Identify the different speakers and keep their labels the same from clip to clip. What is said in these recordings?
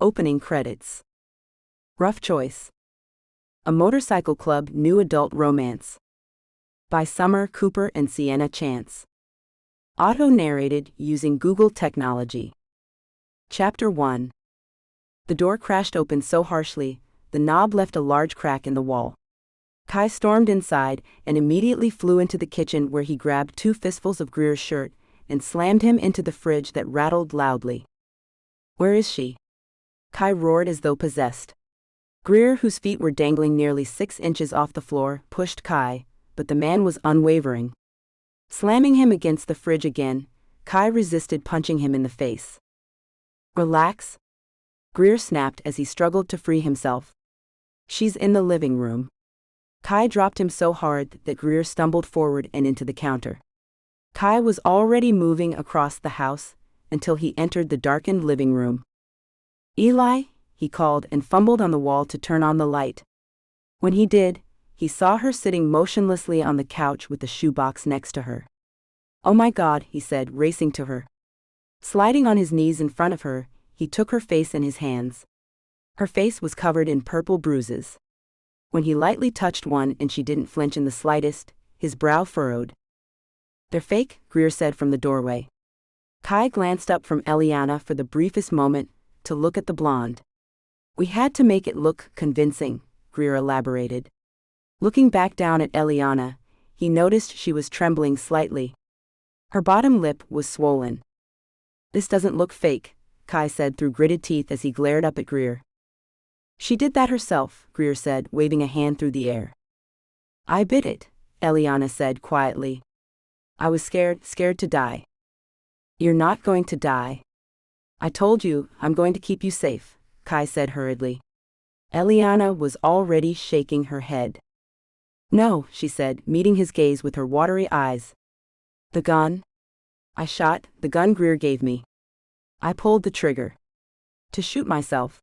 Speaker 1: Opening credits. Rough choice. A Motorcycle Club New Adult Romance. By Summer Cooper and Sienna Chance. Auto-narrated using Google technology. Chapter 1. The door crashed open so harshly, the knob left a large crack in the wall. Kai stormed inside and immediately flew into the kitchen where he grabbed 2 fistfuls of Greer's shirt and slammed him into the fridge that rattled loudly. "Where is she?" Kai roared as though possessed. Greer, whose feet were dangling nearly 6 inches off the floor, pushed Kai, but the man was unwavering. Slamming him against the fridge again, Kai resisted punching him in the face. "Relax," Greer snapped as he struggled to free himself. "She's in the living room." Kai dropped him so hard that Greer stumbled forward and into the counter. Kai was already moving across the house until he entered the darkened living room. "Eli," he called and fumbled on the wall to turn on the light. When he did, he saw her sitting motionlessly on the couch with the shoebox next to her. "Oh my God," he said, racing to her. Sliding on his knees in front of her, he took her face in his hands. Her face was covered in purple bruises. When he lightly touched one and she didn't flinch in the slightest, his brow furrowed. "They're fake," Greer said from the doorway. Kai glanced up from Eliana for the briefest moment to look at the blonde. "We had to make it look convincing," Greer elaborated. Looking back down at Eliana, he noticed she was trembling slightly. Her bottom lip was swollen. "This doesn't look fake," Kai said through gritted teeth as he glared up at Greer. "She did that herself," Greer said, waving a hand through the air. "I bit it," Eliana said quietly. "I was scared to die." "You're not going to die. I told you, I'm going to keep you safe," Kai said hurriedly. Eliana was already shaking her head. "No," she said, meeting his gaze with her watery eyes. "The gun? I shot the gun Greer gave me. I pulled the trigger. To shoot myself."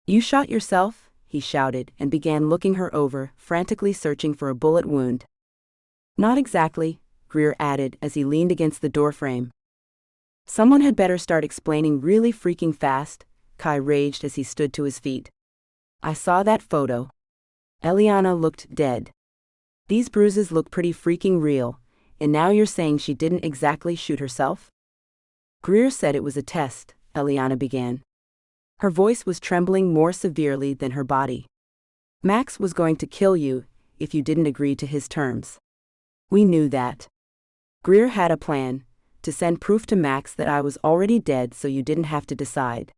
Speaker 1: "You shot yourself?" he shouted and began looking her over, frantically searching for a bullet wound. "Not exactly," Greer added as he leaned against the doorframe. "Someone had better start explaining really freaking fast," Kai raged as he stood to his feet. "I saw that photo." Eliana looked dead. "These bruises look pretty freaking real, and now you're saying she didn't exactly shoot herself?" "Greer said it was a test," Eliana began. Her voice was trembling more severely than her body. "Max was going to kill you if you didn't agree to his terms. We knew that. Greer had a plan, to send proof to Max that I was already dead so you didn't have to decide.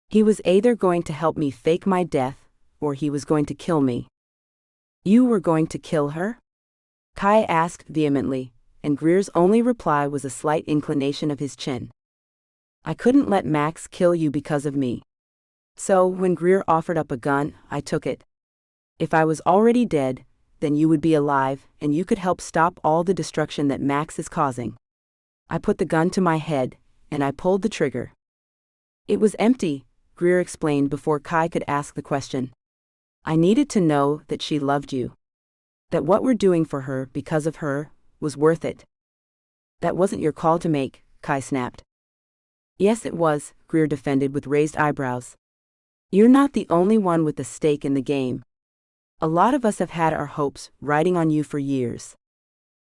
Speaker 1: He was either going to help me fake my death, or he was going to kill me." "You were going to kill her?" Kai asked vehemently, and Greer's only reply was a slight inclination of his chin. "I couldn't let Max kill you because of me. So, when Greer offered up a gun, I took it. If I was already dead, then you would be alive, and you could help stop all the destruction that Max is causing. I put the gun to my head, and I pulled the trigger." "It was empty," Greer explained before Kai could ask the question. "I needed to know that she loved you. That what we're doing for her because of her was worth it." "That wasn't your call to make," Kai snapped. "Yes, it was," Greer defended with raised eyebrows. "You're not the only one with a stake in the game. A lot of us have had our hopes riding on you for years.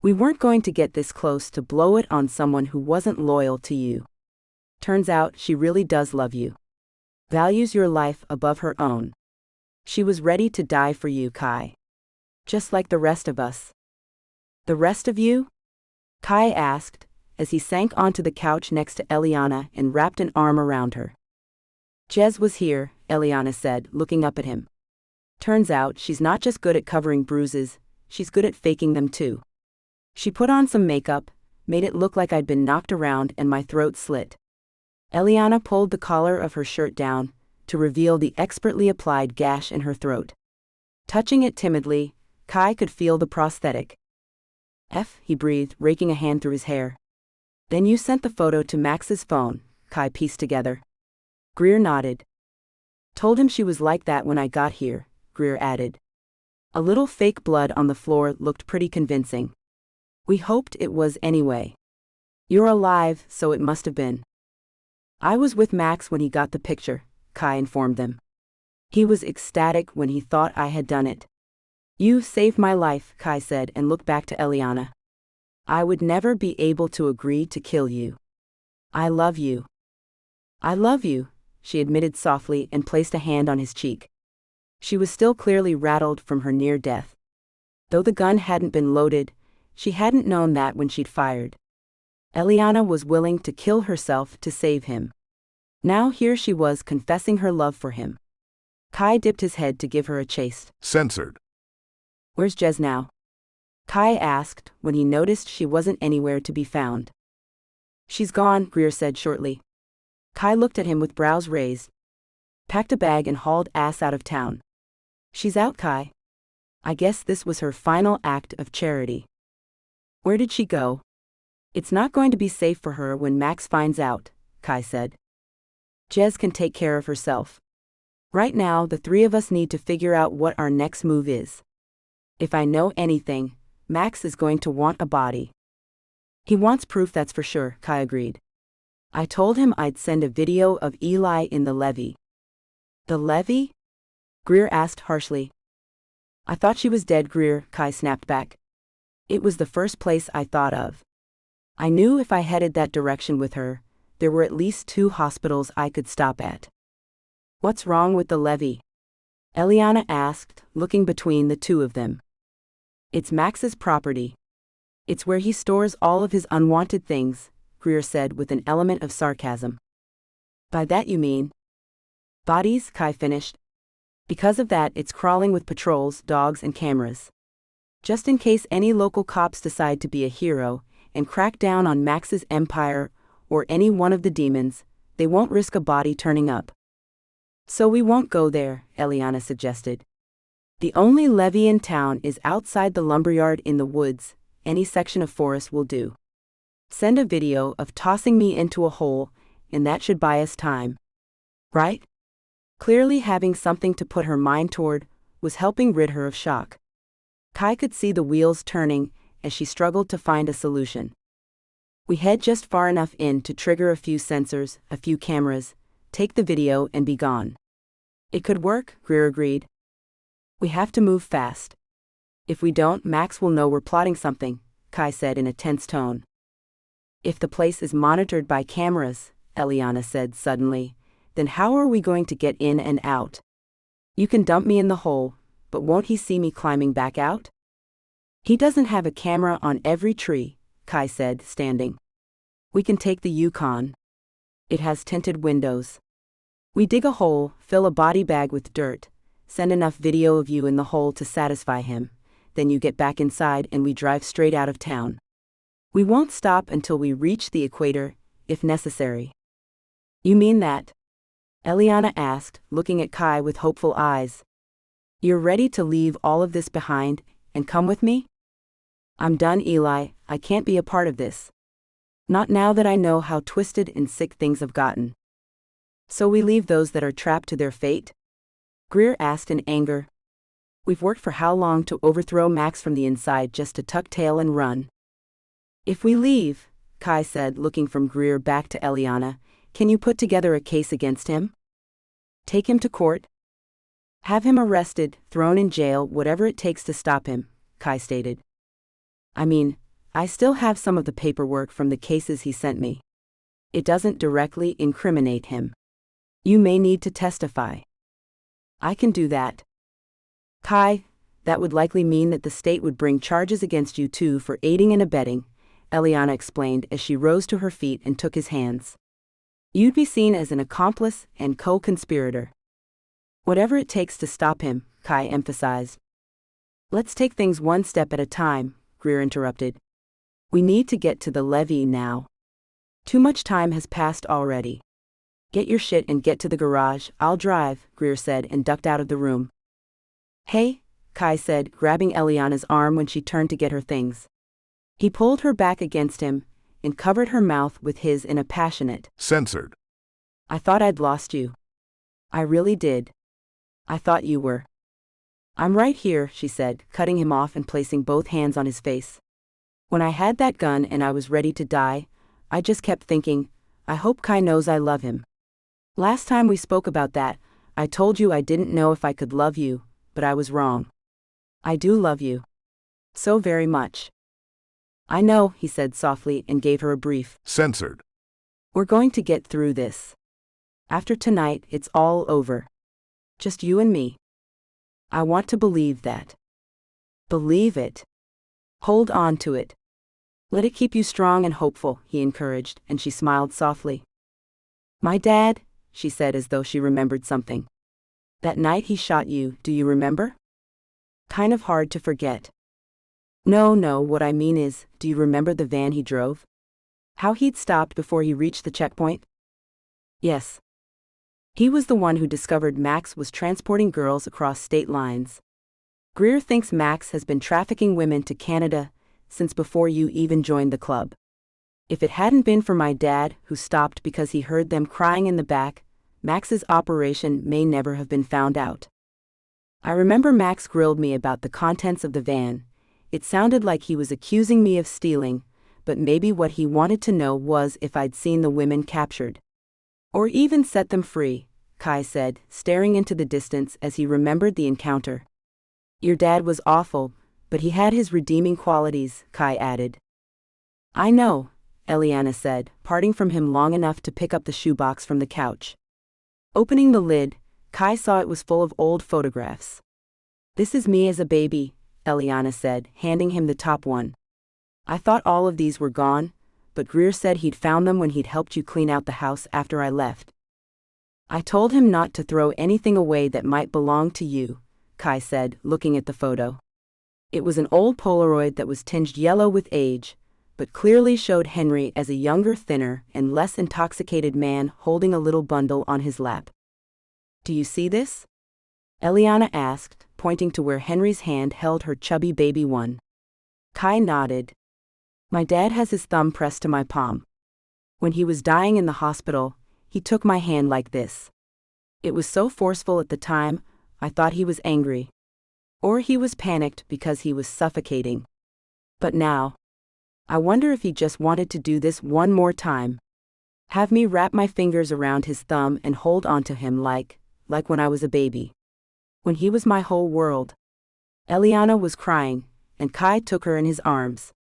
Speaker 1: We weren't going to get this close to blow it on someone who wasn't loyal to you. Turns out she really does love you. Values your life above her own. She was ready to die for you, Kai. Just like the rest of us." "The rest of you?" Kai asked, as he sank onto the couch next to Eliana and wrapped an arm around her. "Jez was here," Eliana said, looking up at him. "Turns out she's not just good at covering bruises, she's good at faking them too. She put on some makeup, made it look like I'd been knocked around and my throat slit." Eliana pulled the collar of her shirt down to reveal the expertly applied gash in her throat. Touching it timidly, Kai could feel the prosthetic. He breathed, raking a hand through his hair. "Then you sent the photo to Max's phone," Kai pieced together. Greer nodded. "Told him she was like that when I got here," Greer added. A little fake blood on the floor looked pretty convincing. "We hoped it was anyway. You're alive, so it must have been." "I was with Max when he got the picture," Kai informed them. He was ecstatic when he thought I had done it. You saved my life, Kai said and looked back to Eliana. I would never be able to agree to kill you. I love you. I love you, she admitted softly and placed a hand on his cheek. She was still clearly rattled from her near death. Though the gun hadn't been loaded, she hadn't known that when she'd fired. Eliana was willing to kill herself to save him. Now here she was confessing her love for him. Kai dipped his head to give her a chaste
Speaker 2: Censored.
Speaker 1: "Where's Jez now?" Kai asked when he noticed she wasn't anywhere to be found. She's gone, Greer said shortly. Kai looked at him with brows raised. Packed a bag and hauled ass out of town. She's out, Kai. I guess this was her final act of charity. Where did she go? It's not going to be safe for her when Max finds out, Kai said. Jez can take care of herself. Right now, the three of us need to figure out what our next move is. If I know anything, Max is going to want a body. He wants proof, that's for sure, Kai agreed. I told him I'd send a video of Eli in the levee. The levee? Greer asked harshly. I thought she was dead, Greer, Kai snapped back. It was the first place I thought of. I knew if I headed that direction with her, there were at least 2 hospitals I could stop at. What's wrong with the levee? Eliana asked, looking between the two of them. It's Max's property. It's where he stores all of his unwanted things, Greer said with an element of sarcasm. By that you mean? Bodies, Kai finished. Because of that, it's crawling with patrols, dogs and cameras. Just in case any local cops decide to be a hero and crack down on Max's empire or any one of the demons, they won't risk a body turning up. So we won't go there, Eliana suggested. The only levee in town is outside the lumberyard in the woods. Any section of forest will do. Send a video of tossing me into a hole, and that should buy us time. Right? Clearly having something to put her mind toward was helping rid her of shock. Kai could see the wheels turning as she struggled to find a solution. We head just far enough in to trigger a few sensors, a few cameras, take the video and be gone. It could work, Greer agreed. We have to move fast. If we don't, Max will know we're plotting something, Kai said in a tense tone. If the place is monitored by cameras, Eliana said suddenly, then how are we going to get in and out? You can dump me in the hole, but won't he see me climbing back out? He doesn't have a camera on every tree, Kai said, standing. We can take the Yukon. It has tinted windows. We dig a hole, fill a body bag with dirt, send enough video of you in the hole to satisfy him, then you get back inside and we drive straight out of town. We won't stop until we reach the equator, if necessary. You mean that? Eliana asked, looking at Kai with hopeful eyes. You're ready to leave all of this behind and come with me? I'm done, Eli, I can't be a part of this. Not now that I know how twisted and sick things have gotten. So we leave those that are trapped to their fate? Greer asked in anger. We've worked for how long to overthrow Max from the inside just to tuck tail and run? If we leave, Kai said, looking from Greer back to Eliana, can you put together a case against him? Take him to court? Have him arrested, thrown in jail, whatever it takes to stop him, Kai stated. I mean, I still have some of the paperwork from the cases he sent me. It doesn't directly incriminate him. You may need to testify. I can do that. Kai, that would likely mean that the state would bring charges against you too for aiding and abetting, Eliana explained as she rose to her feet and took his hands. You'd be seen as an accomplice and co-conspirator. Whatever it takes to stop him, Kai emphasized. Let's take things one step at a time, Greer interrupted. We need to get to the levee now. Too much time has passed already. Get your shit and get to the garage, I'll drive, Greer said and ducked out of the room. Hey, Kai said, grabbing Eliana's arm when she turned to get her things. He pulled her back against him and covered her mouth with his in a passionate,
Speaker 2: Censored.
Speaker 1: I thought I'd lost you. I really did. I thought you were. I'm right here, she said, cutting him off and placing both hands on his face. When I had that gun and I was ready to die, I just kept thinking, I hope Kai knows I love him. Last time we spoke about that, I told you I didn't know if I could love you, but I was wrong. I do love you. So very much. I know, he said softly and gave her a brief.
Speaker 2: Censored.
Speaker 1: We're going to get through this. After tonight, it's all over. Just you and me. I want to believe that. Believe it. Hold on to it. Let it keep you strong and hopeful, he encouraged, and she smiled softly. My dad, she said as though she remembered something. That night he shot you, do you remember? Kind of hard to forget. No, what I mean is, do you remember the van he drove? How he'd stopped before he reached the checkpoint? Yes. He was the one who discovered Max was transporting girls across state lines. Greer thinks Max has been trafficking women to Canada since before you even joined the club. If it hadn't been for my dad, who stopped because he heard them crying in the back, Max's operation may never have been found out. I remember Max grilled me about the contents of the van. It sounded like he was accusing me of stealing, but maybe what he wanted to know was if I'd seen the women captured. Or even set them free, Kai said, staring into the distance as he remembered the encounter. Your dad was awful, but he had his redeeming qualities, Kai added. I know, Eliana said, parting from him long enough to pick up the shoebox from the couch. Opening the lid, Kai saw it was full of old photographs. This is me as a baby, Eliana said, handing him the top one. I thought all of these were gone, but Greer said he'd found them when he'd helped you clean out the house after I left. I told him not to throw anything away that might belong to you, Kai said, looking at the photo. It was an old Polaroid that was tinged yellow with age, but clearly showed Henry as a younger, thinner, and less intoxicated man holding a little bundle on his lap. Do you see this? Eliana asked, pointing to where Henry's hand held her chubby baby one. Kai nodded. My dad has his thumb pressed to my palm. When he was dying in the hospital, he took my hand like this. It was so forceful at the time, I thought he was angry. Or he was panicked because he was suffocating. But now, I wonder if he just wanted to do this one more time. Have me wrap my fingers around his thumb and hold onto him like when I was a baby. When he was my whole world. Eliana was crying, and Kai took her in his arms.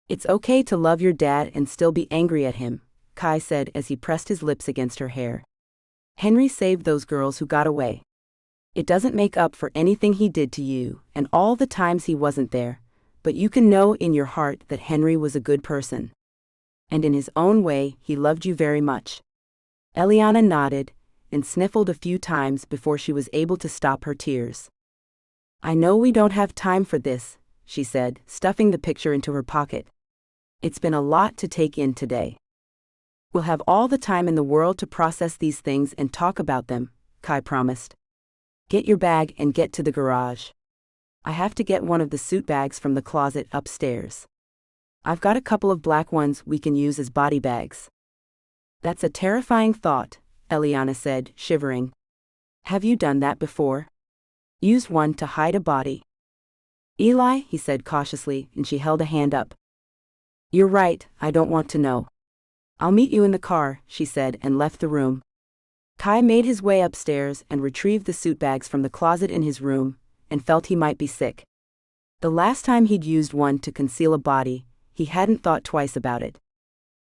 Speaker 1: It's okay to love your dad and still be angry at him, Kai said as he pressed his lips against her hair. Henry saved those girls who got away. It doesn't make up for anything he did to you and all the times he wasn't there, but you can know in your heart that Henry was a good person. And in his own way, he loved you very much. Eliana nodded and sniffled a few times before she was able to stop her tears. I know we don't have time for this, she said, stuffing the picture into her pocket. It's been a lot to take in today. We'll have all the time in the world to process these things and talk about them, Kai promised. Get your bag and get to the garage. I have to get one of the suit bags from the closet upstairs. I've got a couple of black ones we can use as body bags. That's a terrifying thought, Eliana said, shivering. Have you done that before? Used one to hide a body? Eli, he said cautiously, and she held a hand up. You're right, I don't want to know. I'll meet you in the car, she said, and left the room. Kai made his way upstairs and retrieved the suit bags from the closet in his room, and felt he might be sick. The last time he'd used one to conceal a body, he hadn't thought twice about it.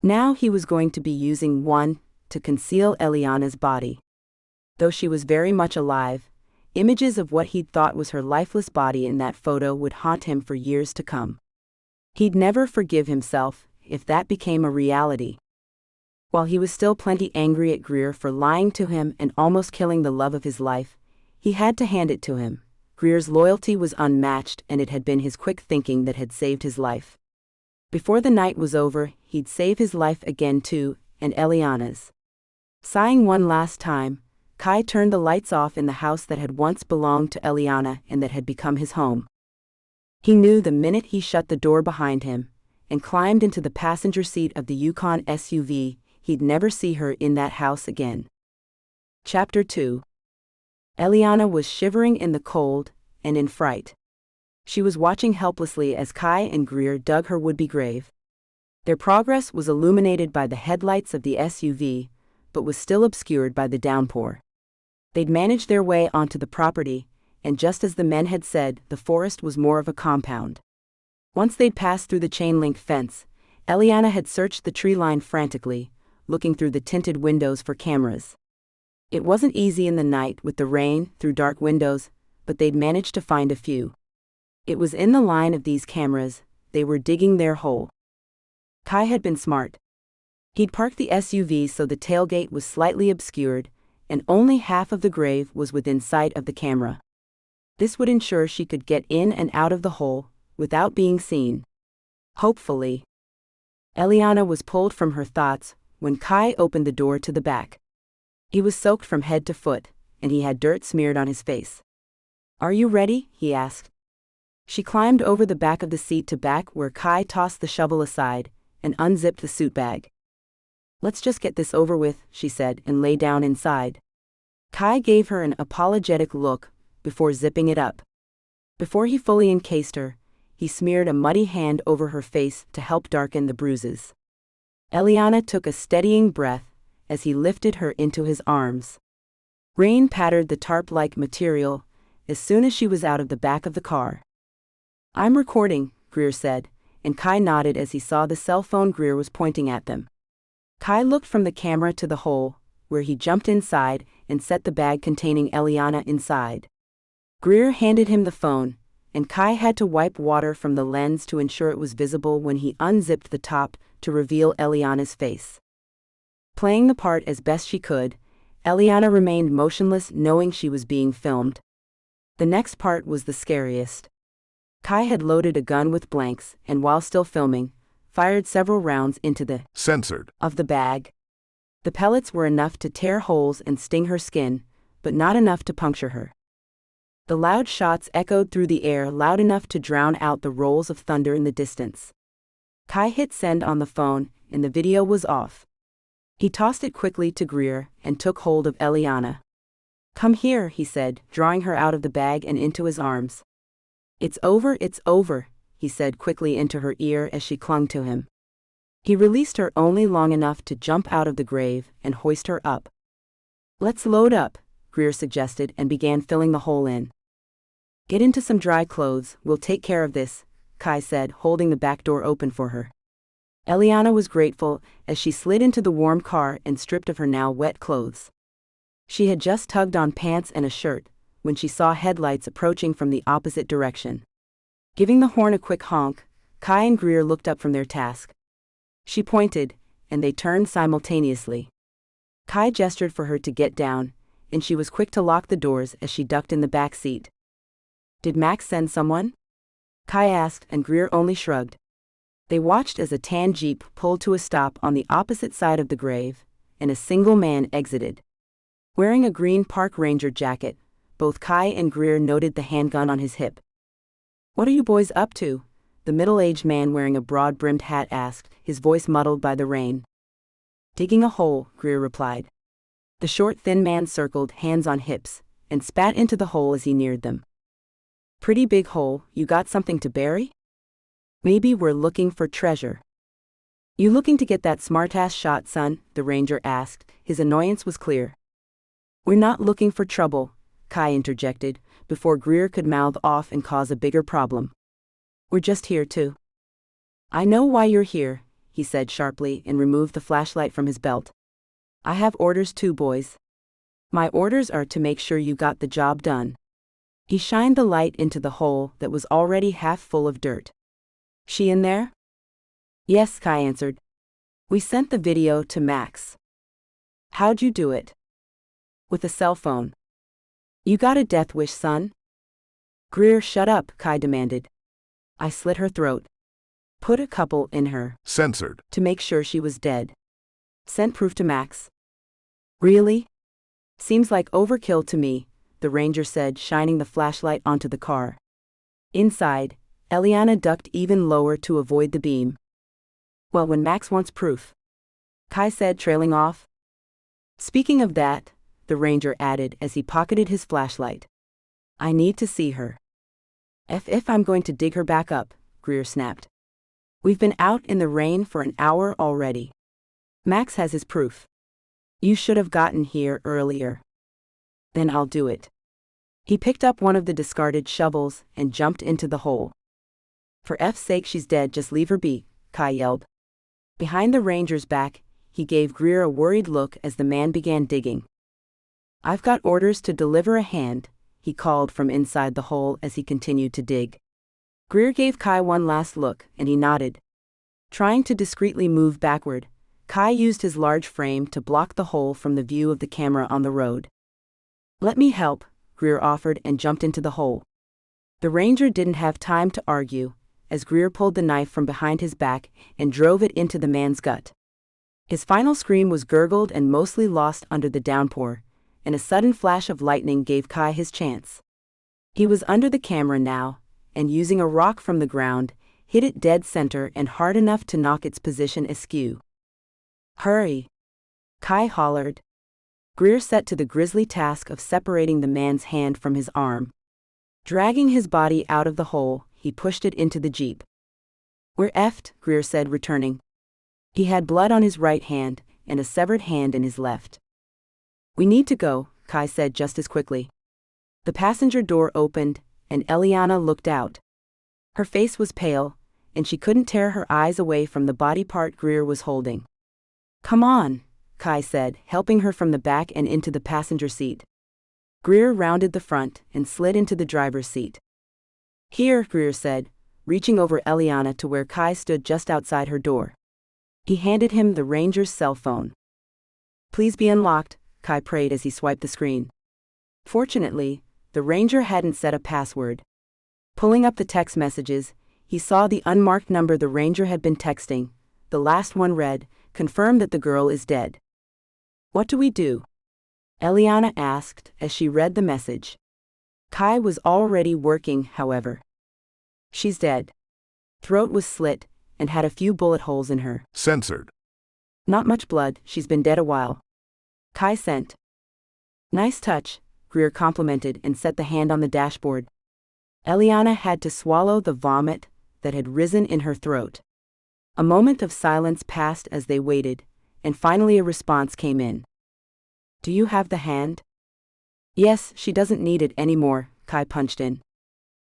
Speaker 1: Now he was going to be using one to conceal Eliana's body. Though she was very much alive, images of what he'd thought was her lifeless body in that photo would haunt him for years to come. He'd never forgive himself if that became a reality. While he was still plenty angry at Greer for lying to him and almost killing the love of his life, he had to hand it to him. Greer's loyalty was unmatched, and it had been his quick thinking that had saved his life. Before the night was over, he'd save his life again too, and Eliana's. Sighing one last time, Kai turned the lights off in the house that had once belonged to Eliana and that had become his home. He knew the minute he shut the door behind him and climbed into the passenger seat of the Yukon SUV, he'd never see her in that house again. Chapter 2. Eliana was shivering in the cold and in fright. She was watching helplessly as Kai and Greer dug her would-be grave. Their progress was illuminated by the headlights of the SUV, but was still obscured by the downpour. They'd managed their way onto the property, and just as the men had said, the forest was more of a compound. Once they'd passed through the chain-link fence, Eliana had searched the tree line frantically, looking through the tinted windows for cameras. It wasn't easy in the night with the rain through dark windows, but they'd managed to find a few. It was in the line of these cameras, they were digging their hole. Kai had been smart. He'd parked the SUV so the tailgate was slightly obscured, and only half of the grave was within sight of the camera. This would ensure she could get in and out of the hole without being seen. Hopefully. Eliana was pulled from her thoughts when Kai opened the door to the back. He was soaked from head to foot, and he had dirt smeared on his face. "Are you ready?" he asked. She climbed over the back of the seat to back where Kai tossed the shovel aside and unzipped the suit bag. "Let's just get this over with," she said, and lay down inside. Kai gave her an apologetic look before zipping it up. Before he fully encased her, he smeared a muddy hand over her face to help darken the bruises. Eliana took a steadying breath as he lifted her into his arms. Rain pattered the tarp-like material as soon as she was out of the back of the car. "I'm recording," Greer said, and Kai nodded as he saw the cell phone Greer was pointing at them. Kai looked from the camera to the hole, where he jumped inside and set the bag containing Eliana inside. Greer handed him the phone, and Kai had to wipe water from the lens to ensure it was visible when he unzipped the top to reveal Eliana's face. Playing the part as best she could, Eliana remained motionless knowing she was being filmed. The next part was the scariest. Kai had loaded a gun with blanks and while still filming, fired several rounds into the
Speaker 2: censored
Speaker 1: of the bag. The pellets were enough to tear holes and sting her skin, but not enough to puncture her. The loud shots echoed through the air loud enough to drown out the rolls of thunder in the distance. Kai hit send on the phone, and the video was off. He tossed it quickly to Greer and took hold of Eliana. "Come here," he said, drawing her out of the bag and into his arms. It's over," he said quickly into her ear as she clung to him. He released her only long enough to jump out of the grave and hoist her up. "Let's load up," Greer suggested and began filling the hole in. "Get into some dry clothes, we'll take care of this," Kai said, holding the back door open for her. Eliana was grateful as she slid into the warm car and stripped of her now wet clothes. She had just tugged on pants and a shirt when she saw headlights approaching from the opposite direction. Giving the horn a quick honk, Kai and Greer looked up from their task. She pointed, and they turned simultaneously. Kai gestured for her to get down, and she was quick to lock the doors as she ducked in the back seat. "Did Max send someone?" Kai asked, and Greer only shrugged. They watched as a tan Jeep pulled to a stop on the opposite side of the grave, and a single man exited. Wearing a green park ranger jacket, both Kai and Greer noted the handgun on his hip. "What are you boys up to?" the middle-aged man wearing a broad-brimmed hat asked, his voice muddled by the rain. "Digging a hole," Greer replied. The short, thin man circled, hands on hips, and spat into the hole as he neared them. "Pretty big hole, you got something to bury?" "Maybe we're looking for treasure." "You looking to get that smartass shot, son?" the ranger asked, his annoyance was clear. "We're not looking for trouble," Kai interjected, before Greer could mouth off and cause a bigger problem. "We're just here to—" "I know why you're here," he said sharply and removed the flashlight from his belt. "I have orders too, boys. My orders are to make sure you got the job done." He shined the light into the hole that was already half full of dirt. "She in there?" "Yes," Kai answered. "We sent the video to Max." "How'd you do it?" "With a cell phone." "You got a death wish, son?" "Greer, shut up," Kai demanded. "I slit her throat. Put a couple in her.
Speaker 2: censored
Speaker 1: To make sure she was dead. Sent proof to Max." "Really? Seems like overkill to me," the ranger said, shining the flashlight onto the car. Inside, Eliana ducked even lower to avoid the beam. "Well, when Max wants proof," Kai said, trailing off. "Speaking of that," the ranger added as he pocketed his flashlight, "I need to see her." If I'm going to dig her back up," Greer snapped. "We've been out in the rain for an hour already. Max has his proof." You should have gotten here earlier. Then I'll do it. He picked up one of the discarded shovels and jumped into the hole. For F's sake, she's dead, just leave her be, Kai yelled. Behind the ranger's back, he gave Greer a worried look as the man began digging. I've got orders to deliver a hand, he called from inside the hole as he continued to dig. Greer gave Kai one last look, and he nodded. Trying to discreetly move backward, Kai used his large frame to block the hole from the view of the camera on the road. Let me help, Greer offered and jumped into the hole. The ranger didn't have time to argue, as Greer pulled the knife from behind his back and drove it into the man's gut. His final scream was gurgled and mostly lost under the downpour, and a sudden flash of lightning gave Kai his chance. He was under the camera now, and using a rock from the ground, hit it dead center and hard enough to knock its position askew. Hurry! Kai hollered. Greer set to the grisly task of separating the man's hand from his arm. Dragging his body out of the hole, he pushed it into the jeep. We're effed, Greer said, returning. He had blood on his right hand and a severed hand in his left. We need to go, Kai said just as quickly. The passenger door opened, and Eliana looked out. Her face was pale, and she couldn't tear her eyes away from the body part Greer was holding. Come on, Kai said, helping her from the back and into the passenger seat. Greer rounded the front and slid into the driver's seat. Here, Greer said, reaching over Eliana to where Kai stood just outside her door. He handed him the ranger's cell phone. Please be unlocked, Kai prayed as he swiped the screen. Fortunately, the ranger hadn't set a password. Pulling up the text messages, he saw the unmarked number the ranger had been texting. The last one read, "Confirm that the girl is dead." What do we do? Eliana asked as she read the message. Kai was already working, however. She's dead. Throat was slit and had a few bullet holes in her.
Speaker 2: Censored.
Speaker 1: Not much blood, she's been dead a while. Kai sent. Nice touch, Greer complimented and set the hand on the dashboard. Eliana had to swallow the vomit that had risen in her throat. A moment of silence passed as they waited, and finally a response came in. Do you have the hand? Yes, she doesn't need it anymore, Kai punched in.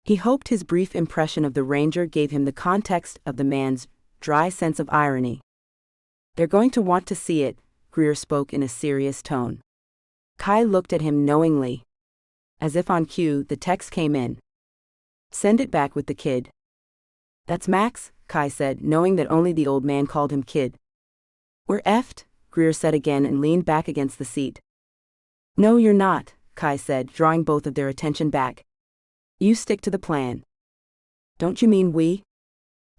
Speaker 1: He hoped his brief impression of the ranger gave him the context of the man's dry sense of irony. They're going to want to see it, Greer spoke in a serious tone. Kai looked at him knowingly. As if on cue, the text came in. Send it back with the kid. That's Max, Kai said, knowing that only the old man called him kid. We're effed, Greer said again and leaned back against the seat. No, you're not, Kai said, drawing both of their attention back. You stick to the plan. Don't you mean we?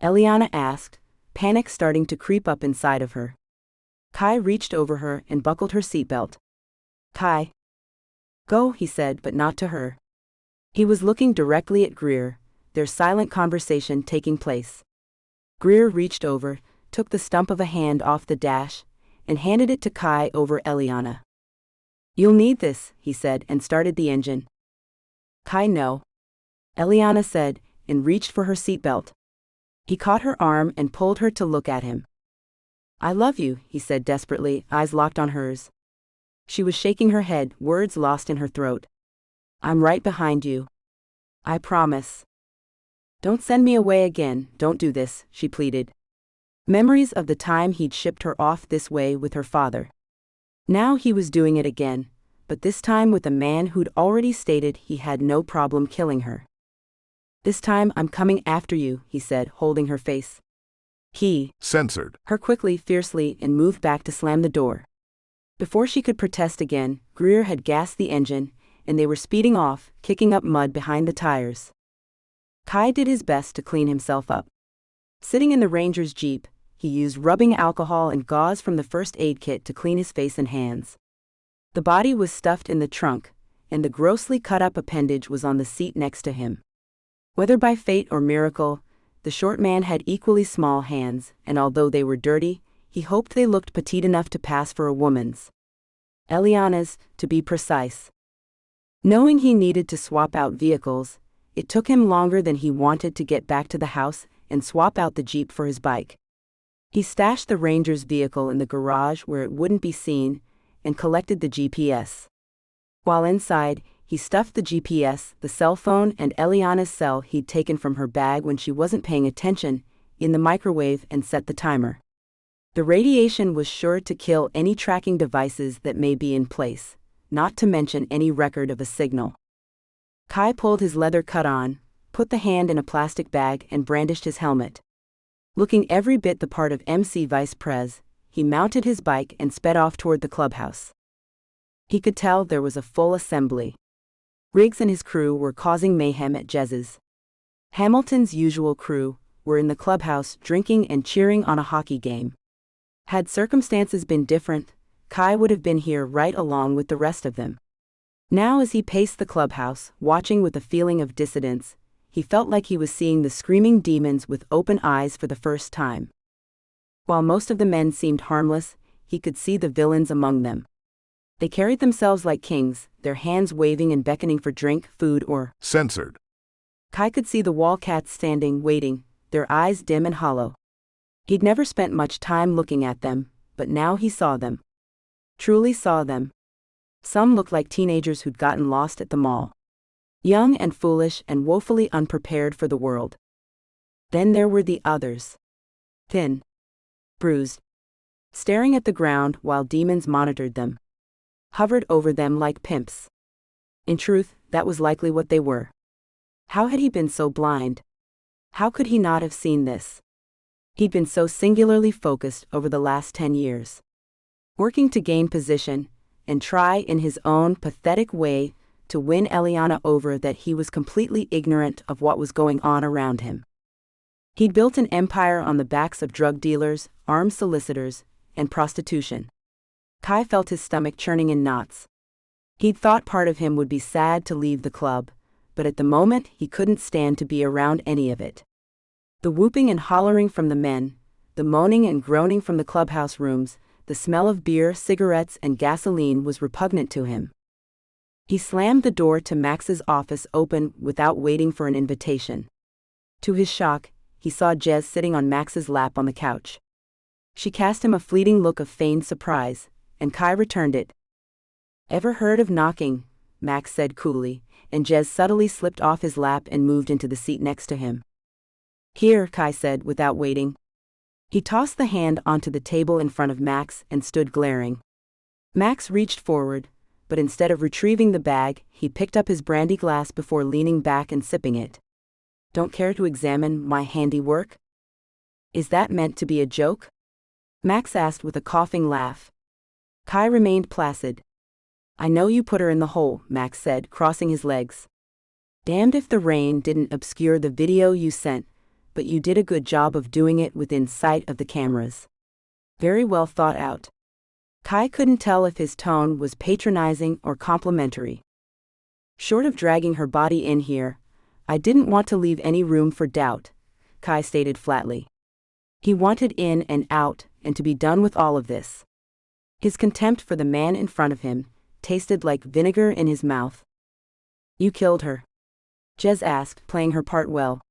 Speaker 1: Eliana asked, panic starting to creep up inside of her. Kai reached over her and buckled her seatbelt. Kai. Go, he said, but not to her. He was looking directly at Greer, their silent conversation taking place. Greer reached over, took the stump of a hand off the dash, and handed it to Kai over Eliana. You'll need this, he said, and started the engine. Kai, no. Eliana said, and reached for her seatbelt. He caught her arm and pulled her to look at him. I love you, he said desperately, eyes locked on hers. She was shaking her head, words lost in her throat. I'm right behind you. I promise. Don't send me away again, don't do this, she pleaded. Memories of the time he'd shipped her off this way with her father. Now he was doing it again, but this time with a man who'd already stated he had no problem killing her. This time I'm coming after you, he said, holding her face. He
Speaker 2: censored
Speaker 1: her quickly, fiercely, and moved back to slam the door. Before she could protest again, Greer had gassed the engine, and they were speeding off, kicking up mud behind the tires. Kai did his best to clean himself up. Sitting in the ranger's jeep, he used rubbing alcohol and gauze from the first aid kit to clean his face and hands. The body was stuffed in the trunk, and the grossly cut-up appendage was on the seat next to him. Whether by fate or miracle, the short man had equally small hands, and although they were dirty, he hoped they looked petite enough to pass for a woman's. Eliana's, to be precise. Knowing he needed to swap out vehicles, it took him longer than he wanted to get back to the house and swap out the Jeep for his bike. He stashed the ranger's vehicle in the garage where it wouldn't be seen, and collected the GPS. While inside, he stuffed the GPS, the cell phone, and Eliana's cell he'd taken from her bag when she wasn't paying attention, in the microwave and set the timer. The radiation was sure to kill any tracking devices that may be in place, not to mention any record of a signal. Kai pulled his leather cut on, put the hand in a plastic bag and brandished his helmet. Looking every bit the part of MC Vice Prez, he mounted his bike and sped off toward the clubhouse. He could tell there was a full assembly. Riggs and his crew were causing mayhem at Jez's. Hamilton's usual crew were in the clubhouse drinking and cheering on a hockey game. Had circumstances been different, Kai would have been here right along with the rest of them. Now as he paced the clubhouse, watching with a feeling of dissidence, he felt like he was seeing the screaming demons with open eyes for the first time. While most of the men seemed harmless, he could see the villains among them. They carried themselves like kings, their hands waving and beckoning for drink, food, or
Speaker 2: censored.
Speaker 1: Kai could see the wall-cats standing, waiting, their eyes dim and hollow. He'd never spent much time looking at them, but now he saw them. Truly saw them. Some looked like teenagers who'd gotten lost at the mall. Young and foolish and woefully unprepared for the world. Then there were the others. Thin. Bruised. Staring at the ground while demons monitored them. Hovered over them like pimps. In truth, that was likely what they were. How had he been so blind? How could he not have seen this? He'd been so singularly focused over the last 10 years. Working to gain position, and try in his own pathetic way to win Eliana over that he was completely ignorant of what was going on around him. He'd built an empire on the backs of drug dealers, armed solicitors, and prostitution. Kai felt his stomach churning in knots. He'd thought part of him would be sad to leave the club, but at the moment he couldn't stand to be around any of it. The whooping and hollering from the men, the moaning and groaning from the clubhouse rooms, the smell of beer, cigarettes, and gasoline was repugnant to him. He slammed the door to Max's office open without waiting for an invitation. To his shock, he saw Jez sitting on Max's lap on the couch. She cast him a fleeting look of feigned surprise, and Kai returned it. "Ever heard of knocking?" Max said coolly, and Jez subtly slipped off his lap and moved into the seat next to him. "Here," Kai said without waiting. He tossed the hand onto the table in front of Max and stood glaring. Max reached forward, but instead of retrieving the bag, he picked up his brandy glass before leaning back and sipping it. "Don't care to examine my handiwork?" "Is that meant to be a joke?" Max asked with a coughing laugh. Kai remained placid. "I know you put her in the hole," Max said, crossing his legs. "Damned if the rain didn't obscure the video you sent, but you did a good job of doing it within sight of the cameras. Very well thought out." Kai couldn't tell if his tone was patronizing or complimentary. "Short of dragging her body in here, I didn't want to leave any room for doubt," Kai stated flatly. He wanted in and out, and to be done with all of this. His contempt for the man in front of him tasted like vinegar in his mouth. "You killed her?" Jez asked, playing her part well.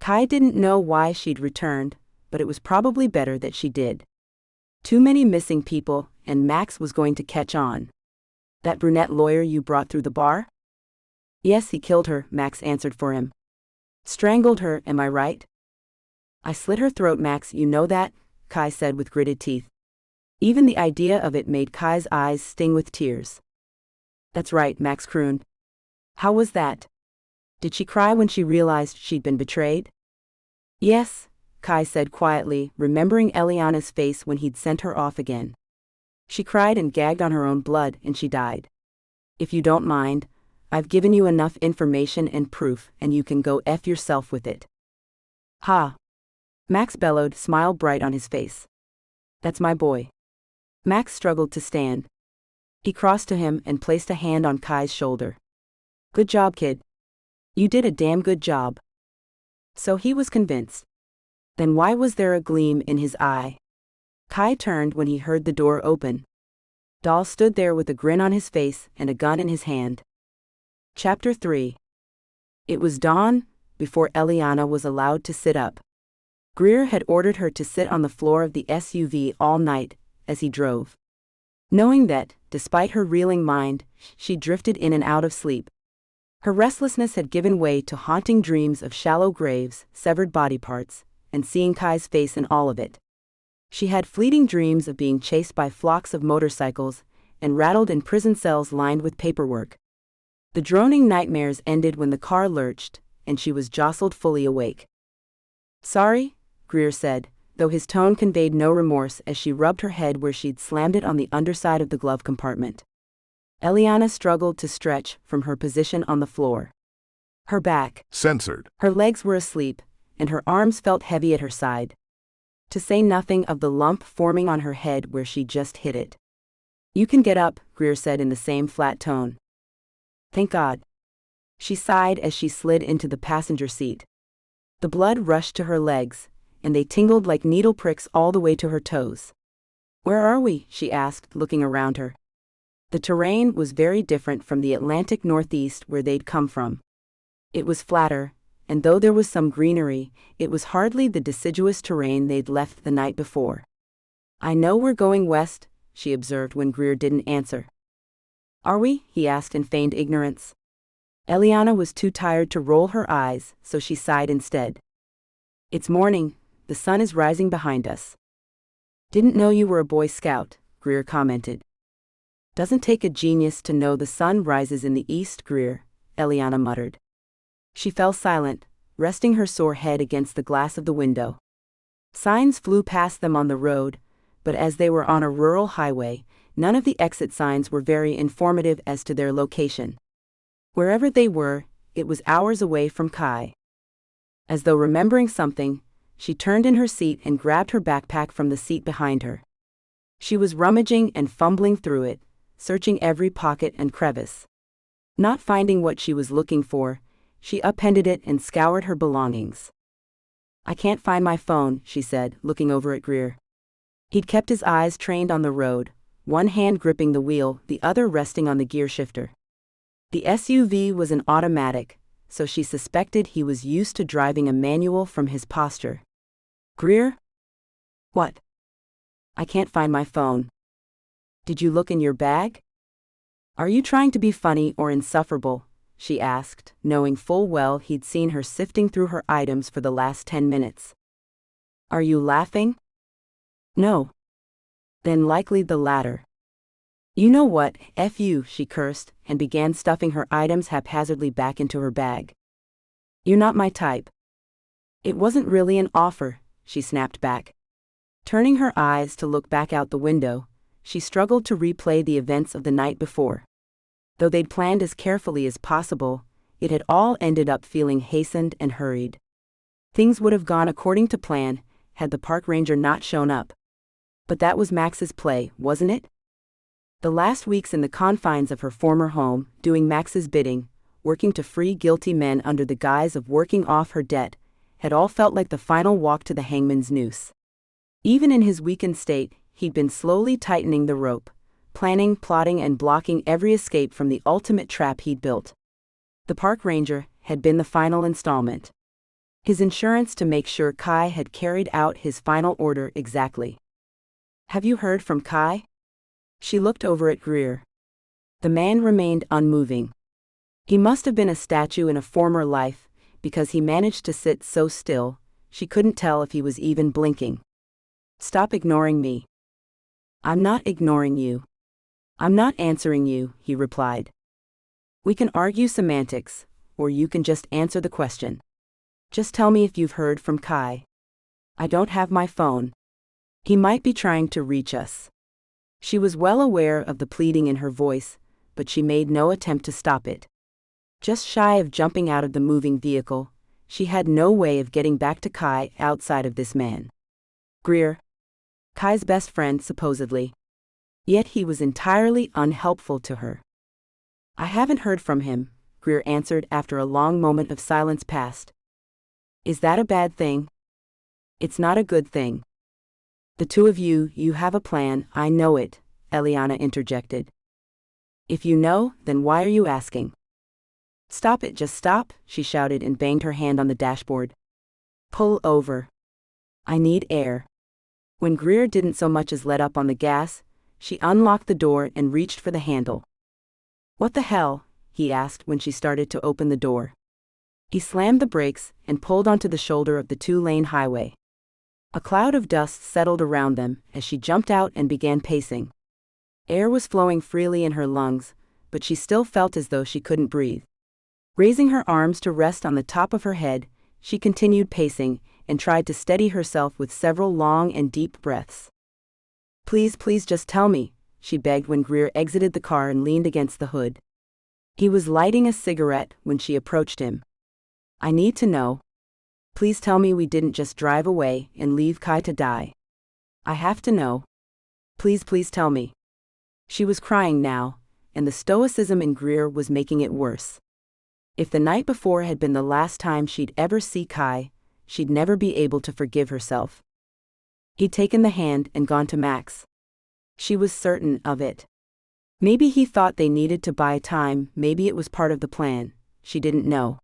Speaker 1: Kai didn't know why she'd returned, but it was probably better that she did. Too many missing people, and Max was going to catch on. "That brunette lawyer you brought through the bar?" "Yes, he killed her," Max answered for him. "Strangled her, am I right?" "I slit her throat, Max, you know that," Kai said with gritted teeth. Even the idea of it made Kai's eyes sting with tears. "That's right," Max crooned. "How was that? Did she cry when she realized she'd been betrayed?" "Yes," Kai said quietly, remembering Eliana's face when he'd sent her off again. "She cried and gagged on her own blood, and she died. If you don't mind, I've given you enough information and proof, and you can go F yourself with it." "Ha!" Max bellowed, smile bright on his face. "That's my boy." Max struggled to stand. He crossed to him and placed a hand on Kai's shoulder. "Good job, kid. You did a damn good job." So he was convinced. Then why was there a gleam in his eye? Kai turned when he heard the door open. Dahl stood there with a grin on his face and a gun in his hand. Chapter 3. It was dawn before Eliana was allowed to sit up. Greer had ordered her to sit on the floor of the SUV all night as he drove. Knowing that, despite her reeling mind, she drifted in and out of sleep. Her restlessness had given way to haunting dreams of shallow graves, severed body parts, and seeing Kai's face in all of it. She had fleeting dreams of being chased by flocks of motorcycles and rattled in prison cells lined with paperwork. The droning nightmares ended when the car lurched, and she was jostled fully awake. "Sorry," Greer said, though his tone conveyed no remorse as she rubbed her head where she'd slammed it on the underside of the glove compartment. Eliana struggled to stretch from her position on the floor. Her back,
Speaker 2: censored.
Speaker 1: Her legs were asleep, and her arms felt heavy at her side. To say nothing of the lump forming on her head where she just hit it. "You can get up," Greer said in the same flat tone. "Thank God." She sighed as she slid into the passenger seat. The blood rushed to her legs, and they tingled like needle pricks all the way to her toes. "Where are we?" she asked, looking around her. The terrain was very different from the Atlantic Northeast where they'd come from. It was flatter, and though there was some greenery, it was hardly the deciduous terrain they'd left the night before. "I know we're going west," she observed when Greer didn't answer. "Are we?" he asked in feigned ignorance. Eliana was too tired to roll her eyes, so she sighed instead. "It's morning, the sun is rising behind us." "Didn't know you were a Boy Scout," Greer commented. "Doesn't take a genius to know the sun rises in the east, Greer," Eliana muttered. She fell silent, resting her sore head against the glass of the window. Signs flew past them on the road, but as they were on a rural highway, none of the exit signs were very informative as to their location. Wherever they were, it was hours away from Kai. As though remembering something, she turned in her seat and grabbed her backpack from the seat behind her. She was rummaging and fumbling through it, searching every pocket and crevice. Not finding what she was looking for, she upended it and scoured her belongings. "I can't find my phone," she said, looking over at Greer. He'd kept his eyes trained on the road, one hand gripping the wheel, the other resting on the gear shifter. The SUV was an automatic, so she suspected he was used to driving a manual from his posture. "Greer?" "What?" "I can't find my phone." "Did you look in your bag?" "Are you trying to be funny or insufferable?" she asked, knowing full well he'd seen her sifting through her items for the last 10 minutes. "Are you laughing?" "No." "Then likely the latter." "You know what, F you," she cursed, and began stuffing her items haphazardly back into her bag. "You're not my type." "It wasn't really an offer," she snapped back. Turning her eyes to look back out the window, she struggled to replay the events of the night before. Though they'd planned as carefully as possible, it had all ended up feeling hastened and hurried. Things would have gone according to plan, had the park ranger not shown up. But that was Max's play, wasn't it? The last weeks in the confines of her former home, doing Max's bidding, working to free guilty men under the guise of working off her debt, had all felt like the final walk to the hangman's noose. Even in his weakened state, he'd been slowly tightening the rope, planning, plotting, and blocking every escape from the ultimate trap he'd built. The park ranger had been the final installment. His insurance to make sure Kai had carried out his final order exactly. "Have you heard from Kai?" She looked over at Greer. The man remained unmoving. He must have been a statue in a former life, because he managed to sit so still, she couldn't tell if he was even blinking. "Stop ignoring me." "I'm not ignoring you. I'm not answering you," he replied. "We can argue semantics, or you can just answer the question. Just tell me if you've heard from Kai." "I don't have my phone. He might be trying to reach us." She was well aware of the pleading in her voice, but she made no attempt to stop it. Just shy of jumping out of the moving vehicle, she had no way of getting back to Kai outside of this man. Greer. Kai's best friend, supposedly. Yet he was entirely unhelpful to her. "I haven't heard from him," Greer answered after a long moment of silence passed. "Is that a bad thing?" "It's not a good thing." "The two of you have a plan, I know it," Eliana interjected. "If you know, then why are you asking?" "Stop it, just stop," she shouted and banged her hand on the dashboard. "Pull over. I need air." When Greer didn't so much as let up on the gas, She unlocked the door and reached for the handle. "What the hell?" he asked when she started to open the door. He slammed the brakes and pulled onto the shoulder of the two-lane highway. A cloud of dust settled around them as she jumped out and began pacing. Air was flowing freely in her lungs, but she still felt as though she couldn't breathe. Raising her arms to rest on the top of her head, she continued pacing and tried to steady herself with several long and deep breaths. "Please, please just tell me," she begged when Greer exited the car and leaned against the hood. He was lighting a cigarette when she approached him. "I need to know. Please tell me we didn't just drive away and leave Kai to die. I have to know. Please, please tell me." She was crying now, and the stoicism in Greer was making it worse. If the night before had been the last time she'd ever see Kai, she'd never be able to forgive herself. He'd taken the hand and gone to Max. She was certain of it. Maybe he thought they needed to buy time, maybe it was part of the plan, she didn't know.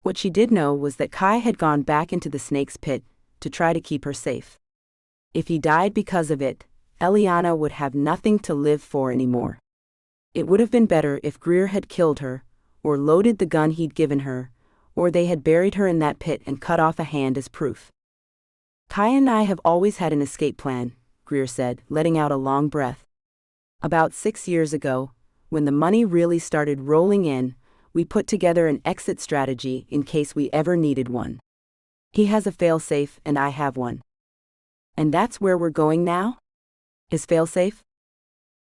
Speaker 1: What she did know was that Kai had gone back into the snake's pit to try to keep her safe. If he died because of it, Eliana would have nothing to live for anymore. It would have been better if Greer had killed her, or loaded the gun he'd given her, or they had buried her in that pit and cut off a hand as proof. "Kai and I have always had an escape plan," Greer said, letting out a long breath. "About 6 years ago, when the money really started rolling in, we put together an exit strategy in case we ever needed one. He has a failsafe and I have one." "And that's where we're going now? His failsafe?"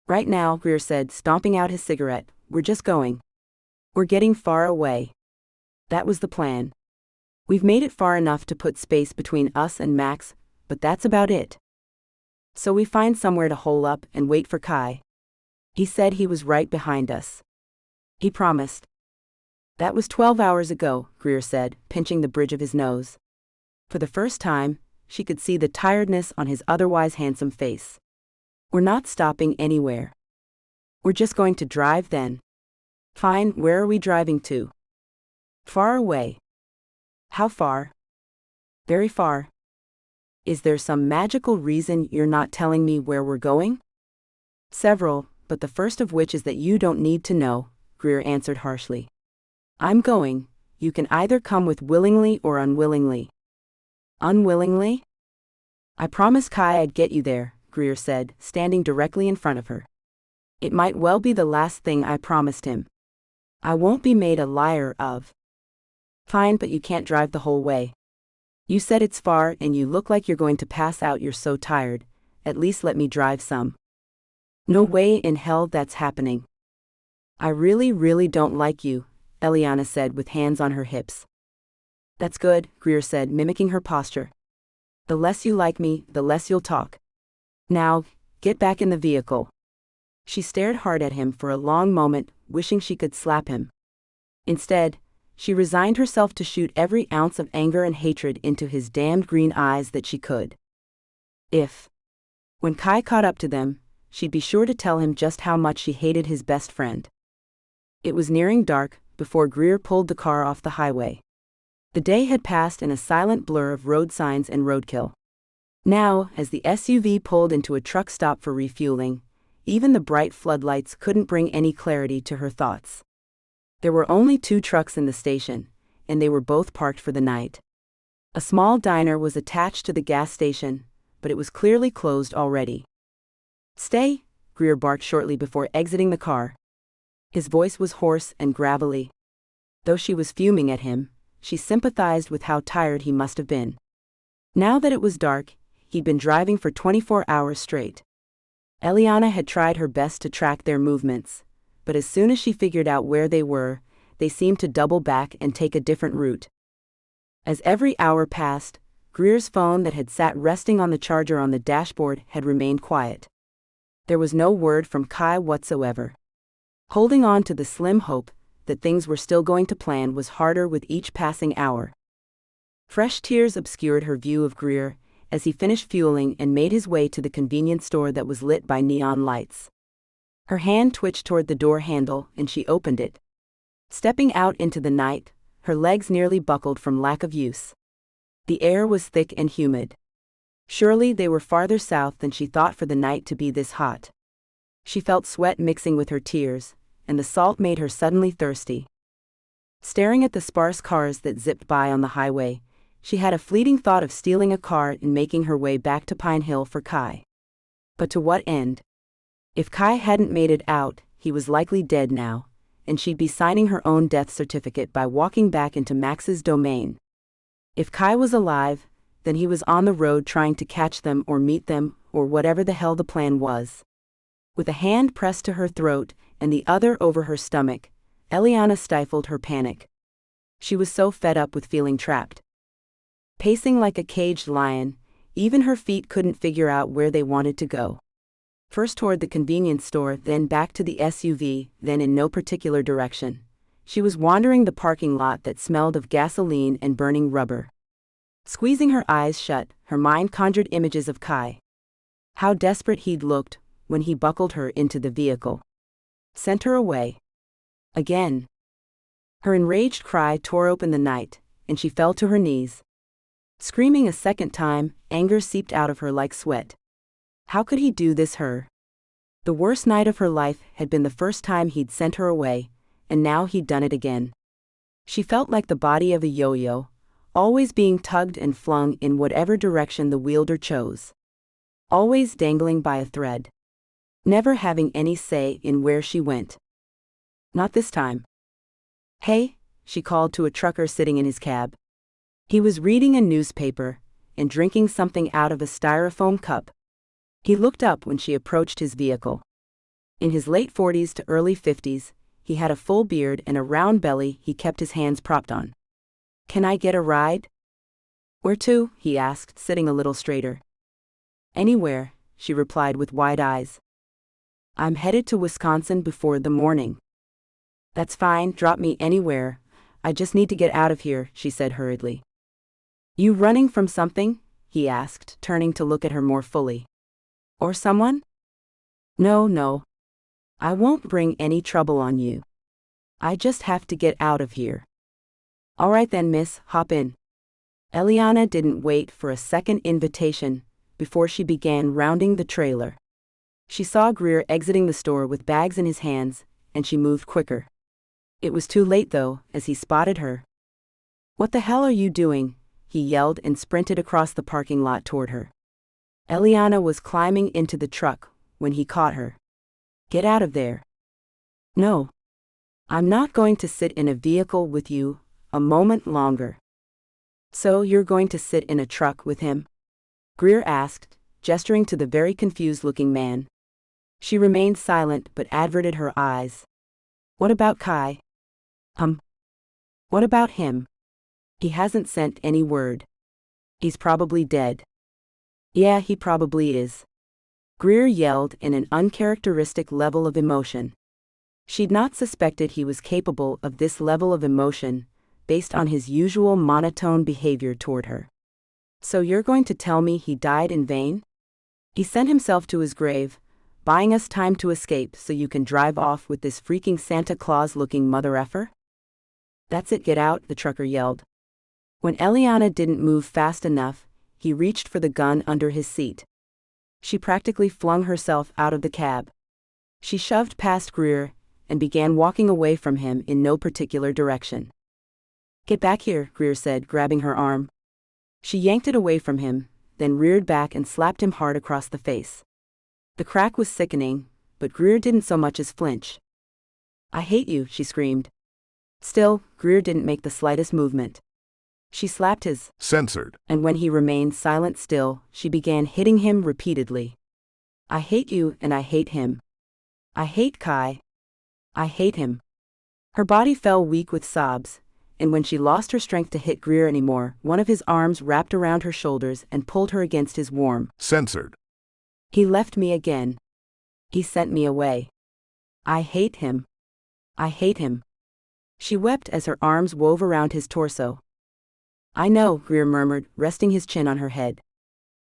Speaker 1: "Right now," Greer said, stomping out his cigarette, "we're just going. We're getting far away. That was the plan. We've made it far enough to put space between us and Max, but that's about it. So we find somewhere to hole up and wait for Kai. He said he was right behind us. He promised." "That was 12 hours ago," Greer said, pinching the bridge of his nose. For the first time, she could see the tiredness on his otherwise handsome face. "We're not stopping anywhere. We're just going to drive then." "Fine, where are we driving to?" "Far away." "How far?" "Very far." "Is there some magical reason you're not telling me where we're going?" "Several, but the first of which is that you don't need to know," Greer answered harshly. "I'm going. You can either come with willingly or unwillingly." "Unwillingly?" "I promised Kai I'd get you there," Greer said, standing directly in front of her. "It might well be the last thing I promised him. I won't be made a liar of." "Fine, but you can't drive the whole way. You said it's far and you look like you're going to pass out, you're so tired. At least let me drive some." "No way in hell that's happening." "I really, really don't like you," Eliana said with hands on her hips. "That's good," Greer said, mimicking her posture. "The less you like me, the less you'll talk. Now, get back in the vehicle." She stared hard at him for a long moment, wishing she could slap him. Instead, she resigned herself to shoot every ounce of anger and hatred into his damned green eyes that she could. When Kai caught up to them, she'd be sure to tell him just how much she hated his best friend. It was nearing dark before Greer pulled the car off the highway. The day had passed in a silent blur of road signs and roadkill. Now, as the SUV pulled into a truck stop for refueling, even the bright floodlights couldn't bring any clarity to her thoughts. There were only 2 trucks in the station, and they were both parked for the night. A small diner was attached to the gas station, but it was clearly closed already. "Stay," Greer barked shortly before exiting the car. His voice was hoarse and gravelly. Though she was fuming at him, she sympathized with how tired he must have been. Now that it was dark, he'd been driving for 24 hours straight. Eliana had tried her best to track their movements, but as soon as she figured out where they were, they seemed to double back and take a different route. As every hour passed, Greer's phone that had sat resting on the charger on the dashboard had remained quiet. There was no word from Kai whatsoever. Holding on to the slim hope that things were still going to plan was harder with each passing hour. Fresh tears obscured her view of Greer as he finished fueling and made his way to the convenience store that was lit by neon lights. Her hand twitched toward the door handle and she opened it. Stepping out into the night, her legs nearly buckled from lack of use. The air was thick and humid. Surely they were farther south than she thought for the night to be this hot. She felt sweat mixing with her tears, and the salt made her suddenly thirsty. Staring at the sparse cars that zipped by on the highway, she had a fleeting thought of stealing a car and making her way back to Pine Hill for Kai. But to what end? If Kai hadn't made it out, he was likely dead now, and she'd be signing her own death certificate by walking back into Max's domain. If Kai was alive, then he was on the road trying to catch them or meet them, or whatever the hell the plan was. With a hand pressed to her throat and the other over her stomach, Eliana stifled her panic. She was so fed up with feeling trapped. Pacing like a caged lion, even her feet couldn't figure out where they wanted to go. First toward the convenience store, then back to the SUV, then in no particular direction. She was wandering the parking lot that smelled of gasoline and burning rubber. Squeezing her eyes shut, her mind conjured images of Kai. How desperate he'd looked when he buckled her into the vehicle. Sent her away. Again. Her enraged cry tore open the night, and she fell to her knees. Screaming a second time, anger seeped out of her like sweat. How could he do this her? The worst night of her life had been the first time he'd sent her away, and now he'd done it again. She felt like the body of a yo-yo, always being tugged and flung in whatever direction the wielder chose. Always dangling by a thread. Never having any say in where she went. Not this time. Hey, she called to a trucker sitting in his cab. He was reading a newspaper and drinking something out of a styrofoam cup. He looked up when she approached his vehicle. In his late 40s to early 50s, he had a full beard and a round belly he kept his hands propped on. "Can I get a ride?" "Where to?" he asked, sitting a little straighter. "Anywhere," she replied with wide eyes. "I'm headed to Wisconsin before the morning." "That's fine, drop me anywhere. I just need to get out of here," she said hurriedly. "You running from something?" he asked, turning to look at her more fully. "Or someone?" No. I won't bring any trouble on you. I just have to get out of here." "All right then, miss, hop in." Eliana didn't wait for a second invitation before she began rounding the trailer. She saw Greer exiting the store with bags in his hands, and she moved quicker. It was too late though, as he spotted her. "What the hell are you doing?" he yelled and sprinted across the parking lot toward her. Eliana was climbing into the truck when he caught her. "Get out of there." "No. I'm not going to sit in a vehicle with you a moment longer." "So you're going to sit in a truck with him?" Greer asked, gesturing to the very confused-looking man. She remained silent but averted her eyes. "What about Kai?" What about him?" "He hasn't sent any word." "He's probably dead." "Yeah, he probably is." Greer yelled in an uncharacteristic level of emotion. She'd not suspected he was capable of this level of emotion, based on his usual monotone behavior toward her. "So you're going to tell me he died in vain? He sent himself to his grave, buying us time to escape so you can drive off with this freaking Santa Claus-looking mother effer?" "That's it, get out," the trucker yelled. When Eliana didn't move fast enough, he reached for the gun under his seat. She practically flung herself out of the cab. She shoved past Greer and began walking away from him in no particular direction. "Get back here," Greer said, grabbing her arm. She yanked it away from him, then reared back and slapped him hard across the face. The crack was sickening, but Greer didn't so much as flinch. "I hate you," she screamed. Still, Greer didn't make the slightest movement. She slapped his
Speaker 2: censored,
Speaker 1: and when he remained silent still, she began hitting him repeatedly. "I hate you and I hate him. I hate Kai. I hate him." Her body fell weak with sobs, and when she lost her strength to hit Greer anymore, one of his arms wrapped around her shoulders and pulled her against his warm.
Speaker 2: censored.
Speaker 1: "He left me again. He sent me away. I hate him. I hate him." She wept as her arms wove around his torso. "I know," Greer murmured, resting his chin on her head.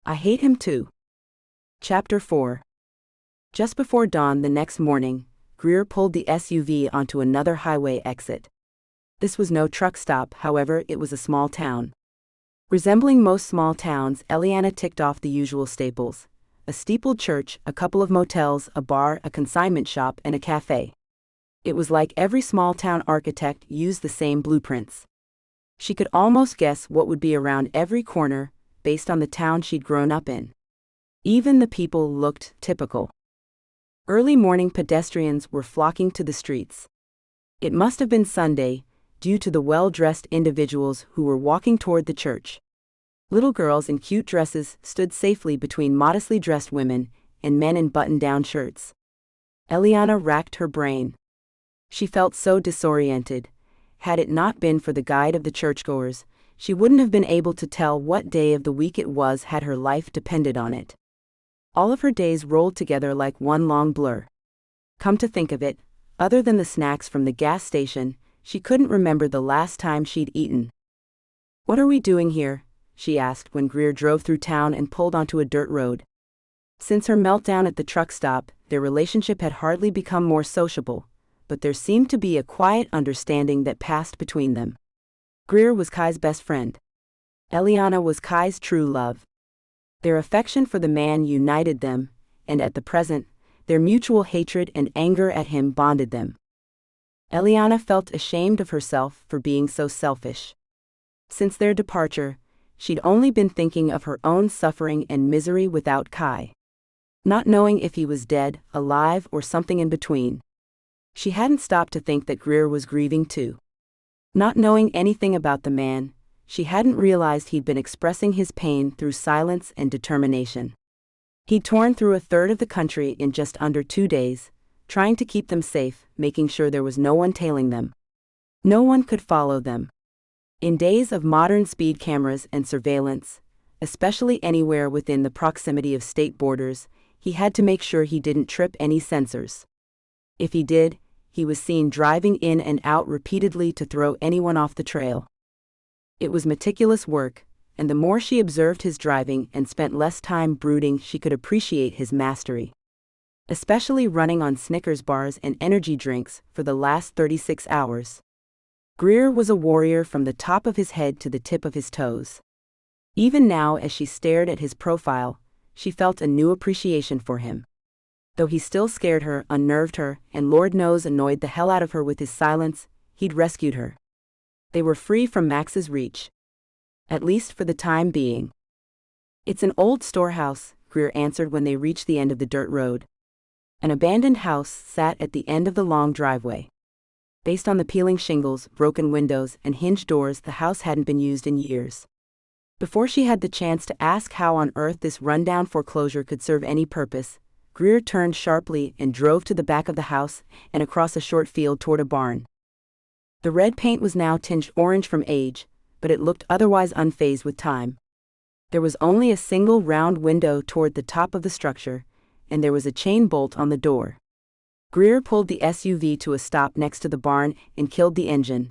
Speaker 1: "I hate him too." Chapter 4. Just before dawn the next morning, Greer pulled the SUV onto another highway exit. This was no truck stop, however, it was a small town. Resembling most small towns, Eliana ticked off the usual staples: a steepled church, a couple of motels, a bar, a consignment shop, and a cafe. It was like every small-town architect used the same blueprints. She could almost guess what would be around every corner, based on the town she'd grown up in. Even the people looked typical. Early morning pedestrians were flocking to the streets. It must have been Sunday, due to the well-dressed individuals who were walking toward the church. Little girls in cute dresses stood safely between modestly dressed women and men in button-down shirts. Eliana racked her brain. She felt so disoriented. Had it not been for the guide of the churchgoers, she wouldn't have been able to tell what day of the week it was had her life depended on it. All of her days rolled together like one long blur. Come to think of it, other than the snacks from the gas station, she couldn't remember the last time she'd eaten. "What are we doing here?" she asked when Greer drove through town and pulled onto a dirt road. Since her meltdown at the truck stop, their relationship had hardly become more sociable, but there seemed to be a quiet understanding that passed between them. Greer was Kai's best friend. Eliana was Kai's true love. Their affection for the man united them, and at the present, their mutual hatred and anger at him bonded them. Eliana felt ashamed of herself for being so selfish. Since their departure, she'd only been thinking of her own suffering and misery without Kai. Not knowing if he was dead, alive, or something in between. She hadn't stopped to think that Greer was grieving too. Not knowing anything about the man, she hadn't realized he'd been expressing his pain through silence and determination. He'd torn through a third of the country in just under 2 days, trying to keep them safe, making sure there was no one tailing them. No one could follow them. In days of modern speed cameras and surveillance, especially anywhere within the proximity of state borders, he had to make sure he didn't trip any sensors. If he did, he was seen driving in and out repeatedly to throw anyone off the trail. It was meticulous work, and the more she observed his driving and spent less time brooding, she could appreciate his mastery. Especially running on Snickers bars and energy drinks for the last 36 hours. Greer was a warrior from the top of his head to the tip of his toes. Even now, as she stared at his profile, she felt a new appreciation for him. Though he still scared her, unnerved her, and Lord knows annoyed the hell out of her with his silence, he'd rescued her. They were free from Max's reach. At least for the time being. "It's an old storehouse," Greer answered when they reached the end of the dirt road. An abandoned house sat at the end of the long driveway. Based on the peeling shingles, broken windows, and hinged doors, the house hadn't been used in years. Before she had the chance to ask how on earth this rundown foreclosure could serve any purpose, Greer turned sharply and drove to the back of the house and across a short field toward a barn. The red paint was now tinged orange from age, but it looked otherwise unfazed with time. There was only a single round window toward the top of the structure, and there was a chain bolt on the door. Greer pulled the SUV to a stop next to the barn and killed the engine.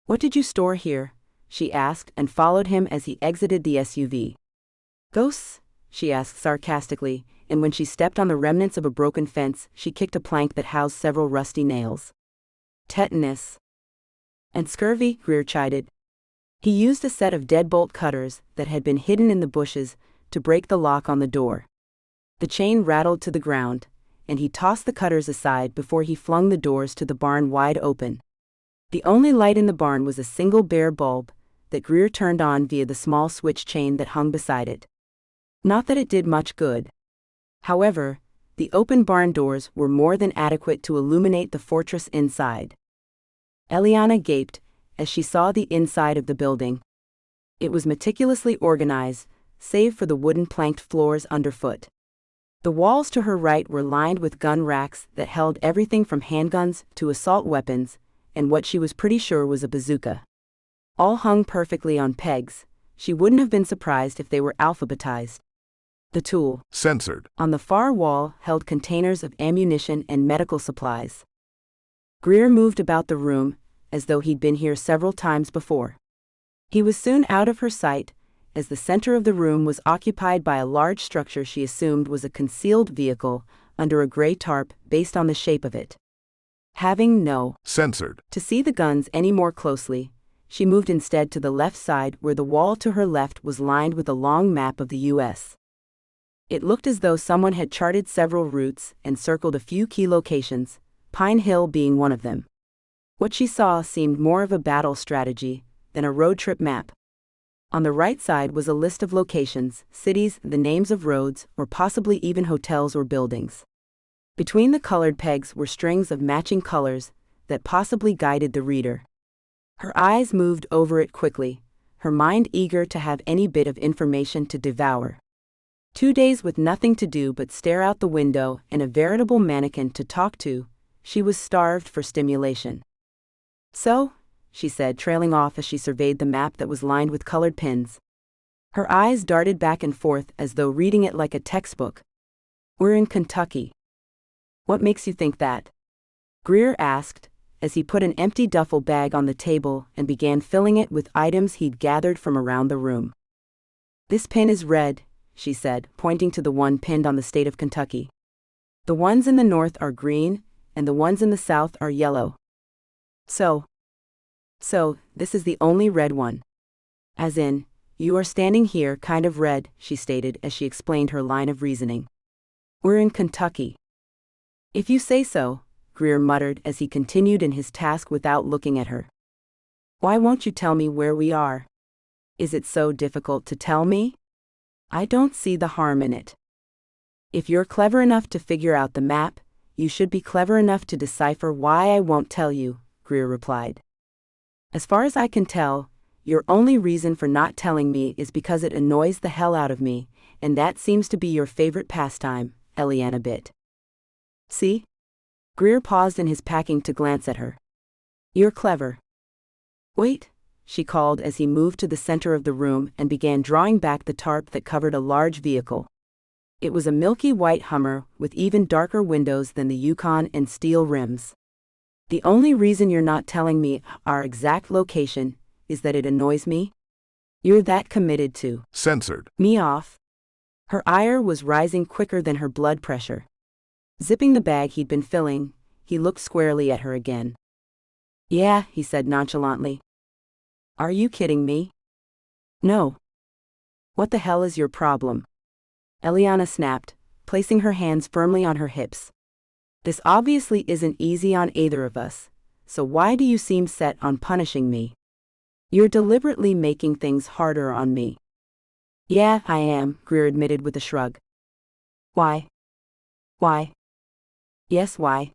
Speaker 1: "What did you store here?" she asked, and followed him as he exited the SUV. "Ghosts?" she asked sarcastically, and when she stepped on the remnants of a broken fence, she kicked a plank that housed several rusty nails. "Tetanus. And scurvy," Greer chided. He used a set of deadbolt cutters that had been hidden in the bushes to break the lock on the door. The chain rattled to the ground, and he tossed the cutters aside before he flung the doors to the barn wide open. The only light in the barn was a single bare bulb that Greer turned on via the small switch chain that hung beside it. Not that it did much good. However, the open barn doors were more than adequate to illuminate the fortress inside. Eliana gaped as she saw the inside of the building. It was meticulously organized, save for the wooden planked floors underfoot. The walls to her right were lined with gun racks that held everything from handguns to assault weapons, and what she was pretty sure was a bazooka. All hung perfectly on pegs. She wouldn't have been surprised if they were alphabetized. The tool,
Speaker 2: censored,
Speaker 1: on the far wall held containers of ammunition and medical supplies. Greer moved about the room, as though he'd been here several times before. He was soon out of her sight, as the center of the room was occupied by a large structure she assumed was a concealed vehicle under a gray tarp based on the shape of it. Having no
Speaker 2: censored
Speaker 1: to see the guns any more closely, she moved instead to the left side where the wall to her left was lined with a long map of the U.S. It looked as though someone had charted several routes and circled a few key locations, Pine Hill being one of them. What she saw seemed more of a battle strategy than a road trip map. On the right side was a list of locations, cities, the names of roads, or possibly even hotels or buildings. Between the colored pegs were strings of matching colors that possibly guided the reader. Her eyes moved over it quickly, her mind eager to have any bit of information to devour. 2 days with nothing to do but stare out the window and a veritable mannequin to talk to, she was starved for stimulation. "So," she said, trailing off as she surveyed the map that was lined with colored pins. Her eyes darted back and forth as though reading it like a textbook. "We're in Kentucky." "What makes you think that?" Greer asked, as he put an empty duffel bag on the table and began filling it with items he'd gathered from around the room. "This pin is red," she said, pointing to the one pinned on the state of Kentucky. "The ones in the north are green, and the ones in the south are yellow. So, this is the only red one. As in, you are standing here kind of red," she stated as she explained her line of reasoning. "We're in Kentucky." "If you say so," Greer muttered as he continued in his task without looking at her. "Why won't you tell me where we are? Is it so difficult to tell me? I don't see the harm in it. If you're clever enough to figure out the map, you should be clever enough to decipher why I won't tell you," Greer replied. "As far as I can tell, your only reason for not telling me is because it annoys the hell out of me, and that seems to be your favorite pastime," Eliana bit. "See?" Greer paused in his packing to glance at her. "You're clever." "Wait," she called as he moved to the center of the room and began drawing back the tarp that covered a large vehicle. It was a milky white Hummer with even darker windows than the Yukon and steel rims. "The only reason you're not telling me our exact location is that it annoys me? You're that committed to
Speaker 2: censored
Speaker 1: me off?" Her ire was rising quicker than her blood pressure. Zipping the bag he'd been filling, he looked squarely at her again. "Yeah," he said nonchalantly. "Are you kidding me?" "No." "What the hell is your problem?" Eliana snapped, placing her hands firmly on her hips. "This obviously isn't easy on either of us, so why do you seem set on punishing me? You're deliberately making things harder on me." "Yeah, I am," Greer admitted with a shrug. "Why?" "Why?" "Yes, why?"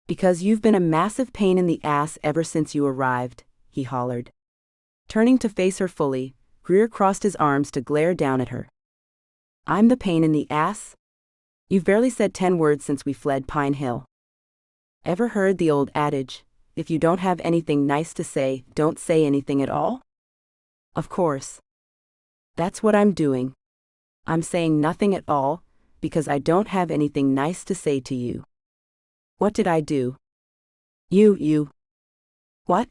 Speaker 1: "Because you've been a massive pain in the ass ever since you arrived," he hollered. Turning to face her fully, Greer crossed his arms to glare down at her. "I'm the pain in the ass? You've barely said 10 words since we fled Pine Hill. Ever heard the old adage, if you don't have anything nice to say, don't say anything at all? Of course. That's what I'm doing. I'm saying nothing at all, because I don't have anything nice to say to you." "What did I do?" You. "What?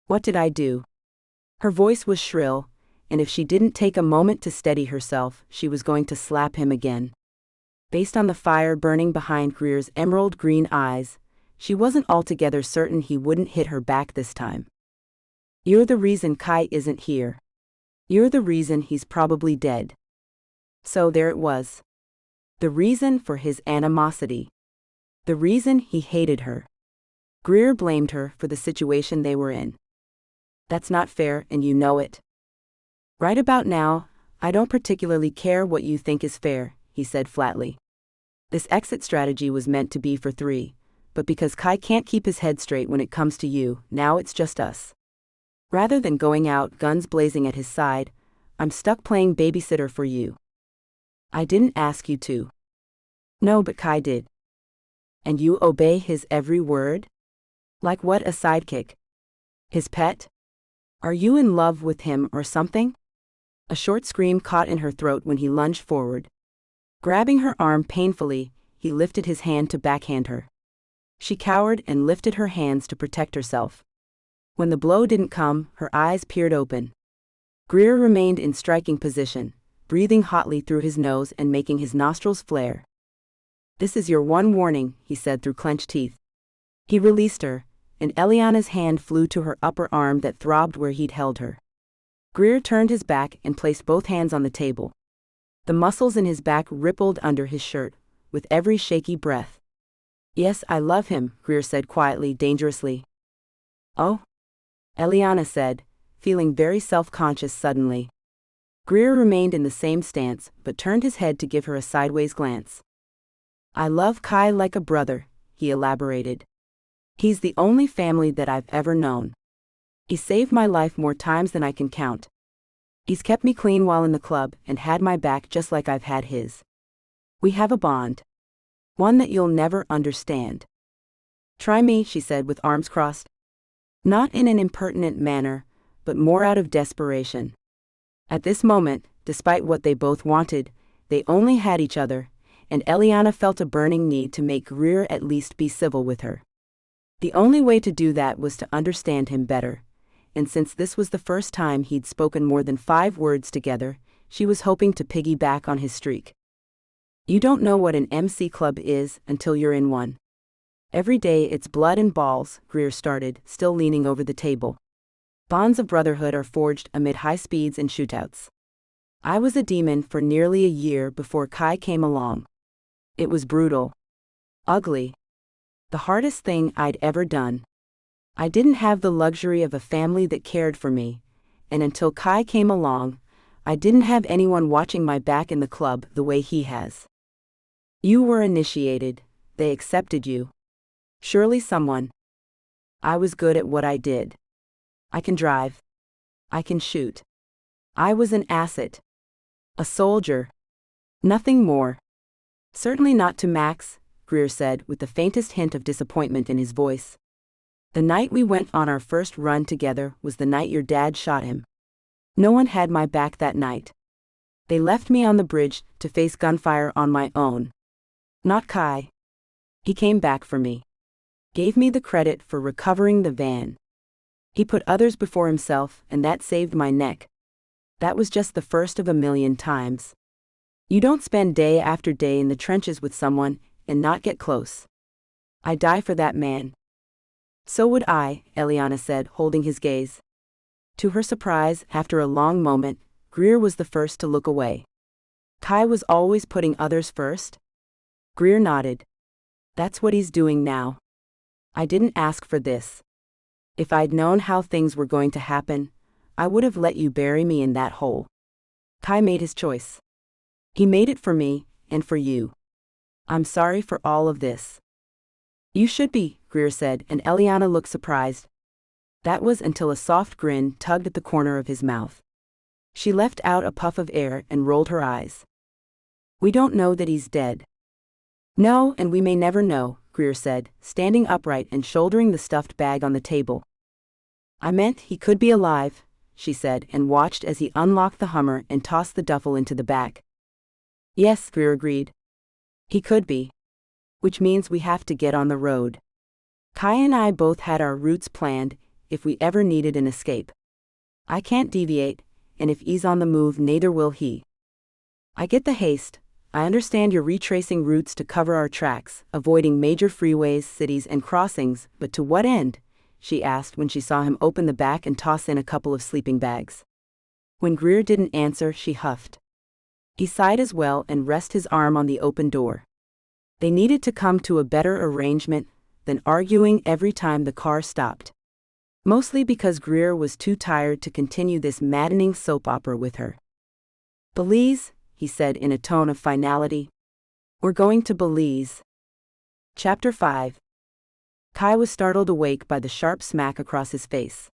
Speaker 1: What did I do?" Her voice was shrill, and if she didn't take a moment to steady herself, she was going to slap him again. Based on the fire burning behind Greer's emerald green eyes, she wasn't altogether certain he wouldn't hit her back this time. "You're the reason Kai isn't here. You're the reason he's probably dead." So there it was. The reason for his animosity. The reason he hated her. Greer blamed her for the situation they were in. "That's not fair, and you know it." "Right about now, I don't particularly care what you think is fair," he said flatly. "This exit strategy was meant to be for 3, but because Kai can't keep his head straight when it comes to you, now it's just us. Rather than going out guns blazing at his side, I'm stuck playing babysitter for you." "I didn't ask you to." "No, but Kai did." "And you obey his every word? Like what, a sidekick? His pet? Are you in love with him or something?" A short scream caught in her throat when he lunged forward. Grabbing her arm painfully, he lifted his hand to backhand her. She cowered and lifted her hands to protect herself. When the blow didn't come, her eyes peered open. Greer remained in striking position, breathing hotly through his nose and making his nostrils flare. "This is your one warning," he said through clenched teeth. He released her, and Eliana's hand flew to her upper arm that throbbed where he'd held her. Greer turned his back and placed both hands on the table. The muscles in his back rippled under his shirt, with every shaky breath. "Yes, I love him," Greer said quietly, dangerously. "Oh?" Eliana said, feeling very self-conscious suddenly. Greer remained in the same stance, but turned his head to give her a sideways glance. "I love Kai like a brother," he elaborated. "He's the only family that I've ever known. He saved my life more times than I can count. He's kept me clean while in the club and had my back just like I've had his. We have a bond. One that you'll never understand." "Try me," she said with arms crossed. Not in an impertinent manner, but more out of desperation. At this moment, despite what they both wanted, they only had each other, and Eliana felt a burning need to make Greer at least be civil with her. The only way to do that was to understand him better, and since this was the first time he'd spoken more than 5 words together, she was hoping to piggyback on his streak. "You don't know what an MC club is until you're in one. Every day it's blood and balls," Greer started, still leaning over the table. "Bonds of brotherhood are forged amid high speeds and shootouts. I was a demon for nearly a year before Kai came along. It was brutal. Ugly. The hardest thing I'd ever done. I didn't have the luxury of a family that cared for me, and until Kai came along, I didn't have anyone watching my back in the club the way he has. You were initiated, they accepted you. Surely someone. I was good at what I did. I can drive. I can shoot. I was an asset. A soldier. Nothing more." "Certainly not to Max," Greer said with the faintest hint of disappointment in his voice. "The night we went on our first run together was the night your dad shot him. No one had my back that night. They left me on the bridge to face gunfire on my own. Not Kai. He came back for me. Gave me the credit for recovering the van. He put others before himself, and that saved my neck. That was just the first of a million times. You don't spend day after day in the trenches with someone and not get close. I die for that man." "So would I," Eliana said, holding his gaze. To her surprise, after a long moment, Greer was the first to look away. "Kai was always putting others first?" Greer nodded. "That's what he's doing now. I didn't ask for this. If I'd known how things were going to happen, I would have let you bury me in that hole. Kai made his choice. He made it for me, and for you. I'm sorry for all of this." "You should be," Greer said, and Eliana looked surprised. That was until a soft grin tugged at the corner of his mouth. She let out a puff of air and rolled her eyes. "We don't know that he's dead." "No, and we may never know," Greer said, standing upright and shouldering the stuffed bag on the table. "I meant he could be alive," she said, and watched as he unlocked the Hummer and tossed the duffel into the back. "Yes," Greer agreed. "He could be. Which means we have to get on the road. Kai and I both had our routes planned if we ever needed an escape. I can't deviate, and if he's on the move, neither will he. I get the haste. I understand you're retracing routes to cover our tracks, avoiding major freeways, cities, and crossings, but to what end?" she asked when she saw him open the back and toss in a couple of sleeping bags. When Greer didn't answer, she huffed. He sighed as well and rested his arm on the open door. They needed to come to a better arrangement than arguing every time the car stopped. Mostly because Greer was too tired to continue this maddening soap opera with her. "Belize," he said in a tone of finality. "We're going to Belize." Chapter 5. Kai was startled awake by the sharp smack across his face.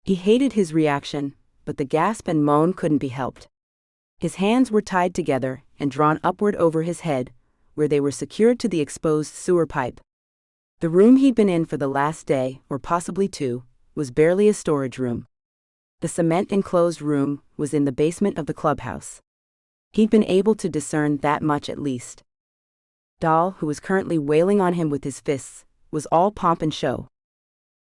Speaker 1: He hated his reaction, but the gasp and moan couldn't be helped. His hands were tied together and drawn upward over his head, where they were secured to the exposed sewer pipe. The room he'd been in for the last day, or possibly 2, was barely a storage room. The cement-enclosed room was in the basement of the clubhouse. He'd been able to discern that much at least. Dahl, who was currently wailing on him with his fists, was all pomp and show.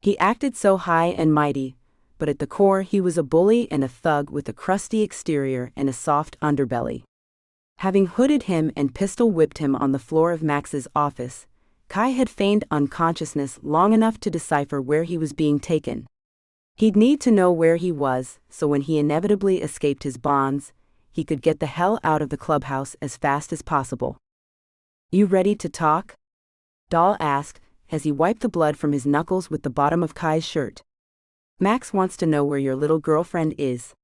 Speaker 1: He acted so high and mighty, but at the core he was a bully and a thug with a crusty exterior and a soft underbelly. Having hooded him and pistol-whipped him on the floor of Max's office, Kai had feigned unconsciousness long enough to decipher where he was being taken. He'd need to know where he was, so when he inevitably escaped his bonds, he could get the hell out of the clubhouse as fast as possible. "You ready to talk?" Dahl asked, as he wiped the blood from his knuckles with the bottom of Kai's shirt. "Max wants to know where your little girlfriend is.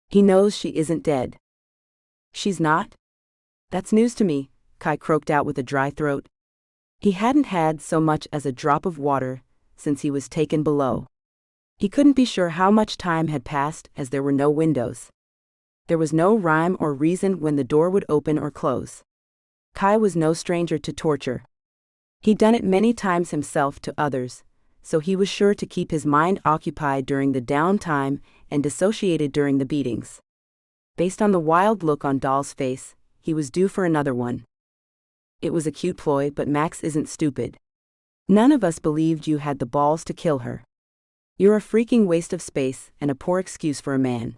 Speaker 1: He knows she isn't dead." "She's not?" "That's news to me," Kai croaked out with a dry throat. He hadn't had so much as a drop of water since he was taken below. He couldn't be sure how much time had passed as there were no windows. There was no rhyme or reason when the door would open or close. Kai was no stranger to torture. He'd done it many times himself to others, so he was sure to keep his mind occupied during the downtime and dissociated during the beatings. Based on the wild look on Dahl's face, he was due for another one. "It was a cute ploy, but Max isn't stupid. None of us believed you had the balls to kill her. You're a freaking waste of space and a poor excuse for a man.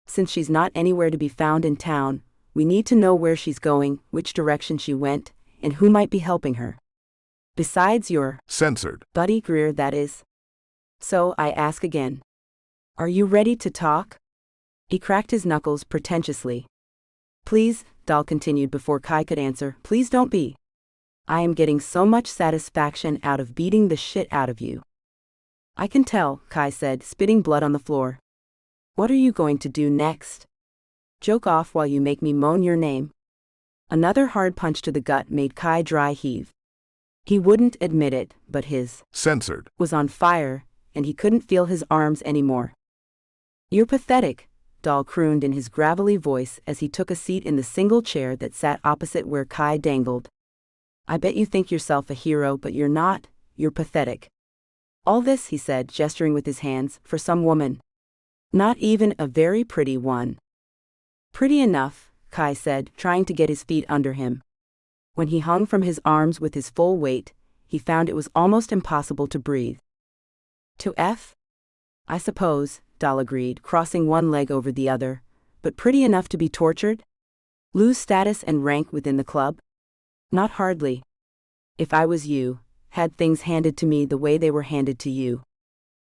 Speaker 1: Since she's not anywhere to be found in town, we need to know where she's going, which direction she went, and who might be helping her. Besides your
Speaker 2: censored
Speaker 1: buddy Greer, that is. So I ask again. Are you ready to talk?" He cracked his knuckles pretentiously. "Please," Dahl continued before Kai could answer, "please don't be. I am getting so much satisfaction out of beating the shit out of you." "I can tell," Kai said, spitting blood on the floor. "What are you going to do next? Joke off while you make me moan your name?" Another hard punch to the gut made Kai dry heave. He wouldn't admit it, but his
Speaker 2: censored
Speaker 1: was on fire, and he couldn't feel his arms anymore. "You're pathetic," Dahl crooned in his gravelly voice as he took a seat in the single chair that sat opposite where Kai dangled. "I bet you think yourself a hero, but you're not. You're pathetic. All this," he said, gesturing with his hands, "for some woman. Not even a very pretty one." "Pretty enough," Kai said, trying to get his feet under him. When he hung from his arms with his full weight, he found it was almost impossible to breathe. "To F? I suppose," Dahl agreed, crossing one leg over the other, "but pretty enough to be tortured? Lose status and rank within the club? Not hardly. If I was you, had things handed to me the way they were handed to you,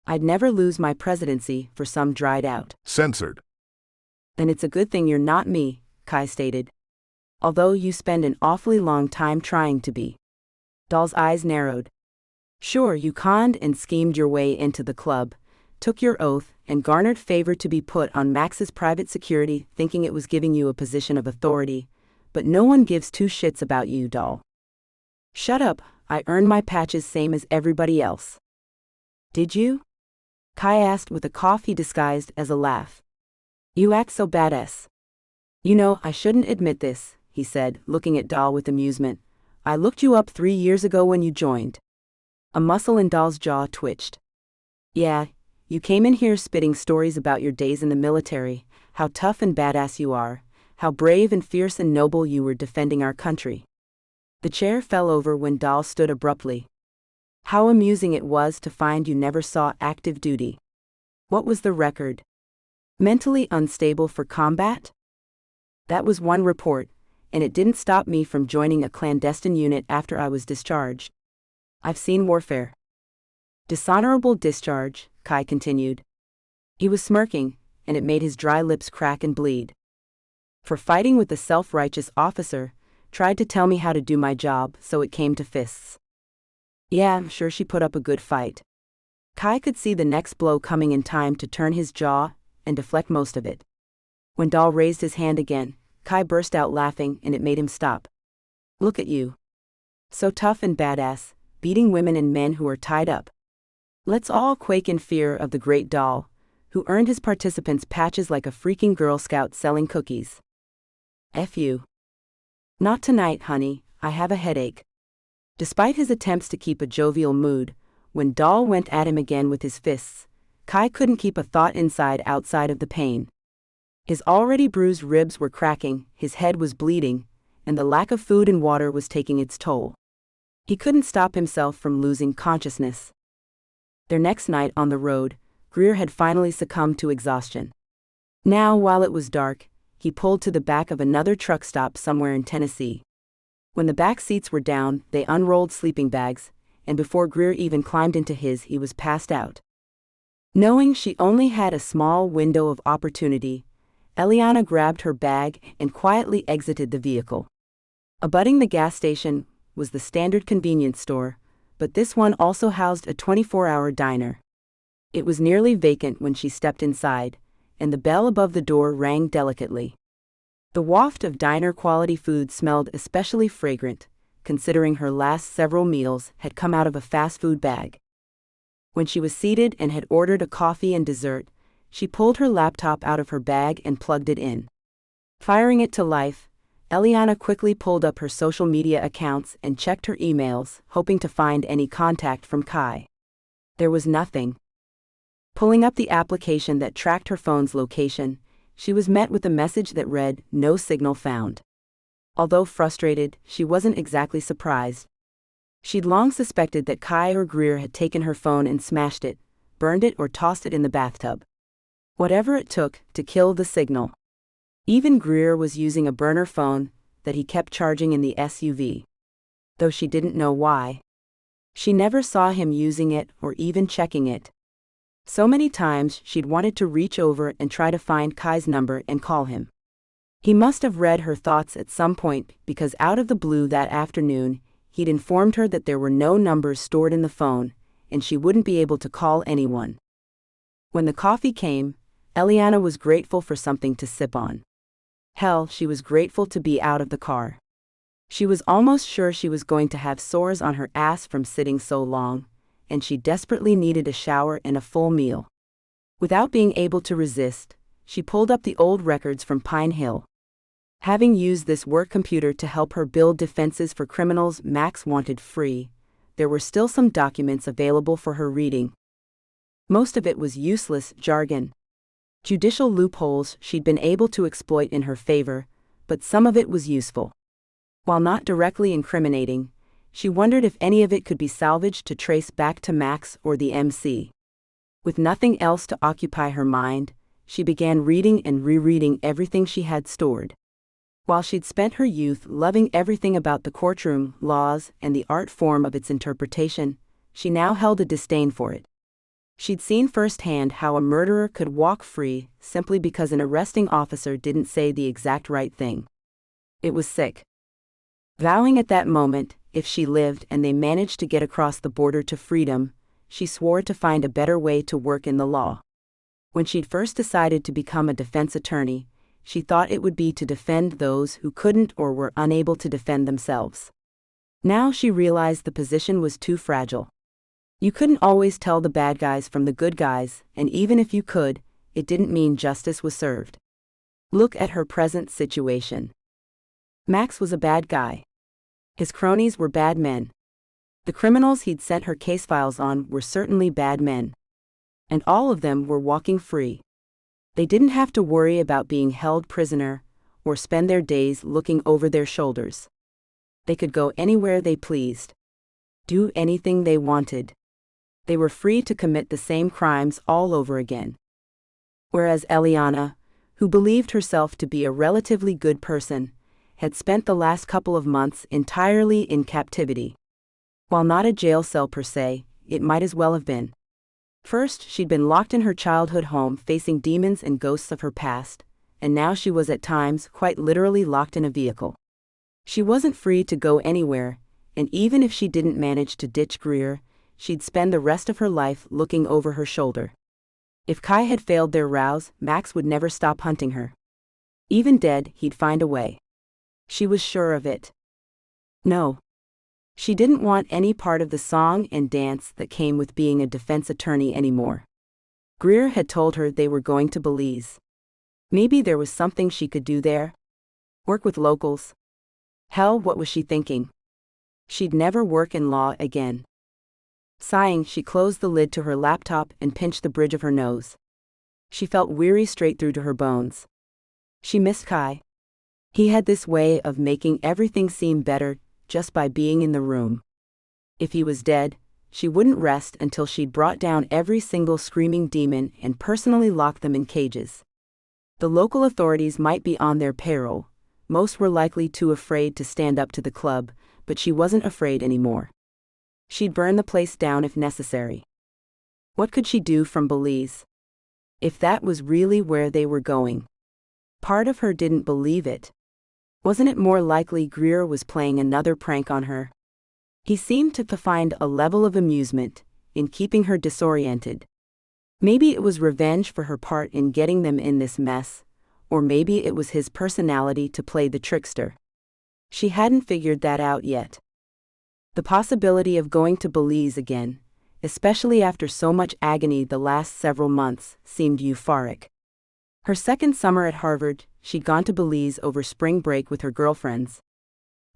Speaker 1: I'd never lose my presidency for some dried out
Speaker 2: censored."
Speaker 1: "Then it's a good thing you're not me," Kai stated. "Although you spend an awfully long time trying to be." Dahl's eyes narrowed. "Sure, you conned and schemed your way into the club, took your oath, and garnered favor to be put on Max's private security, thinking it was giving you a position of authority, but no one gives two shits about you, Dahl." "Shut up, I earned my patches same as everybody else." "Did you?" Kai asked with a cough he disguised as a laugh. "You act so badass." "You know, I shouldn't admit this," he said, looking at Dahl with amusement. "I looked you up 3 years ago when you joined." A muscle in Dahl's jaw twitched. "Yeah, you came in here spitting stories about your days in the military, how tough and badass you are, how brave and fierce and noble you were defending our country." The chair fell over when Dahl stood abruptly. "How amusing it was to find you never saw active duty. What was the record? Mentally unstable for combat?" "That was one report, and it didn't stop me from joining a clandestine unit after I was discharged. I've seen warfare." "Dishonorable discharge," Kai continued. He was smirking, and it made his dry lips crack and bleed. "For fighting with the self-righteous officer, tried to tell me how to do my job, so it came to fists." "Yeah, I'm sure she put up a good fight." Kai could see the next blow coming in time to turn his jaw and deflect most of it. When Dahl raised his hand again, Kai burst out laughing, and it made him stop. "Look at you. So tough and badass, beating women and men who are tied up. Let's all quake in fear of the great Dahl, who earned his participants patches like a freaking Girl Scout selling cookies. F you. Not tonight, honey, I have a headache." Despite his attempts to keep a jovial mood, when Dahl went at him again with his fists, Kai couldn't keep a thought inside outside of the pain. His already bruised ribs were cracking, his head was bleeding, and the lack of food and water was taking its toll. He couldn't stop himself from losing consciousness. Their next night on the road, Greer had finally succumbed to exhaustion. Now, while it was dark, he pulled to the back of another truck stop somewhere in Tennessee. When the back seats were down, they unrolled sleeping bags, and before Greer even climbed into his, he was passed out. Knowing she only had a small window of opportunity, Eliana grabbed her bag and quietly exited the vehicle. Abutting the gas station was the standard convenience store, but this one also housed a 24-hour diner. It was nearly vacant when she stepped inside, and the bell above the door rang delicately. The waft of diner-quality food smelled especially fragrant, considering her last several meals had come out of a fast food bag. When she was seated and had ordered a coffee and dessert, she pulled her laptop out of her bag and plugged it in. Firing it to life, Eliana quickly pulled up her social media accounts and checked her emails, hoping to find any contact from Kai. There was nothing. Pulling up the application that tracked her phone's location, she was met with a message that read, "No signal found." Although frustrated, she wasn't exactly surprised. She'd long suspected that Kai or Greer had taken her phone and smashed it, burned it, or tossed it in the bathtub. Whatever it took to kill the signal. Even Greer was using a burner phone that he kept charging in the SUV. Though she didn't know why. She never saw him using it or even checking it. So many times she'd wanted to reach over and try to find Kai's number and call him. He must have read her thoughts at some point, because out of the blue that afternoon, he'd informed her that there were no numbers stored in the phone, and she wouldn't be able to call anyone. When the coffee came, Eliana was grateful for something to sip on. Hell, she was grateful to be out of the car. She was almost sure she was going to have sores on her ass from sitting so long, and she desperately needed a shower and a full meal. Without being able to resist, she pulled up the old records from Pine Hill. Having used this work computer to help her build defenses for criminals Max wanted free, there were still some documents available for her reading. Most of it was useless jargon. Judicial loopholes she'd been able to exploit in her favor, but some of it was useful. While not directly incriminating, she wondered if any of it could be salvaged to trace back to Max or the MC. With nothing else to occupy her mind, she began reading and rereading everything she had stored. While she'd spent her youth loving everything about the courtroom, laws, and the art form of its interpretation, she now held a disdain for it. She'd seen firsthand how a murderer could walk free simply because an arresting officer didn't say the exact right thing. It was sick. Vowing at that moment, if she lived and they managed to get across the border to freedom, she swore to find a better way to work in the law. When she'd first decided to become a defense attorney, she thought it would be to defend those who couldn't or were unable to defend themselves. Now she realized the position was too fragile. You couldn't always tell the bad guys from the good guys, and even if you could, it didn't mean justice was served. Look at her present situation. Max was a bad guy. His cronies were bad men. The criminals he'd sent her case files on were certainly bad men. And all of them were walking free. They didn't have to worry about being held prisoner, or spend their days looking over their shoulders. They could go anywhere they pleased. Do anything they wanted. They were free to commit the same crimes all over again. Whereas Eliana, who believed herself to be a relatively good person, had spent the last couple of months entirely in captivity. While not a jail cell per se, it might as well have been. First, she'd been locked in her childhood home facing demons and ghosts of her past, and now she was at times quite literally locked in a vehicle. She wasn't free to go anywhere, and even if she didn't manage to ditch Greer, she'd spend the rest of her life looking over her shoulder. If Kai had failed their rouse, Max would never stop hunting her. Even dead, he'd find a way. She was sure of it. No. She didn't want any part of the song and dance that came with being a defense attorney anymore. Greer had told her they were going to Belize. Maybe there was something she could do there. Work with locals. Hell, what was she thinking? She'd never work in law again. Sighing, she closed the lid to her laptop and pinched the bridge of her nose. She felt weary straight through to her bones. She missed Kai. He had this way of making everything seem better just by being in the room. If he was dead, she wouldn't rest until she'd brought down every single screaming demon and personally locked them in cages. The local authorities might be on their payroll. Most were likely too afraid to stand up to the club, but she wasn't afraid anymore. She'd burn the place down if necessary. What could she do from Belize? If that was really where they were going. Part of her didn't believe it. Wasn't it more likely Greer was playing another prank on her? He seemed to find a level of amusement in keeping her disoriented. Maybe it was revenge for her part in getting them in this mess, or maybe it was his personality to play the trickster. She hadn't figured that out yet. The possibility of going to Belize again, especially after so much agony the last several months, seemed euphoric. Her second summer at Harvard, she'd gone to Belize over spring break with her girlfriends.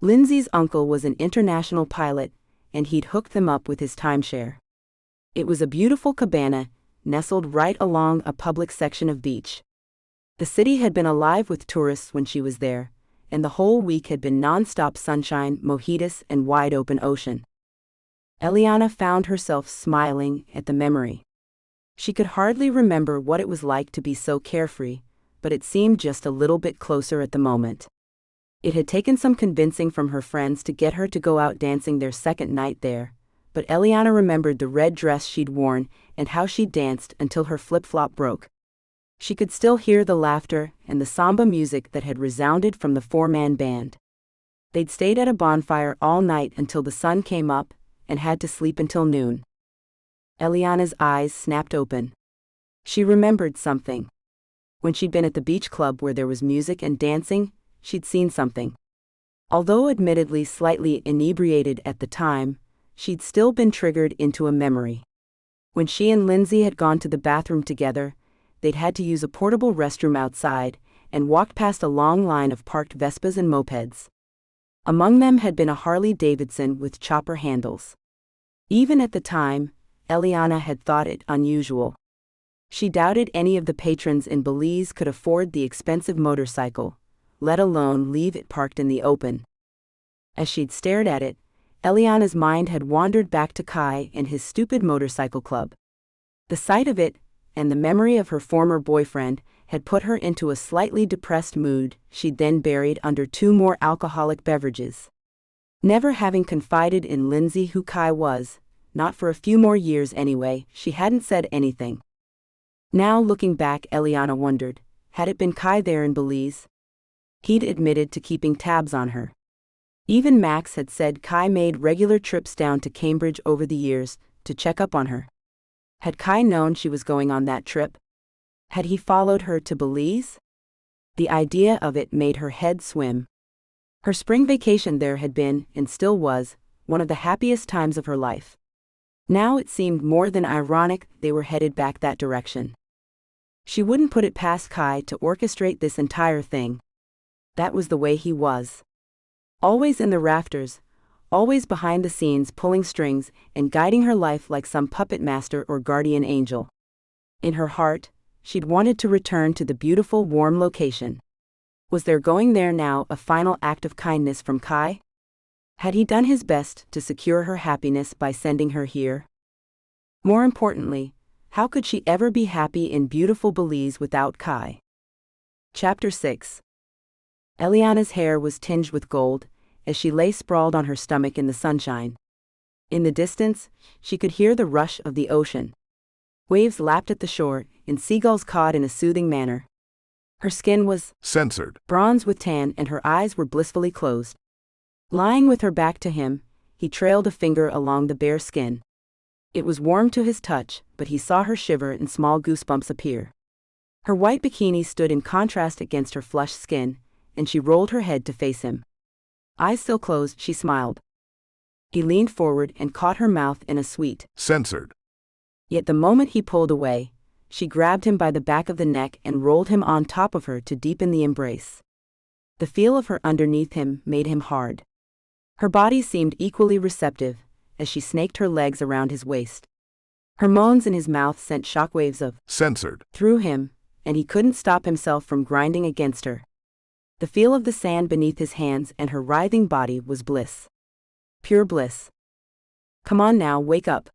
Speaker 1: Lindsay's uncle was an international pilot, and he'd hooked them up with his timeshare. It was a beautiful cabana, nestled right along a public section of beach. The city had been alive with tourists when she was there, and the whole week had been non-stop sunshine, mojitos, and wide-open ocean. Eliana found herself smiling at the memory. She could hardly remember what it was like to be so carefree, but it seemed just a little bit closer at the moment. It had taken some convincing from her friends to get her to go out dancing their second night there, but Eliana remembered the red dress she'd worn and how she'd danced until her flip-flop broke. She could still hear the laughter and the samba music that had resounded from the four-man band. They'd stayed at a bonfire all night until the sun came up and had to sleep until noon. Eliana's eyes snapped open. She remembered something. When she'd been at the beach club where there was music and dancing, she'd seen something. Although admittedly slightly inebriated at the time, she'd still been triggered into a memory. When she and Lindsay had gone to the bathroom together, they'd had to use a portable restroom outside and walked past a long line of parked Vespas and mopeds. Among them had been a Harley-Davidson with chopper handles. Even at the time, Eliana had thought it unusual. She doubted any of the patrons in Belize could afford the expensive motorcycle, let alone leave it parked in the open. As she'd stared at it, Eliana's mind had wandered back to Kai and his stupid motorcycle club. The sight of it, and the memory of her former boyfriend, had put her into a slightly depressed mood she'd then buried under 2 more alcoholic beverages. Never having confided in Lindsay who Kai was, not for a few more years anyway, she hadn't said anything. Now looking back, Eliana wondered, had it been Kai there in Belize? He'd admitted to keeping tabs on her. Even Max had said Kai made regular trips down to Cambridge over the years to check up on her. Had Kai known she was going on that trip? Had he followed her to Belize? The idea of it made her head swim. Her spring vacation there had been, and still was, one of the happiest times of her life. Now it seemed more than ironic they were headed back that direction. She wouldn't put it past Kai to orchestrate this entire thing. That was the way he was. Always in the rafters, always behind the scenes pulling strings and guiding her life like some puppet master or guardian angel. In her heart, she'd wanted to return to the beautiful, warm location. Was there going there now a final act of kindness from Kai? Had he done his best to secure her happiness by sending her here? More importantly, how could she ever be happy in beautiful Belize without Kai? Chapter 6. Eliana's hair was tinged with gold, as she lay sprawled on her stomach in the sunshine. In the distance, she could hear the rush of the ocean. Waves lapped at the shore, and seagulls cawed in a soothing manner. Her skin was
Speaker 2: censored,
Speaker 1: bronze with tan, and her eyes were blissfully closed. Lying with her back to him, he trailed a finger along the bare skin. It was warm to his touch, but he saw her shiver and small goosebumps appear. Her white bikini stood in contrast against her flushed skin, and she rolled her head to face him. Eyes still closed, she smiled. He leaned forward and caught her mouth in a sweet,
Speaker 2: censored.
Speaker 1: Yet the moment he pulled away, she grabbed him by the back of the neck and rolled him on top of her to deepen the embrace. The feel of her underneath him made him hard. Her body seemed equally receptive, as she snaked her legs around his waist. Her moans in his mouth sent shockwaves of
Speaker 2: censored
Speaker 1: through him, and he couldn't stop himself from grinding against her. The feel of the sand beneath his hands and her writhing body was bliss. Pure bliss. Come on now, wake up.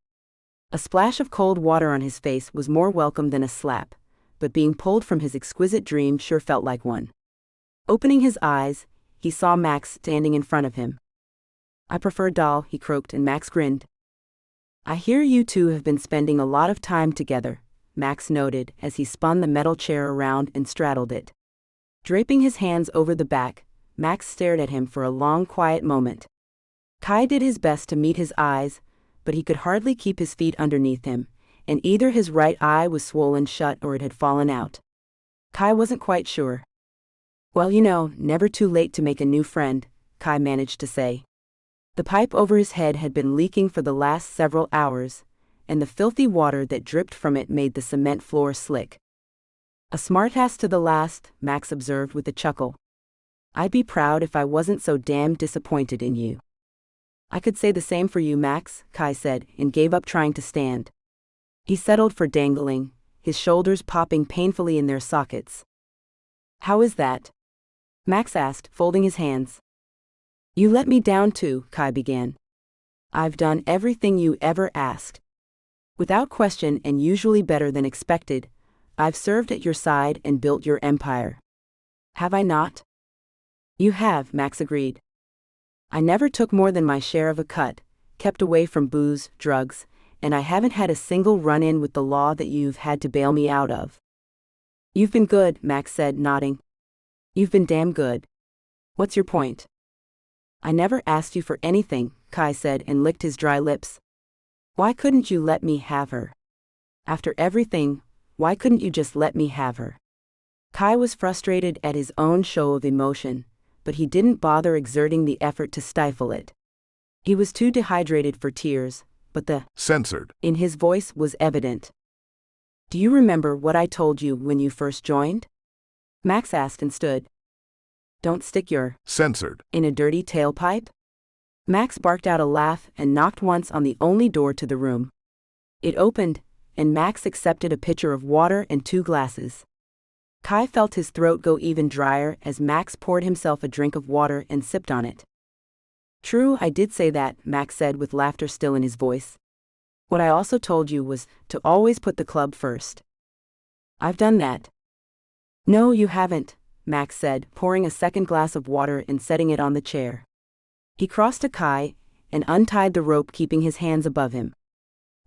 Speaker 1: A splash of cold water on his face was more welcome than a slap, but being pulled from his exquisite dream sure felt like one. Opening his eyes, he saw Max standing in front of him. I prefer doll, he croaked, and Max grinned. I hear you two have been spending a lot of time together, Max noted as he spun the metal chair around and straddled it. Draping his hands over the back, Max stared at him for a long, quiet moment. Kai did his best to meet his eyes, but he could hardly keep his feet underneath him, and either his right eye was swollen shut or it had fallen out. Kai wasn't quite sure. "Well, never too late to make a new friend," Kai managed to say. The pipe over his head had been leaking for the last several hours, and the filthy water that dripped from it made the cement floor slick. "A smartass to the last," Max observed with a chuckle. "I'd be proud if I wasn't so damn disappointed in you." "I could say the same for you, Max," Kai said, and gave up trying to stand. He settled for dangling, his shoulders popping painfully in their sockets. "How is that?" Max asked, folding his hands. "You let me down too," Kai began. "I've done everything you ever asked. Without question and usually better than expected, I've served at your side and built your empire. Have I not?" "You have," Max agreed. "I never took more than my share of a cut, kept away from booze, drugs, and I haven't had a single run-in with the law that you've had to bail me out of." "You've been good," Max said, nodding. "You've been damn good. What's your point?" "I never asked you for anything," Kai said and licked his dry lips. "Why couldn't you let me have her? After everything, why couldn't you just let me have her?" Kai was frustrated at his own show of emotion, but he didn't bother exerting the effort to stifle it. He was too dehydrated for tears, but the
Speaker 2: censored
Speaker 1: in his voice was evident. "Do you remember what I told you when you first joined?" Max asked and stood. "Don't stick your
Speaker 2: censored
Speaker 1: in a dirty tailpipe?" Max barked out a laugh and knocked once on the only door to the room. It opened, and Max accepted a pitcher of water and 2 glasses. Kai felt his throat go even drier as Max poured himself a drink of water and sipped on it. "True, I did say that," Max said with laughter still in his voice. "What I also told you was to always put the club first." "I've done that." "No, you haven't," Max said, pouring a second glass of water and setting it on the chair. He crossed to Kai and untied the rope keeping his hands above him.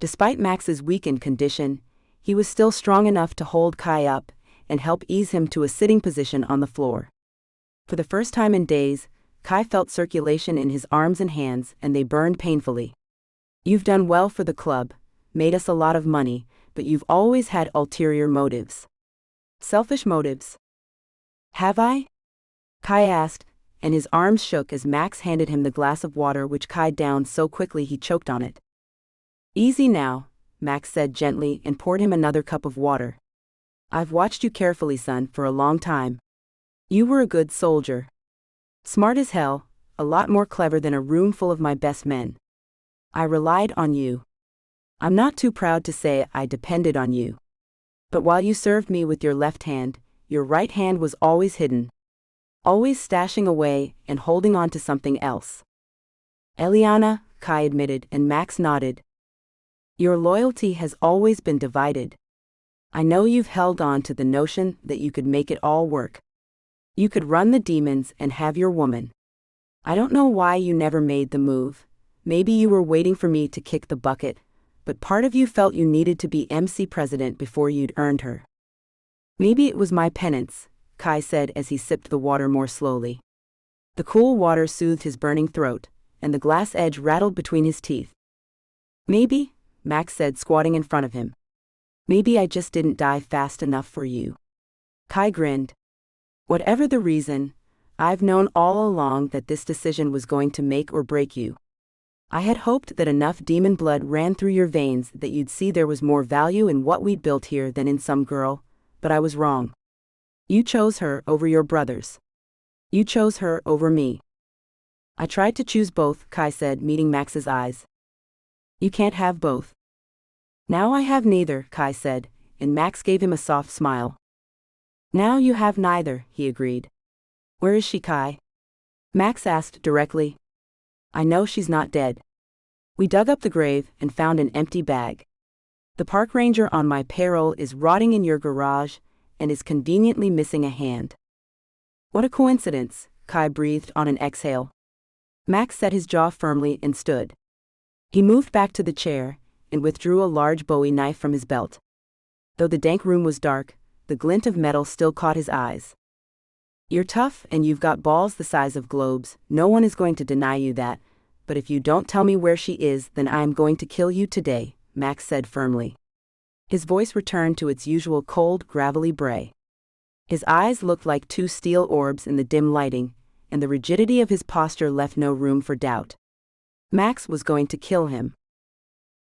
Speaker 1: Despite Max's weakened condition, he was still strong enough to hold Kai up and help ease him to a sitting position on the floor. For the first time in days, Kai felt circulation in his arms and hands, and they burned painfully. "You've done well for the club, made us a lot of money, but you've always had ulterior motives." "Selfish motives." "Have I?" Kai asked, and his arms shook as Max handed him the glass of water which Kai downed so quickly he choked on it. "Easy now," Max said gently and poured him another cup of water. "I've watched you carefully, son, for a long time. You were a good soldier. Smart as hell, a lot more clever than a room full of my best men. I relied on you. I'm not too proud to say I depended on you. But while you served me with your left hand, your right hand was always hidden. Always stashing away and holding on to something else." "Eliana," Kai admitted, and Max nodded. "Your loyalty has always been divided. I know you've held on to the notion that you could make it all work. You could run the demons and have your woman. I don't know why you never made the move. Maybe you were waiting for me to kick the bucket, but part of you felt you needed to be MC president before you'd earned her." "Maybe it was my penance," Kai said as he sipped the water more slowly. The cool water soothed his burning throat, and the glass edge rattled between his teeth. "Maybe," Max said, squatting in front of him. "Maybe I just didn't die fast enough for you." Kai grinned. "Whatever the reason, I've known all along that this decision was going to make or break you. I had hoped that enough demon blood ran through your veins that you'd see there was more value in what we'd built here than in some girl, but I was wrong. You chose her over your brothers. You chose her over me." "I tried to choose both," Kai said, meeting Max's eyes. "You can't have both." "Now I have neither," Kai said, and Max gave him a soft smile. "Now you have neither," he agreed. "Where is she, Kai?" Max asked directly. "I know she's not dead. We dug up the grave and found an empty bag. The park ranger on my payroll is rotting in your garage and is conveniently missing a hand." "What a coincidence," Kai breathed on an exhale. Max set his jaw firmly and stood. He moved back to the chair and withdrew a large Bowie knife from his belt. Though the dank room was dark, the glint of metal still caught his eyes. You're tough and you've got balls the size of globes, no one is going to deny you that, but if you don't tell me where she is, then I am going to kill you today, Max said firmly. His voice returned to its usual cold, gravelly bray. His eyes looked like two steel orbs in the dim lighting, and the rigidity of his posture left no room for doubt. Max was going to kill him.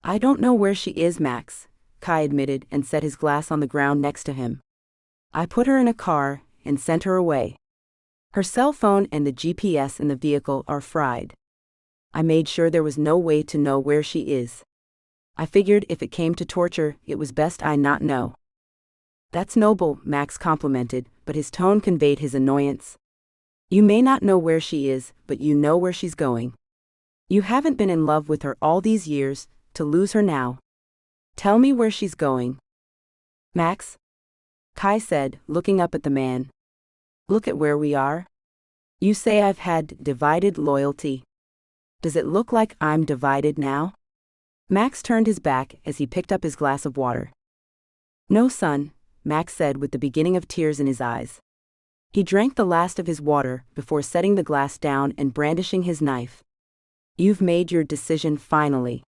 Speaker 1: I don't know where she is, Max, Kai admitted and set his glass on the ground next to him. I put her in a car and sent her away. Her cell phone and the GPS in the vehicle are fried. I made sure there was no way to know where she is. I figured if it came to torture, it was best I not know. That's noble, Max complimented, but his tone conveyed his annoyance. You may not know where she is, but you know where she's going. You haven't been in love with her all these years, to lose her now. Tell me where she's going. Max? Kai said, looking up at the man. Look at where we are. You say I've had divided loyalty. Does it look like I'm divided now? Max turned his back as he picked up his glass of water. No, son, Max said with the beginning of tears in his eyes. He drank the last of his water before setting the glass down and brandishing his knife. You've made your decision finally.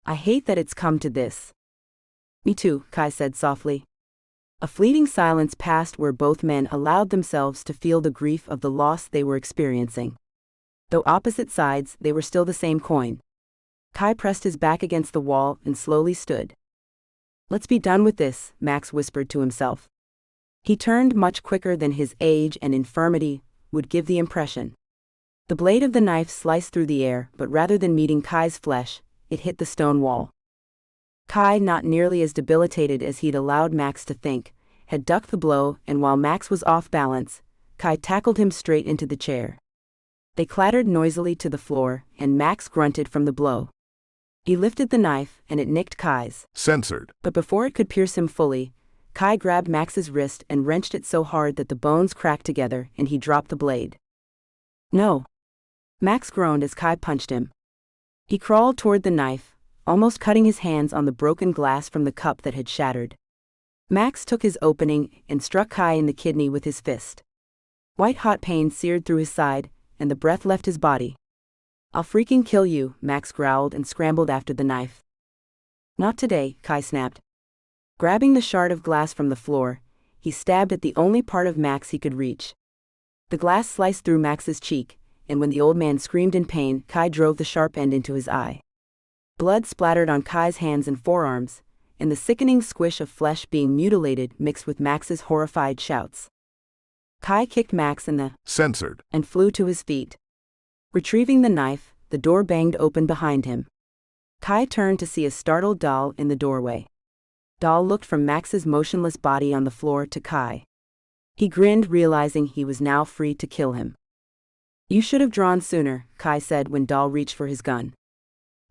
Speaker 1: I hate that it's come to this. Me too, Kai said softly. A fleeting silence passed where both men allowed themselves to feel the grief of the loss they were experiencing. Though opposite sides, they were still the same coin. Kai pressed his back against the wall and slowly stood. Let's be done with this, Max whispered to himself. He turned much quicker than his age and infirmity would give the impression. The blade of the knife sliced through the air, but rather than meeting Kai's flesh, it hit the stone wall. Kai, not nearly as debilitated as he'd allowed Max to think, had ducked the blow, and while Max was off balance, Kai tackled him straight into the chair. They clattered noisily to the floor, and Max grunted from the blow. He lifted the knife, and it nicked Kai's.
Speaker 2: Censored.
Speaker 1: But before it could pierce him fully, Kai grabbed Max's wrist and wrenched it so hard that the bones cracked together, and he dropped the blade. No. Max groaned as Kai punched him. He crawled toward the knife, almost cutting his hands on the broken glass from the cup that had shattered. Max took his opening and struck Kai in the kidney with his fist. White-hot pain seared through his side, and the breath left his body. I'll freaking kill you, Max growled and scrambled after the knife. Not today, Kai snapped. Grabbing the shard of glass from the floor, he stabbed at the only part of Max he could reach. The glass sliced through Max's cheek, and when the old man screamed in pain, Kai drove the sharp end into his eye. Blood splattered on Kai's hands and forearms, and the sickening squish of flesh being mutilated mixed with Max's horrified shouts. Kai kicked Max in the
Speaker 2: Censored
Speaker 1: and flew to his feet. Retrieving the knife, the door banged open behind him. Kai turned to see a startled Doll in the doorway. Doll looked from Max's motionless body on the floor to Kai. He grinned, realizing he was now free to kill him. You should have drawn sooner, Kai said when Doll reached for his gun.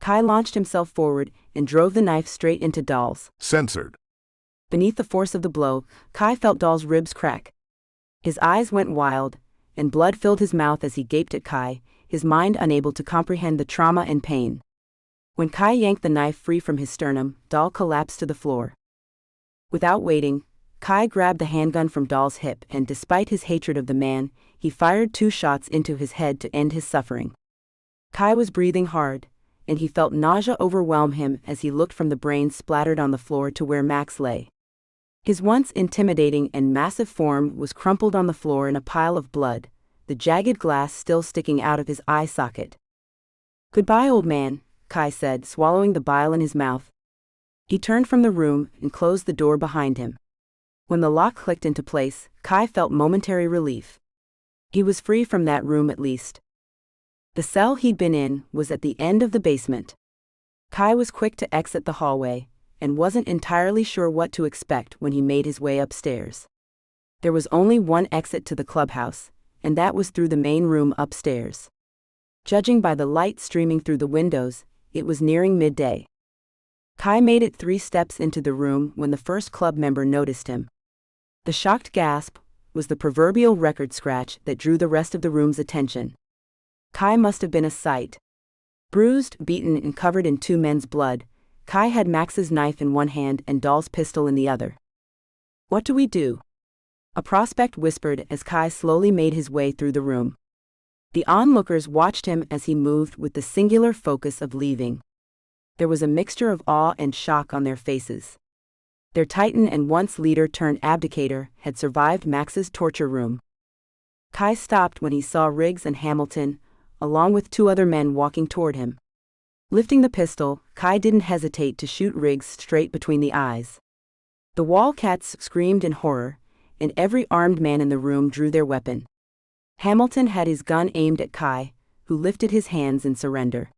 Speaker 1: Kai launched himself forward and drove the knife straight into Doll's.
Speaker 2: Censored.
Speaker 1: Beneath the force of the blow, Kai felt Doll's ribs crack. His eyes went wild, and blood filled his mouth as he gaped at Kai, his mind unable to comprehend the trauma and pain. When Kai yanked the knife free from his sternum, Doll collapsed to the floor. Without waiting, Kai grabbed the handgun from Doll's hip and, despite his hatred of the man, he fired 2 shots into his head to end his suffering. Kai was breathing hard, and he felt nausea overwhelm him as he looked from the brains splattered on the floor to where Max lay. His once intimidating and massive form was crumpled on the floor in a pile of blood, the jagged glass still sticking out of his eye socket. Goodbye, old man, Kai said, swallowing the bile in his mouth. He turned from the room and closed the door behind him. When the lock clicked into place, Kai felt momentary relief. He was free from that room at least. The cell he'd been in was at the end of the basement. Kai was quick to exit the hallway, and wasn't entirely sure what to expect when he made his way upstairs. There was only one exit to the clubhouse, and that was through the main room upstairs. Judging by the light streaming through the windows, it was nearing midday. Kai made it 3 steps into the room when the first club member noticed him. The shocked gasp was the proverbial record scratch that drew the rest of the room's attention. Kai must have been a sight. Bruised, beaten, and covered in 2 men's blood, Kai had Max's knife in one hand and Doll's pistol in the other. What do we do? A prospect whispered as Kai slowly made his way through the room. The onlookers watched him as he moved with the singular focus of leaving. There was a mixture of awe and shock on their faces. Their titan and once leader turned abdicator had survived Max's torture room. Kai stopped when he saw Riggs and Hamilton, along with two other men walking toward him. Lifting the pistol, Kai didn't hesitate to shoot Riggs straight between the eyes. The wildcats screamed in horror, and every armed man in the room drew their weapon. Hamilton had his gun aimed at Kai, who lifted his hands in surrender.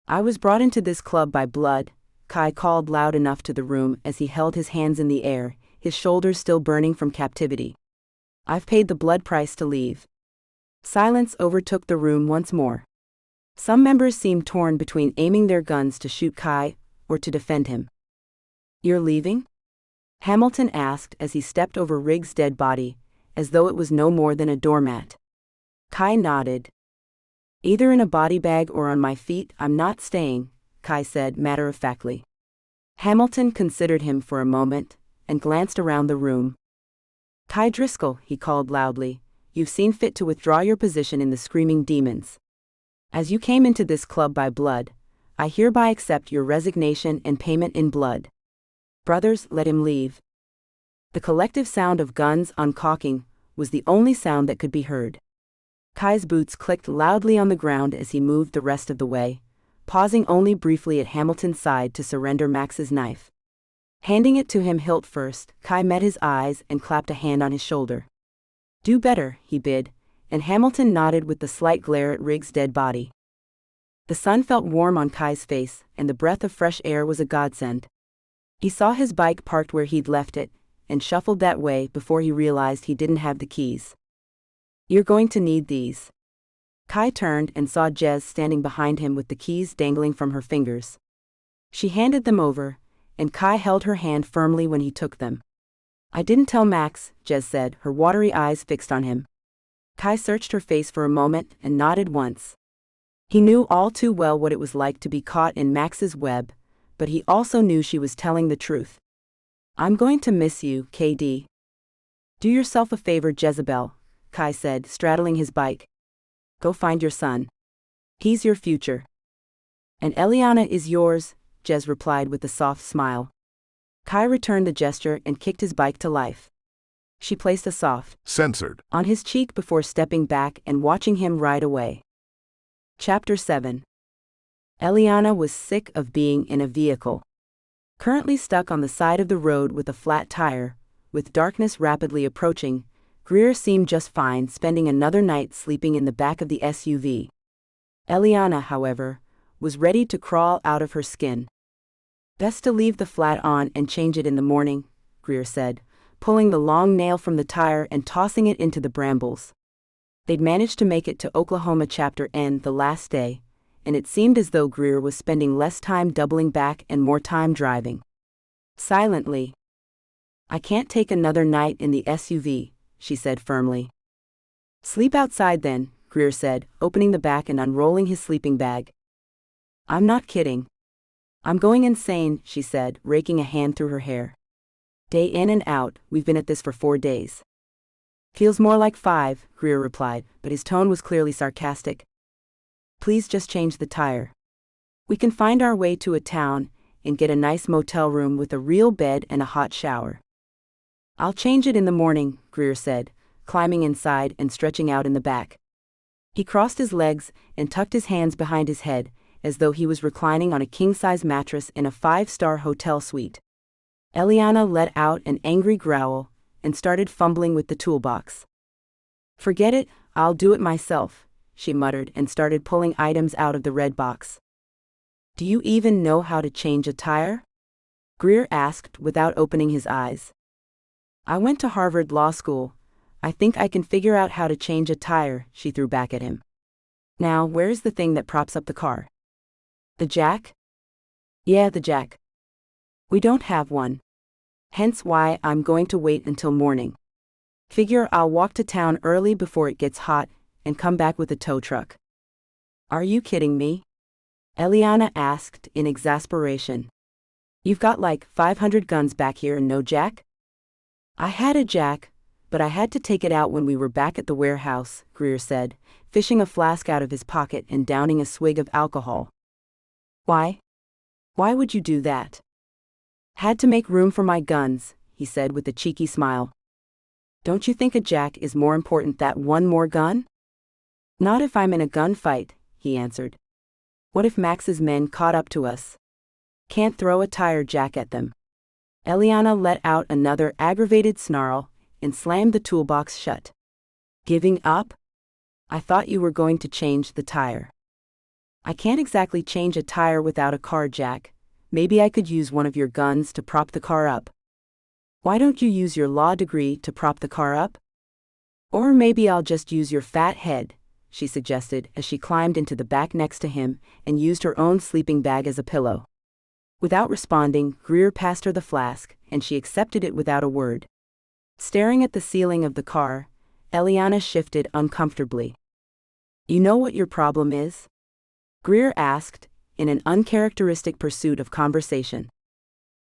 Speaker 1: "I was brought into this club by blood," Kai called loud enough to the room as he held his hands in the air, his shoulders still burning from captivity. "I've paid the blood price to leave." Silence overtook the room once more. Some members seemed torn between aiming their guns to shoot Kai or to defend him. "You're leaving?" Hamilton asked as he stepped over Riggs' dead body, as though it was no more than a doormat. Kai nodded. "Either in a body bag or on my feet, I'm not staying," Kai said matter-of-factly. Hamilton considered him for a moment, and glanced around the room. "Kai Driscoll," he called loudly, "you've seen fit to withdraw your position in the Screaming Demons. As you came into this club by blood, I hereby accept your resignation and payment in blood. Brothers, let him leave." The collective sound of guns uncocking was the only sound that could be heard. Kai's boots clicked loudly on the ground as he moved the rest of the way, pausing only briefly at Hamilton's side to surrender Max's knife. Handing it to him hilt first, Kai met his eyes and clapped a hand on his shoulder. "Do better," he bid, and Hamilton nodded with the slight glare at Riggs' dead body. The sun felt warm on Kai's face, and the breath of fresh air was a godsend. He saw his bike parked where he'd left it, and shuffled that way before he realized he didn't have the keys. "You're going to need these." Kai turned and saw Jez standing behind him with the keys dangling from her fingers. She handed them over, and Kai held her hand firmly when he took them. "I didn't tell Max," Jez said, her watery eyes fixed on him. Kai searched her face for a moment and nodded once. He knew all too well what it was like to be caught in Max's web, but he also knew she was telling the truth. "I'm going to miss you, KD." "Do yourself a favor, Jezebel," Kai said, straddling his bike. "Go find your son. He's your future." "And Eliana is yours," Jez replied with a soft smile. Kai returned the gesture and kicked his bike to life. She placed a soft
Speaker 2: censored
Speaker 1: on his cheek before stepping back and watching him ride away. Chapter 7. Eliana was sick of being in a vehicle. Currently stuck on the side of the road with a flat tire, with darkness rapidly approaching, Greer seemed just fine spending another night sleeping in the back of the SUV. Eliana, however, was ready to crawl out of her skin. "Best to leave the flat on and change it in the morning," Greer said, pulling the long nail from the tire and tossing it into the brambles. They'd managed to make it to Oklahoma Chapter N the last day, and it seemed as though Greer was spending less time doubling back and more time driving. Silently. "I can't take another night in the SUV," she said firmly. "Sleep outside then," Greer said, opening the back and unrolling his sleeping bag. "I'm not kidding. I'm going insane," she said, raking a hand through her hair. "Day in and out, we've been at this for 4 days." "Feels more like 5, Greer replied, but his tone was clearly sarcastic. "Please just change the tire. We can find our way to a town and get a nice motel room with a real bed and a hot shower." "I'll change it in the morning," Greer said, climbing inside and stretching out in the back. He crossed his legs and tucked his hands behind his head, as though he was reclining on a king-size mattress in a 5-star hotel suite. Eliana let out an angry growl and started fumbling with the toolbox. "Forget it, I'll do it myself," she muttered and started pulling items out of the red box. "Do you even know how to change a tire?" Greer asked without opening his eyes. "I went to Harvard Law School. I think I can figure out how to change a tire," she threw back at him. "Now, where's the thing that props up the car?" "The jack?" "Yeah, the jack. We don't have one. Hence why I'm going to wait until morning. Figure I'll walk to town early before it gets hot and come back with a tow truck." "Are you kidding me?" Eliana asked in exasperation. "You've got like 500 guns back here and no jack?" "I had a jack, but I had to take it out when we were back at the warehouse, Greer said, fishing a flask out of his pocket and downing a swig of alcohol. Why? Why would you do that? Had to make room for my guns, he said with a cheeky smile. Don't you think a jack is more important than one more gun? Not if I'm in a gunfight, he answered. What if Max's men caught up to us? Can't throw a tire jack at them. Eliana let out another aggravated snarl and slammed the toolbox shut. Giving up? I thought you were going to change the tire. I can't exactly change a tire without a car jack. Maybe I could use one of your guns to prop the car up. Why don't you use your law degree to prop the car up? Or maybe I'll just use your fat head, she suggested as she climbed into the back next to him and used her own sleeping bag as a pillow. Without responding, Greer passed her the flask, and she accepted it without a word. Staring at the ceiling of the car, Eliana shifted uncomfortably. You know what your problem is? Greer asked, in an uncharacteristic pursuit of conversation.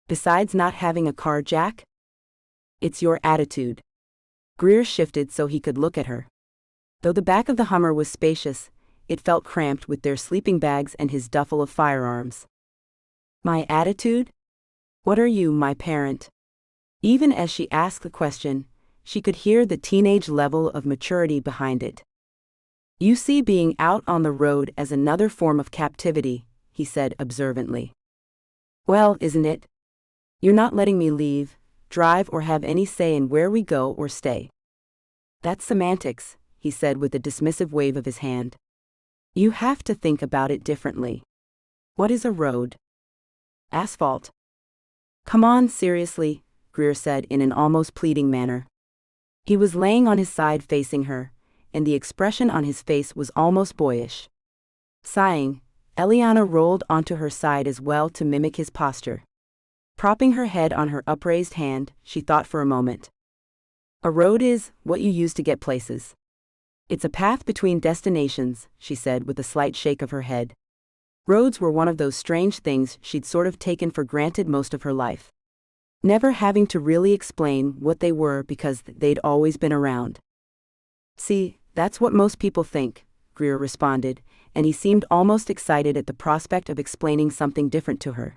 Speaker 1: Besides not having a car jack? It's your attitude. Greer shifted so he could look at her. Though the back of the Hummer was spacious, it felt cramped with their sleeping bags and his duffel of firearms. My attitude? What are you, my parent? Even as she asked the question, she could hear the teenage level of maturity behind it. You see being out on the road as another form of captivity, he said observantly. Well, isn't it? You're not letting me leave, drive or have any say in where we go or stay. That's semantics, he said with a dismissive wave of his hand. You have to think about it differently. What is a road? Asphalt. Come on, seriously, Greer said in an almost pleading manner. He was laying on his side facing her, and the expression on his face was almost boyish. Sighing, Eliana rolled onto her side as well to mimic his posture. Propping her head on her upraised hand, she thought for a moment. A road is what you use to get places. It's a path between destinations, she said with a slight shake of her head. Roads were one of those strange things she'd sort of taken for granted most of her life. Never having to really explain what they were because they'd always been around. See, that's what most people think, Greer responded, and he seemed almost excited at the prospect of explaining something different to her.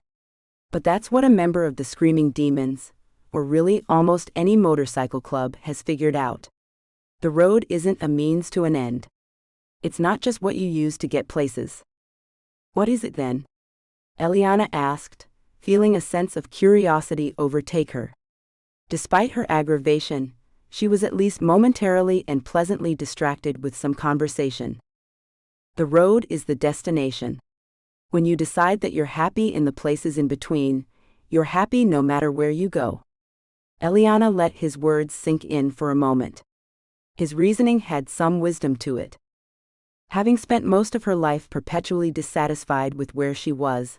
Speaker 1: But that's what a member of the Screaming Demons, or really almost any motorcycle club, has figured out. The road isn't a means to an end. It's not just what you use to get places. What is it then? Eliana asked, feeling a sense of curiosity overtake her. Despite her aggravation, she was at least momentarily and pleasantly distracted with some conversation. The road is the destination. When you decide that you're happy in the places in between, you're happy no matter where you go. Eliana let his words sink in for a moment. His reasoning had some wisdom to it. Having spent most of her life perpetually dissatisfied with where she was,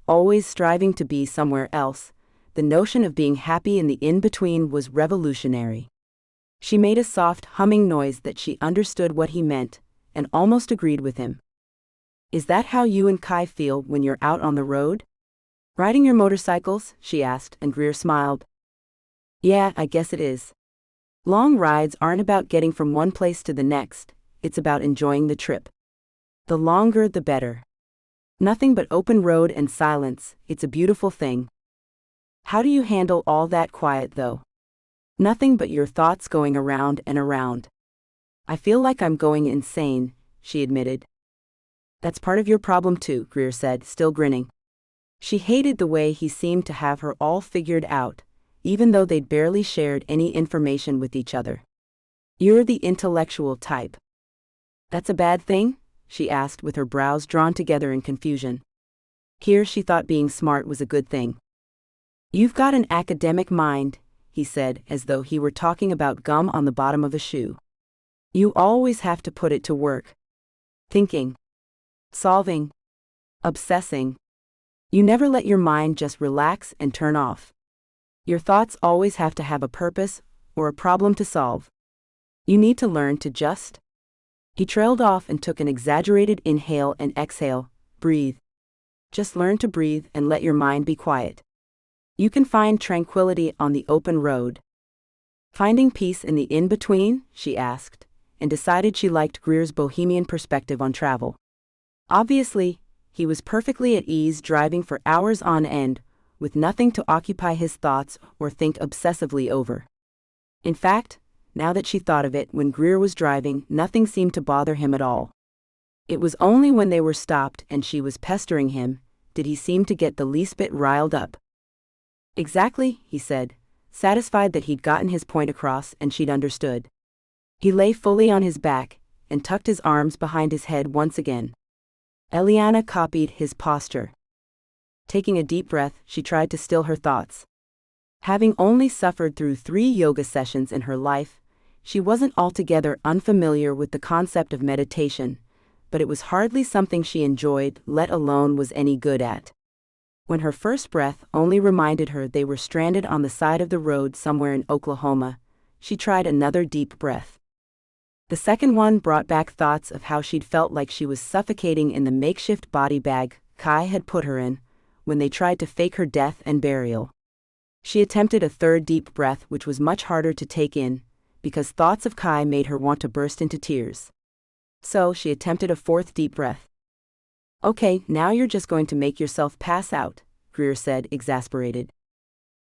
Speaker 1: always striving to be somewhere else, the notion of being happy in the in-between was revolutionary. She made a soft humming noise that she understood what he meant, and almost agreed with him. Is that how you and Kai feel when you're out on the road? Riding your motorcycles? She asked, and Greer smiled. Yeah, I guess it is. Long rides aren't about getting from one place to the next, it's about enjoying the trip. The longer the better. Nothing but open road and silence, it's a beautiful thing. How do you handle all that quiet though? Nothing but your thoughts going around and around. I feel like I'm going insane, she admitted. That's part of your problem too, Greer said, still grinning. She hated the way he seemed to have her all figured out, even though they'd barely shared any information with each other. You're the intellectual type. That's a bad thing? She asked with her brows drawn together in confusion. Here she thought being smart was a good thing. You've got an academic mind, he said, as though he were talking about gum on the bottom of a shoe. You always have to put it to work. Thinking. Solving. Obsessing. You never let your mind just relax and turn off. Your thoughts always have to have a purpose or a problem to solve. You need to learn to just. He trailed off and took an exaggerated inhale and exhale. Breathe. Just learn to breathe and let your mind be quiet. You can find tranquility on the open road. Finding peace in the in-between, she asked, and decided she liked Greer's bohemian perspective on travel. Obviously, he was perfectly at ease driving for hours on end, with nothing to occupy his thoughts or think obsessively over. In fact, now that she thought of it, when Greer was driving, nothing seemed to bother him at all. It was only when they were stopped and she was pestering him, did he seem to get the least bit riled up. Exactly, he said, satisfied that he'd gotten his point across and she'd understood. He lay fully on his back and tucked his arms behind his head once again. Eliana copied his posture. Taking a deep breath, she tried to still her thoughts. Having only suffered through 3 yoga sessions in her life, she wasn't altogether unfamiliar with the concept of meditation, but it was hardly something she enjoyed, let alone was any good at. When her first breath only reminded her they were stranded on the side of the road somewhere in Oklahoma, she tried another deep breath. The second one brought back thoughts of how she'd felt like she was suffocating in the makeshift body bag Kai had put her in, when they tried to fake her death and burial. She attempted a third deep breath, which was much harder to take in, because thoughts of Kai made her want to burst into tears. So she attempted a fourth deep breath. Okay, now you're just going to make yourself pass out, Greer said, exasperated.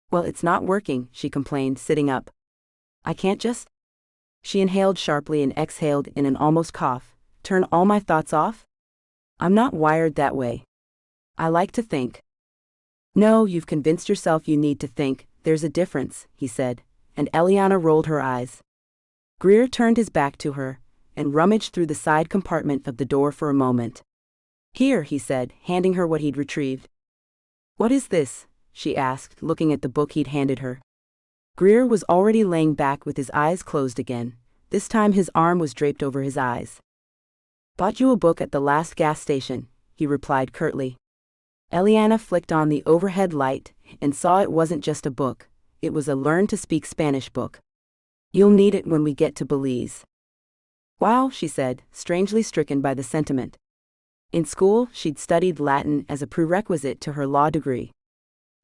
Speaker 1: Well, it's not working, she complained, sitting up. I can't just... She inhaled sharply and exhaled in an almost cough. Turn all my thoughts off? I'm not wired that way. I like to think. No, you've convinced yourself you need to think, there's a difference, he said, and Eliana rolled her eyes. Greer turned his back to her and rummaged through the side compartment of the door for a moment. Here, he said, handing her what he'd retrieved. What is this? She asked, looking at the book he'd handed her. Greer was already laying back with his eyes closed again. This time his arm was draped over his eyes. Bought you a book at the last gas station, he replied curtly. Eliana flicked on the overhead light and saw it wasn't just a book, it was a Learn to Speak Spanish book. You'll need it when we get to Belize. Wow, she said, strangely stricken by the sentiment. In school, she'd studied Latin as a prerequisite to her law degree.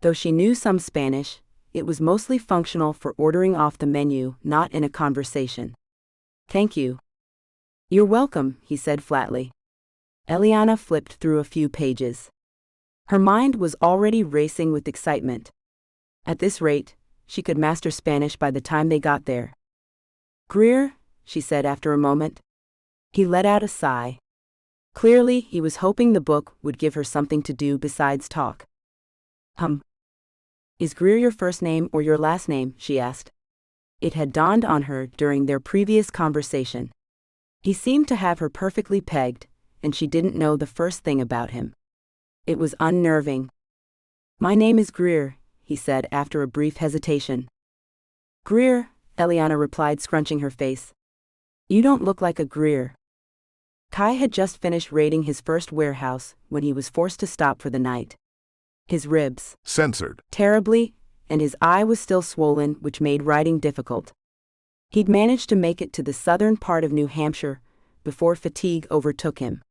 Speaker 1: Though she knew some Spanish, it was mostly functional for ordering off the menu, not in a conversation. Thank you. You're welcome, he said flatly. Eliana flipped through a few pages. Her mind was already racing with excitement. At this rate, she could master Spanish by the time they got there. Greer, she said after a moment. He let out a sigh. Clearly, he was hoping the book would give her something to do besides talk. Is Greer your first name or your last name? She asked. It had dawned on her during their previous conversation. He seemed to have her perfectly pegged, and she didn't know the first thing about him. It was unnerving. My name is Greer, he said after a brief hesitation. Greer, Eliana replied, scrunching her face. You don't look like a Greer. Kai had just finished raiding his first warehouse when he was forced to stop for the night. His ribs
Speaker 2: censored
Speaker 1: terribly, and his eye was still swollen, which made riding difficult. He'd managed to make it to the southern part of New Hampshire before fatigue overtook him.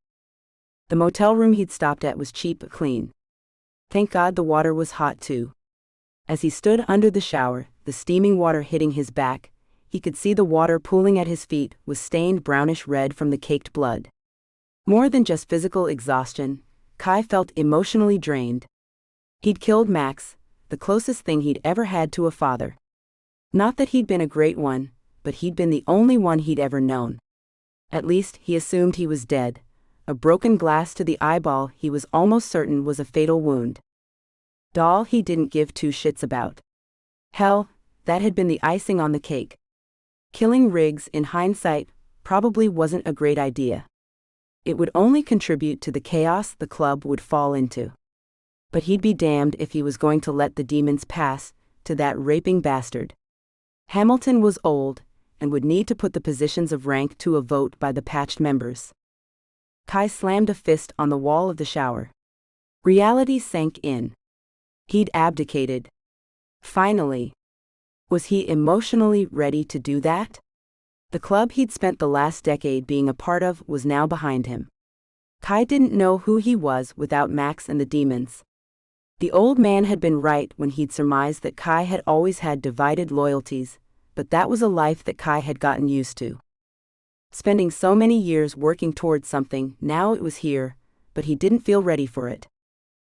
Speaker 1: The motel room he'd stopped at was cheap but clean. Thank God the water was hot too. As he stood under the shower, the steaming water hitting his back, he could see the water pooling at his feet was stained brownish red from the caked blood. More than just physical exhaustion, Kai felt emotionally drained. He'd killed Max, the closest thing he'd ever had to a father. Not that he'd been a great one, but he'd been the only one he'd ever known. At least, he assumed he was dead. A broken glass to the eyeball he was almost certain was a fatal wound. Doll he didn't give 2 shits about. Hell, that had been the icing on the cake. Killing Riggs, in hindsight, probably wasn't a great idea. It would only contribute to the chaos the club would fall into. But he'd be damned if he was going to let the demons pass to that raping bastard. Hamilton was old and would need to put the positions of rank to a vote by the patched members. Kai slammed a fist on the wall of the shower. Reality sank in. He'd abdicated. Finally. Was he emotionally ready to do that? The club he'd spent the last decade being a part of was now behind him. Kai didn't know who he was without Max and the demons. The old man had been right when he'd surmised that Kai had always had divided loyalties, but that was a life that Kai had gotten used to. Spending so many years working towards something, now it was here, but he didn't feel ready for it.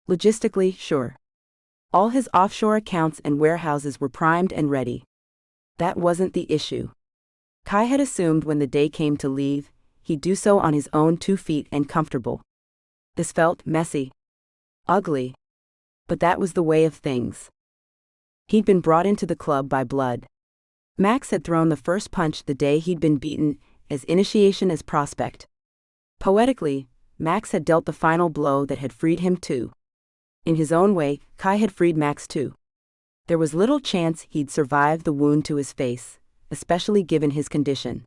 Speaker 1: Logistically, sure. All his offshore accounts and warehouses were primed and ready. That wasn't the issue. Kai had assumed when the day came to leave, he'd do so on his own 2 feet and comfortable. This felt messy. Ugly. But that was the way of things. He'd been brought into the club by blood. Max had thrown the first punch the day he'd been beaten, as initiation as prospect. Poetically, Max had dealt the final blow that had freed him too. In his own way, Kai had freed Max too. There was little chance he'd survive the wound to his face, especially given his condition.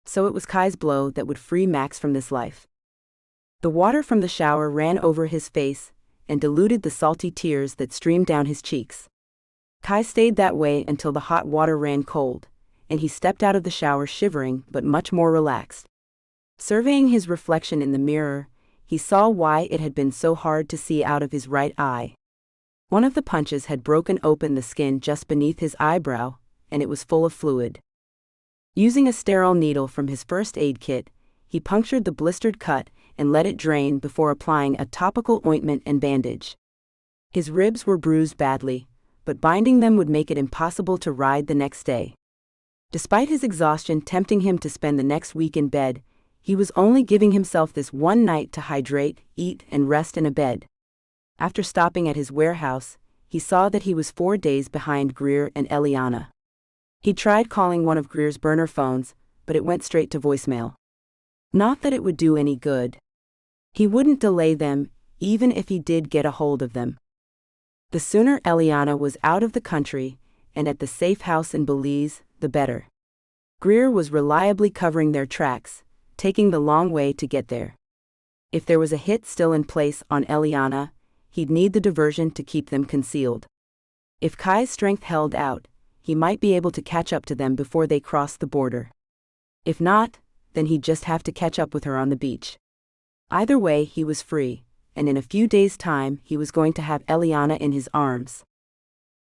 Speaker 1: So it was Kai's blow that would free Max from this life. The water from the shower ran over his face and diluted the salty tears that streamed down his cheeks. Kai stayed that way until the hot water ran cold, and he stepped out of the shower shivering but much more relaxed. Surveying his reflection in the mirror, he saw why it had been so hard to see out of his right eye. One of the punches had broken open the skin just beneath his eyebrow, and it was full of fluid. Using a sterile needle from his first aid kit, he punctured the blistered cut and let it drain before applying a topical ointment and bandage. His ribs were bruised badly, but binding them would make it impossible to ride the next day. Despite his exhaustion tempting him to spend the next week in bed, he was only giving himself this one night to hydrate, eat, and rest in a bed. After stopping at his warehouse, he saw that he was 4 days behind Greer and Eliana. He tried calling one of Greer's burner phones, but it went straight to voicemail. Not that it would do any good. He wouldn't delay them, even if he did get a hold of them. The sooner Eliana was out of the country and at the safe house in Belize, the better. Greer was reliably covering their tracks, taking the long way to get there. If there was a hit still in place on Eliana, he'd need the diversion to keep them concealed. If Kai's strength held out, he might be able to catch up to them before they crossed the border. If not, then he'd just have to catch up with her on the beach. Either way, he was free, and in a few days' time he was going to have Eliana in his arms.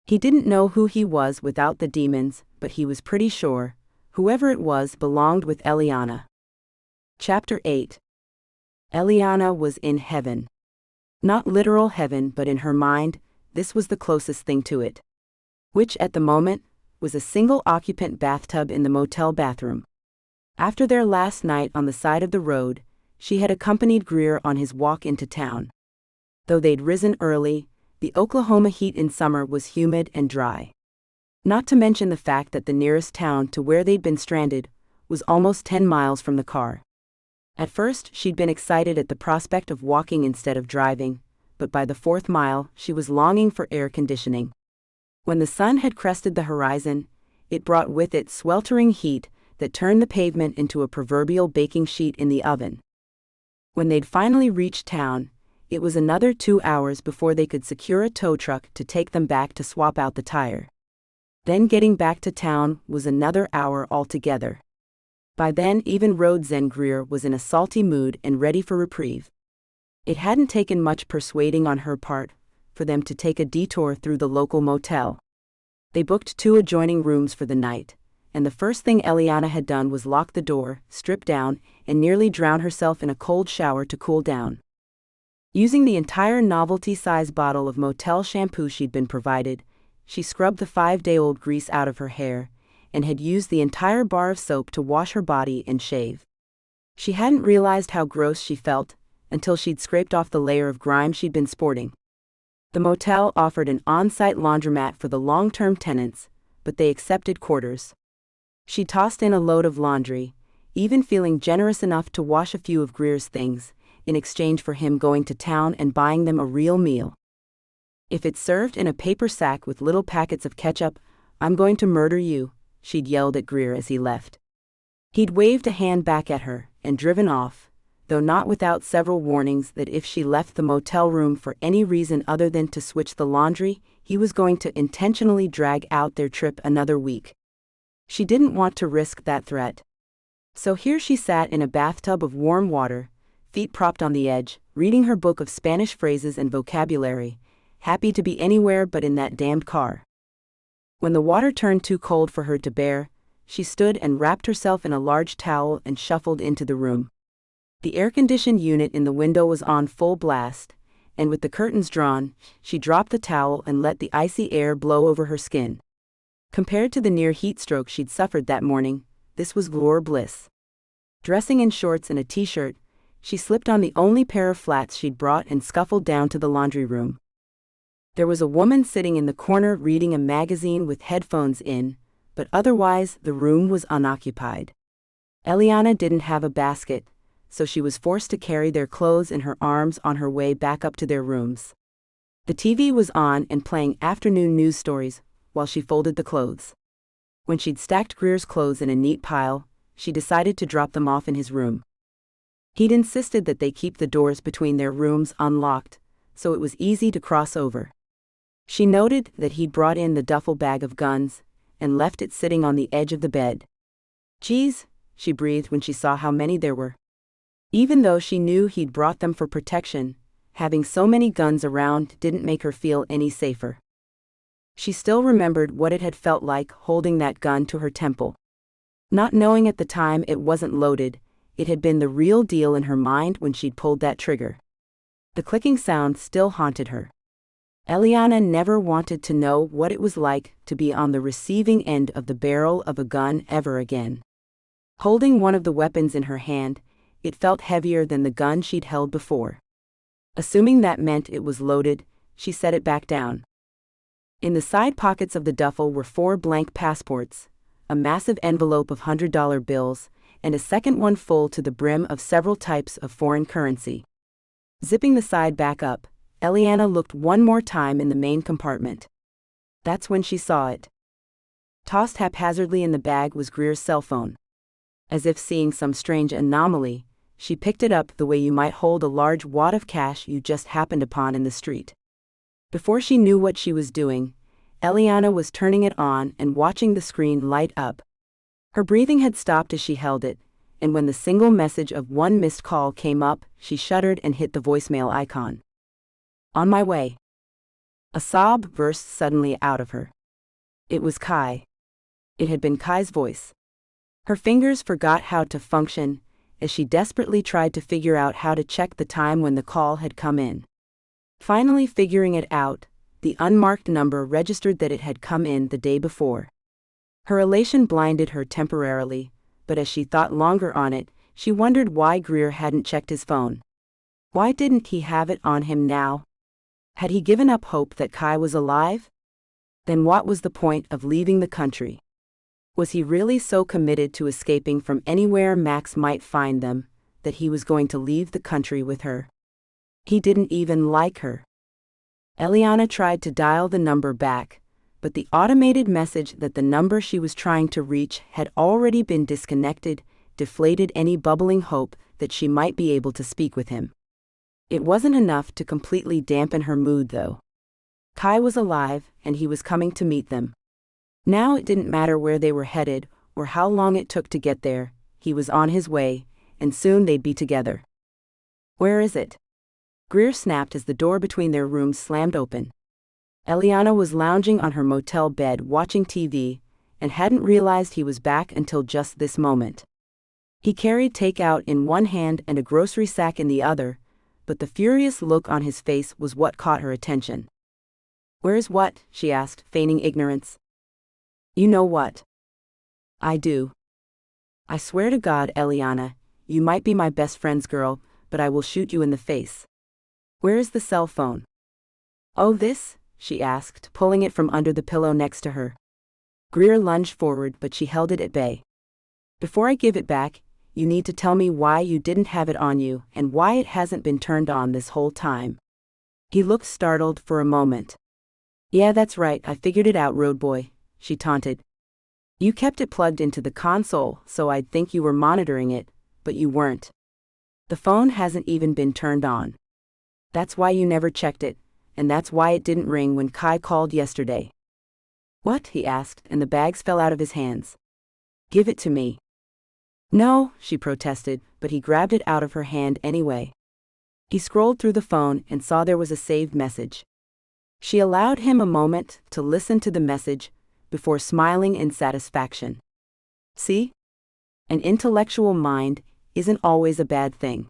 Speaker 1: He didn't know who he was without the demons, but he was pretty sure, whoever it was belonged with Eliana. Chapter 8. Eliana was in heaven. Not literal heaven, but in her mind, this was the closest thing to it. Which, at the moment, was a single-occupant bathtub in the motel bathroom. After their last night on the side of the road, she had accompanied Greer on his walk into town. Though they'd risen early, the Oklahoma heat in summer was humid and dry. Not to mention the fact that the nearest town to where they'd been stranded was almost 10 miles from the car. At first, she'd been excited at the prospect of walking instead of driving, but by the 4th mile, she was longing for air conditioning. When the sun had crested the horizon, it brought with it sweltering heat that turned the pavement into a proverbial baking sheet in the oven. When they'd finally reached town, it was another 2 hours before they could secure a tow truck to take them back to swap out the tire. Then getting back to town was another hour altogether. By then, even Road Zen Greer was in a salty mood and ready for reprieve. It hadn't taken much persuading on her part for them to take a detour through the local motel. They booked 2 adjoining rooms for the night, and the first thing Eliana had done was lock the door, strip down, and nearly drown herself in a cold shower to cool down. Using the entire novelty-size bottle of motel shampoo she'd been provided, she scrubbed the 5-day-old grease out of her hair, and had used the entire bar of soap to wash her body and shave. She hadn't realized how gross she felt until she'd scraped off the layer of grime she'd been sporting. The motel offered an on-site laundromat for the long-term tenants, but they accepted quarters. She tossed in a load of laundry, even feeling generous enough to wash a few of Greer's things, in exchange for him going to town and buying them a real meal. If it's served in a paper sack with little packets of ketchup, I'm going to murder you, she'd yelled at Greer as he left. He'd waved a hand back at her and driven off, though not without several warnings that if she left the motel room for any reason other than to switch the laundry, he was going to intentionally drag out their trip another week. She didn't want to risk that threat. So here she sat in a bathtub of warm water, feet propped on the edge, reading her book of Spanish phrases and vocabulary, happy to be anywhere but in that damned car. When the water turned too cold for her to bear, she stood and wrapped herself in a large towel and shuffled into the room. The air-conditioned unit in the window was on full blast, and with the curtains drawn, she dropped the towel and let the icy air blow over her skin. Compared to the near heat stroke she'd suffered that morning, this was glory bliss. Dressing in shorts and a t-shirt, she slipped on the only pair of flats she'd brought and scuffled down to the laundry room. There was a woman sitting in the corner reading a magazine with headphones in, but otherwise the room was unoccupied. Eliana didn't have a basket, so she was forced to carry their clothes in her arms on her way back up to their rooms. The TV was on and playing afternoon news stories while she folded the clothes. When she'd stacked Greer's clothes in a neat pile, she decided to drop them off in his room. He'd insisted that they keep the doors between their rooms unlocked, so it was easy to cross over. She noted that he'd brought in the duffel bag of guns and left it sitting on the edge of the bed. "Geez," she breathed when she saw how many there were. Even though she knew he'd brought them for protection, having so many guns around didn't make her feel any safer. She still remembered what it had felt like holding that gun to her temple. Not knowing at the time it wasn't loaded, it had been the real deal in her mind when she'd pulled that trigger. The clicking sound still haunted her. Eliana never wanted to know what it was like to be on the receiving end of the barrel of a gun ever again. Holding one of the weapons in her hand, it felt heavier than the gun she'd held before. Assuming that meant it was loaded, she set it back down. In the side pockets of the duffel were 4 blank passports, a massive envelope of $100 bills, and a second one full to the brim of several types of foreign currency. Zipping the side back up, Eliana looked one more time in the main compartment. That's when she saw it. Tossed haphazardly in the bag was Greer's cell phone. As if seeing some strange anomaly, she picked it up the way you might hold a large wad of cash you just happened upon in the street. Before she knew what she was doing, Eliana was turning it on and watching the screen light up. Her breathing had stopped as she held it, and when the single message of one missed call came up, she shuddered and hit the voicemail icon. "On my way." A sob burst suddenly out of her. It was Kai. It had been Kai's voice. Her fingers forgot how to function as she desperately tried to figure out how to check the time when the call had come in. Finally figuring it out, the unmarked number registered that it had come in the day before. Her elation blinded her temporarily, but as she thought longer on it, she wondered why Greer hadn't checked his phone. Why didn't he have it on him now? Had he given up hope that Kai was alive? Then what was the point of leaving the country? Was he really so committed to escaping from anywhere Max might find them, that he was going to leave the country with her? He didn't even like her. Eliana tried to dial the number back, but the automated message that the number she was trying to reach had already been disconnected, deflated any bubbling hope that she might be able to speak with him. It wasn't enough to completely dampen her mood, though. Kai was alive, and he was coming to meet them. Now it didn't matter where they were headed, or how long it took to get there, he was on his way, and soon they'd be together. "Where is it?" Greer snapped as the door between their rooms slammed open. Eliana was lounging on her motel bed watching TV, and hadn't realized he was back until just this moment. He carried takeout in one hand and a grocery sack in the other, but the furious look on his face was what caught her attention. "Where's what?" she asked, feigning ignorance. "You know what?" "I do. I swear to God, Eliana, you might be my best friend's girl, but I will shoot you in the face. Where is the cell phone?" "Oh, this?" she asked, pulling it from under the pillow next to her. Greer lunged forward, but she held it at bay. "Before I give it back, you need to tell me why you didn't have it on you and why it hasn't been turned on this whole time." He looked startled for a moment. "Yeah, that's right, I figured it out, road boy," she taunted. "You kept it plugged into the console so I'd think you were monitoring it, but you weren't. The phone hasn't even been turned on. That's why you never checked it, and that's why it didn't ring when Kai called yesterday." "What?" he asked, and the bags fell out of his hands. "Give it to me." "No," she protested, but he grabbed it out of her hand anyway. He scrolled through the phone and saw there was a saved message. She allowed him a moment to listen to the message, before smiling in satisfaction. See? An intellectual mind isn't always a bad thing.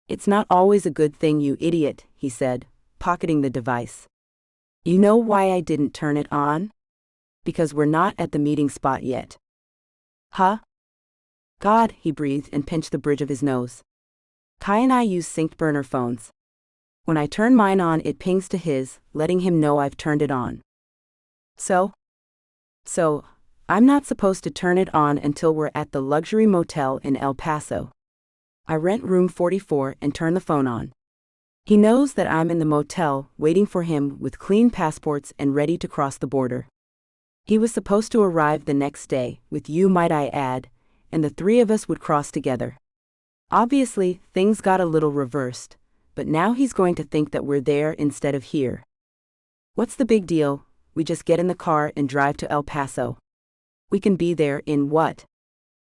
Speaker 1: It's not always a good thing, you idiot, he said, pocketing the device. You know why I didn't turn it on? Because we're not at the meeting spot yet. Huh? God, he breathed and pinched the bridge of his nose. Kai and I use synced burner phones. When I turn mine on, it pings to his, letting him know I've turned it on. So, I'm not supposed to turn it on until we're at the luxury motel in El Paso. I rent room 44 and turn the phone on. He knows that I'm in the motel, waiting for him with clean passports and ready to cross the border. He was supposed to arrive the next day, with you might I add, and the three of us would cross together. Obviously, things got a little reversed, but now he's going to think that we're there instead of here. What's the big deal? We just get in the car and drive to El Paso. We can be there in what?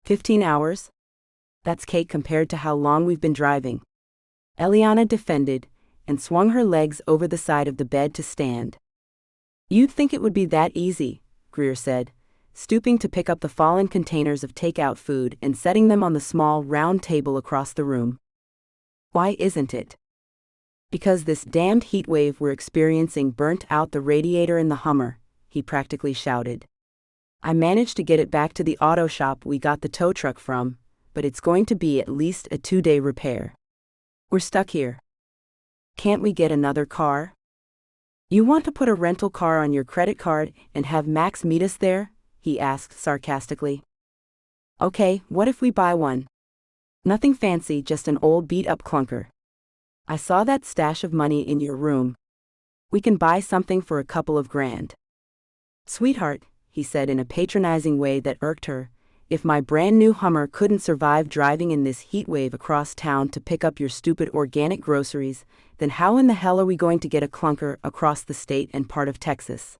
Speaker 1: 15 hours? That's cake compared to how long we've been driving. Eliana defended, and swung her legs over the side of the bed to stand. You'd think it would be that easy, Greer said, stooping to pick up the fallen containers of takeout food and setting them on the small, round table across the room. Why isn't it? Because this damned heat wave we're experiencing burnt out the radiator in the Hummer, he practically shouted. I managed to get it back to the auto shop we got the tow truck from, but it's going to be at least a 2-day repair. We're stuck here. Can't we get another car? You want to put a rental car on your credit card and have Max meet us there? He asked sarcastically. Okay, what if we buy one? Nothing fancy, just an old beat-up clunker. I saw that stash of money in your room. We can buy something for a couple of grand. Sweetheart, he said in a patronizing way that irked her, if my brand new Hummer couldn't survive driving in this heat wave across town to pick up your stupid organic groceries, then how in the hell are we going to get a clunker across the state and part of Texas?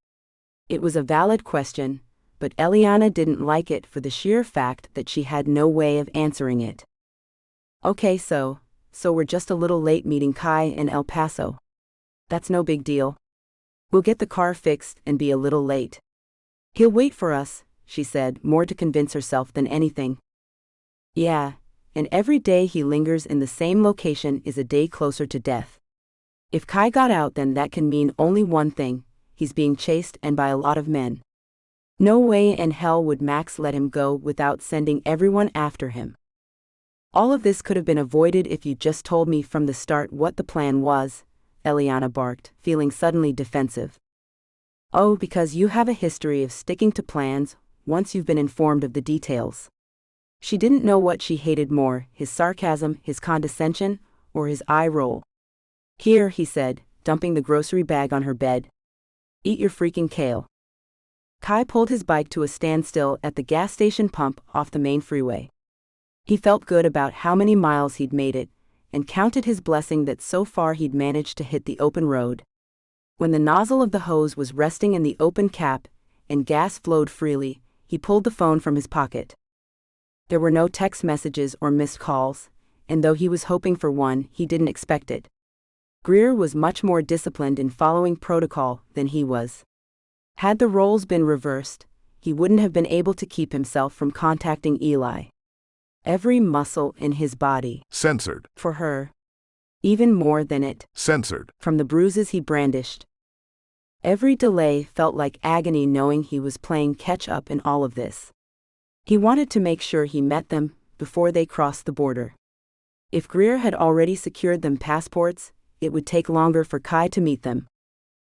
Speaker 1: It was a valid question, but Eliana didn't like it for the sheer fact that she had no way of answering it. Okay, so we're just a little late meeting Kai in El Paso. That's no big deal. We'll get the car fixed and be a little late. He'll wait for us, she said, more to convince herself than anything. Yeah, and every day he lingers in the same location is a day closer to death. If Kai got out, then that can mean only one thing: he's being chased, and by a lot of men. No way in hell would Max let him go without sending everyone after him. All of this could have been avoided if you just told me from the start what the plan was, Eliana barked, feeling suddenly defensive. Oh, because you have a history of sticking to plans once you've been informed of the details. She didn't know what she hated more, his sarcasm, his condescension, or his eye roll. Here, he said, dumping the grocery bag on her bed. Eat your freaking kale. Kai pulled his bike to a standstill at the gas station pump off the main freeway. He felt good about how many miles he'd made it, and counted his blessing that so far he'd managed to hit the open road. When the nozzle of the hose was resting in the open cap, and gas flowed freely, he pulled the phone from his pocket. There were no text messages or missed calls, and though he was hoping for one, he didn't expect it. Greer was much more disciplined in following protocol than he was. Had the roles been reversed, he wouldn't have been able to keep himself from contacting Eli. Every muscle in his body
Speaker 2: censored
Speaker 1: for her, even more than it
Speaker 2: censored
Speaker 1: from the bruises he brandished. Every delay felt like agony, knowing he was playing catch-up in all of this. He wanted to make sure he met them before they crossed the border. If Greer had already secured them passports, it would take longer for Kai to meet them.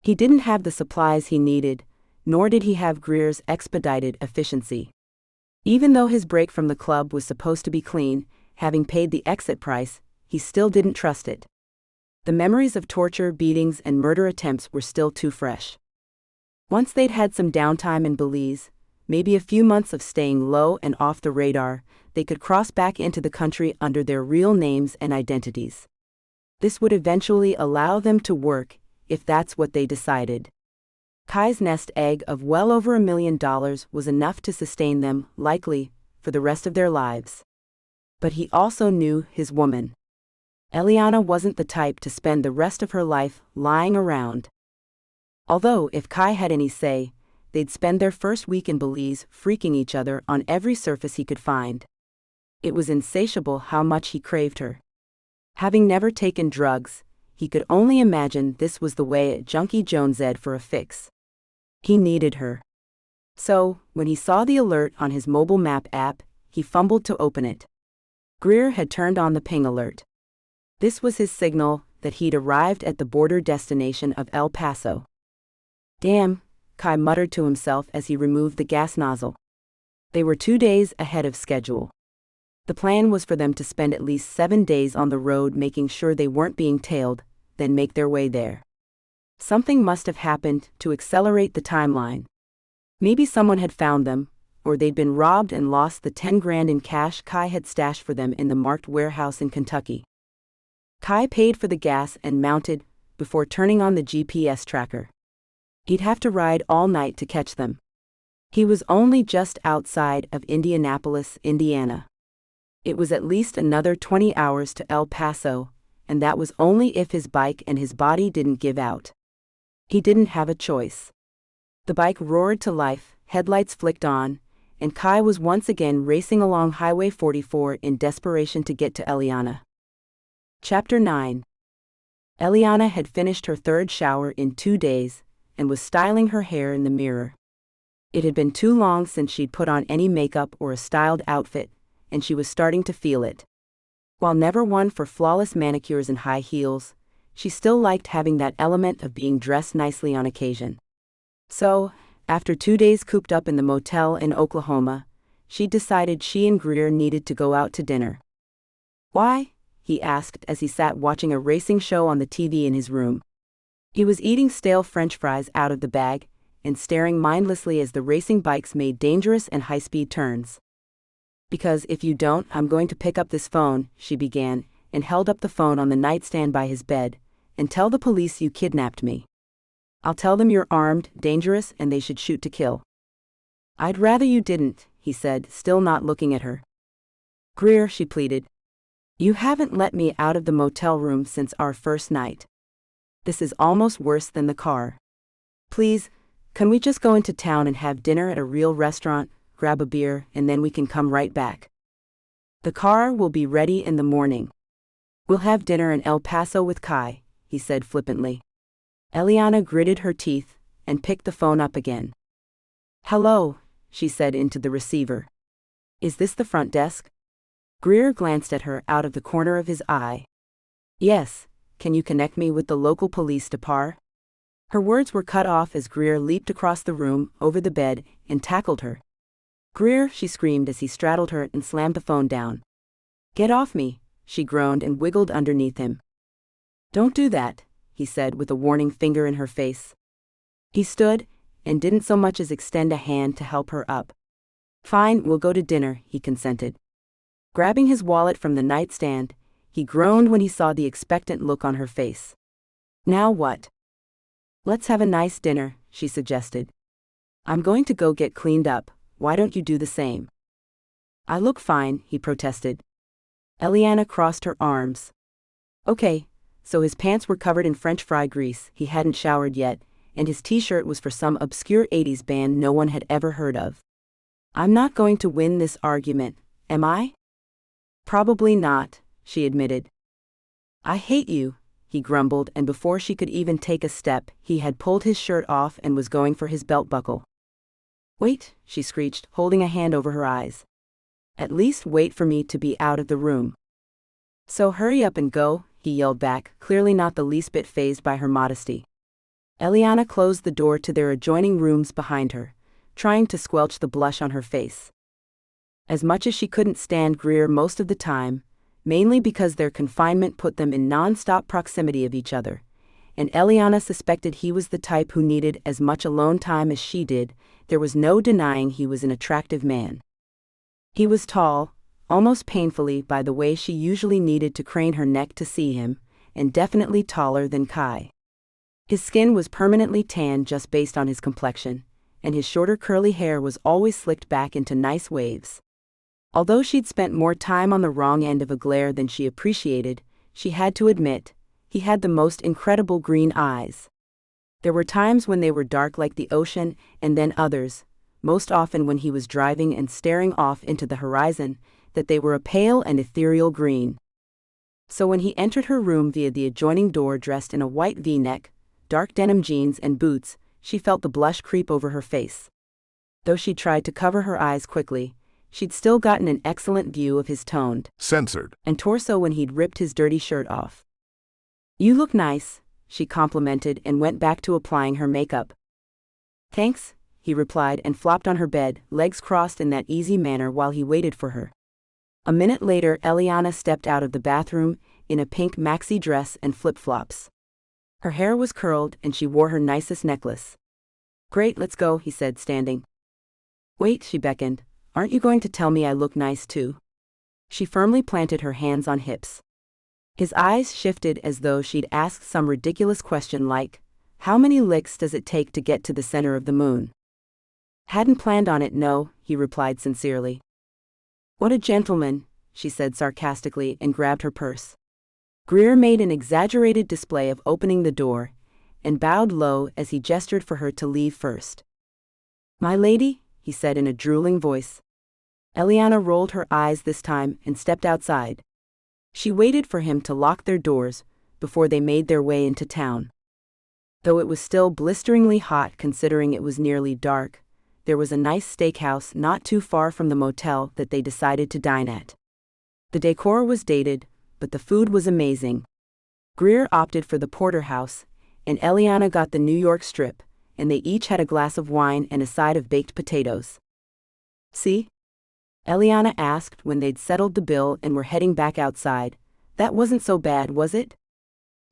Speaker 1: He didn't have the supplies he needed, nor did he have Greer's expedited efficiency. Even though his break from the club was supposed to be clean, having paid the exit price, he still didn't trust it. The memories of torture, beatings, and murder attempts were still too fresh. Once they'd had some downtime in Belize, maybe a few months of staying low and off the radar, they could cross back into the country under their real names and identities. This would eventually allow them to work, if that's what they decided. Kai's nest egg of well over $1 million was enough to sustain them, likely, for the rest of their lives. But he also knew his woman. Eliana wasn't the type to spend the rest of her life lying around. Although, if Kai had any say, they'd spend their first week in Belize freaking each other on every surface he could find. It was insatiable how much he craved her. Having never taken drugs, he could only imagine this was the way a junkie jonesed for a fix. He needed her. So, when he saw the alert on his mobile map app, he fumbled to open it. Greer had turned on the ping alert. This was his signal that he'd arrived at the border destination of El Paso. Damn, Kai muttered to himself as he removed the gas nozzle. They were 2 days ahead of schedule. The plan was for them to spend at least 7 days on the road making sure they weren't being tailed, then make their way there. Something must have happened to accelerate the timeline. Maybe someone had found them, or they'd been robbed and lost the 10 grand in cash Kai had stashed for them in the marked warehouse in Kentucky. Kai paid for the gas and mounted, before turning on the GPS tracker. He'd have to ride all night to catch them. He was only just outside of Indianapolis, Indiana. It was at least another 20 hours to El Paso, and that was only if his bike and his body didn't give out. He didn't have a choice. The bike roared to life, headlights flicked on, and Kai was once again racing along Highway 44 in desperation to get to Eliana. Chapter 9. Eliana had finished her 3rd shower in 2 days, and was styling her hair in the mirror. It had been too long since she'd put on any makeup or a styled outfit, and she was starting to feel it. While never one for flawless manicures and high heels, she still liked having that element of being dressed nicely on occasion. So, after 2 days cooped up in the motel in Oklahoma, she decided she and Greer needed to go out to dinner. Why? He asked as he sat watching a racing show on the TV in his room. He was eating stale French fries out of the bag and staring mindlessly as the racing bikes made dangerous and high-speed turns. Because if you don't, I'm going to pick up this phone, she began, and held up the phone on the nightstand by his bed, and tell the police you kidnapped me. I'll tell them you're armed, dangerous, and they should shoot to kill. I'd rather you didn't, he said, still not looking at her. Greer, she pleaded. You haven't let me out of the motel room since our first night. This is almost worse than the car. Please, can we just go into town and have dinner at a real restaurant, grab a beer, and then we can come right back? The car will be ready in the morning. We'll have dinner in El Paso with Kai, he said flippantly. Eliana gritted her teeth and picked the phone up again. Hello, she said into the receiver. Is this the front desk? Greer glanced at her out of the corner of his eye. Yes, can you connect me with the local police department? Her words were cut off as Greer leaped across the room, over the bed, and tackled her. Greer, she screamed as he straddled her and slammed the phone down. Get off me, she groaned and wiggled underneath him. Don't do that, he said with a warning finger in her face. He stood, and didn't so much as extend a hand to help her up. Fine, we'll go to dinner, he consented. Grabbing his wallet from the nightstand, he groaned when he saw the expectant look on her face. Now what? Let's have a nice dinner, she suggested. I'm going to go get cleaned up, why don't you do the same? I look fine, he protested. Eliana crossed her arms. Okay, so his pants were covered in French fry grease, he hadn't showered yet, and his t-shirt was for some obscure 80s band no one had ever heard of. I'm not going to win this argument, am I? Probably not, she admitted. I hate you, he grumbled, and before she could even take a step, he had pulled his shirt off and was going for his belt buckle. Wait, she screeched, holding a hand over her eyes. At least wait for me to be out of the room. So hurry up and go, he yelled back, clearly not the least bit fazed by her modesty. Eliana closed the door to their adjoining rooms behind her, trying to squelch the blush on her face. As much as she couldn't stand Greer most of the time, mainly because their confinement put them in non-stop proximity of each other, and Eliana suspected he was the type who needed as much alone time as she did, there was no denying he was an attractive man. He was tall, almost painfully by the way she usually needed to crane her neck to see him, and definitely taller than Kai. His skin was permanently tan just based on his complexion, and his shorter curly hair was always slicked back into nice waves. Although she'd spent more time on the wrong end of a glare than she appreciated, she had to admit, he had the most incredible green eyes. There were times when they were dark like the ocean, and then others, most often when he was driving and staring off into the horizon, that they were a pale and ethereal green. So when he entered her room via the adjoining door dressed in a white V-neck, dark denim jeans and boots, she felt the blush creep over her face. Though she tried to cover her eyes quickly, she'd still gotten an excellent view of his toned,
Speaker 2: censored,
Speaker 1: and torso when he'd ripped his dirty shirt off. "You look nice," she complimented and went back to applying her makeup. "Thanks," he replied and flopped on her bed, legs crossed in that easy manner while he waited for her. A minute later, Eliana stepped out of the bathroom in a pink maxi dress and flip-flops. Her hair was curled and she wore her nicest necklace. "Great, let's go," he said, standing. "Wait," she beckoned. "Aren't you going to tell me I look nice too?" She firmly planted her hands on hips. His eyes shifted as though she'd asked some ridiculous question like, "How many licks does it take to get to the center of the moon?" "Hadn't planned on it, no," he replied sincerely. "What a gentleman," she said sarcastically and grabbed her purse. Greer made an exaggerated display of opening the door, and bowed low as he gestured for her to leave first. "My lady," he said in a drooling voice. Eliana rolled her eyes this time and stepped outside. She waited for him to lock their doors before they made their way into town. Though it was still blisteringly hot considering it was nearly dark, there was a nice steakhouse not too far from the motel that they decided to dine at. The decor was dated, but the food was amazing. Greer opted for the porterhouse, and Eliana got the New York strip, and they each had a glass of wine and a side of baked potatoes. "See?" Eliana asked when they'd settled the bill and were heading back outside. "That wasn't so bad, was it?"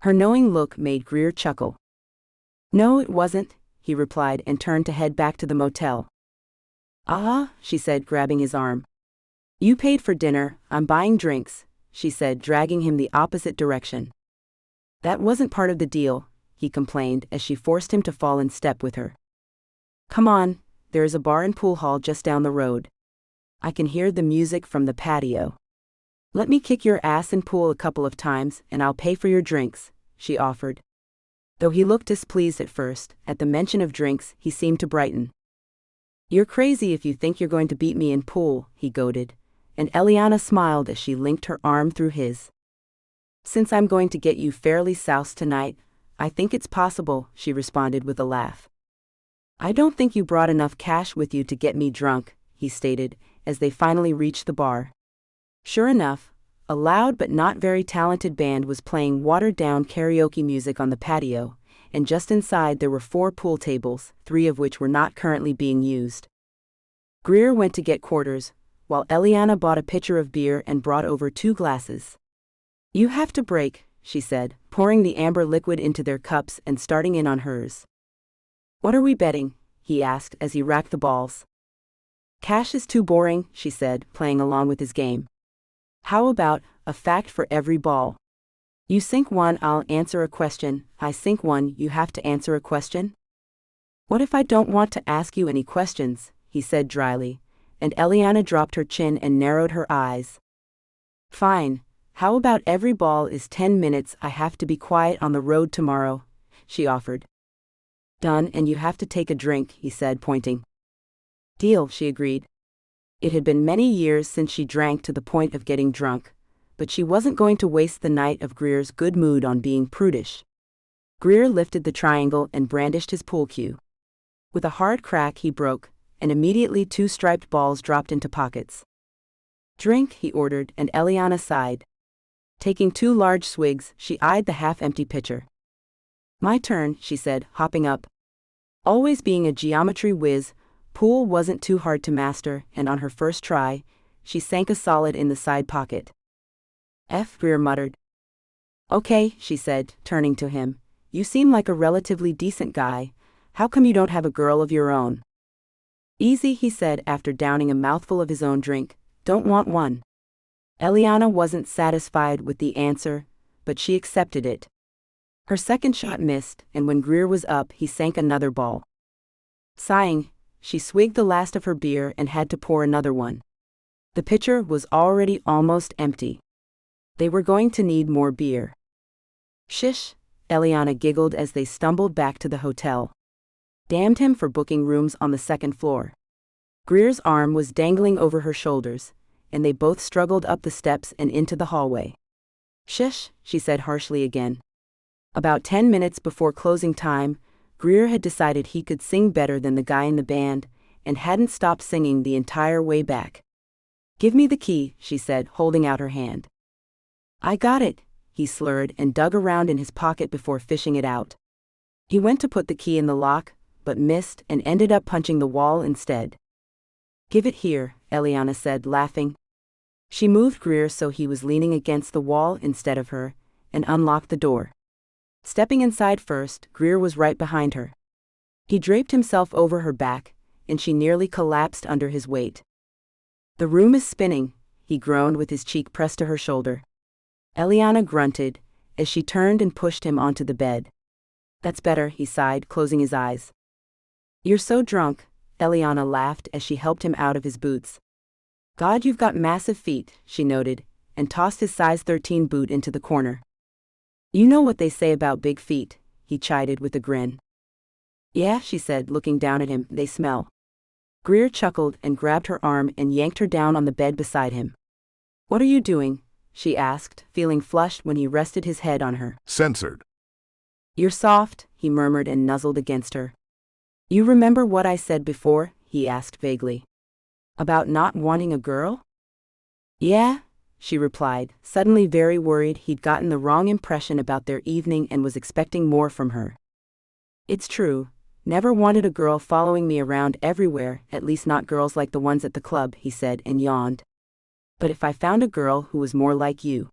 Speaker 1: Her knowing look made Greer chuckle. "No, it wasn't," he replied and turned to head back to the motel. "Ah," she said, grabbing his arm. "You paid for dinner, I'm buying drinks," she said, dragging him the opposite direction. "That wasn't part of the deal," he complained as she forced him to fall in step with her. "Come on, there is a bar and pool hall just down the road. I can hear the music from the patio. Let me kick your ass in pool a couple of times and I'll pay for your drinks," she offered. Though he looked displeased at first, at the mention of drinks, he seemed to brighten. "You're crazy if you think you're going to beat me in pool," he goaded, and Eliana smiled as she linked her arm through his. "Since I'm going to get you fairly soused tonight, I think it's possible," she responded with a laugh. "I don't think you brought enough cash with you to get me drunk," he stated, as they finally reached the bar. Sure enough, a loud but not very talented band was playing watered-down karaoke music on the patio, and just inside there were 4 pool tables, 3 of which were not currently being used. Greer went to get quarters, while Eliana bought a pitcher of beer and brought over 2 glasses. "You have to break," she said, pouring the amber liquid into their cups and starting in on hers. "What are we betting?" he asked as he racked the balls. "Cash is too boring," she said, playing along with his game. "How about a fact for every ball? You sink one, I'll answer a question. I sink one, you have to answer a question." "What if I don't want to ask you any questions?" he said dryly, and Eliana dropped her chin and narrowed her eyes. "Fine. How about every ball is 10 minutes? I have to be quiet on the road tomorrow," she offered. "Done, and you have to take a drink," he said, pointing. "Deal," she agreed. It had been many years since she drank to the point of getting drunk, but she wasn't going to waste the night of Greer's good mood on being prudish. Greer lifted the triangle and brandished his pool cue. With a hard crack he broke, and immediately 2 striped balls dropped into pockets. "Drink," he ordered, and Eliana sighed. Taking 2 large swigs, she eyed the half-empty pitcher. "My turn," she said, hopping up. Always being a geometry whiz, pool wasn't too hard to master, and on her first try, she sank a solid in the side pocket. Greer muttered. "Okay," she said, turning to him. "You seem like a relatively decent guy. How come you don't have a girl of your own?" "Easy," he said after downing a mouthful of his own drink. "Don't want one." Eliana wasn't satisfied with the answer, but she accepted it. Her second shot missed, and when Greer was up, he sank another ball. Sighing, she swigged the last of her beer and had to pour another one. The pitcher was already almost empty. They were going to need more beer. "Shish," Eliana giggled as they stumbled back to the hotel. Damned him for booking rooms on the second floor. Greer's arm was dangling over her shoulders, and they both struggled up the steps and into the hallway. "Shush," she said harshly again. About 10 minutes before closing time, Greer had decided he could sing better than the guy in the band, and hadn't stopped singing the entire way back. "Give me the key," she said, holding out her hand. "I got it," he slurred and dug around in his pocket before fishing it out. He went to put the key in the lock, but missed and ended up punching the wall instead. "Give it here," Eliana said, laughing. She moved Greer so he was leaning against the wall instead of her, and unlocked the door. Stepping inside first, Greer was right behind her. He draped himself over her back, and she nearly collapsed under his weight. "The room is spinning," he groaned with his cheek pressed to her shoulder. Eliana grunted, as she turned and pushed him onto the bed. "That's better," he sighed, closing his eyes. "You're so drunk," Eliana laughed as she helped him out of his boots. "God, you've got massive feet," she noted, and tossed his size 13 boot into the corner. "You know what they say about big feet," he chided with a grin. "Yeah," she said, looking down at him, "they smell." Greer chuckled and grabbed her arm and yanked her down on the bed beside him. "What are you doing?" she asked, feeling flushed when he rested his head on her.
Speaker 2: "Censored."
Speaker 1: "You're soft," he murmured and nuzzled against her. "You remember what I said before?" he asked vaguely. "About not wanting a girl?" "Yeah," she replied, suddenly very worried he'd gotten the wrong impression about their evening and was expecting more from her. "It's true. Never wanted a girl following me around everywhere, at least not girls like the ones at the club," he said and yawned. "But if I found a girl who was more like you,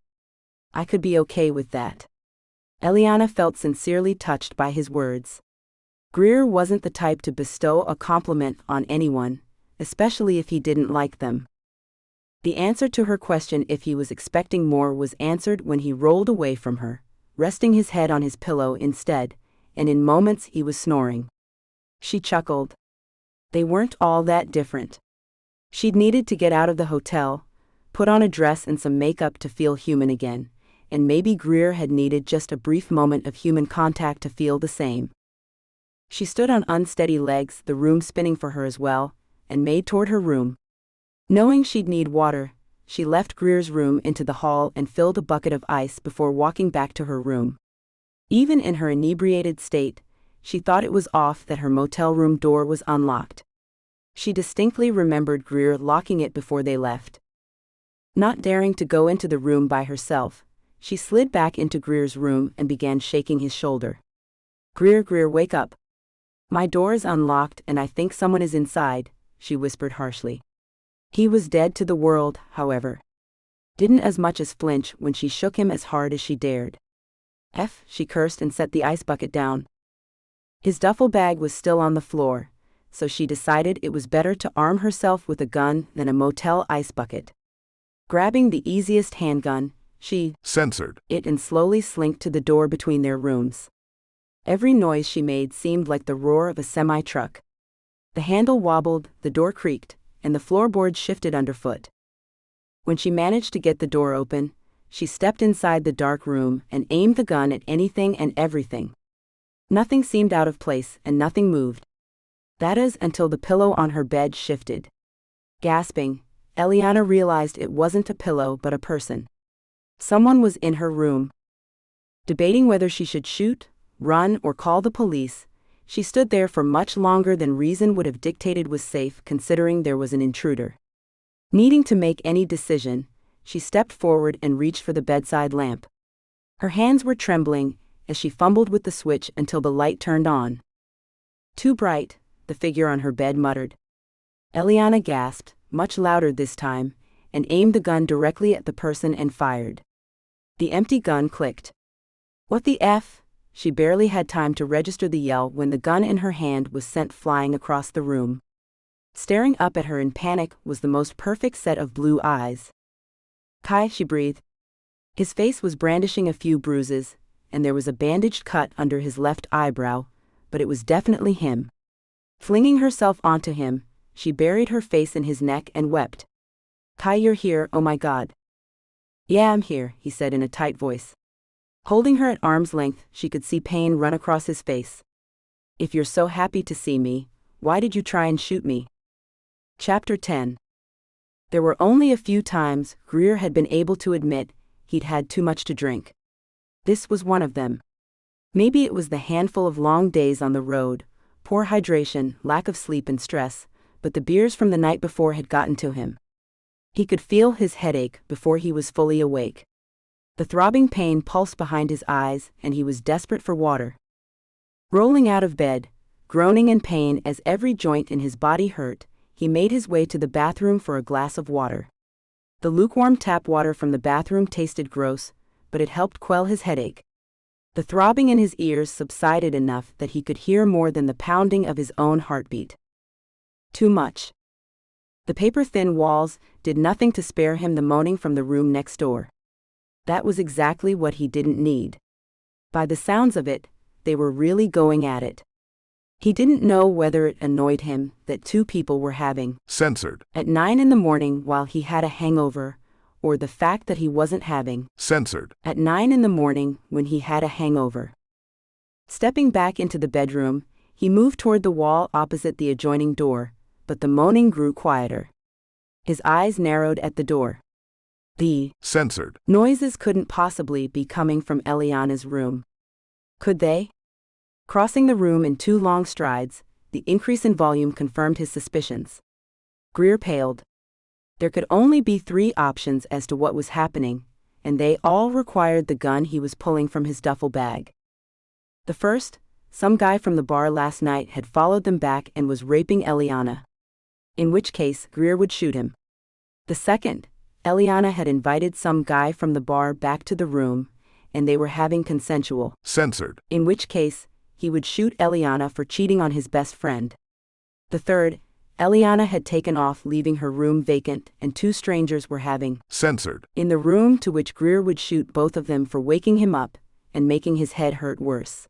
Speaker 1: I could be okay with that." Eliana felt sincerely touched by his words. Greer wasn't the type to bestow a compliment on anyone, especially if he didn't like them. The answer to her question if he was expecting more was answered when he rolled away from her, resting his head on his pillow instead, and in moments he was snoring. She chuckled. They weren't all that different. She'd needed to get out of the hotel, put on a dress and some makeup to feel human again, and maybe Greer had needed just a brief moment of human contact to feel the same. She stood on unsteady legs, the room spinning for her as well, and made toward her room. Knowing she'd need water, she left Greer's room into the hall and filled a bucket of ice before walking back to her room. Even in her inebriated state, she thought it was off that her motel room door was unlocked. She distinctly remembered Greer locking it before they left. Not daring to go into the room by herself, she slid back into Greer's room and began shaking his shoulder. Greer, wake up. "My door is unlocked and I think someone is inside," she whispered harshly. He was dead to the world, however. Didn't as much as flinch when she shook him as hard as she dared. She cursed and set the ice bucket down. His duffel bag was still on the floor, so she decided it was better to arm herself with a gun than a motel ice bucket. Grabbing the easiest handgun, she
Speaker 2: "Censored."
Speaker 1: it and slowly slinked to the door between their rooms. Every noise she made seemed like the roar of a semi-truck. The handle wobbled, the door creaked, and the floorboards shifted underfoot. When she managed to get the door open, she stepped inside the dark room and aimed the gun at anything and everything. Nothing seemed out of place and nothing moved. That is, until the pillow on her bed shifted. Gasping, Eliana realized it wasn't a pillow but a person. Someone was in her room. Debating whether she should shoot, run, or call the police, she stood there for much longer than reason would have dictated was safe considering there was an intruder. Needing to make any decision, she stepped forward and reached for the bedside lamp. Her hands were trembling as she fumbled with the switch until the light turned on. "Too bright," the figure on her bed muttered. Eliana gasped, much louder this time, and aimed the gun directly at the person and fired. The empty gun clicked. "What the F?" She barely had time to register the yell when the gun in her hand was sent flying across the room. Staring up at her in panic was the most perfect set of blue eyes. "Kai," she breathed. His face was brandishing a few bruises, and there was a bandaged cut under his left eyebrow, but it was definitely him. Flinging herself onto him, she buried her face in his neck and wept. "Kai, you're here, oh my God." "Yeah, I'm here," he said in a tight voice. Holding her at arm's length, she could see pain run across his face. "If you're so happy to see me, why did you try and shoot me?" Chapter 10. There were only a few times Greer had been able to admit he'd had too much to drink. This was one of them. Maybe it was the handful of long days on the road, poor hydration, lack of sleep and stress, but the beers from the night before had gotten to him. He could feel his headache before he was fully awake. The throbbing pain pulsed behind his eyes, and he was desperate for water. Rolling out of bed, groaning in pain as every joint in his body hurt, he made his way to the bathroom for a glass of water. The lukewarm tap water from the bathroom tasted gross, but it helped quell his headache. The throbbing in his ears subsided enough that he could hear more than the pounding of his own heartbeat. Too much. The paper-thin walls did nothing to spare him the moaning from the room next door. That was exactly what he didn't need. By the sounds of it, they were really going at it. He didn't know whether it annoyed him that two people were having
Speaker 2: censored
Speaker 1: at 9 in the morning while he had a hangover, or the fact that he wasn't having
Speaker 2: censored
Speaker 1: at 9 in the morning when he had a hangover. Stepping back into the bedroom, he moved toward the wall opposite the adjoining door, but the moaning grew quieter. His eyes narrowed at the door. The
Speaker 2: censored
Speaker 1: noises couldn't possibly be coming from Eliana's room. Could they? Crossing the room in 2 long strides, the increase in volume confirmed his suspicions. Greer paled. There could only be 3 options as to what was happening, and they all required the gun he was pulling from his duffel bag. The first, some guy from the bar last night had followed them back and was raping Eliana. In which case, Greer would shoot him. The second, Eliana had invited some guy from the bar back to the room, and they were having consensual
Speaker 2: censored,
Speaker 1: in which case, he would shoot Eliana for cheating on his best friend. The third, Eliana had taken off leaving her room vacant and 2 strangers were having
Speaker 2: censored
Speaker 1: in the room, to which Greer would shoot both of them for waking him up and making his head hurt worse.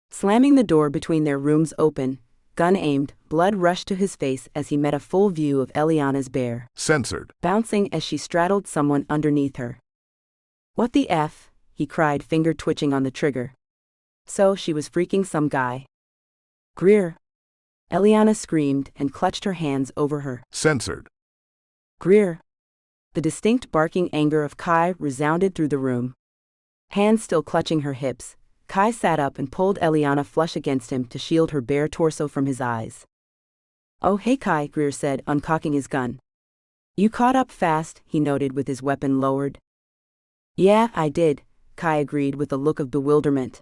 Speaker 1: Slamming the door between their rooms open, gun aimed, blood rushed to his face as he met a full view of Eliana's bare
Speaker 2: censored
Speaker 1: bouncing as she straddled someone underneath her. "What the F?" he cried, finger twitching on the trigger. So she was freaking some guy. "Greer!" Eliana screamed and clutched her hands over her.
Speaker 2: censored
Speaker 1: "Greer!" The distinct barking anger of Kai resounded through the room. Hands still clutching her hips, Kai sat up and pulled Eliana flush against him to shield her bare torso from his eyes. "Oh hey Kai," Greer said, uncocking his gun. "You caught up fast," he noted with his weapon lowered. "Yeah, I did," Kai agreed with a look of bewilderment.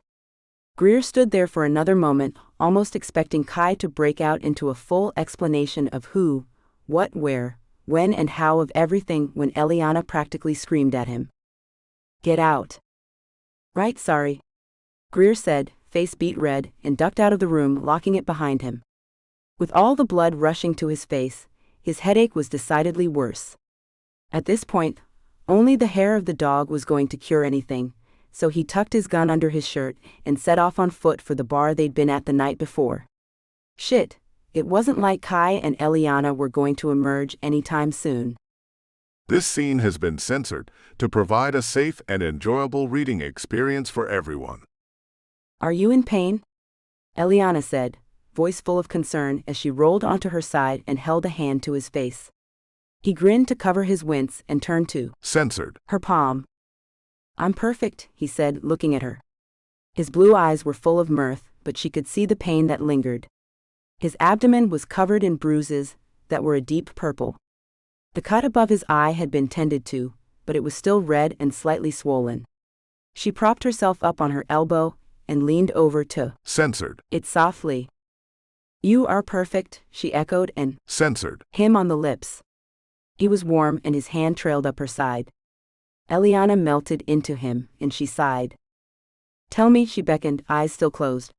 Speaker 1: Greer stood there for another moment, almost expecting Kai to break out into a full explanation of who, what, where, when and how of everything when Eliana practically screamed at him. "Get out." "Right, sorry," Greer said, face beet red, and ducked out of the room, locking it behind him. With all the blood rushing to his face, his headache was decidedly worse. At this point, only the hair of the dog was going to cure anything, so he tucked his gun under his shirt and set off on foot for the bar they'd been at the night before. Shit, it wasn't like Kai and Eliana were going to emerge anytime soon.
Speaker 2: This scene has been censored to provide a safe and enjoyable reading experience for everyone.
Speaker 1: "Are you in pain?" Eliana said, voice full of concern as she rolled onto her side and held a hand to his face. He grinned to cover his wince and turned to
Speaker 2: censored
Speaker 1: her palm. "I'm perfect," he said, looking at her. His blue eyes were full of mirth, but she could see the pain that lingered. His abdomen was covered in bruises that were a deep purple. The cut above his eye had been tended to, but it was still red and slightly swollen. She propped herself up on her elbow and leaned over to
Speaker 2: censored
Speaker 1: it softly. "You are perfect," she echoed, and
Speaker 2: censored
Speaker 1: him on the lips. He was warm and his hand trailed up her side. Eliana melted into him, and she sighed. "Tell me," she beckoned, eyes still closed.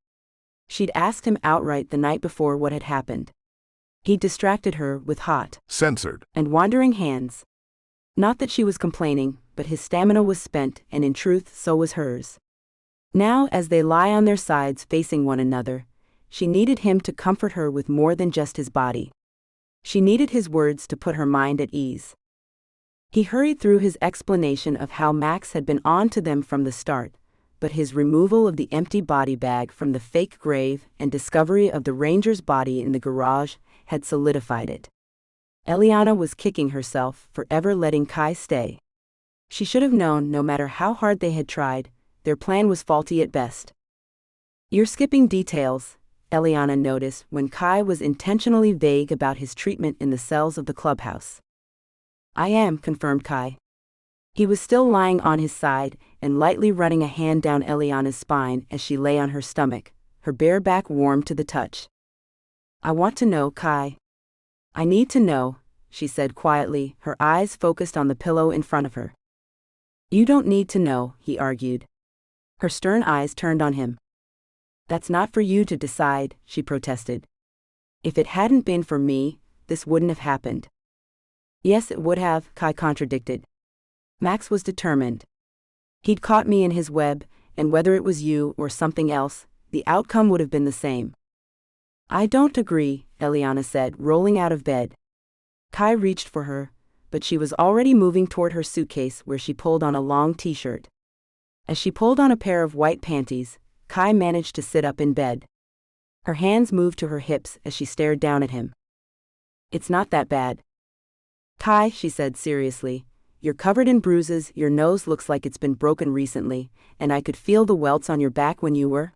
Speaker 1: She'd asked him outright the night before what had happened. He distracted her with hot,
Speaker 2: censored
Speaker 1: and wandering hands. Not that she was complaining, but his stamina was spent, and in truth so was hers. Now, as they lie on their sides facing one another, she needed him to comfort her with more than just his body. She needed his words to put her mind at ease. He hurried through his explanation of how Max had been on to them from the start, but his removal of the empty body bag from the fake grave and discovery of the ranger's body in the garage had solidified it. Eliana was kicking herself for ever letting Kai stay. She should have known, no matter how hard they had tried, their plan was faulty at best. "You're skipping details," Eliana noticed when Kai was intentionally vague about his treatment in the cells of the clubhouse. "I am," confirmed Kai. He was still lying on his side and lightly running a hand down Eliana's spine as she lay on her stomach, her bare back warm to the touch. "I want to know, Kai." "I need to know," she said quietly, her eyes focused on the pillow in front of her. "You don't need to know," he argued. Her stern eyes turned on him. "That's not for you to decide," she protested. "If it hadn't been for me, this wouldn't have happened." "Yes, it would have," Kai contradicted. Max was determined. "He'd caught me in his web, and whether it was you or something else, the outcome would have been the same." "I don't agree," Eliana said, rolling out of bed. Kai reached for her, but she was already moving toward her suitcase where she pulled on a long t-shirt. As she pulled on a pair of white panties, Kai managed to sit up in bed. Her hands moved to her hips as she stared down at him. "It's not that bad." "Kai," she said seriously, "you're covered in bruises, your nose looks like it's been broken recently, and I could feel the welts on your back when you were—"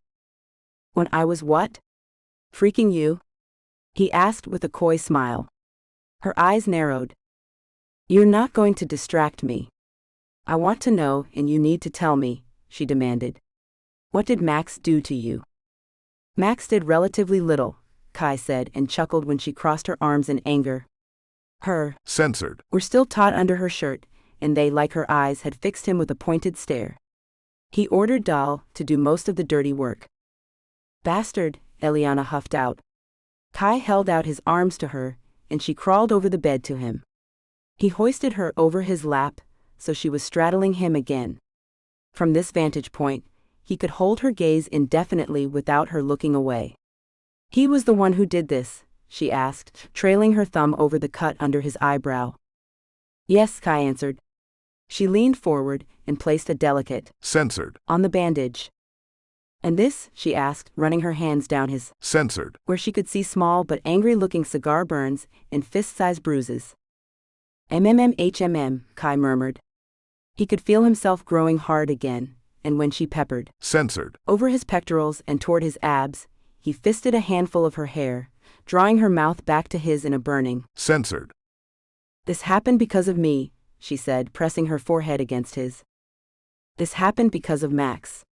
Speaker 1: "When I was what? Freaking you?" he asked with a coy smile. Her eyes narrowed. "You're not going to distract me. I want to know, and you need to tell me," she demanded. "What did Max do to you?" "Max did relatively little," Kai said and chuckled when she crossed her arms in anger. Her
Speaker 2: censored
Speaker 1: were still taut under her shirt, and they, like her eyes, had fixed him with a pointed stare. He ordered Dahl to do most of the dirty work. "Bastard," Eliana huffed out. Kai held out his arms to her, and she crawled over the bed to him. He hoisted her over his lap, so she was straddling him again. From this vantage point, he could hold her gaze indefinitely without her looking away. "He was the one who did this?" she asked, trailing her thumb over the cut under his eyebrow. "Yes," Kai answered. She leaned forward and placed a delicate
Speaker 2: censored
Speaker 1: on the bandage. "And this?" she asked, running her hands down his
Speaker 2: censored
Speaker 1: where she could see small but angry-looking cigar burns and fist-sized bruises. "HMM," Kai murmured. He could feel himself growing hard again, and when she peppered
Speaker 2: censored
Speaker 1: over his pectorals and toward his abs, he fisted a handful of her hair, drawing her mouth back to his in a burning
Speaker 2: censored.
Speaker 1: "This happened because of me," she said, pressing her forehead against his. "This happened because of Max.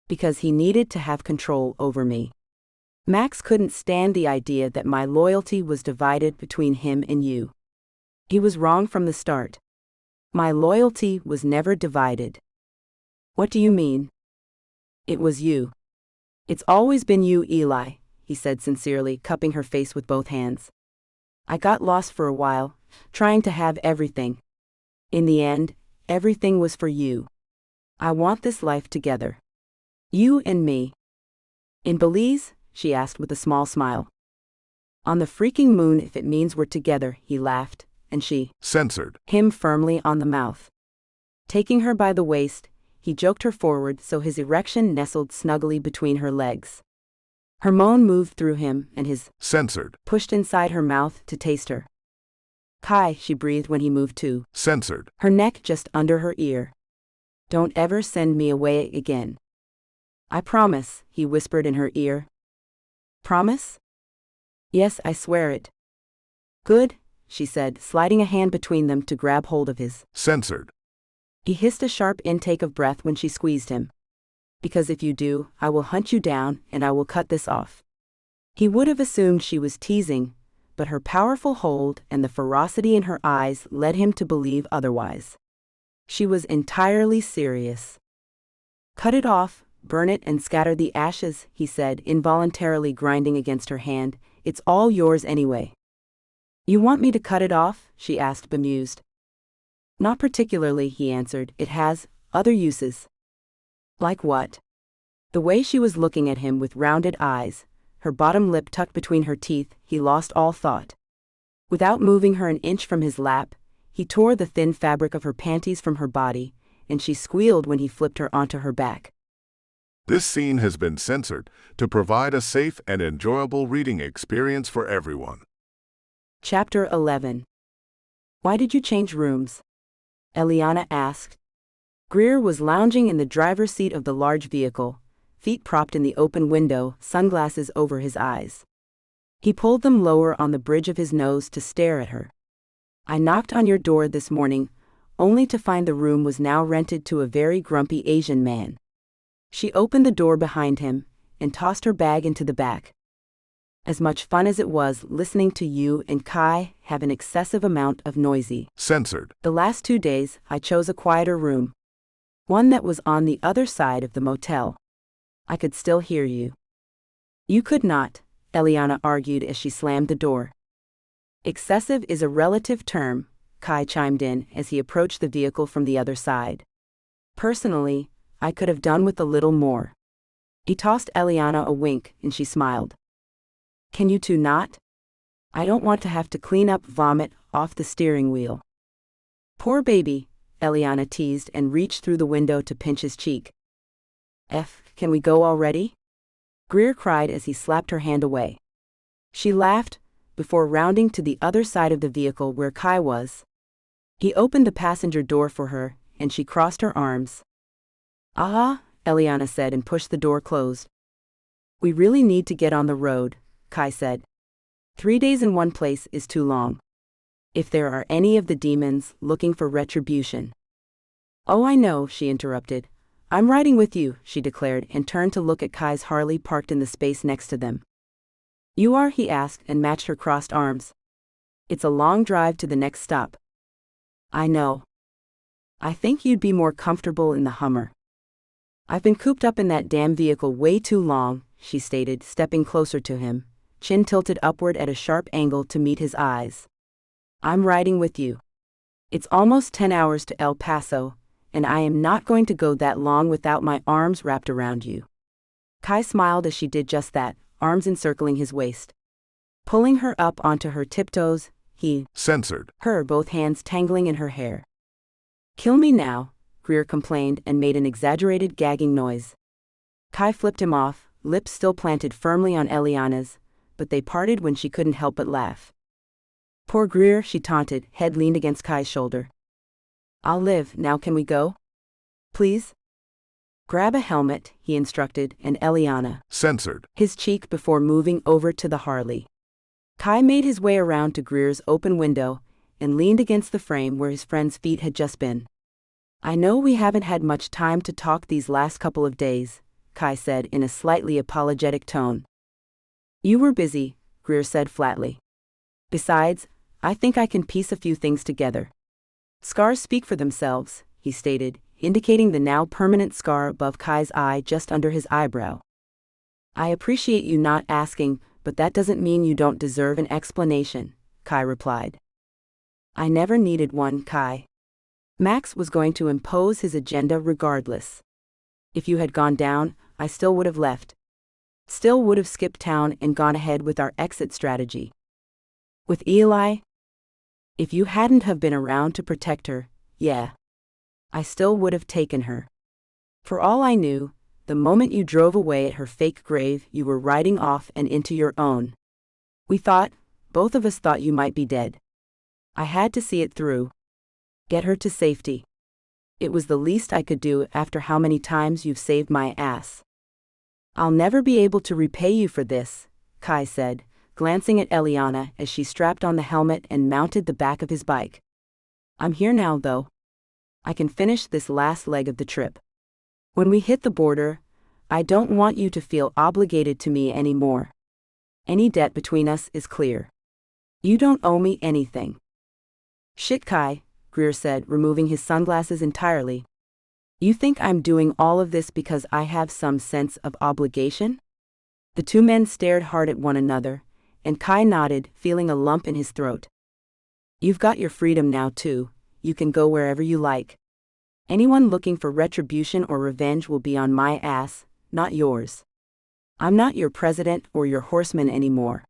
Speaker 1: Because he needed to have control over me. Max couldn't stand the idea that my loyalty was divided between him and you. He was wrong from the start. My loyalty was never divided." "What do you mean?" "It was you. It's always been you, Eli," he said sincerely, cupping her face with both hands. "I got lost for a while, trying to have everything. In the end, everything was for you. I want this life together. You and me." "In Belize?" she asked with a small smile. "On the freaking moon if it means we're together," he laughed, and she
Speaker 2: censored
Speaker 1: him firmly on the mouth. Taking her by the waist, he joked her forward so his erection nestled snugly between her legs. Her moan moved through him, and his
Speaker 2: censored
Speaker 1: pushed inside her mouth to taste her. "Kai," she breathed when he moved too.
Speaker 2: censored
Speaker 1: Her neck just under her ear. "Don't ever send me away again." "I promise," he whispered in her ear. "Promise?" "Yes, I swear it." "Good," she said, sliding a hand between them to grab hold of his.
Speaker 2: censored
Speaker 1: He hissed a sharp intake of breath when she squeezed him. "Because if you do, I will hunt you down and I will cut this off." He would have assumed she was teasing, but her powerful hold and the ferocity in her eyes led him to believe otherwise. She was entirely serious. "Cut it off, burn it and scatter the ashes," he said, involuntarily grinding against her hand. "It's all yours anyway." "You want me to cut it off?" she asked, bemused. "Not particularly," he answered. "It has other uses." "Like what?" The way she was looking at him with rounded eyes, her bottom lip tucked between her teeth, he lost all thought. Without moving her an inch from his lap, he tore the thin fabric of her panties from her body, and she squealed when he flipped her onto her back.
Speaker 2: This scene has been censored to provide a safe and enjoyable reading experience for everyone.
Speaker 1: Chapter 11. Why did you change rooms? Eliana asked. Greer was lounging in the driver's seat of the large vehicle, feet propped in the open window, sunglasses over his eyes. He pulled them lower on the bridge of his nose to stare at her. I knocked on your door this morning, only to find the room was now rented to a very grumpy Asian man. She opened the door behind him and tossed her bag into the back. As much fun as it was listening to you and Kai have an excessive amount of noisy.
Speaker 2: Censored.
Speaker 1: The last 2 days, I chose a quieter room. One that was on the other side of the motel. I could still hear you. You could not, Eliana argued as she slammed the door. Excessive is a relative term, Kai chimed in as he approached the vehicle from the other side. Personally, I could have done with a little more. He tossed Eliana a wink and she smiled. Can you two not? I don't want to have to clean up vomit off the steering wheel. Poor baby, Eliana teased and reached through the window to pinch his cheek. Can we go already? Greer cried as he slapped her hand away. She laughed, before rounding to the other side of the vehicle where Kai was. He opened the passenger door for her, and she crossed her arms. Ah, Eliana said and pushed the door closed. We really need to get on the road, Kai said. 3 days in one place is too long. If there are any of the demons looking for retribution. Oh, I know, she interrupted. I'm riding with you, she declared and turned to look at Kai's Harley parked in the space next to them. You are, he asked and matched her crossed arms. It's a long drive to the next stop. I know. I think you'd be more comfortable in the Hummer. I've been cooped up in that damn vehicle way too long, she stated, stepping closer to him, chin tilted upward at a sharp angle to meet his eyes. I'm riding with you. It's almost 10 hours to El Paso, and I am not going to go that long without my arms wrapped around you. Kai smiled as she did just that, arms encircling his waist. Pulling her up onto her tiptoes, he
Speaker 2: censored
Speaker 1: her, both hands tangling in her hair. Kill me now, Greer complained and made an exaggerated gagging noise. Kai flipped him off, lips still planted firmly on Eliana's, but they parted when she couldn't help but laugh. Poor Greer, she taunted, head leaned against Kai's shoulder. I'll live, now can we go? Please? Grab a helmet, he instructed, and Eliana
Speaker 2: censored
Speaker 1: his cheek before moving over to the Harley. Kai made his way around to Greer's open window and leaned against the frame where his friend's feet had just been. I know we haven't had much time to talk these last couple of days, Kai said in a slightly apologetic tone. You were busy, Greer said flatly. Besides, I think I can piece a few things together. Scars speak for themselves, he stated, indicating the now permanent scar above Kai's eye just under his eyebrow. I appreciate you not asking, but that doesn't mean you don't deserve an explanation, Kai replied. I never needed one, Kai. Max was going to impose his agenda regardless. If you had gone down, I still would have left. Still would have skipped town and gone ahead with our exit strategy. With Eli? If you hadn't have been around to protect her, yeah. I still would have taken her. For all I knew, the moment you drove away at her fake grave, you were riding off and into your own. Both of us thought you might be dead. I had to see it through. Get her to safety. It was the least I could do after how many times you've saved my ass. I'll never be able to repay you for this, Kai said, glancing at Eliana as she strapped on the helmet and mounted the back of his bike. I'm here now, though. I can finish this last leg of the trip. When we hit the border, I don't want you to feel obligated to me anymore. Any debt between us is clear. You don't owe me anything. Shit, Kai, Greer said, removing his sunglasses entirely. You think I'm doing all of this because I have some sense of obligation? The two men stared hard at one another, and Kai nodded, feeling a lump in his throat. You've got your freedom now too, you can go wherever you like. Anyone looking for retribution or revenge will be on my ass, not yours. I'm not your president or your horseman anymore.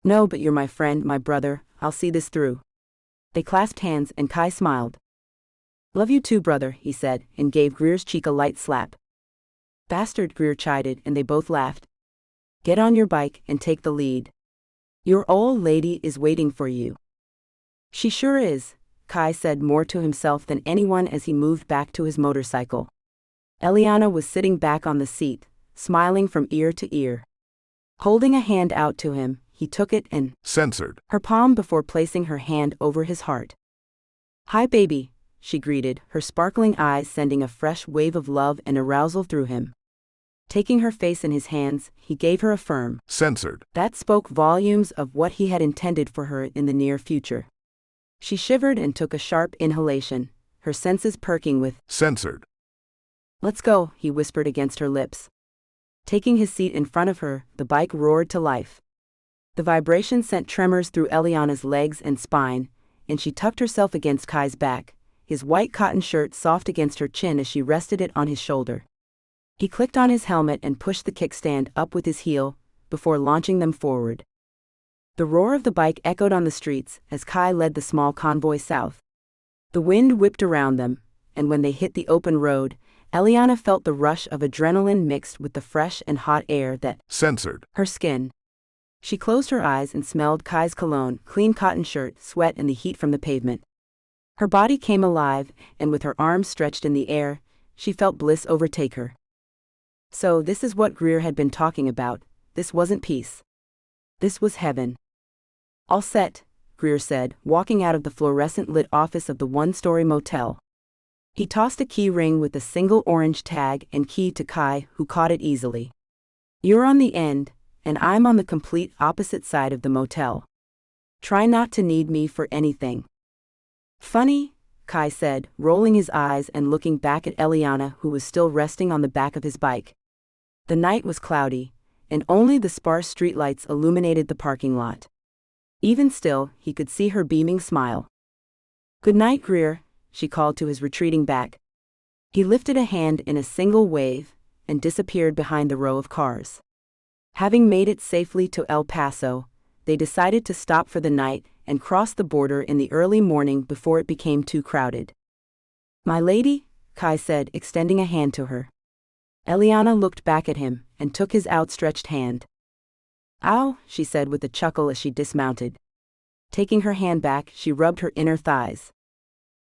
Speaker 1: No, but you're my friend, my brother, I'll see this through. They clasped hands and Kai smiled. Love you too, brother, he said, and gave Greer's cheek a light slap. Bastard, Greer chided, and they both laughed. Get on your bike and take the lead. Your old lady is waiting for you. She sure is, Kai said more to himself than anyone as he moved back to his motorcycle. Eliana was sitting back on the seat, smiling from ear to ear. Holding a hand out to him, he took it and
Speaker 2: censored
Speaker 1: her palm before placing her hand over his heart. Hi baby, she greeted, her sparkling eyes sending a fresh wave of love and arousal through him. Taking her face in his hands, he gave her a firm
Speaker 2: censored
Speaker 1: that spoke volumes of what he had intended for her in the near future. She shivered and took a sharp inhalation, her senses perking with
Speaker 2: censored.
Speaker 1: Let's go, he whispered against her lips. Taking his seat in front of her, the bike roared to life. The vibration sent tremors through Eliana's legs and spine, and she tucked herself against Kai's back, his white cotton shirt soft against her chin as she rested it on his shoulder. He clicked on his helmet and pushed the kickstand up with his heel, before launching them forward. The roar of the bike echoed on the streets as Kai led the small convoy south. The wind whipped around them, and when they hit the open road, Eliana felt the rush of adrenaline mixed with the fresh and hot air that
Speaker 2: censored
Speaker 1: her skin. She closed her eyes and smelled Kai's cologne, clean cotton shirt, sweat, and the heat from the pavement. Her body came alive, and with her arms stretched in the air, she felt bliss overtake her. So this is what Greer had been talking about. This wasn't peace. This was heaven. All set, Greer said, walking out of the fluorescent-lit office of the one-story motel. He tossed a key ring with a single orange tag and key to Kai, who caught it easily. You're on the end, and I'm on the complete opposite side of the motel. Try not to need me for anything. Funny, Kai said, rolling his eyes and looking back at Eliana, who was still resting on the back of his bike. The night was cloudy, and only the sparse streetlights illuminated the parking lot. Even still, he could see her beaming smile. Good night, Greer, she called to his retreating back. He lifted a hand in a single wave and disappeared behind the row of cars. Having made it safely to El Paso, they decided to stop for the night and cross the border in the early morning before it became too crowded. My lady, Kai said, extending a hand to her. Eliana looked back at him and took his outstretched hand. Ow, she said with a chuckle as she dismounted. Taking her hand back, she rubbed her inner thighs.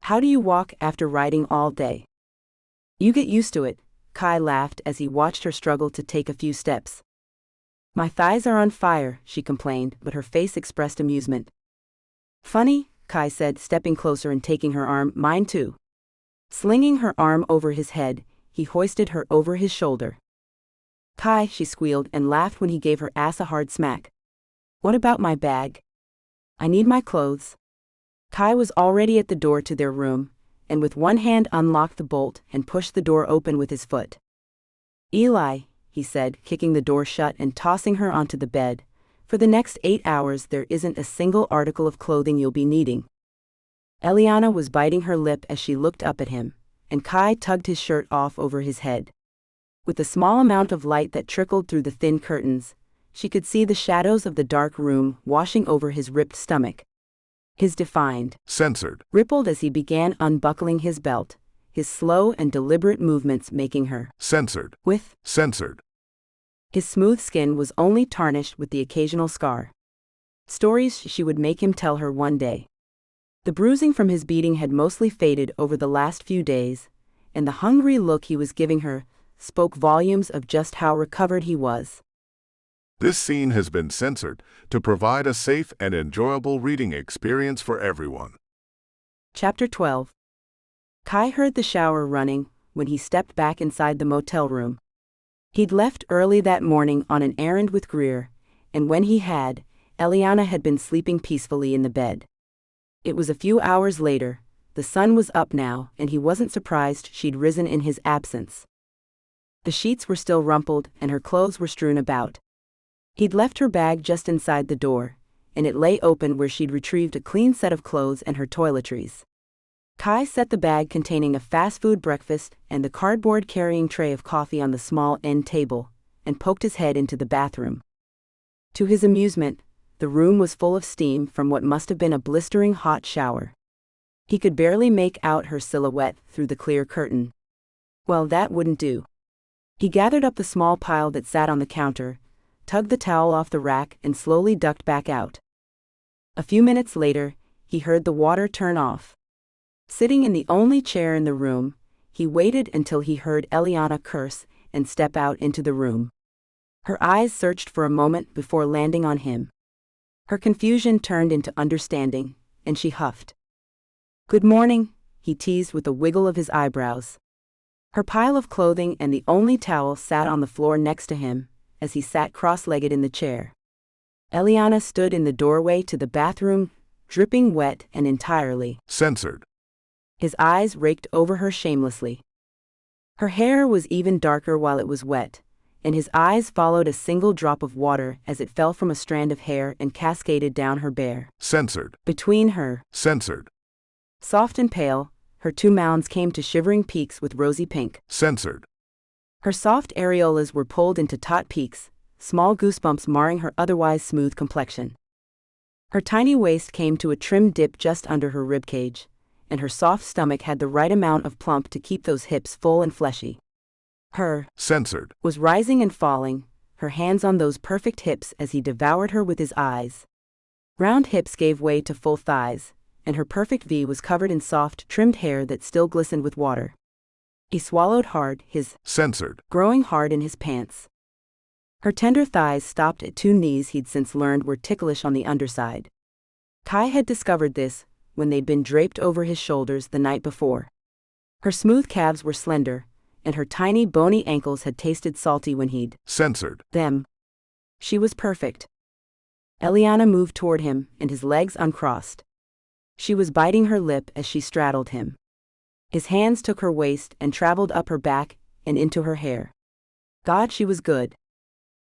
Speaker 1: How do you walk after riding all day? You get used to it, Kai laughed as he watched her struggle to take a few steps. My thighs are on fire, she complained, but her face expressed amusement. Funny, Kai said, stepping closer and taking her arm. Mine too. Slinging her arm over his head, he hoisted her over his shoulder. Kai, she squealed and laughed when he gave her ass a hard smack. What about my bag? I need my clothes. Kai was already at the door to their room, and with one hand unlocked the bolt and pushed the door open with his foot. Eli, he said, kicking the door shut and tossing her onto the bed, for the next 8 hours there isn't a single article of clothing you'll be needing. Eliana was biting her lip as she looked up at him, and Kai tugged his shirt off over his head. With the small amount of light that trickled through the thin curtains, she could see the shadows of the dark room washing over his ripped stomach. His defined
Speaker 2: censored
Speaker 1: rippled as he began unbuckling his belt, his slow and deliberate movements making her
Speaker 2: censored
Speaker 1: with
Speaker 2: censored.
Speaker 1: His smooth skin was only tarnished with the occasional scar. Stories she would make him tell her one day. The bruising from his beating had mostly faded over the last few days, and the hungry look he was giving her spoke volumes of just how recovered he was.
Speaker 2: This scene has been censored to provide a safe and enjoyable reading experience for everyone.
Speaker 1: Chapter 12. Kai heard the shower running when he stepped back inside the motel room. He'd left early that morning on an errand with Greer, and when he had, Eliana had been sleeping peacefully in the bed. It was a few hours later, the sun was up now, and he wasn't surprised she'd risen in his absence. The sheets were still rumpled, and her clothes were strewn about. He'd left her bag just inside the door, and it lay open where she'd retrieved a clean set of clothes and her toiletries. Kai set the bag containing a fast food breakfast and the cardboard carrying tray of coffee on the small end table, and poked his head into the bathroom. To his amusement, the room was full of steam from what must have been a blistering hot shower. He could barely make out her silhouette through the clear curtain. Well, that wouldn't do. He gathered up the small pile that sat on the counter, tugged the towel off the rack and slowly ducked back out. A few minutes later, he heard the water turn off. Sitting in the only chair in the room, he waited until he heard Eliana curse and step out into the room. Her eyes searched for a moment before landing on him. Her confusion turned into understanding, and she huffed. "Good morning," he teased with a wiggle of his eyebrows. Her pile of clothing and the only towel sat on the floor next to him, as he sat cross-legged in the chair. Eliana stood in the doorway to the bathroom, dripping wet and entirely
Speaker 2: censored.
Speaker 1: His eyes raked over her shamelessly. Her hair was even darker while it was wet, and his eyes followed a single drop of water as it fell from a strand of hair and cascaded down her bare.
Speaker 2: Censored.
Speaker 1: Between her.
Speaker 2: Censored.
Speaker 1: Soft and pale, her two mounds came to shivering peaks with rosy pink.
Speaker 2: Censored.
Speaker 1: Her soft areolas were pulled into taut peaks, small goosebumps marring her otherwise smooth complexion. Her tiny waist came to a trim dip just under her ribcage, and her soft stomach had the right amount of plump to keep those hips full and fleshy. Her
Speaker 2: censored
Speaker 1: was rising and falling, her hands on those perfect hips as he devoured her with his eyes. Round hips gave way to full thighs, and her perfect V was covered in soft, trimmed hair that still glistened with water. He swallowed hard, his
Speaker 2: censored
Speaker 1: growing hard in his pants. Her tender thighs stopped at two knees he'd since learned were ticklish on the underside. Kai had discovered this when they'd been draped over his shoulders the night before. Her smooth calves were slender, and her tiny bony ankles had tasted salty when he'd
Speaker 2: censored
Speaker 1: them. She was perfect. Eliana moved toward him, and his legs uncrossed. She was biting her lip as she straddled him. His hands took her waist and traveled up her back and into her hair. God, she was good.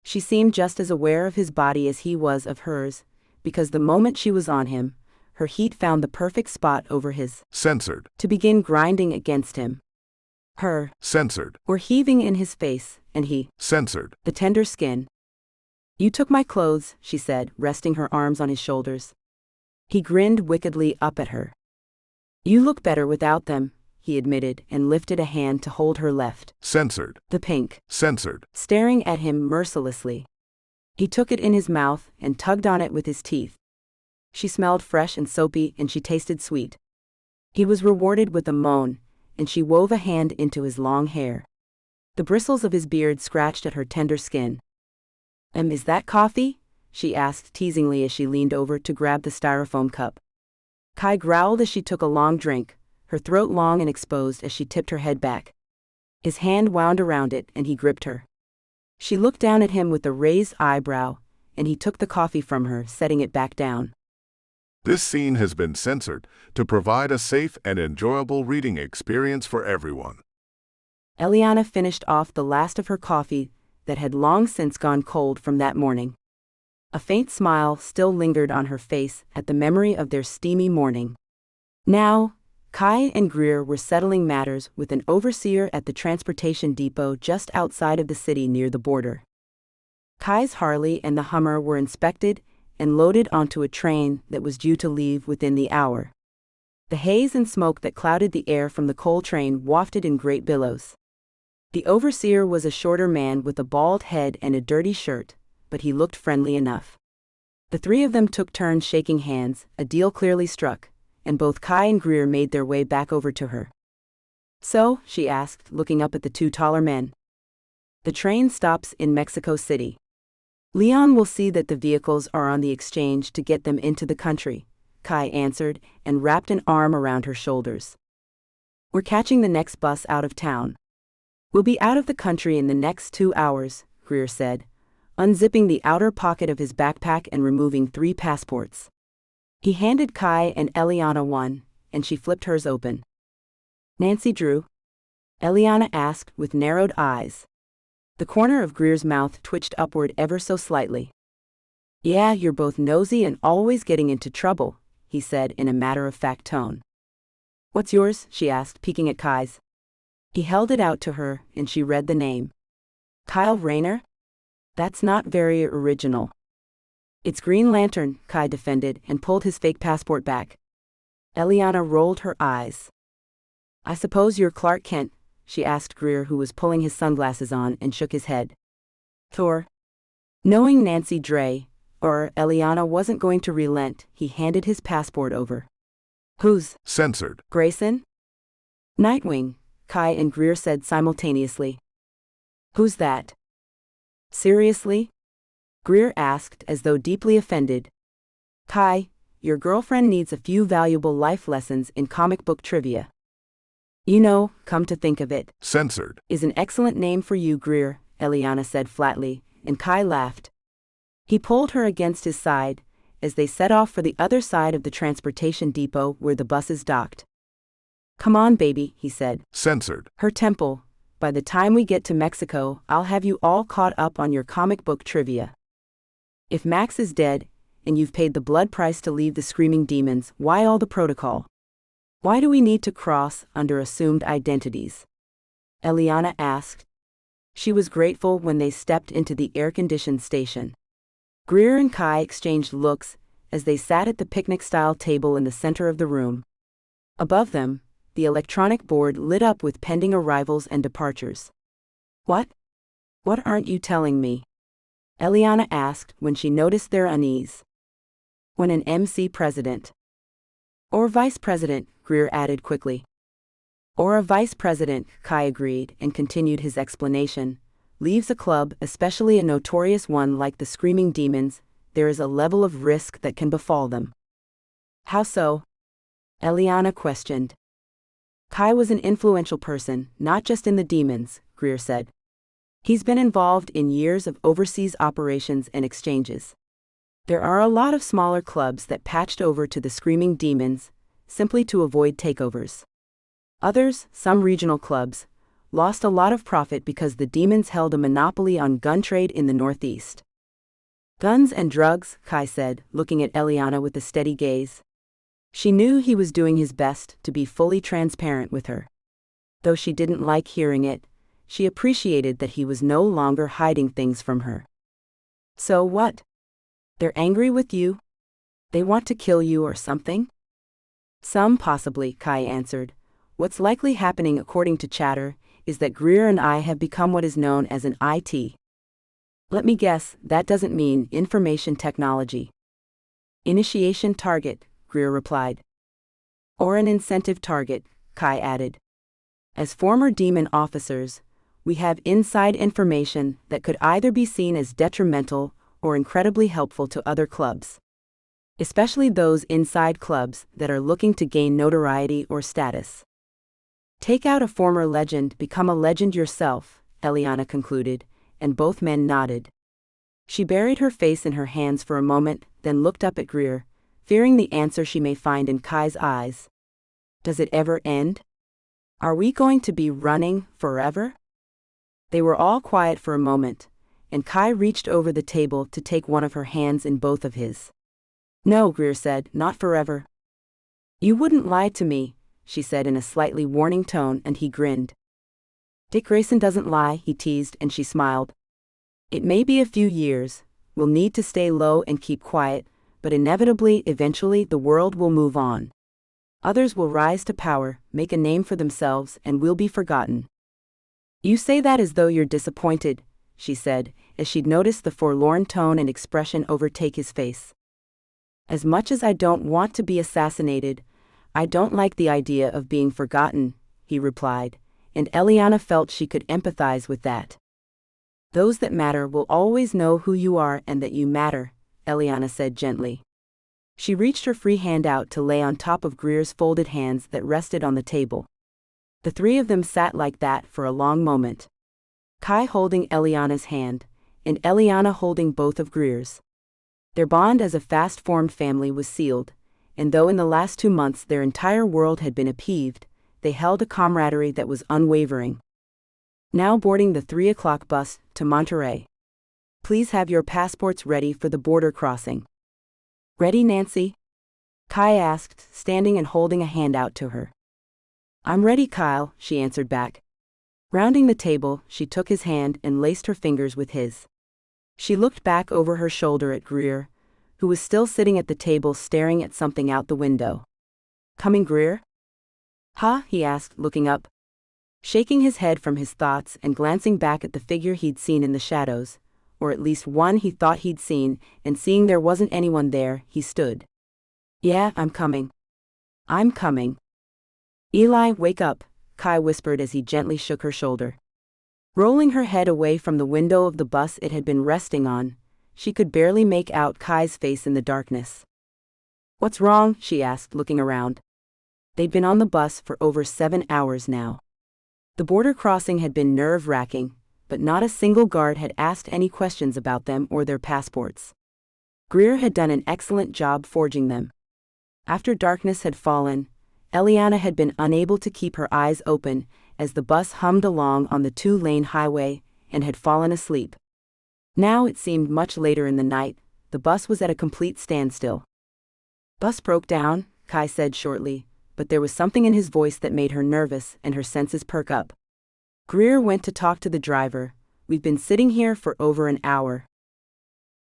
Speaker 1: She seemed just as aware of his body as he was of hers, because the moment she was on him, her heat found the perfect spot over his
Speaker 2: censored
Speaker 1: to begin grinding against him. Her
Speaker 2: censored
Speaker 1: were heaving in his face, and he
Speaker 2: censored
Speaker 1: the tender skin. "You took my clothes," she said, resting her arms on his shoulders. He grinned wickedly up at her. "You look better without them," he admitted, and lifted a hand to hold her left.
Speaker 2: Censored.
Speaker 1: The pink.
Speaker 2: Censored.
Speaker 1: Staring at him mercilessly. He took it in his mouth and tugged on it with his teeth. She smelled fresh and soapy, and she tasted sweet. He was rewarded with a moan, and she wove a hand into his long hair. The bristles of his beard scratched at her tender skin. Is that coffee?" she asked teasingly as she leaned over to grab the styrofoam cup. Kai growled as she took a long drink, her throat long and exposed as she tipped her head back. His hand wound around it, and he gripped her. She looked down at him with a raised eyebrow, and he took the coffee from her, setting it back down.
Speaker 2: This scene has been censored to provide a safe and enjoyable reading experience for everyone.
Speaker 1: Eliana finished off the last of her coffee that had long since gone cold from that morning. A faint smile still lingered on her face at the memory of their steamy morning. Now, Kai and Greer were settling matters with an overseer at the transportation depot just outside of the city near the border. Kai's Harley and the Hummer were inspected and loaded onto a train that was due to leave within the hour. The haze and smoke that clouded the air from the coal train wafted in great billows. The overseer was a shorter man with a bald head and a dirty shirt, but he looked friendly enough. The three of them took turns shaking hands, a deal clearly struck, and both Kai and Greer made their way back over to her. "So," she asked, looking up at the two taller men. "The train stops in Mexico City. Leon will see that the vehicles are on the exchange to get them into the country," Kai answered, and wrapped an arm around her shoulders. "We're catching the next bus out of town. We'll be out of the country in the next 2 hours," Greer said, unzipping the outer pocket of his backpack and removing 3 passports. He handed Kai and Eliana one, and she flipped hers open. "Nancy Drew?" Eliana asked with narrowed eyes. The corner of Greer's mouth twitched upward ever so slightly. "Yeah, you're both nosy and always getting into trouble," he said in a matter-of-fact tone. "What's yours?" she asked, peeking at Kai's. He held it out to her, and she read the name. "Kyle Rayner? That's not very original." "It's Green Lantern," Kai defended, and pulled his fake passport back. Eliana rolled her eyes. "I suppose you're Clark Kent," she asked Greer, who was pulling his sunglasses on, and shook his head. Thor. Knowing Nancy Dre, or Eliana, wasn't going to relent, he handed his passport over. Who's
Speaker 2: Censored.
Speaker 1: Grayson? Nightwing, Kai and Greer said simultaneously. Who's that? Seriously? Greer asked, as though deeply offended. Kai, your girlfriend needs a few valuable life lessons in comic book trivia. You know, come to think of it,
Speaker 2: Censored.
Speaker 1: is an excellent name for you, Greer, Eliana said flatly, and Kai laughed. He pulled her against his side, as they set off for the other side of the transportation depot where the buses docked. Come on, baby, he said.
Speaker 2: Censored.
Speaker 1: Her temple. By the time we get to Mexico, I'll have you all caught up on your comic book trivia. If Max is dead, and you've paid the blood price to leave the screaming demons, why all the protocol? Why do we need to cross under assumed identities? Eliana asked. She was grateful when they stepped into the air-conditioned station. Greer and Kai exchanged looks as they sat at the picnic-style table in the center of the room. Above them, the electronic board lit up with pending arrivals and departures. What? What aren't you telling me? Eliana asked when she noticed their unease. When an MC president. Or vice president, Greer added quickly. Or a vice president, Kai agreed and continued his explanation. Leaves a club, especially a notorious one like the Screaming Demons, there is a level of risk that can befall them. How so? Eliana questioned. Kai was an influential person, not just in the Demons, Greer said. He's been involved in years of overseas operations and exchanges. There are a lot of smaller clubs that patched over to the Screaming Demons, simply to avoid takeovers. Others, some regional clubs, lost a lot of profit because the Demons held a monopoly on gun trade in the Northeast. Guns and drugs, Kai said, looking at Eliana with a steady gaze. She knew he was doing his best to be fully transparent with her. Though she didn't like hearing it, she appreciated that he was no longer hiding things from her. So what? They're angry with you? They want to kill you or something? Some possibly, Kai answered. What's likely happening, according to chatter, is that Greer and I have become what is known as an IT. Let me guess, that doesn't mean information technology. Initiation target, Greer replied. Or an incentive target, Kai added. As former demon officers, we have inside information that could either be seen as detrimental or incredibly helpful to other clubs. Especially those inside clubs that are looking to gain notoriety or status. Take out a former legend, become a legend yourself, Eliana concluded, and both men nodded. She buried her face in her hands for a moment, then looked up at Greer, fearing the answer she may find in Kai's eyes. Does it ever end? Are we going to be running forever? They were all quiet for a moment, and Kai reached over the table to take one of her hands in both of his. No, Greer said, not forever. You wouldn't lie to me, she said in a slightly warning tone, and he grinned. Dick Grayson doesn't lie, he teased, and she smiled. It may be a few years, we'll need to stay low and keep quiet, but inevitably, eventually, the world will move on. Others will rise to power, make a name for themselves, and we'll be forgotten. You say that as though you're disappointed, she said, as she'd noticed the forlorn tone and expression overtake his face. As much as I don't want to be assassinated, I don't like the idea of being forgotten, he replied, and Eliana felt she could empathize with that. Those that matter will always know who you are and that you matter, Eliana said gently. She reached her free hand out to lay on top of Greer's folded hands that rested on the table. The three of them sat like that for a long moment. Kai holding Eliana's hand, and Eliana holding both of Greer's. Their bond as a fast-formed family was sealed, and though in the last 2 months their entire world had been upheaved, they held a camaraderie that was unwavering. Now boarding the 3:00 bus to Monterey. Please have your passports ready for the border crossing. Ready, Nancy? Kai asked, standing and holding a hand out to her. I'm ready, Kyle, she answered back. Rounding the table, she took his hand and laced her fingers with his. She looked back over her shoulder at Greer, who was still sitting at the table staring at something out the window. Coming, Greer? Huh? He asked, looking up. Shaking his head from his thoughts and glancing back at the figure he'd seen in the shadows, or at least one he thought he'd seen, and seeing there wasn't anyone there, he stood. "Yeah, I'm coming. I'm coming." "Eli, wake up," Kai whispered as he gently shook her shoulder. Rolling her head away from the window of the bus it had been resting on, she could barely make out Kai's face in the darkness. "What's wrong?" she asked, looking around. They'd been on the bus for over 7 hours now. The border crossing had been nerve-wracking, but not a single guard had asked any questions about them or their passports. Greer had done an excellent job forging them. After darkness had fallen, Eliana had been unable to keep her eyes open as the bus hummed along on the 2-lane highway and had fallen asleep. Now it seemed much later in the night, the bus was at a complete standstill. "Bus broke down," Kai said shortly, but there was something in his voice that made her nervous and her senses perk up. Greer went to talk to the driver. "We've been sitting here for over an hour."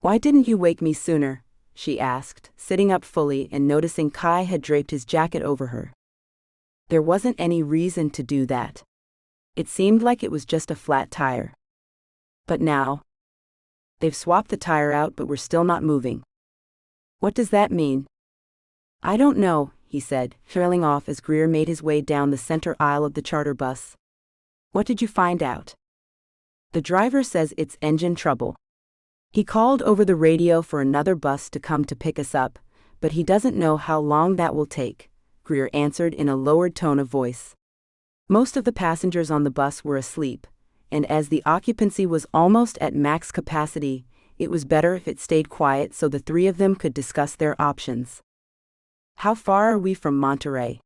Speaker 1: "Why didn't you wake me sooner?" she asked, sitting up fully and noticing Kai had draped his jacket over her. There wasn't any reason to do that. It seemed like it was just a flat tire. But now, they've swapped the tire out, but we're still not moving. "What does that mean?" "I don't know," he said, trailing off as Greer made his way down the center aisle of the charter bus. "What did you find out?" "The driver says it's engine trouble. He called over the radio for another bus to come to pick us up, but he doesn't know how long that will take," Greer answered in a lowered tone of voice. Most of the passengers on the bus were asleep, and as the occupancy was almost at max capacity, it was better if it stayed quiet so the three of them could discuss their options. "How far are we from Monterey?"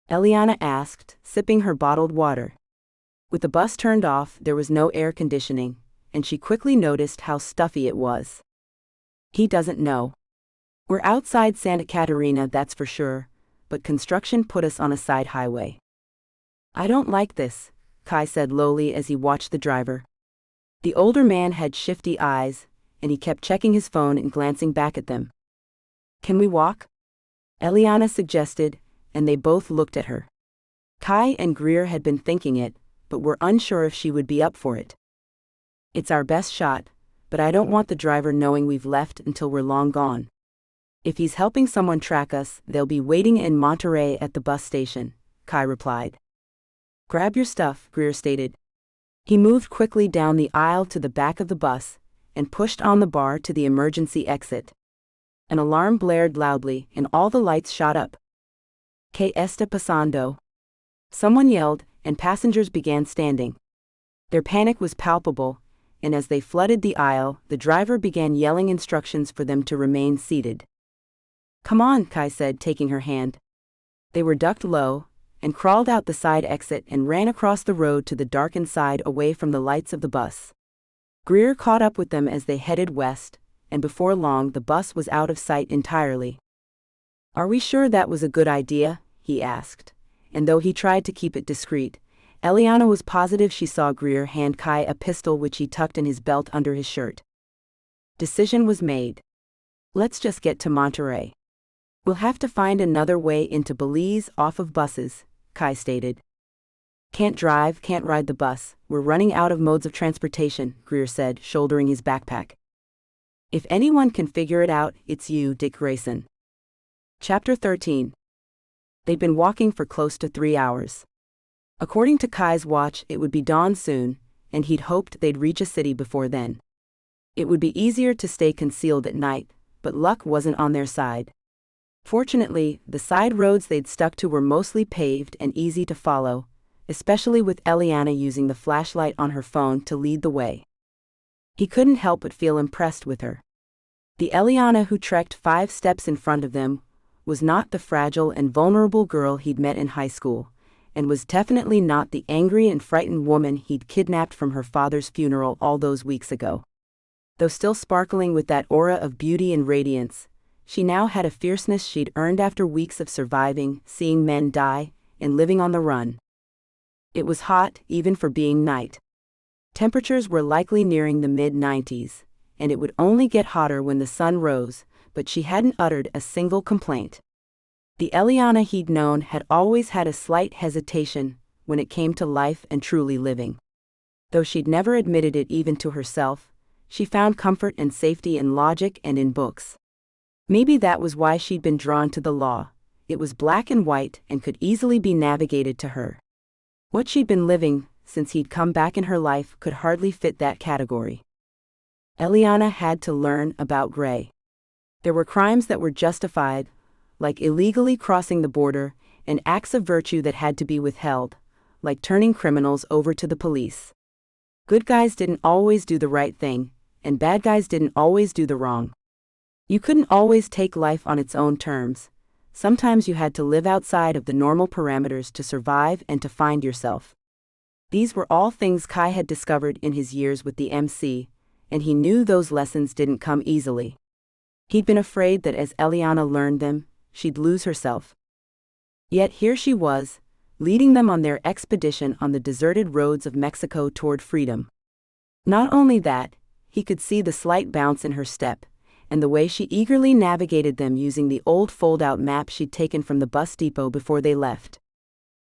Speaker 1: Eliana asked, sipping her bottled water. With the bus turned off, there was no air conditioning, and she quickly noticed how stuffy it was. "He doesn't know. We're outside Santa Catarina, that's for sure, but construction put us on a side highway." "I don't like this," Kai said lowly as he watched the driver. The older man had shifty eyes, and he kept checking his phone and glancing back at them. "Can we walk?" Eliana suggested, and they both looked at her. Kai and Greer had been thinking it, but were unsure if she would be up for it. "It's our best shot, but I don't want the driver knowing we've left until we're long gone. If he's helping someone track us, they'll be waiting in Monterey at the bus station," Kai replied. "Grab your stuff," Greer stated. He moved quickly down the aisle to the back of the bus and pushed on the bar to the emergency exit. An alarm blared loudly and all the lights shot up. "¿Qué está pasando?" Someone yelled, and passengers began standing. Their panic was palpable, and as they flooded the aisle, the driver began yelling instructions for them to remain seated. "Come on," Kai said, taking her hand. They were ducked low, and crawled out the side exit and ran across the road to the darkened side away from the lights of the bus. Greer caught up with them as they headed west, and before long the bus was out of sight entirely. "Are we sure that was a good idea?" he asked, and though he tried to keep it discreet, Eliana was positive she saw Greer hand Kai a pistol which he tucked in his belt under his shirt. Decision was made. "Let's just get to Monterey. We'll have to find another way into Belize off of buses," Kai stated. "Can't drive, can't ride the bus, we're running out of modes of transportation," Greer said, shouldering his backpack. "If anyone can figure it out, it's you, Dick Grayson." Chapter 13. They'd been walking for close to 3 hours. According to Kai's watch, it would be dawn soon, and he'd hoped they'd reach a city before then. It would be easier to stay concealed at night, but luck wasn't on their side. Fortunately, the side roads they'd stuck to were mostly paved and easy to follow, especially with Eliana using the flashlight on her phone to lead the way. He couldn't help but feel impressed with her. The Eliana who trekked 5 steps in front of them was not the fragile and vulnerable girl he'd met in high school, and was definitely not the angry and frightened woman he'd kidnapped from her father's funeral all those weeks ago. Though still sparkling with that aura of beauty and radiance, she now had a fierceness she'd earned after weeks of surviving, seeing men die, and living on the run. It was hot, even for being night. Temperatures were likely nearing the mid-90s, and it would only get hotter when the sun rose, but she hadn't uttered a single complaint. The Eliana he'd known had always had a slight hesitation, when it came to life and truly living. Though she'd never admitted it even to herself, she found comfort and safety in logic and in books. Maybe that was why she'd been drawn to the law. It was black and white and could easily be navigated to her. What she'd been living, since he'd come back in her life, could hardly fit that category. Eliana had to learn about gray. There were crimes that were justified, like illegally crossing the border, and acts of virtue that had to be withheld, like turning criminals over to the police. Good guys didn't always do the right thing, and bad guys didn't always do the wrong. You couldn't always take life on its own terms. Sometimes you had to live outside of the normal parameters to survive and to find yourself. These were all things Kai had discovered in his years with the MC, and he knew those lessons didn't come easily. He'd been afraid that as Eliana learned them, she'd lose herself. Yet here she was, leading them on their expedition on the deserted roads of Mexico toward freedom. Not only that, he could see the slight bounce in her step, and the way she eagerly navigated them using the old fold-out map she'd taken from the bus depot before they left.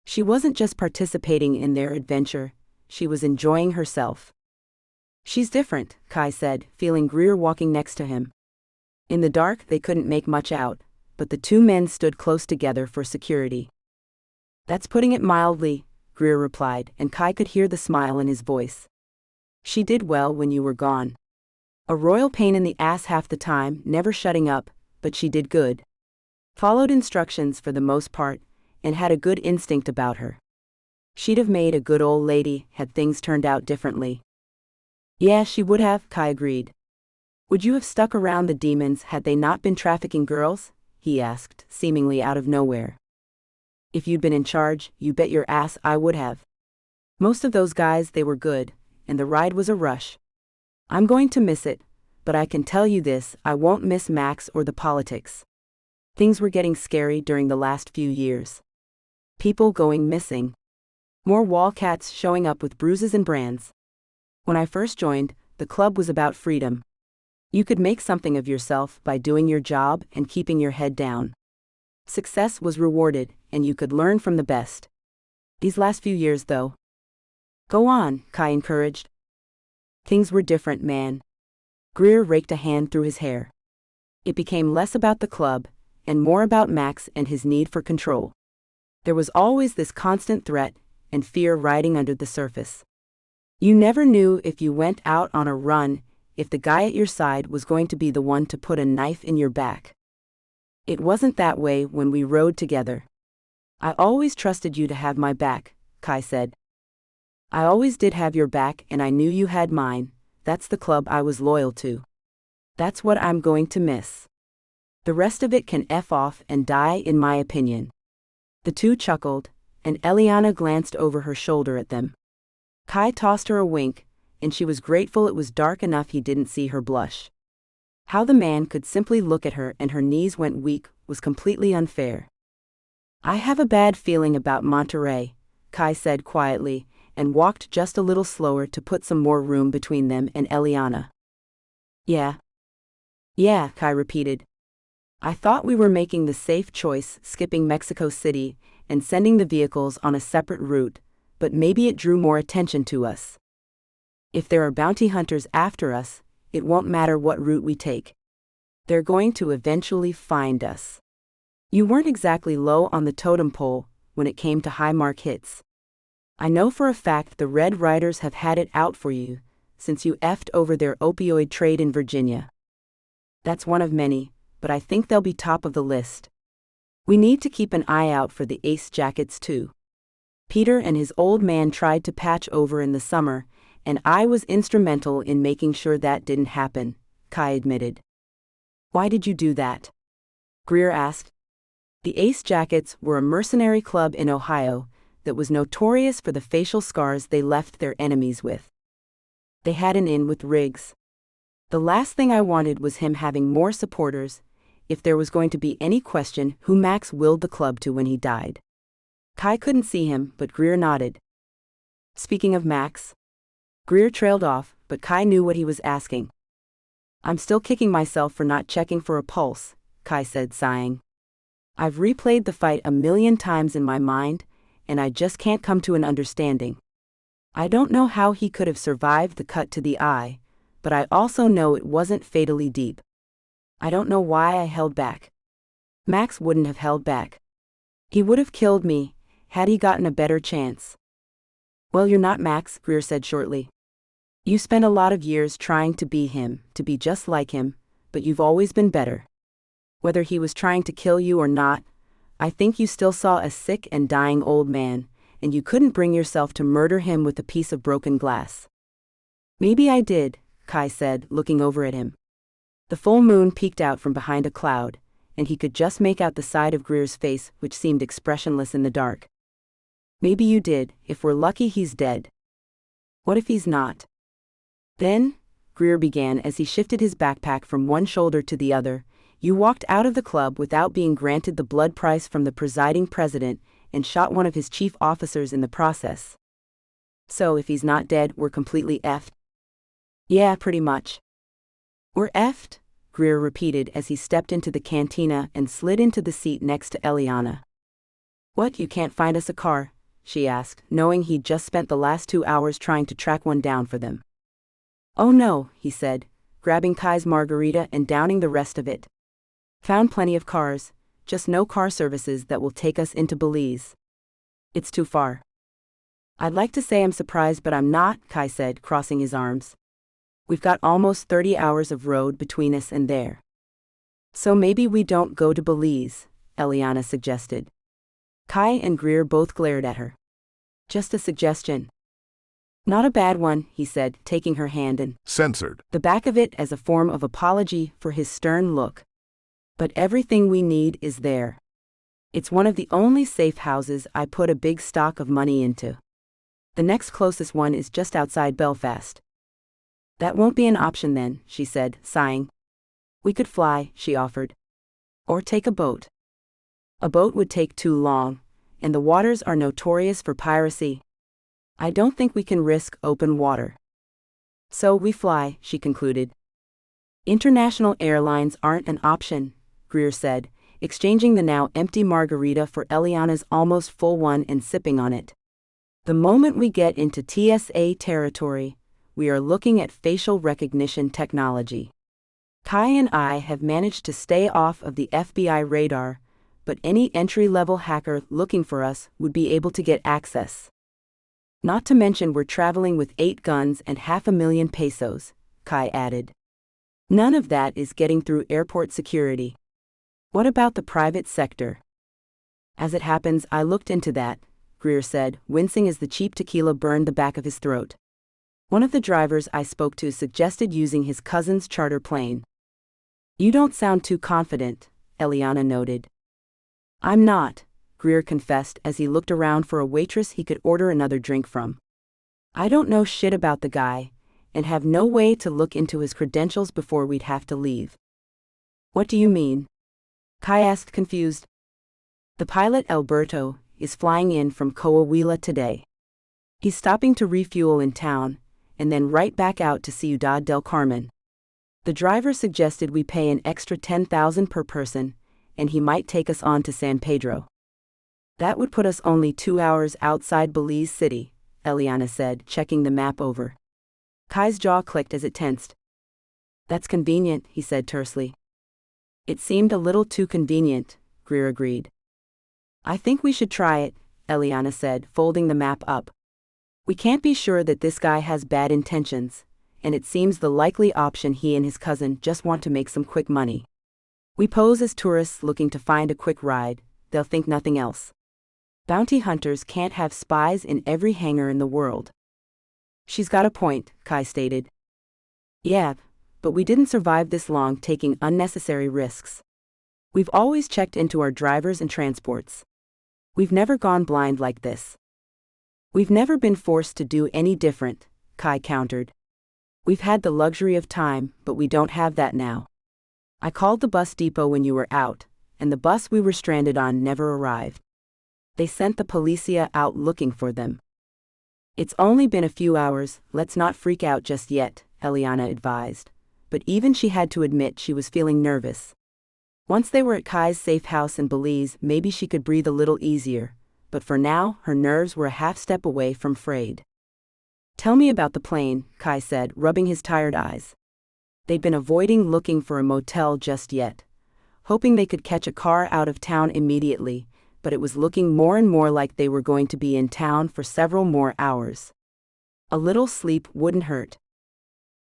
Speaker 1: She wasn't just participating in their adventure, she was enjoying herself. "She's different," Kai said, feeling Greer walking next to him. In the dark they couldn't make much out, but the two men stood close together for security. "That's putting it mildly," Greer replied, and Kai could hear the smile in his voice. "She did well when you were gone. A royal pain in the ass half the time, never shutting up, but she did good. Followed instructions for the most part, and had a good instinct about her. She'd have made a good old lady had things turned out differently." "Yeah, she would have," Kai agreed. "Would you have stuck around the demons had they not been trafficking girls?" he asked, seemingly out of nowhere. "If you'd been in charge, you bet your ass I would have. Most of those guys, they were good, and the ride was a rush. I'm going to miss it, but I can tell you this, I won't miss Max or the politics. Things were getting scary during the last few years. People going missing. More wildcats showing up with bruises and brands. When I first joined, the club was about freedom. You could make something of yourself by doing your job and keeping your head down. Success was rewarded, and you could learn from the best. These last few years, though." "Go on," Kai encouraged. "Things were different, man." Greer raked a hand through his hair. "It became less about the club, and more about Max and his need for control. There was always this constant threat and fear riding under the surface. You never knew if you went out on a run, if the guy at your side was going to be the one to put a knife in your back. It wasn't that way when we rode together. I always trusted you to have my back," Kai said. "I always did have your back and I knew you had mine. That's the club I was loyal to. That's what I'm going to miss. The rest of it can F off and die in my opinion." The two chuckled, and Eliana glanced over her shoulder at them. Kai tossed her a wink, and she was grateful it was dark enough he didn't see her blush. How the man could simply look at her and her knees went weak was completely unfair. "I have a bad feeling about Monterey," Kai said quietly, and walked just a little slower to put some more room between them and Eliana. "Yeah." "Yeah," Kai repeated. "I thought we were making the safe choice, skipping Mexico City and sending the vehicles on a separate route, but maybe it drew more attention to us. If there are bounty hunters after us, it won't matter what route we take. They're going to eventually find us. You weren't exactly low on the totem pole when it came to high mark hits. I know for a fact the Red Riders have had it out for you, since you effed over their opioid trade in Virginia. That's one of many, but I think they'll be top of the list. We need to keep an eye out for the Ace Jackets too. Peter and his old man tried to patch over in the summer, and I was instrumental in making sure that didn't happen," Kai admitted. "Why did you do that?" Greer asked. The Ace Jackets were a mercenary club in Ohio that was notorious for the facial scars they left their enemies with. They had an in with Riggs. The last thing I wanted was him having more supporters, if there was going to be any question who Max willed the club to when he died. Kai couldn't see him, but Greer nodded. "Speaking of Max." Greer trailed off, but Kai knew what he was asking. "I'm still kicking myself for not checking for a pulse," Kai said, sighing. "I've replayed the fight 1,000,000 times in my mind, and I just can't come to an understanding. I don't know how he could have survived the cut to the eye, but I also know it wasn't fatally deep. I don't know why I held back. Max wouldn't have held back. He would have killed me, had he gotten a better chance. Well, you're not Max, Greer said shortly. You spent a lot of years trying to be him, to be just like him, but you've always been better. Whether he was trying to kill you or not, I think you still saw a sick and dying old man, and you couldn't bring yourself to murder him with a piece of broken glass. Maybe I did, Kai said, looking over at him. The full moon peeked out from behind a cloud, and he could just make out the side of Greer's face, which seemed expressionless in the dark. Maybe you did. If we're lucky, he's dead. What if he's not? Then, Greer began as he shifted his backpack from one shoulder to the other, you walked out of the club without being granted the blood price from the presiding president and shot one of his chief officers in the process. So if he's not dead, we're completely effed? Yeah, pretty much. We're effed? Greer repeated as he stepped into the cantina and slid into the seat next to Eliana. What, you can't find us a car? She asked, knowing he'd just spent the last 2 hours trying to track one down for them. Oh no, he said, grabbing Kai's margarita and downing the rest of it. Found plenty of cars, just no car services that will take us into Belize. It's too far. I'd like to say I'm surprised, but I'm not, Kai said, crossing his arms. We've got almost 30 hours of road between us and there. So maybe we don't go to Belize, Eliana suggested. Kai and Greer both glared at her. Just a suggestion. Not a bad one, he said, taking her hand and
Speaker 2: censored
Speaker 1: the back of it as a form of apology for his stern look. But everything we need is there. It's one of the only safe houses I put a big stock of money into. The next closest one is just outside Belfast. That won't be an option then, she said, sighing. We could fly, she offered. Or take a boat. A boat would take too long, and the waters are notorious for piracy. I don't think we can risk open water. So we fly, she concluded. International airlines aren't an option, Greer said, exchanging the now empty margarita for Eliana's almost full one and sipping on it. The moment we get into TSA territory, we are looking at facial recognition technology. Kai and I have managed to stay off of the FBI radar, but any entry-level hacker looking for us would be able to get access. Not to mention we're traveling with 8 guns and 500,000 pesos, Kai added. None of that is getting through airport security. What about the private sector? As it happens, I looked into that, Greer said, wincing as the cheap tequila burned the back of his throat. One of the drivers I spoke to suggested using his cousin's charter plane. You don't sound too confident, Eliana noted. I'm not, Greer confessed as he looked around for a waitress he could order another drink from. I don't know shit about the guy, and have no way to look into his credentials before we'd have to leave. What do you mean? Kai asked, confused. The pilot Alberto is flying in from Coahuila today. He's stopping to refuel in town, and then right back out to Ciudad del Carmen. The driver suggested we pay an extra $10,000 per person, and he might take us on to San Pedro. That would put us only 2 hours outside Belize City, Eliana said, checking the map over. Kai's jaw clicked as it tensed. That's convenient, he said tersely. It seemed a little too convenient, Greer agreed. I think we should try it, Eliana said, folding the map up. We can't be sure that this guy has bad intentions, and it seems the likely option he and his cousin just want to make some quick money. We pose as tourists looking to find a quick ride, they'll think nothing else. Bounty hunters can't have spies in every hangar in the world. She's got a point, Kai stated. Yeah, but we didn't survive this long taking unnecessary risks. We've always checked into our drivers and transports. We've never gone blind like this. We've never been forced to do any different, Kai countered. We've had the luxury of time, but we don't have that now. I called the bus depot when you were out, and the bus we were stranded on never arrived. They sent the policia out looking for them. It's only been a few hours, let's not freak out just yet, Eliana advised, but even she had to admit she was feeling nervous. Once they were at Kai's safe house in Belize, maybe she could breathe a little easier, but for now her nerves were a half step away from frayed. "Tell me about the plane," Kai said, rubbing his tired eyes. They'd been avoiding looking for a motel just yet, hoping they could catch a car out of town immediately, but it was looking more and more like they were going to be in town for several more hours. A little sleep wouldn't hurt.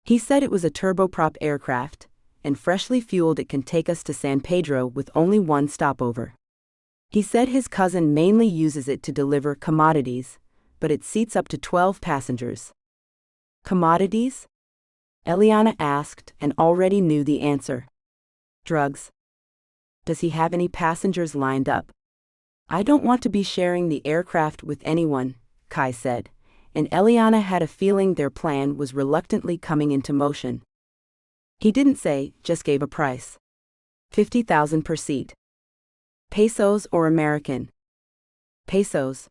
Speaker 1: He said it was a turboprop aircraft, and freshly fueled it can take us to San Pedro with only one stopover. He said his cousin mainly uses it to deliver commodities, but it seats up to 12 passengers. Commodities? Eliana asked and already knew the answer. Drugs. Does he have any passengers lined up? I don't want to be sharing the aircraft with anyone, Kai said, and Eliana had a feeling their plan was reluctantly coming into motion. He didn't say, just gave a price. 50,000 per seat. Pesos or American? Pesos.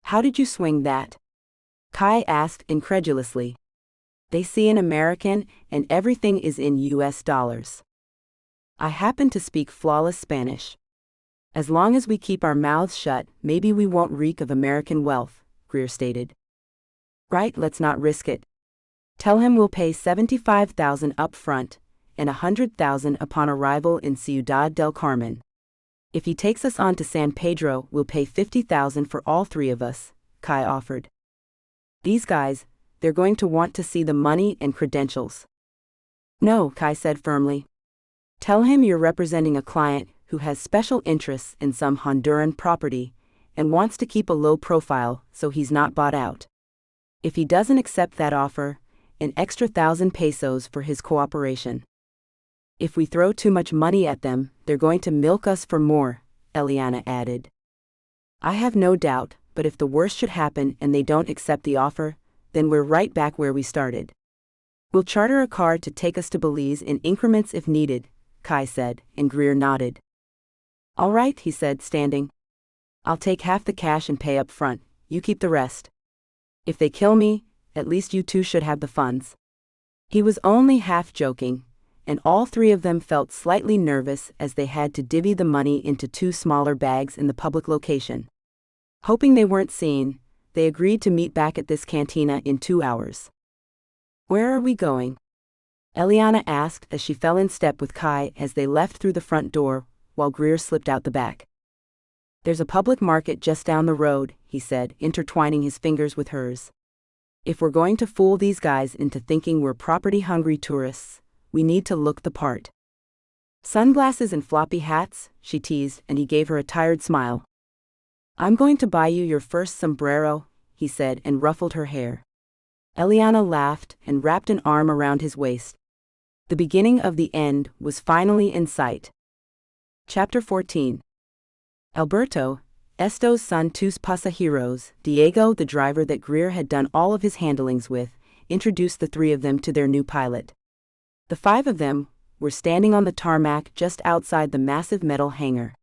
Speaker 1: How did you swing that? Kai asked incredulously. They see an American and everything is in US dollars. I happen to speak flawless Spanish. As long as we keep our mouths shut, maybe we won't reek of American wealth, Greer stated. Right, let's not risk it. Tell him we'll pay 75,000 up front and 100,000 upon arrival in Ciudad del Carmen. If he takes us on to San Pedro, we'll pay 50,000 for all three of us, Kai offered. These guys, they're going to want to see the money and credentials. No, Kai said firmly. Tell him you're representing a client who has special interests in some Honduran property and wants to keep a low profile so he's not bought out. If he doesn't accept that offer, an extra 1,000 pesos for his cooperation. If we throw too much money at them, they're going to milk us for more, Eliana added. I have no doubt, but if the worst should happen and they don't accept the offer, then we're right back where we started. We'll charter a car to take us to Belize in increments if needed, Kai said, and Greer nodded. All right, he said, standing. I'll take half the cash and pay up front, you keep the rest. If they kill me, at least you two should have the funds. He was only half joking, and all three of them felt slightly nervous as they had to divvy the money into two smaller bags in the public location. Hoping they weren't seen, they agreed to meet back at this cantina in 2 hours. Where are we going? Eliana asked as she fell in step with Kai as they left through the front door, while Greer slipped out the back. There's a public market just down the road, he said, intertwining his fingers with hers. If we're going to fool these guys into thinking we're property-hungry tourists, we need to look the part. Sunglasses and floppy hats, she teased, and he gave her a tired smile. I'm going to buy you your first sombrero, he said, and ruffled her hair. Eliana laughed and wrapped an arm around his waist. The beginning of the end was finally in sight. Chapter 14. Alberto, Esto's son, tus pasajeros, Diego, the driver that Greer had done all of his handlings with, introduced the three of them to their new pilot. The five of them were standing on the tarmac just outside the massive metal hangar.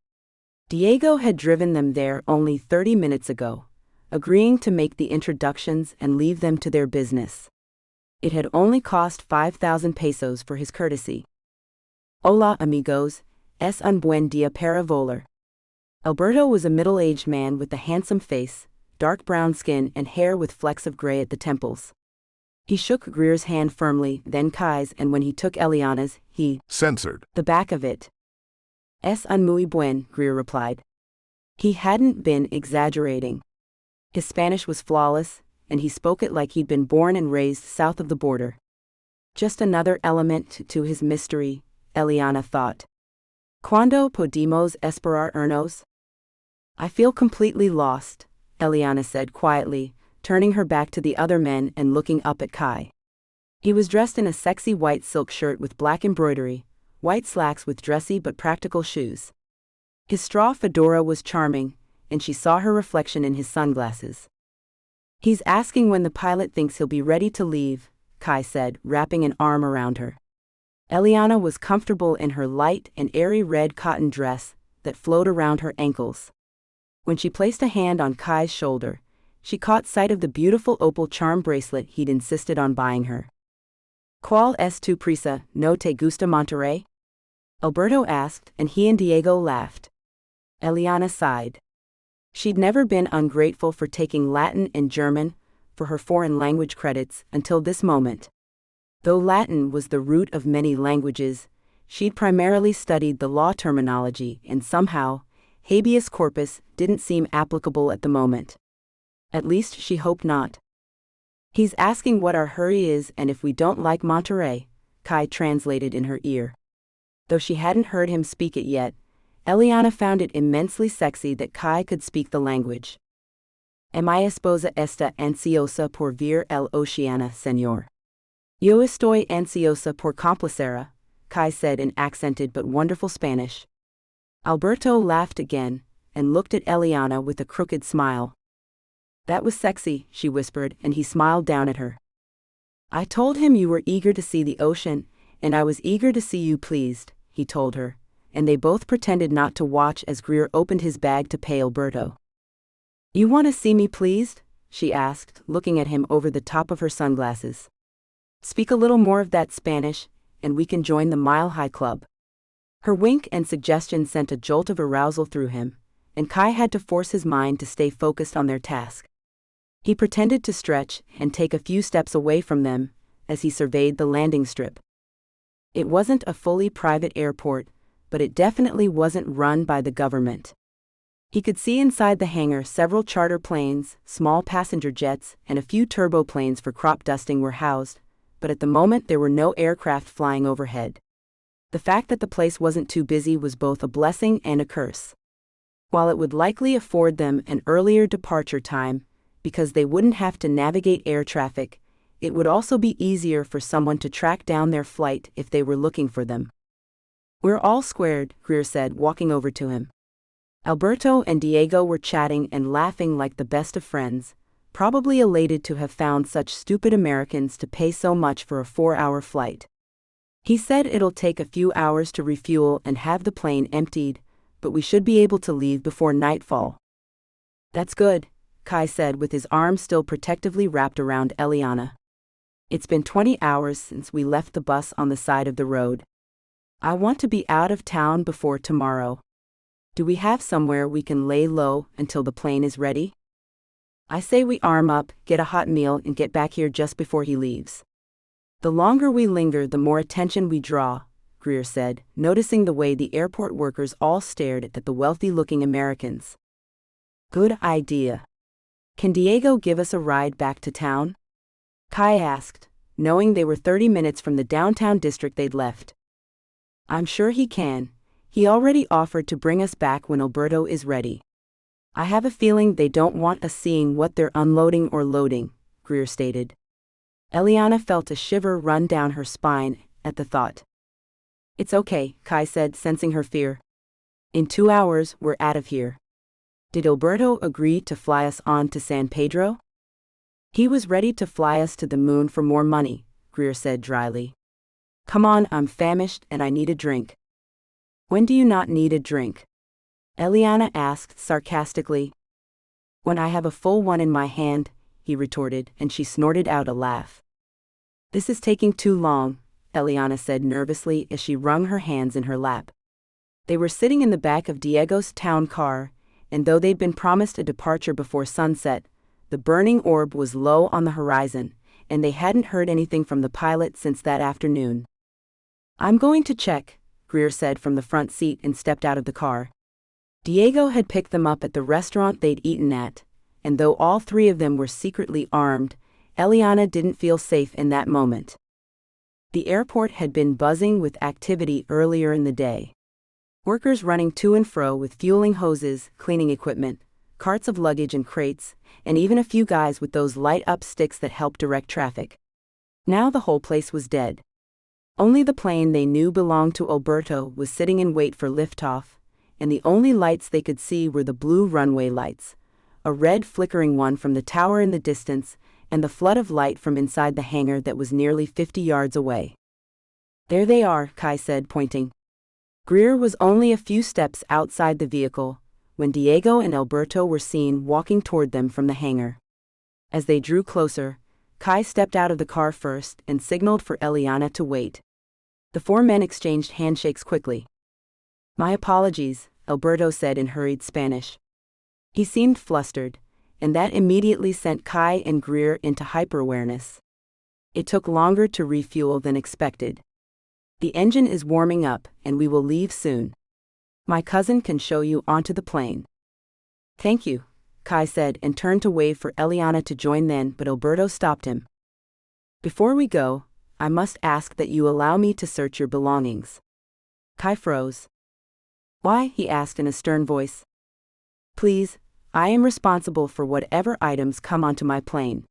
Speaker 1: Diego had driven them there only 30 minutes ago, agreeing to make the introductions and leave them to their business. It had only cost 5,000 pesos for his courtesy. Hola amigos, es un buen día para volar. Alberto was a middle-aged man with a handsome face, dark brown skin and hair with flecks of gray at the temples. He shook Greer's hand firmly, then Kai's, and when he took Eliana's, he
Speaker 2: censored
Speaker 1: the back of it. Es un muy buen, Greer replied. He hadn't been exaggerating. His Spanish was flawless, and he spoke it like he'd been born and raised south of the border. Just another element to his mystery, Eliana thought. ¿Cuándo podemos esperarnos? I feel completely lost, Eliana said quietly, turning her back to the other men and looking up at Kai. He was dressed in a sexy white silk shirt with black embroidery, white slacks with dressy but practical shoes. His straw fedora was charming, and she saw her reflection in his sunglasses. He's asking when the pilot thinks he'll be ready to leave, Kai said, wrapping an arm around her. Eliana was comfortable in her light and airy red cotton dress that flowed around her ankles. When she placed a hand on Kai's shoulder, she caught sight of the beautiful opal charm bracelet he'd insisted on buying her. ¿Cuál es tu prisa, no te gusta Monterrey? Alberto asked, and he and Diego laughed. Eliana sighed. She'd never been ungrateful for taking Latin and German for her foreign language credits until this moment. Though Latin was the root of many languages, she'd primarily studied the law terminology, and somehow, habeas corpus didn't seem applicable at the moment. At least she hoped not. "He's asking what our hurry is and if we don't like Monterey," Kai translated in her ear. Though she hadn't heard him speak it yet, Eliana found it immensely sexy that Kai could speak the language. "Mi esposa está ansiosa por ver el oceano, señor." "Yo estoy ansiosa por complacerla," Kai said in accented but wonderful Spanish. Alberto laughed again, and looked at Eliana with a crooked smile. "That was sexy," she whispered, and he smiled down at her. "I told him you were eager to see the ocean, and I was eager to see you pleased," he told her, and they both pretended not to watch as Greer opened his bag to pay Alberto. "You want to see me pleased?" she asked, looking at him over the top of her sunglasses. "Speak a little more of that Spanish, and we can join the Mile High Club." Her wink and suggestion sent a jolt of arousal through him, and Kai had to force his mind to stay focused on their task. He pretended to stretch and take a few steps away from them as he surveyed the landing strip. It wasn't a fully private airport, but it definitely wasn't run by the government. He could see inside the hangar several charter planes, small passenger jets, and a few turboplanes for crop dusting were housed, but at the moment there were no aircraft flying overhead. The fact that the place wasn't too busy was both a blessing and a curse. While it would likely afford them an earlier departure time, because they wouldn't have to navigate air traffic, it would also be easier for someone to track down their flight if they were looking for them. "We're all squared," Greer said, walking over to him. Alberto and Diego were chatting and laughing like the best of friends, probably elated to have found such stupid Americans to pay so much for a 4-hour flight. "He said it'll take a few hours to refuel and have the plane emptied, but we should be able to leave before nightfall." "That's good," Kai said with his arm still protectively wrapped around Eliana. "It's been 20 hours since we left the bus on the side of the road. I want to be out of town before tomorrow. Do we have somewhere we can lay low until the plane is ready?" "I say we arm up, get a hot meal, and get back here just before he leaves. The longer we linger, the more attention we draw," Greer said, noticing the way the airport workers all stared at the wealthy-looking Americans. "Good idea. Can Diego give us a ride back to town?" Kai asked, knowing they were 30 minutes from the downtown district they'd left. "I'm sure he can. He already offered to bring us back when Alberto is ready. I have a feeling they don't want us seeing what they're unloading or loading," Greer stated. Eliana felt a shiver run down her spine at the thought. "It's okay," Kai said, sensing her fear. "In 2 hours, we're out of here." "Did Alberto agree to fly us on to San Pedro?" "He was ready to fly us to the moon for more money," Greer said dryly. "Come on, I'm famished and I need a drink." "When do you not need a drink?" Eliana asked sarcastically. "When I have a full one in my hand," he retorted, and she snorted out a laugh. "This is taking too long," Eliana said nervously as she wrung her hands in her lap. They were sitting in the back of Diego's town car, and though they'd been promised a departure before sunset, the burning orb was low on the horizon, and they hadn't heard anything from the pilot since that afternoon. "I'm going to check," Greer said from the front seat and stepped out of the car. Diego had picked them up at the restaurant they'd eaten at, and though all three of them were secretly armed, Eliana didn't feel safe in that moment. The airport had been buzzing with activity earlier in the day. Workers running to and fro with fueling hoses, cleaning equipment, carts of luggage and crates, and even a few guys with those light-up sticks that help direct traffic. Now the whole place was dead. Only the plane they knew belonged to Alberto was sitting in wait for liftoff, and the only lights they could see were the blue runway lights, a red flickering one from the tower in the distance, and the flood of light from inside the hangar that was nearly 50 yards away. "There they are," Kai said, pointing. Greer was only a few steps outside the vehicle when Diego and Alberto were seen walking toward them from the hangar. As they drew closer, Kai stepped out of the car first and signaled for Eliana to wait. The four men exchanged handshakes quickly. "My apologies," Alberto said in hurried Spanish. He seemed flustered, and that immediately sent Kai and Greer into hyper-awareness. It took longer to refuel than expected. The engine is warming up, and we will leave soon. My cousin can show you onto the plane. Thank you, Kai said and turned to wave for Eliana to join then, but Alberto stopped him. Before we go, I must ask that you allow me to search your belongings. Kai froze. Why? He asked in a stern voice. Please, I am responsible for whatever items come onto my plane.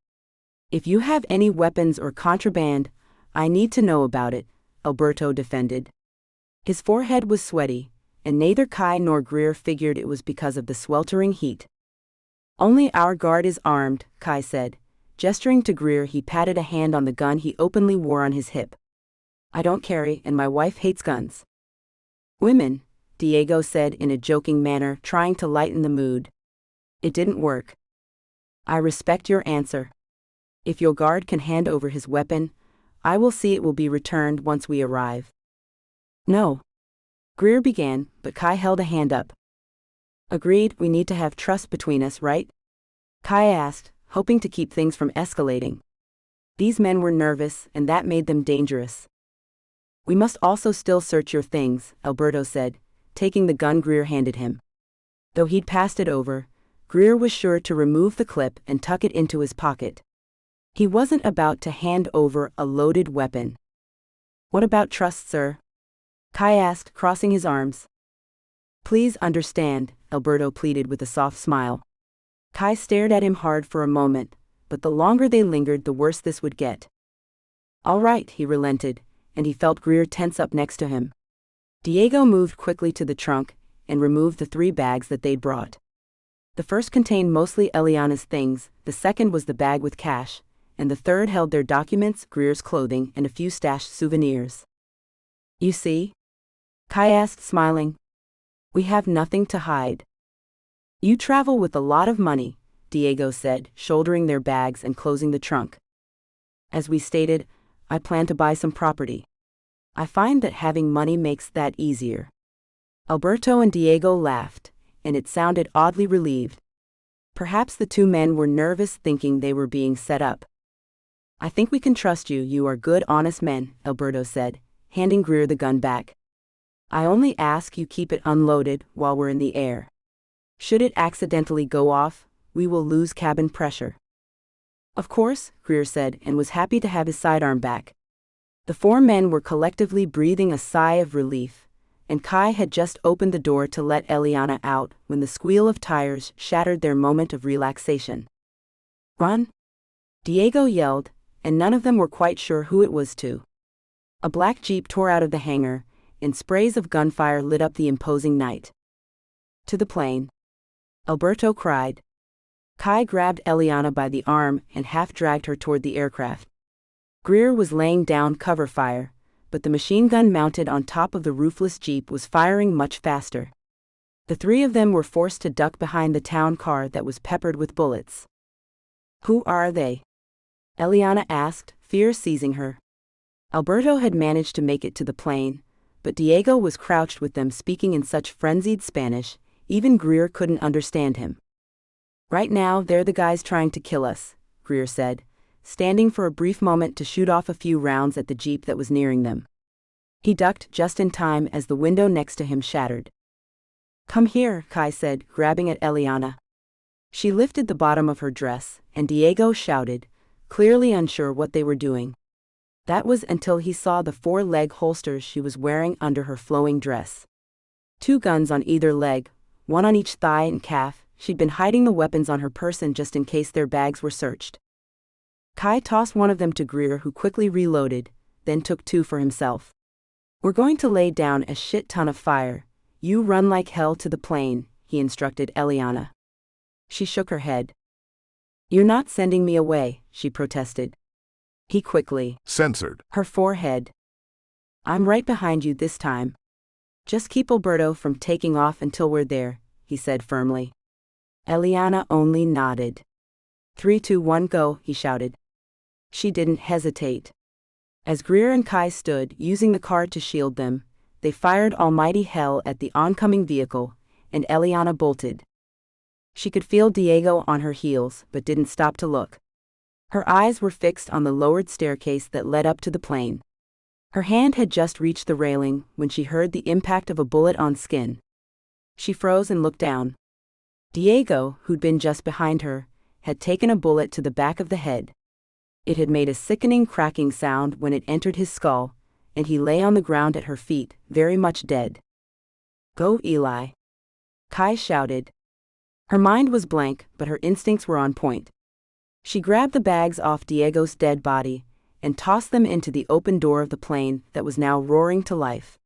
Speaker 1: If you have any weapons or contraband, I need to know about it, Alberto defended. His forehead was sweaty, and neither Kai nor Greer figured it was because of the sweltering heat. Only our guard is armed, Kai said. Gesturing to Greer, he patted a hand on the gun he openly wore on his hip. I don't carry, and my wife hates guns. Women, Diego said in a joking manner, trying to lighten the mood. It didn't work. I respect your answer. If your guard can hand over his weapon, I will see it will be returned once we arrive. No. Greer began, but Kai held a hand up. Agreed, we need to have trust between us, right? Kai asked, hoping to keep things from escalating. These men were nervous, and that made them dangerous. We must also still search your things, Alberto said, taking the gun Greer handed him. Though he'd passed it over, Greer was sure to remove the clip and tuck it into his pocket. He wasn't about to hand over a loaded weapon. What about trust, sir? Kai asked, crossing his arms. Please understand, Alberto pleaded with a soft smile. Kai stared at him hard for a moment, but the longer they lingered, the worse this would get. All right, he relented, and he felt Greer tense up next to him. Diego moved quickly to the trunk and removed the 3 bags that they'd brought. The first contained mostly Eliana's things, the second was the bag with cash, and the third held their documents, Greer's clothing, and a few stashed souvenirs. You see? Kai asked, smiling. We have nothing to hide. You travel with a lot of money, Diego said, shouldering their bags and closing the trunk. As we stated, I plan to buy some property. I find that having money makes that easier. Alberto and Diego laughed, and it sounded oddly relieved. Perhaps the 2 men were nervous, thinking they were being set up. I think we can trust you. You are good, honest men, Alberto said, handing Greer the gun back. I only ask you keep it unloaded while we're in the air. Should it accidentally go off, we will lose cabin pressure. Of course, Greer said, and was happy to have his sidearm back. The 4 men were collectively breathing a sigh of relief, and Kai had just opened the door to let Eliana out when the squeal of tires shattered their moment of relaxation. Run! Diego yelled, and none of them were quite sure who it was to. A black jeep tore out of the hangar, and sprays of gunfire lit up the imposing night. To the plane! Alberto cried. Kai grabbed Eliana by the arm and half-dragged her toward the aircraft. Greer was laying down cover fire, but the machine gun mounted on top of the roofless jeep was firing much faster. The 3 of them were forced to duck behind the town car that was peppered with bullets. Who are they? Eliana asked, fear seizing her. Alberto had managed to make it to the plane, but Diego was crouched with them, speaking in such frenzied Spanish, even Greer couldn't understand him. Right now they're the guys trying to kill us, Greer said, standing for a brief moment to shoot off a few rounds at the jeep that was nearing them. He ducked just in time as the window next to him shattered. Come here, Kai said, grabbing at Eliana. She lifted the bottom of her dress, and Diego shouted, clearly unsure what they were doing. That was until he saw the 4-leg holsters she was wearing under her flowing dress. 2 guns on either leg, 1 on each thigh and calf. She'd been hiding the weapons on her person just in case their bags were searched. Kai tossed one of them to Greer, who quickly reloaded, then took 2 for himself. We're going to lay down a shit ton of fire. You run like hell to the plane, he instructed Eliana. She shook her head. You're not sending me away, she protested. He quickly
Speaker 2: censored
Speaker 1: her forehead. I'm right behind you this time. Just keep Alberto from taking off until we're there, he said firmly. Eliana only nodded. 3, 2, 1, go, he shouted. She didn't hesitate. As Greer and Kai stood, using the car to shield them, they fired almighty hell at the oncoming vehicle, and Eliana bolted. She could feel Diego on her heels, but didn't stop to look. Her eyes were fixed on the lowered staircase that led up to the plane. Her hand had just reached the railing when she heard the impact of a bullet on skin. She froze and looked down. Diego, who'd been just behind her, had taken a bullet to the back of the head. It had made a sickening cracking sound when it entered his skull, and he lay on the ground at her feet, very much dead. "Go, Eli!" Kai shouted. Her mind was blank, but her instincts were on point. She grabbed the bags off Diego's dead body and tossed them into the open door of the plane that was now roaring to life.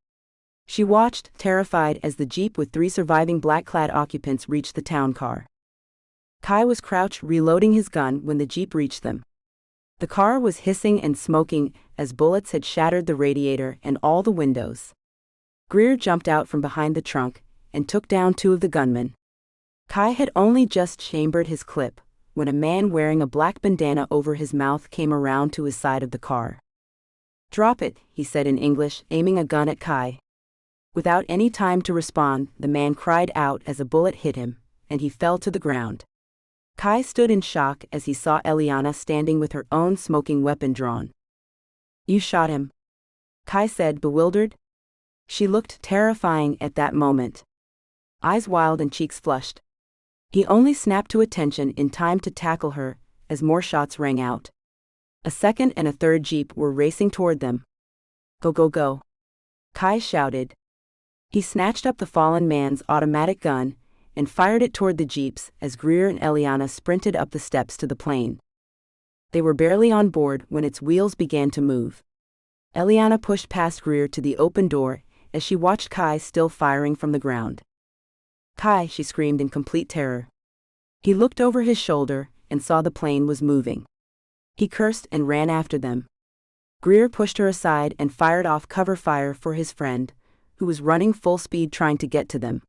Speaker 1: She watched, terrified, as the jeep with 3 surviving black-clad occupants reached the town car. Kai was crouched reloading his gun when the jeep reached them. The car was hissing and smoking as bullets had shattered the radiator and all the windows. Greer jumped out from behind the trunk and took down 2 of the gunmen. Kai had only just chambered his clip when a man wearing a black bandana over his mouth came around to his side of the car. "Drop it," he said in English, aiming a gun at Kai. Without any time to respond, the man cried out as a bullet hit him, and he fell to the ground. Kai stood in shock as he saw Eliana standing with her own smoking weapon drawn. "You shot him," Kai said, bewildered. She looked terrifying at that moment. Eyes wild and cheeks flushed. He only snapped to attention in time to tackle her as more shots rang out. A second and a third jeep were racing toward them. "Go, go, go," Kai shouted. He snatched up the fallen man's automatic gun and fired it toward the jeeps as Greer and Eliana sprinted up the steps to the plane. They were barely on board when its wheels began to move. Eliana pushed past Greer to the open door as she watched Kai still firing from the ground. "Kai," she screamed in complete terror. He looked over his shoulder and saw the plane was moving. He cursed and ran after them. Greer pushed her aside and fired off cover fire for his friend, who was running full speed trying to get to them.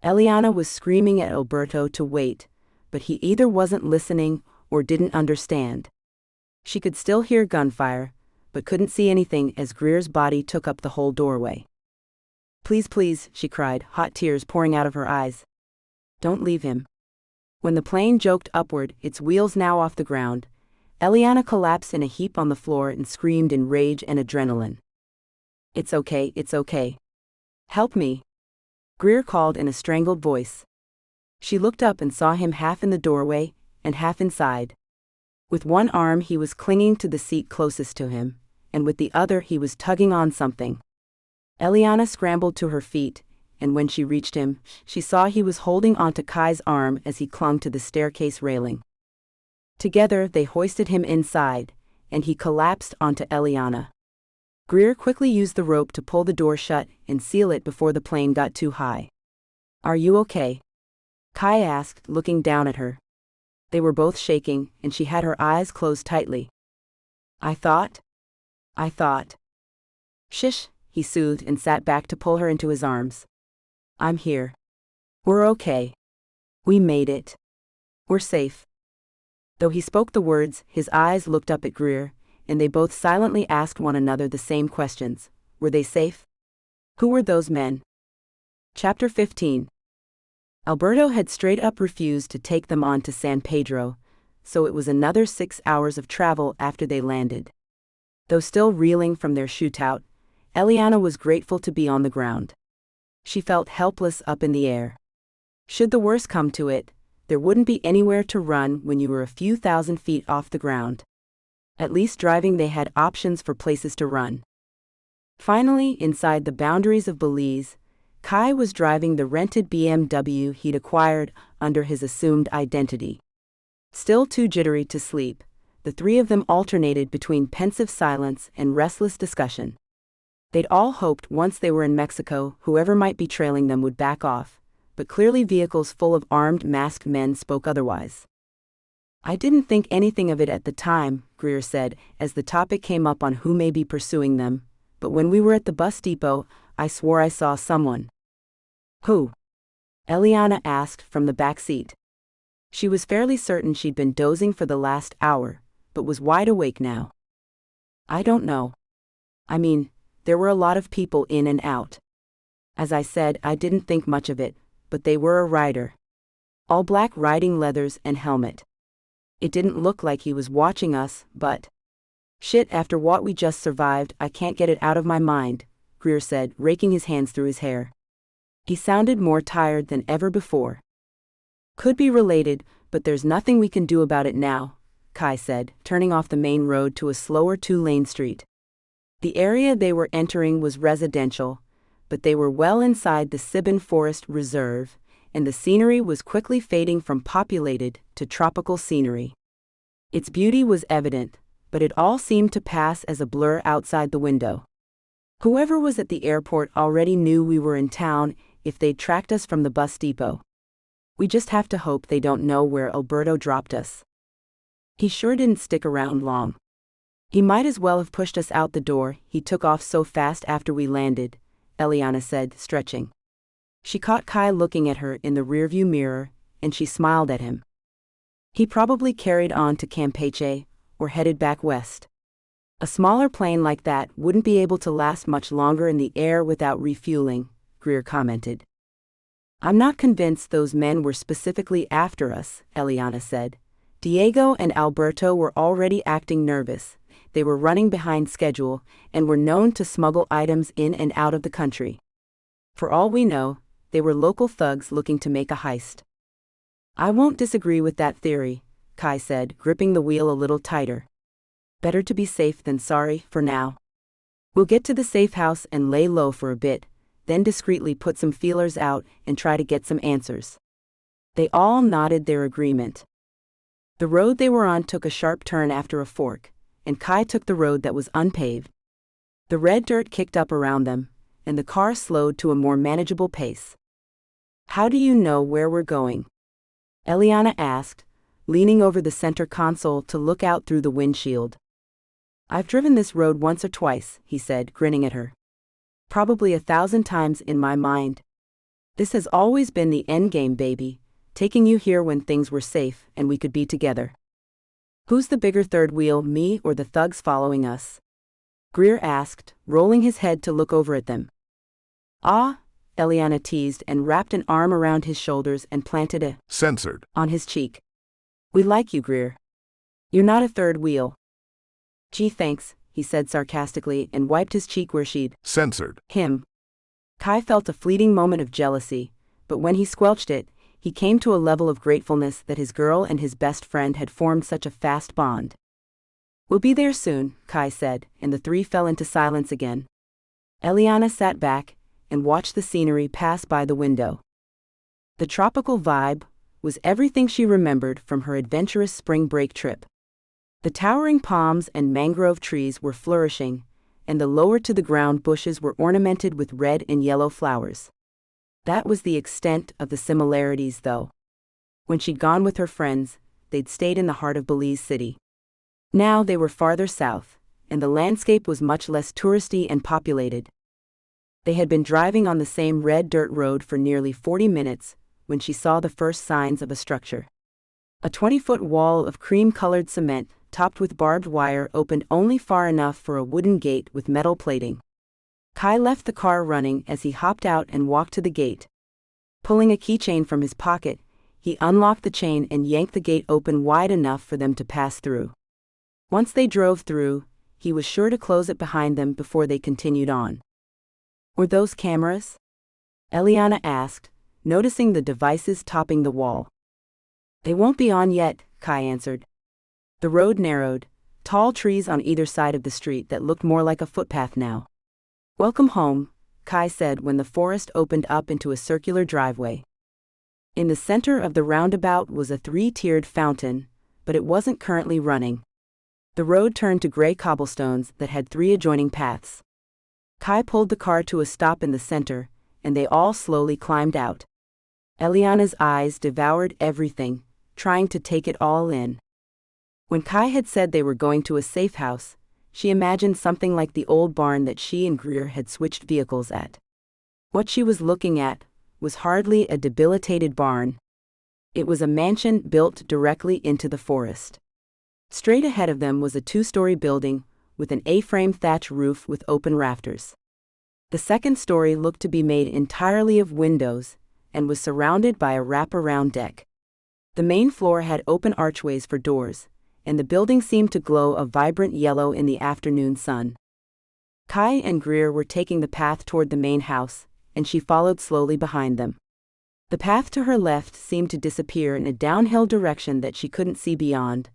Speaker 1: Eliana was screaming at Alberto to wait, but he either wasn't listening or didn't understand. She could still hear gunfire, but couldn't see anything as Greer's body took up the whole doorway. "Please, please," she cried, hot tears pouring out of her eyes. "Don't leave him." When the plane jolted upward, its wheels now off the ground, Eliana collapsed in a heap on the floor and screamed in rage and adrenaline. It's okay. Help me," Greer called in a strangled voice. She looked up and saw him half in the doorway and half inside. With one arm he was clinging to the seat closest to him, and with the other he was tugging on something. Eliana scrambled to her feet, and when she reached him, she saw he was holding onto Kai's arm as he clung to the staircase railing. Together they hoisted him inside, and he collapsed onto Eliana. Greer quickly used the rope to pull the door shut and seal it before the plane got too high. "Are you okay?" Kai asked, looking down at her. They were both shaking, and she had her eyes closed tightly. I thought. "Shish," he soothed and sat back to pull her into his arms. "I'm here. We're okay. We made it. We're safe." Though he spoke the words, his eyes looked up at Greer, and they both silently asked one another the same questions. Were they safe? Who were those men? Chapter 15. Alberto had straight up refused to take them on to San Pedro, so it was another 6 hours of travel after they landed. Though still reeling from their shootout, Eliana was grateful to be on the ground. She felt helpless up in the air. Should the worst come to it, there wouldn't be anywhere to run when you were a few thousand feet off the ground. At least driving they had options for places to run. Finally, inside the boundaries of Belize, Kai was driving the rented BMW he'd acquired under his assumed identity. Still too jittery to sleep, the 3 of them alternated between pensive silence and restless discussion. They'd all hoped once they were in Mexico, whoever might be trailing them would back off, but clearly vehicles full of armed masked men spoke otherwise. "I didn't think anything of it at the time," Greer said, as the topic came up on who may be pursuing them, "but when we were at the bus depot, I swore I saw someone." "Who?" Eliana asked from the back seat. She was fairly certain she'd been dozing for the last hour, but was wide awake now. "I don't know. I mean, there were a lot of people in and out. As I said, I didn't think much of it, but they were a rider." All black riding leathers and helmet. It didn't look like he was watching us, but... Shit, after what we just survived, I can't get it out of my mind, Greer said, raking his hands through his hair. He sounded more tired than ever before. Could be related, but there's nothing we can do about it now, Kai said, turning off the main road to a slower two-lane street. The area they were entering was residential, but they were well inside the Sibin Forest Reserve, and the scenery was quickly fading from populated to tropical scenery. Its beauty was evident, but it all seemed to pass as a blur outside the window. Whoever was at the airport already knew we were in town if they'd tracked us from the bus depot. We just have to hope they don't know where Alberto dropped us. He sure didn't stick around long. He might as well have pushed us out the door, he took off so fast after we landed, Eliana said, stretching. She caught Kai looking at her in the rearview mirror, and she smiled at him. He probably carried on to Campeche, or headed back west. A smaller plane like that wouldn't be able to last much longer in the air without refueling, Greer commented. I'm not convinced those men were specifically after us, Eliana said. Diego and Alberto were already acting nervous. They were running behind schedule and were known to smuggle items in and out of the country. For all we know, they were local thugs looking to make a heist. I won't disagree with that theory, Kai said, gripping the wheel a little tighter. Better to be safe than sorry, for now. We'll get to the safe house and lay low for a bit, then discreetly put some feelers out and try to get some answers. They all nodded their agreement. The road they were on took a sharp turn after a fork, and Kai took the road that was unpaved. The red dirt kicked up around them, and the car slowed to a more manageable pace. How do you know where we're going? Eliana asked, leaning over the center console to look out through the windshield. I've driven this road once or twice, he said, grinning at her. Probably 1,000 times in my mind. This has always been the endgame, baby, taking you here when things were safe and we could be together. Who's the bigger third wheel, me or the thugs following us? Greer asked, rolling his head to look over at them. Ah, Eliana teased and wrapped an arm around his shoulders and planted a
Speaker 2: censored
Speaker 1: on his cheek. We like you, Greer. You're not a third wheel. Gee, thanks, he said sarcastically and wiped his cheek where she'd
Speaker 2: censored
Speaker 1: him. Kai felt a fleeting moment of jealousy, but when he squelched it, he came to a level of gratefulness that his girl and his best friend had formed such a fast bond. We'll be there soon, Kai said, and the three fell into silence again. Eliana sat back and watched the scenery pass by the window. The tropical vibe was everything she remembered from her adventurous spring break trip. The towering palms and mangrove trees were flourishing, and the lower-to-the-ground bushes were ornamented with red and yellow flowers. That was the extent of the similarities, though. When she'd gone with her friends, they'd stayed in the heart of Belize City. Now they were farther south, and the landscape was much less touristy and populated. They had been driving on the same red dirt road for nearly 40 minutes when she saw the first signs of a structure. A 20-foot wall of cream-colored cement, topped with barbed wire, opened only far enough for a wooden gate with metal plating. Kai left the car running as he hopped out and walked to the gate. Pulling a keychain from his pocket, he unlocked the chain and yanked the gate open wide enough for them to pass through. Once they drove through, he was sure to close it behind them before they continued on. Were those cameras? Eliana asked, noticing the devices topping the wall. They won't be on yet, Kai answered. The road narrowed, tall trees on either side of the street that looked more like a footpath now. Welcome home, Kai said when the forest opened up into a circular driveway. In the center of the roundabout was a 3-tiered fountain, but it wasn't currently running. The road turned to gray cobblestones that had 3 adjoining paths. Kai pulled the car to a stop in the center, and they all slowly climbed out. Eliana's eyes devoured everything, trying to take it all in. When Kai had said they were going to a safe house, she imagined something like the old barn that she and Greer had switched vehicles at. What she was looking at was hardly a debilitated barn. It was a mansion built directly into the forest. Straight ahead of them was a 2-story building with an A-frame thatch roof with open rafters. The second story looked to be made entirely of windows and was surrounded by a wraparound deck. The main floor had open archways for doors, and the building seemed to glow a vibrant yellow in the afternoon sun. Kai and Greer were taking the path toward the main house, and she followed slowly behind them. The path to her left seemed to disappear in a downhill direction that she couldn't see beyond,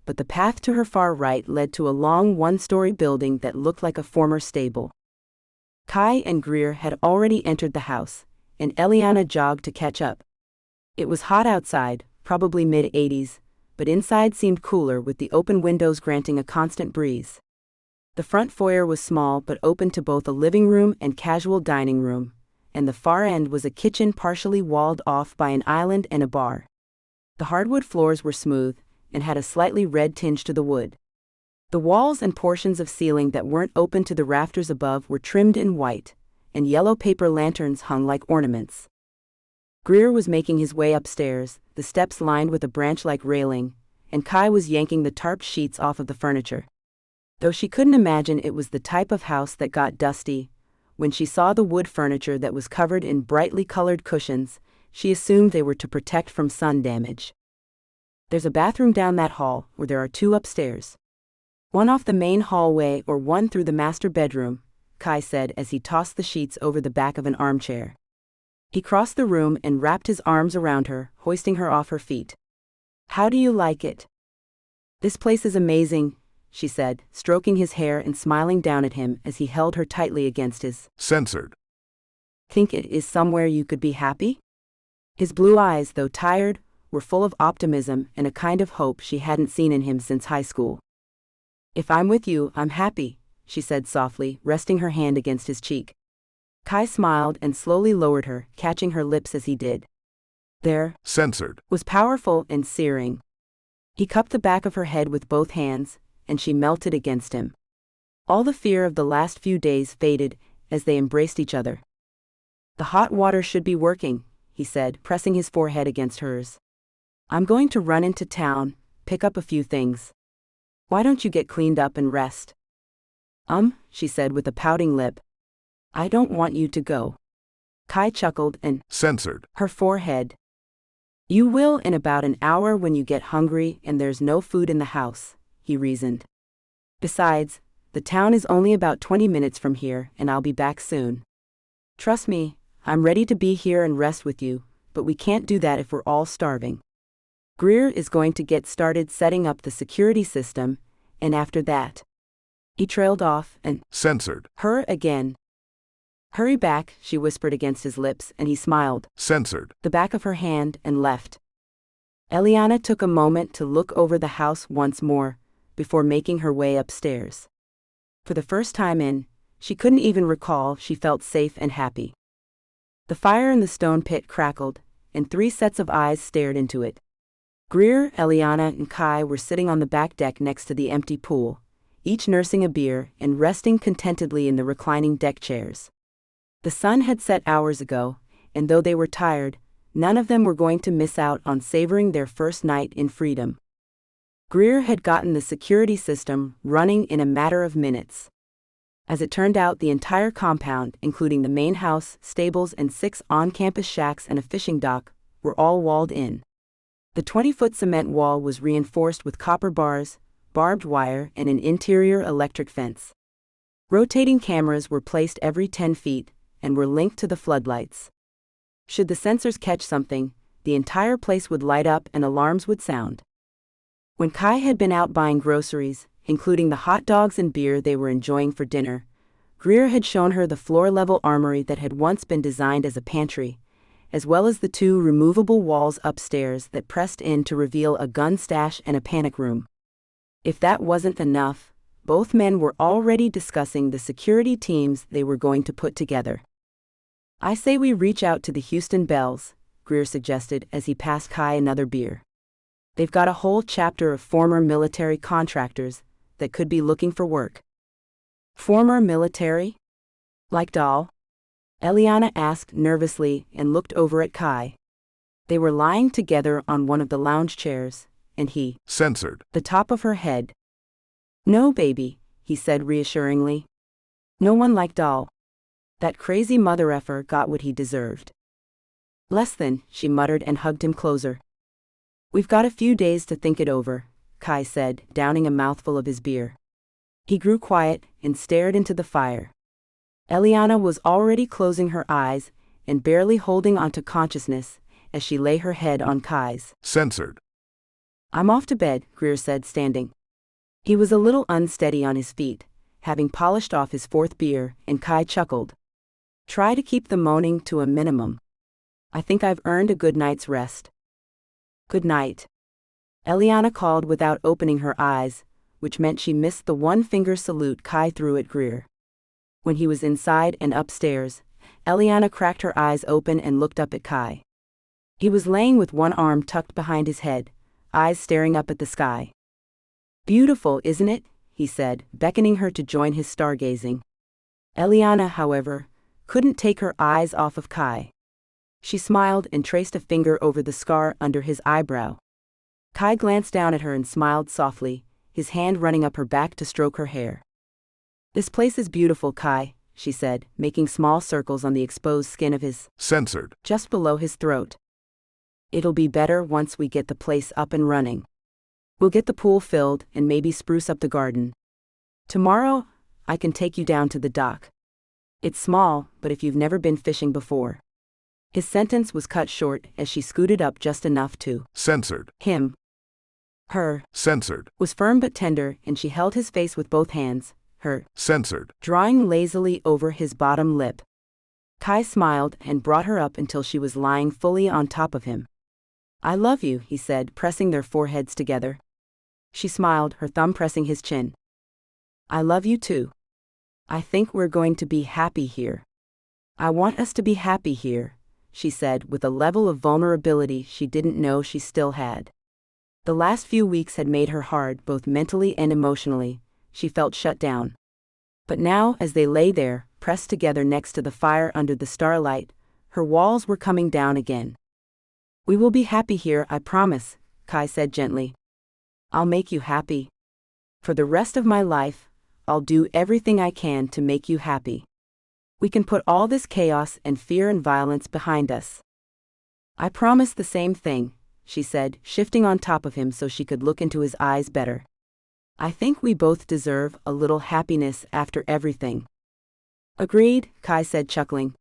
Speaker 1: but the path to her far right led to a long one-story building that looked like a former stable. Kai and Greer had already entered the house, and Eliana jogged to catch up. It was hot outside, probably mid-80s, but inside seemed cooler with the open windows granting a constant breeze. The front foyer was small but open to both a living room and casual dining room, and the far end was a kitchen partially walled off by an island and a bar. The hardwood floors were smooth and had a slightly red tinge to the wood. The walls and portions of ceiling that weren't open to the rafters above were trimmed in white, and yellow paper lanterns hung like ornaments. Greer was making his way upstairs, the steps lined with a branch-like railing, and Kai was yanking the tarp sheets off of the furniture. Though she couldn't imagine it was the type of house that got dusty, when she saw the wood furniture that was covered in brightly colored cushions, she assumed they were to protect from sun damage. There's a bathroom down that hall, or there are two upstairs. One off the main hallway or one through the master bedroom, Kai said as he tossed the sheets over the back of an armchair. He crossed the room and wrapped his arms around her, hoisting her off her feet. "How do you like it?" "This place is amazing," she said, stroking his hair and smiling down at him as he held her tightly against his.
Speaker 2: Censored.
Speaker 1: "Think it is somewhere you could be happy?" His blue eyes, though tired, were full of optimism and a kind of hope she hadn't seen in him since high school. "If I'm with you, I'm happy," she said softly, resting her hand against his cheek. Kai smiled and slowly lowered her, catching her lips as he did. There
Speaker 2: Censored.
Speaker 1: was powerful and searing. He cupped the back of her head with both hands, and she melted against him. All the fear of the last few days faded as they embraced each other. "The hot water should be working," he said, pressing his forehead against hers. "I'm going to run into town, pick up a few things. Why don't you get cleaned up and rest?" She said with a pouting lip. "I don't want you to go." Kai chuckled and
Speaker 2: Censored.
Speaker 1: her forehead. "You will in about an hour when you get hungry and there's no food in the house," he reasoned. "Besides, the town is only about 20 minutes from here and I'll be back soon. Trust me, I'm ready to be here and rest with you, but we can't do that if we're all starving. Greer is going to get started setting up the security system, and after that..." He trailed off and
Speaker 2: Censored.
Speaker 1: her again. "Hurry back," she whispered against his lips, and he smiled,
Speaker 2: Censored.
Speaker 1: the back of her hand, and left. Eliana took a moment to look over the house once more, before making her way upstairs. For the first time she couldn't even recall she felt safe and happy. The fire in the stone pit crackled, and 3 sets of eyes stared into it. Greer, Eliana, and Kai were sitting on the back deck next to the empty pool, each nursing a beer and resting contentedly in the reclining deck chairs. The sun had set hours ago, and though they were tired, none of them were going to miss out on savoring their first night in freedom. Greer had gotten the security system running in a matter of minutes. As it turned out, the entire compound, including the main house, stables, and 6 on-campus shacks and a fishing dock, were all walled in. The 20-foot cement wall was reinforced with copper bars, barbed wire, and an interior electric fence. Rotating cameras were placed every 10 feet, and were linked to the floodlights. Should the sensors catch something, the entire place would light up and alarms would sound. When Kai had been out buying groceries, including the hot dogs and beer they were enjoying for dinner, Greer had shown her the floor-level armory that had once been designed as a pantry, as well as the 2 removable walls upstairs that pressed in to reveal a gun stash and a panic room. If that wasn't enough, both men were already discussing the security teams they were going to put together. "I say we reach out to the Houston Bells," Greer suggested as he passed Kai another beer. "They've got a whole chapter of former military contractors that could be looking for work." "Former military? Like Dahl?" Eliana asked nervously and looked over at Kai. They were lying together on one of the lounge chairs, and he
Speaker 2: Censored.
Speaker 1: the top of her head. "No, baby," he said reassuringly. "No one like Dahl. That crazy mother effer got what he deserved." "Less than," she muttered and hugged him closer. We've got a few days to think it over, Kai said, downing a mouthful of his beer. He grew quiet and stared into the fire. Eliana was already closing her eyes and barely holding onto consciousness as she lay her head on Kai's.
Speaker 2: Censored.
Speaker 1: I'm off to bed, Greer said, standing. He was a little unsteady on his feet, having polished off his fourth beer, and Kai chuckled. Try to keep the moaning to a minimum. I think I've earned a good night's rest. Good night. Eliana called without opening her eyes, which meant she missed the one-finger salute Kai threw at Greer. When he was inside and upstairs, Eliana cracked her eyes open and looked up at Kai. He was laying with one arm tucked behind his head, eyes staring up at the sky. Beautiful, isn't it? He said, beckoning her to join his stargazing. Eliana, however, couldn't take her eyes off of Kai. She smiled and traced a finger over the scar under his eyebrow. Kai glanced down at her and smiled softly, his hand running up her back to stroke her hair. This place is beautiful, Kai, she said, making small circles on the exposed skin of his
Speaker 2: Censored.
Speaker 1: Just below his throat. It'll be better once we get the place up and running. We'll get the pool filled and maybe spruce up the garden. Tomorrow, I can take you down to the dock. It's small, but if you've never been fishing before. His sentence was cut short as she scooted up just enough to
Speaker 2: Censored.
Speaker 1: him. Her
Speaker 2: Censored.
Speaker 1: was firm but tender, and she held his face with both hands, her
Speaker 2: Censored.
Speaker 1: drawing lazily over his bottom lip. Kai smiled and brought her up until she was lying fully on top of him. I love you, he said, pressing their foreheads together. She smiled, her thumb pressing his chin. I love you too. I think we're going to be happy here. I want us to be happy here, she said with a level of vulnerability she didn't know she still had. The last few weeks had made her hard both mentally and emotionally. She felt shut down. But now, as they lay there, pressed together next to the fire under the starlight, her walls were coming down again. We will be happy here, I promise, Kai said gently. I'll make you happy. For the rest of my life, I'll do everything I can to make you happy. We can put all this chaos and fear and violence behind us. I promise the same thing, she said, shifting on top of him so she could look into his eyes better. I think we both deserve a little happiness after everything. Agreed, Kai said, chuckling.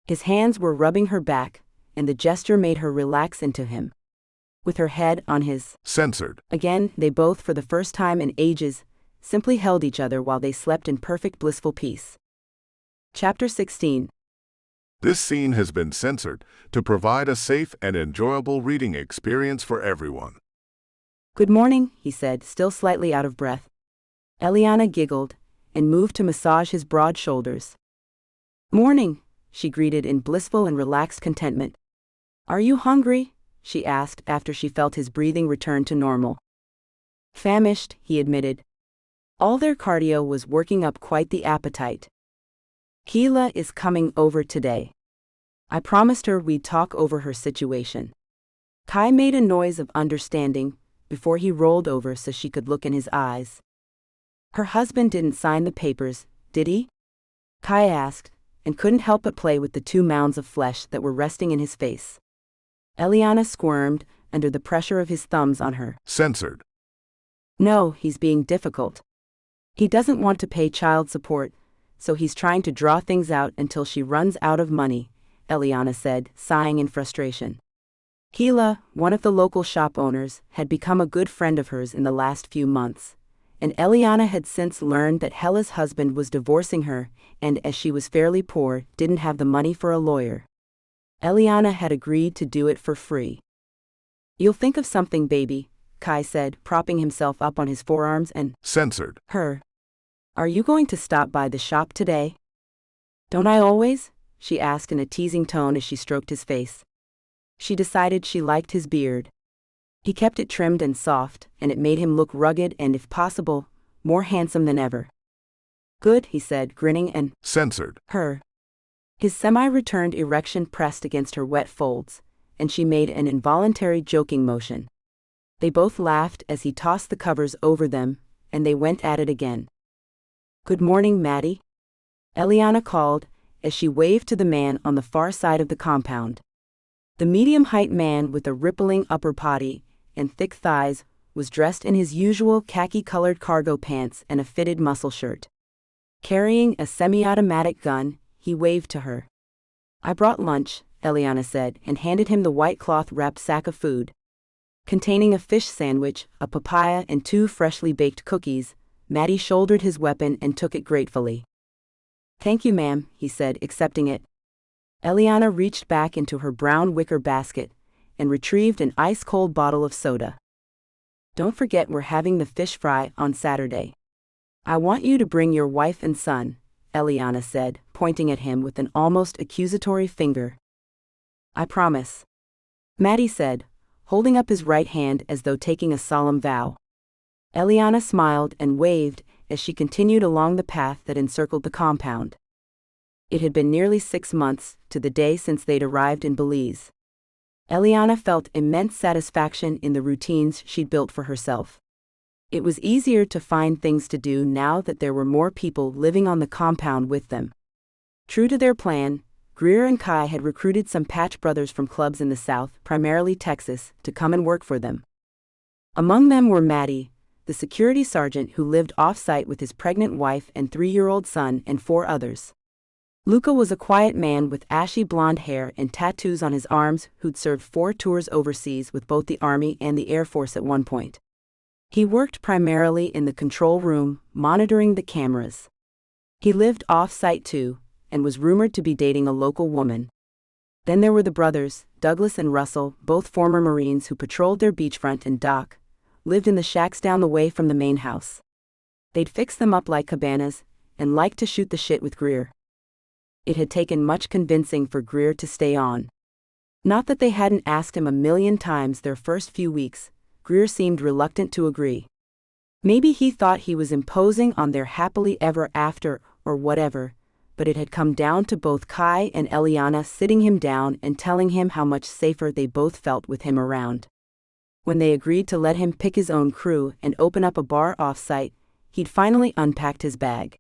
Speaker 1: His hands were rubbing her back, and the gesture made her relax into him. With her head on his
Speaker 2: Censored.
Speaker 1: Again, they both, for the first time in ages, simply held each other while they slept in perfect blissful peace. Chapter 16.
Speaker 2: This scene has been censored to provide a safe and enjoyable reading experience for everyone.
Speaker 1: Good morning, he said, still slightly out of breath. Eliana giggled and moved to massage his broad shoulders. Morning, she greeted in blissful and relaxed contentment. Are you hungry? She asked after she felt his breathing return to normal. Famished, he admitted. All their cardio was working up quite the appetite. Keela is coming over today. I promised her we'd talk over her situation. Kai made a noise of understanding before he rolled over so she could look in his eyes. Her husband didn't sign the papers, did he? Kai asked, and couldn't help but play with the 2 mounds of flesh that were resting in his face. Eliana squirmed under the pressure of his thumbs on her.
Speaker 2: Censored.
Speaker 1: No, he's being difficult. He doesn't want to pay child support, so he's trying to draw things out until she runs out of money, Eliana said, sighing in frustration. Keela, one of the local shop owners, had become a good friend of hers in the last few months, and Eliana had since learned that Hella's husband was divorcing her and, as she was fairly poor, didn't have the money for a lawyer. Eliana had agreed to do it for free. You'll think of something, baby, Kai said, propping himself up on his forearms and
Speaker 2: Censored.
Speaker 1: her. Are you going to stop by the shop today? Don't I always? She asked in a teasing tone as she stroked his face. She decided she liked his beard. He kept it trimmed and soft, and it made him look rugged and, if possible, more handsome than ever. Good, he said, grinning and
Speaker 2: Censored.
Speaker 1: her. His semi-returned erection pressed against her wet folds, and she made an involuntary joking motion. They both laughed as he tossed the covers over them, and they went at it again. Good morning, Maddie. Eliana called, as she waved to the man on the far side of the compound. The medium-height man with a rippling upper body and thick thighs, was dressed in his usual khaki-colored cargo pants and a fitted muscle shirt. Carrying a semi-automatic gun, he waved to her. "I brought lunch," Eliana said, and handed him the white cloth-wrapped sack of food. Containing a fish sandwich, a papaya, and 2 freshly baked cookies, Matty shouldered his weapon and took it gratefully. "Thank you, ma'am," he said, accepting it. Eliana reached back into her brown wicker basket and retrieved an ice-cold bottle of soda. "Don't forget we're having the fish fry on Saturday. I want you to bring your wife and son," Eliana said, pointing at him with an almost accusatory finger. "I promise," Matty said, holding up his right hand as though taking a solemn vow. Eliana smiled and waved as she continued along the path that encircled the compound. It had been nearly 6 months to the day since they'd arrived in Belize. Eliana felt immense satisfaction in the routines she'd built for herself. It was easier to find things to do now that there were more people living on the compound with them. True to their plan, Greer and Kai had recruited some Patch brothers from clubs in the South, primarily Texas, to come and work for them. Among them were Matty, the security sergeant who lived off-site with his pregnant wife and 3-year-old son, and 4 others. Luca was a quiet man with ashy blonde hair and tattoos on his arms who'd served 4 tours overseas with both the Army and the Air Force at one point. He worked primarily in the control room, monitoring the cameras. He lived off-site too, and was rumored to be dating a local woman. Then there were the brothers, Douglas and Russell, both former Marines who patrolled their beachfront and dock, lived in the shacks down the way from the main house. They'd fix them up like cabanas, and liked to shoot the shit with Greer. It had taken much convincing for Greer to stay on. Not that they hadn't asked him a million times their first few weeks, Greer seemed reluctant to agree. Maybe he thought he was imposing on their happily ever after, or whatever, but it had come down to both Kai and Eliana sitting him down and telling him how much safer they both felt with him around. When they agreed to let him pick his own crew and open up a bar off-site, he'd finally unpacked his bag.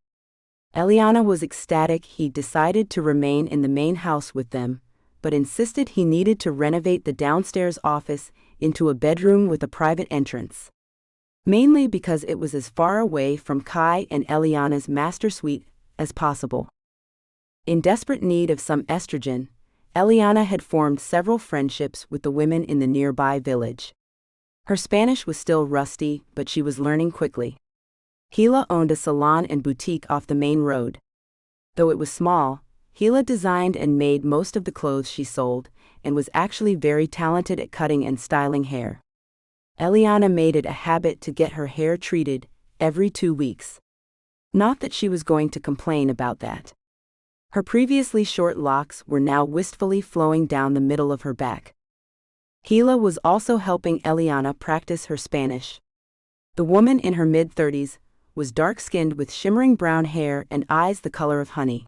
Speaker 1: Eliana was ecstatic he'd decided to remain in the main house with them, but insisted he needed to renovate the downstairs office into a bedroom with a private entrance. Mainly because it was as far away from Kai and Eliana's master suite as possible. In desperate need of some estrogen, Eliana had formed several friendships with the women in the nearby village. Her Spanish was still rusty, but she was learning quickly. Gila owned a salon and boutique off the main road. Though it was small, Gila designed and made most of the clothes she sold, and was actually very talented at cutting and styling hair. Eliana made it a habit to get her hair treated every 2 weeks. Not that she was going to complain about that. Her previously short locks were now wistfully flowing down the middle of her back. Gila was also helping Eliana practice her Spanish. The woman in her mid-30s was dark-skinned with shimmering brown hair and eyes the color of honey.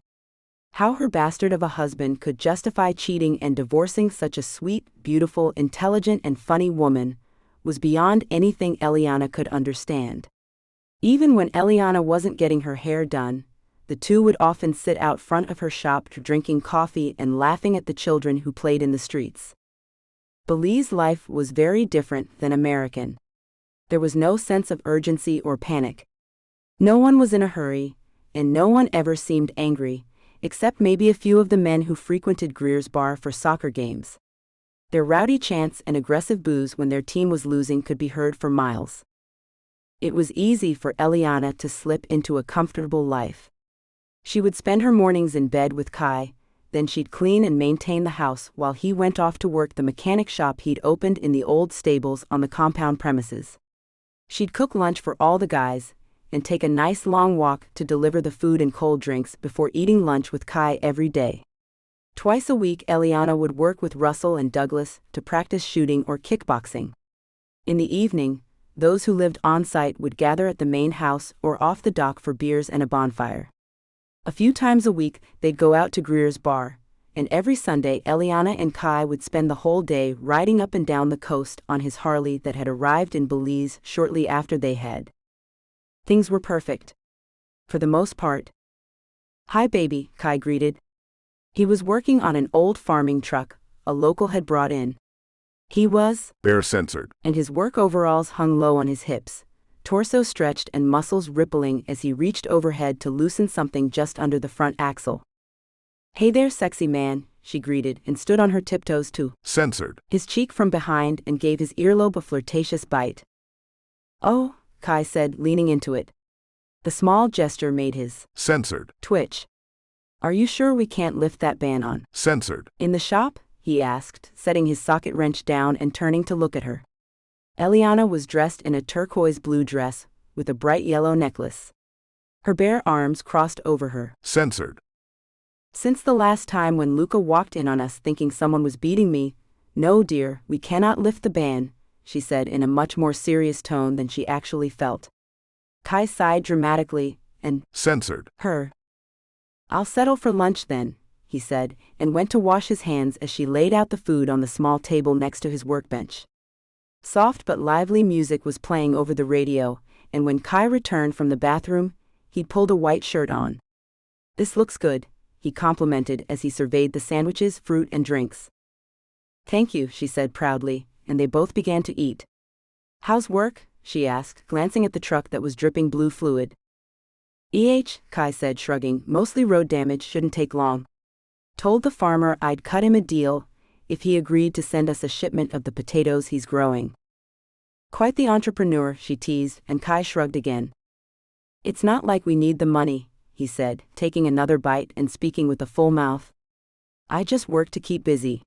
Speaker 1: How her bastard of a husband could justify cheating and divorcing such a sweet, beautiful, intelligent, and funny woman was beyond anything Eliana could understand. Even when Eliana wasn't getting her hair done, the two would often sit out front of her shop drinking coffee and laughing at the children who played in the streets. Belize life was very different than American. There was no sense of urgency or panic. No one was in a hurry, and no one ever seemed angry, except maybe a few of the men who frequented Greer's bar for soccer games. Their rowdy chants and aggressive boos when their team was losing could be heard for miles. It was easy for Eliana to slip into a comfortable life. She would spend her mornings in bed with Kai, then she'd clean and maintain the house while he went off to work the mechanic shop he'd opened in the old stables on the compound premises. She'd cook lunch for all the guys, and take a nice long walk to deliver the food and cold drinks before eating lunch with Kai every day. Twice a week Eliana would work with Russell and Douglas to practice shooting or kickboxing. In the evening, those who lived on-site would gather at the main house or off the dock for beers and a bonfire. A few times a week they'd go out to Greer's bar, and every Sunday Eliana and Kai would spend the whole day riding up and down the coast on his Harley that had arrived in Belize shortly after they had. Things were perfect. For the most part. "Hi baby," Kai greeted. He was working on an old farming truck a local had brought in. He was,
Speaker 2: bare-censored.
Speaker 1: and his work overalls hung low on his hips, torso stretched and muscles rippling as he reached overhead to loosen something just under the front axle. "Hey there, sexy man," she greeted and stood on her tiptoes to
Speaker 2: Censored.
Speaker 1: his cheek from behind and gave his earlobe a flirtatious bite. "Oh," Kai said, leaning into it. The small gesture made his
Speaker 2: Censored.
Speaker 1: twitch. "Are you sure we can't lift that ban on?"
Speaker 2: Censored.
Speaker 1: "In the shop?" he asked, setting his socket wrench down and turning to look at her. Eliana was dressed in a turquoise blue dress with a bright yellow necklace. Her bare arms crossed over her.
Speaker 2: Censored.
Speaker 1: "Since the last time when Luca walked in on us thinking someone was beating me, no dear, we cannot lift the ban," she said in a much more serious tone than she actually felt. Kai sighed dramatically, and
Speaker 2: Censored.
Speaker 1: her. "I'll settle for lunch then," he said, and went to wash his hands as she laid out the food on the small table next to his workbench. Soft but lively music was playing over the radio, and when Kai returned from the bathroom, he'd pulled a white shirt on. "This looks good," he complimented as he surveyed the sandwiches, fruit, and drinks. "Thank you," she said proudly, and they both began to eat. "How's work?" she asked, glancing at the truck that was dripping blue fluid. Kai said, shrugging, "Mostly road damage, shouldn't take long. Told the farmer I'd cut him a deal if he agreed to send us a shipment of the potatoes he's growing." "Quite the entrepreneur," she teased, and Kai shrugged again. "It's not like we need the money," he said, taking another bite and speaking with a full mouth. "I just work to keep busy."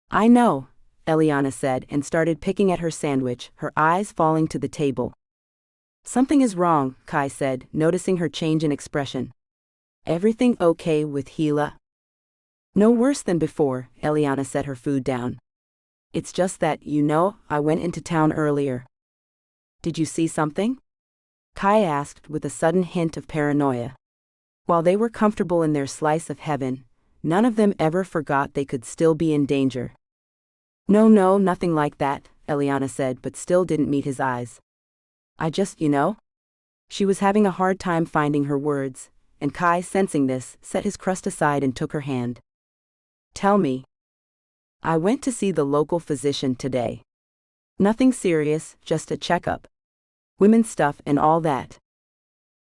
Speaker 1: "I know," Eliana said and started picking at her sandwich, her eyes falling to the table. "Something is wrong," Kai said, noticing her change in expression. "Everything okay with Gila?" "No worse than before," Eliana set her food down. "It's just that, I went into town earlier." "Did you see something?" Kai asked with a sudden hint of paranoia. While they were comfortable in their slice of heaven, none of them ever forgot they could still be in danger. No, nothing like that," Eliana said, but still didn't meet his eyes. "I just, She was having a hard time finding her words, and Kai, sensing this, set his crust aside and took her hand. "Tell me." "I went to see the local physician today. Nothing serious, just a checkup. Women's stuff and all that."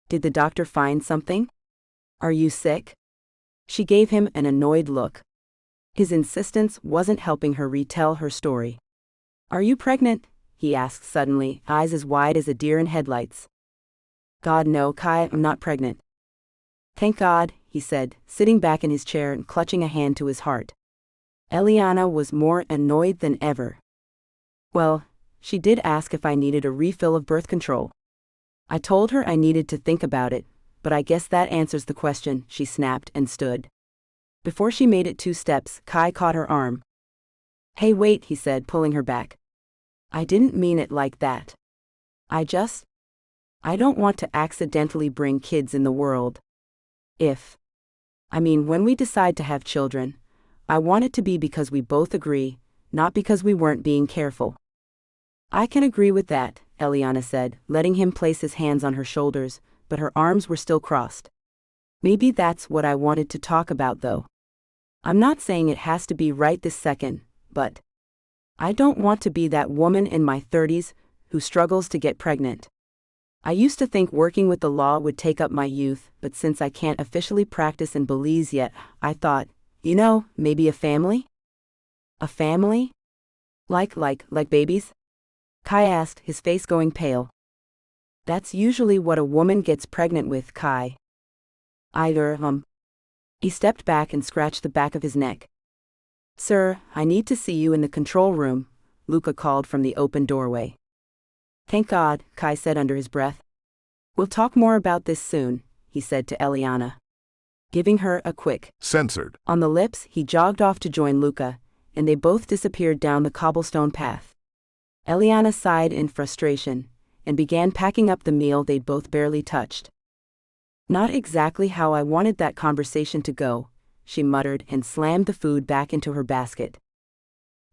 Speaker 1: "Did the doctor find something? Are you sick?" She gave him an annoyed look. His insistence wasn't helping her retell her story. "Are you pregnant?" he asked suddenly, eyes as wide as a deer in headlights. "God no, Kai, I'm not pregnant." "Thank God," he said, sitting back in his chair and clutching a hand to his heart. Eliana was more annoyed than ever. "Well, she did ask if I needed a refill of birth control. I told her I needed to think about it, but I guess that answers the question," she snapped and stood. Before she made it 2 steps, Kai caught her arm. "Hey, wait," he said, pulling her back. "I didn't mean it like that. I don't want to accidentally bring kids in the world. When we decide to have children, I want it to be because we both agree, not because we weren't being careful." "I can agree with that," Eliana said, letting him place his hands on her shoulders, but her arms were still crossed. "Maybe that's what I wanted to talk about though. I'm not saying it has to be right this second, but I don't want to be that woman in my 30s who struggles to get pregnant. I used to think working with the law would take up my youth, but since I can't officially practice in Belize yet, I thought, maybe a family?" "A family? Like babies?" Kai asked, his face going pale. "That's usually what a woman gets pregnant with, Kai." He stepped back and scratched the back of his neck. "Sir, I need to see you in the control room," Luca called from the open doorway. "Thank God," Kai said under his breath. "We'll talk more about this soon," he said to Eliana. Giving her a quick
Speaker 2: Censored.
Speaker 1: on the lips, he jogged off to join Luca, and they both disappeared down the cobblestone path. Eliana sighed in frustration and began packing up the meal they'd both barely touched. "Not exactly how I wanted that conversation to go," she muttered and slammed the food back into her basket.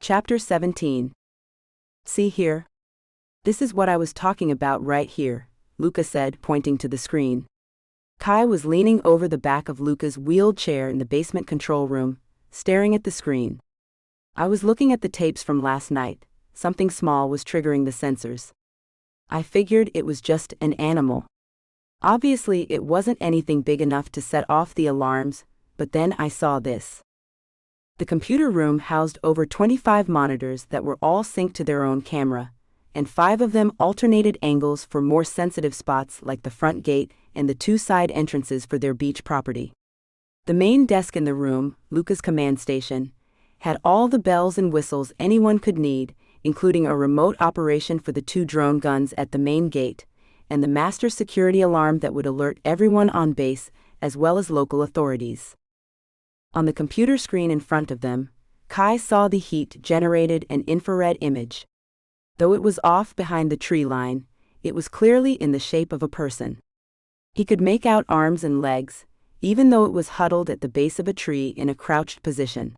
Speaker 1: Chapter 17. "See here? This is what I was talking about right here," Luca said, pointing to the screen. Kai was leaning over the back of Luca's wheeled chair in the basement control room, staring at the screen. I was looking at the tapes from last night. Something small was triggering the sensors. I figured it was just an animal. Obviously, it wasn't anything big enough to set off the alarms, but then I saw this. The computer room housed over 25 monitors that were all synced to their own camera, and 5 of them alternated angles for more sensitive spots like the front gate and the 2 side entrances for their beach property. The main desk in the room, Luca's command station, had all the bells and whistles anyone could need, including a remote operation for the 2 drone guns at the main gate, and the master security alarm that would alert everyone on base as well as local authorities. On the computer screen in front of them, Kai saw the heat-generated an infrared image. Though it was off behind the tree line, it was clearly in the shape of a person. He could make out arms and legs, even though it was huddled at the base of a tree in a crouched position.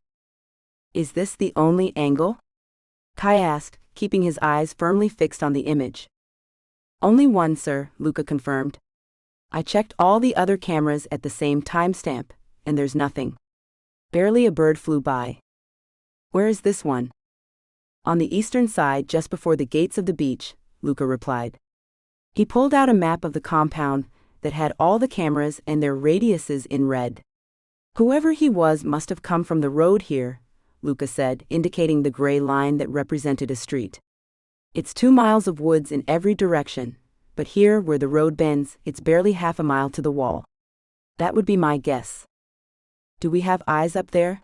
Speaker 1: Is this the only angle? Kai asked, keeping his eyes firmly fixed on the image. Only one, sir, Luca confirmed. I checked all the other cameras at the same timestamp, and there's nothing. Barely a bird flew by. Where is this one? On the eastern side just before the gates of the beach, Luca replied. He pulled out a map of the compound that had all the cameras and their radiuses in red. Whoever he was must have come from the road here, Luca said, indicating the gray line that represented a street. It's 2 miles of woods in every direction, but here where the road bends, it's barely half a mile to the wall. That would be my guess. Do we have eyes up there?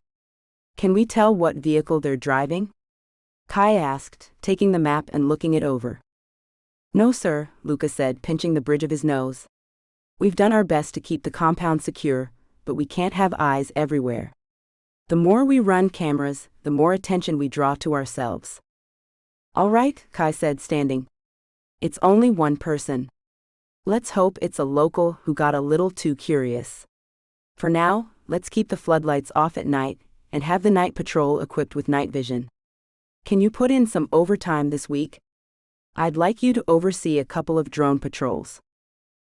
Speaker 1: Can we tell what vehicle they're driving? Kai asked, taking the map and looking it over. No, sir, Luca said, pinching the bridge of his nose. We've done our best to keep the compound secure, but we can't have eyes everywhere. The more we run cameras, the more attention we draw to ourselves. All right, Kai said, standing. It's only one person. Let's hope it's a local who got a little too curious. For now, let's keep the floodlights off at night and have the night patrol equipped with night vision. Can you put in some overtime this week? I'd like you to oversee a couple of drone patrols.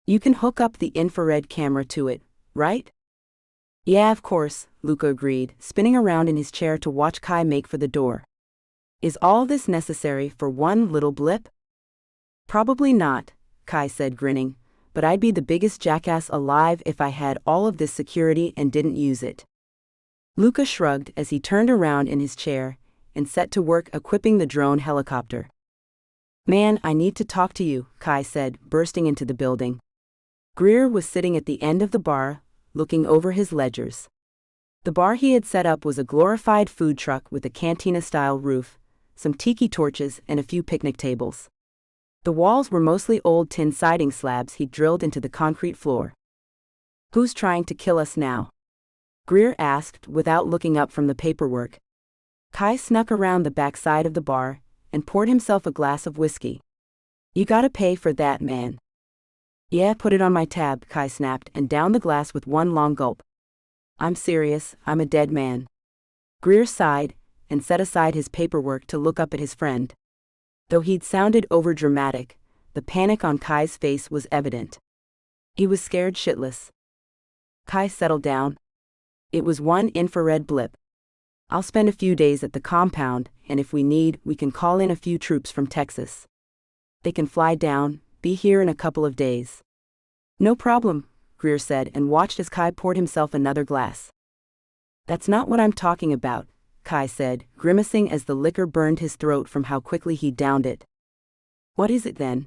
Speaker 1: You can hook up the infrared camera to it, right? Yeah, of course, Luca agreed, spinning around in his chair to watch Kai make for the door. Is all this necessary for one little blip? Probably not, Kai said, grinning, but I'd be the biggest jackass alive if I had all of this security and didn't use it. Luca shrugged as he turned around in his chair and set to work equipping the drone helicopter. Man, I need to talk to you, Kai said, bursting into the building. Greer was sitting at the end of the bar, looking over his ledgers. The bar he had set up was a glorified food truck with a cantina-style roof, some tiki torches, and a few picnic tables. The walls were mostly old tin siding slabs he'd drilled into the concrete floor. Who's trying to kill us now? Greer asked without looking up from the paperwork. Kai snuck around the back side of the bar and poured himself a glass of whiskey. You gotta pay for that, man. Yeah, put it on my tab, Kai snapped and downed the glass with one long gulp. I'm serious, I'm a dead man. Greer sighed and set aside his paperwork to look up at his friend. Though he'd sounded overdramatic, the panic on Kai's face was evident. He was scared shitless. Kai settled down. It was one infrared blip. I'll spend a few days at the compound, and if we need, we can call in a few troops from Texas. They can fly down, be here in a couple of days. No problem, Greer said and watched as Kai poured himself another glass. That's not what I'm talking about, Kai said, grimacing as the liquor burned his throat from how quickly he downed it. What is it then?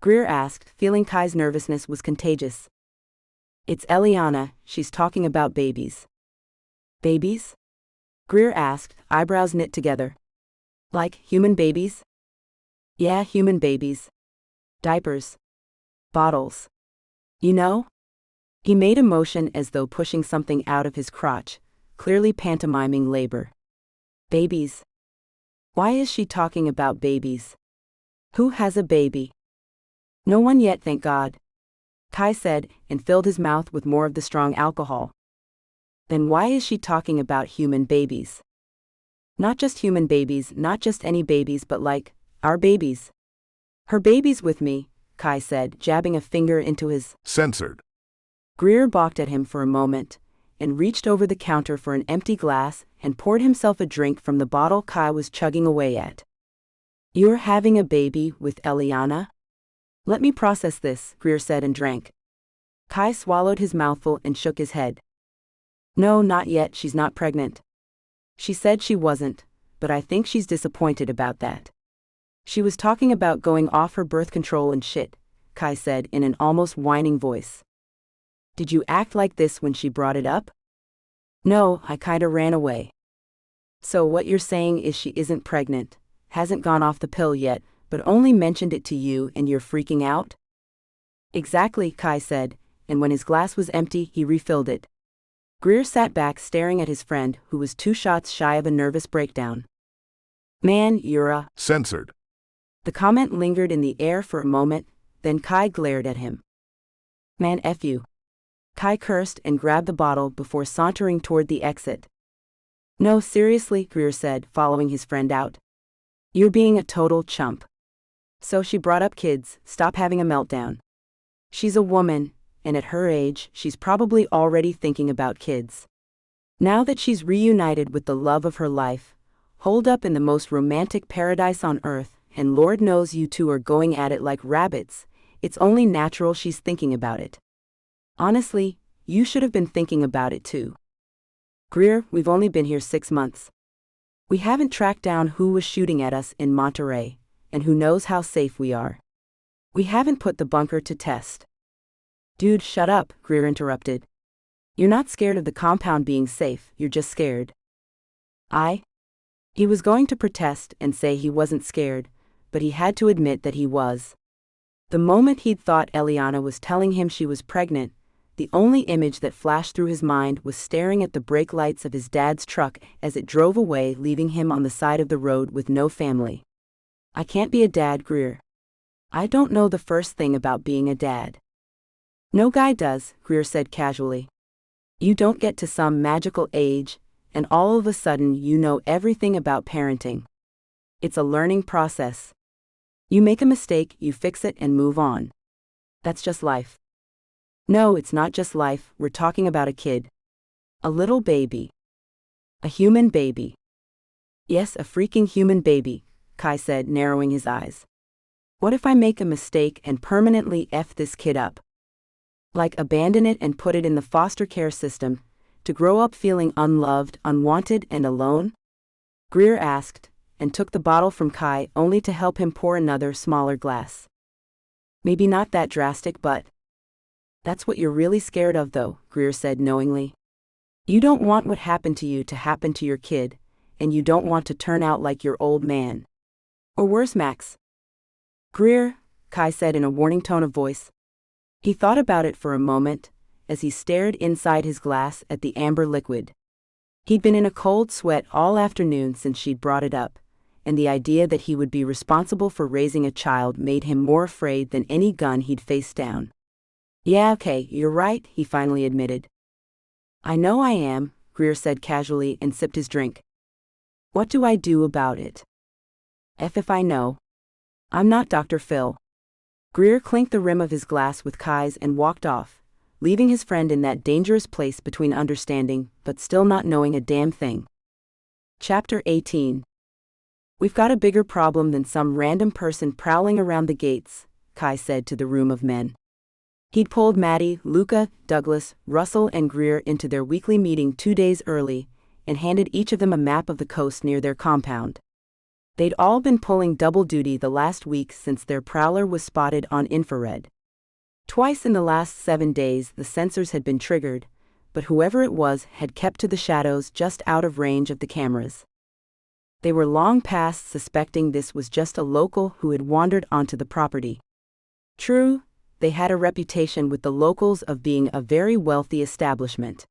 Speaker 1: Greer asked, feeling Kai's nervousness was contagious. It's Eliana, she's talking about babies. Babies? Greer asked, eyebrows knit together. Like human babies? Yeah, human babies. Diapers. Bottles. You know? He made a motion as though pushing something out of his crotch, clearly pantomiming labor. Babies. Why is she talking about babies? Who has a baby? No one yet, thank God. Kai said, and filled his mouth with more of the strong alcohol. Then why is she talking about human babies? Not just human babies, not just any babies, but like, our babies. Her baby's with me, Kai said, jabbing a finger into his
Speaker 2: censored.
Speaker 1: Greer balked at him for a moment, and reached over the counter for an empty glass and poured himself a drink from the bottle Kai was chugging away at. "You're having a baby with Eliana?" "Let me process this," Greer said and drank. Kai swallowed his mouthful and shook his head. "No, not yet, she's not pregnant. She said she wasn't, but I think she's disappointed about that. She was talking about going off her birth control and shit," Kai said in an almost whining voice. "Did you act like this when she brought it up?" "No, I kinda ran away." "So what you're saying is she isn't pregnant, hasn't gone off the pill yet, but only mentioned it to you and you're freaking out?" "Exactly," Kai said, and when his glass was empty, he refilled it. Greer sat back staring at his friend, who was 2 shots shy of a nervous breakdown. "Man, you're a..."
Speaker 2: Censored.
Speaker 1: The comment lingered in the air for a moment, then Kai glared at him. "Man, F you." Kai cursed and grabbed the bottle before sauntering toward the exit. "No, seriously," Greer said, following his friend out. "You're being a total chump. So she brought up kids, stop having a meltdown. She's a woman, and at her age, she's probably already thinking about kids. Now that she's reunited with the love of her life, holed up in the most romantic paradise on earth, and Lord knows you two are going at it like rabbits, it's only natural she's thinking about it. Honestly, you should have been thinking about it too. Greer, we've only been here 6 months. We haven't tracked down who was shooting at us in Monterey, and who knows how safe we are. We haven't put the bunker to test." "Dude, shut up," Greer interrupted. "You're not scared of the compound being safe, you're just scared." He was going to protest and say he wasn't scared, but he had to admit that he was. The moment he'd thought Eliana was telling him she was pregnant, the only image that flashed through his mind was staring at the brake lights of his dad's truck as it drove away, leaving him on the side of the road with no family. "I can't be a dad, Greer. I don't know the first thing about being a dad." "No guy does," Greer said casually. "You don't get to some magical age, and all of a sudden you know everything about parenting. It's a learning process. You make a mistake, you fix it and move on. That's just life." "No, it's not just life, we're talking about a kid. A little baby. A human baby." "Yes, a freaking human baby," Kai said, narrowing his eyes. "What if I make a mistake and permanently F this kid up? Like abandon it and put it in the foster care system, to grow up feeling unloved, unwanted, and alone?" Greer asked, and took the bottle from Kai only to help him pour another smaller glass. "Maybe not that drastic, but..." "That's what you're really scared of though," Greer said knowingly. "You don't want what happened to you to happen to your kid, and you don't want to turn out like your old man. Or worse, Max." "Greer," Kai said in a warning tone of voice. He thought about it for a moment, as he stared inside his glass at the amber liquid. He'd been in a cold sweat all afternoon since she'd brought it up, and the idea that he would be responsible for raising a child made him more afraid than any gun he'd faced down. "Yeah, okay, you're right," he finally admitted. "I know I am," Greer said casually and sipped his drink. "What do I do about it?" "F if I know. I'm not Dr. Phil." Greer clinked the rim of his glass with Kai's and walked off, leaving his friend in that dangerous place between understanding but still not knowing a damn thing. Chapter 18. "We've got a bigger problem than some random person prowling around the gates," Kai said to the room of men. He'd pulled Maddie, Luca, Douglas, Russell, and Greer into their weekly meeting 2 days early, and handed each of them a map of the coast near their compound. They'd all been pulling double duty the last week since their prowler was spotted on infrared. Twice in the last 7 days the sensors had been triggered, but whoever it was had kept to the shadows just out of range of the cameras. They were long past suspecting this was just a local who had wandered onto the property. True, they had a reputation with the locals of being a very wealthy establishment.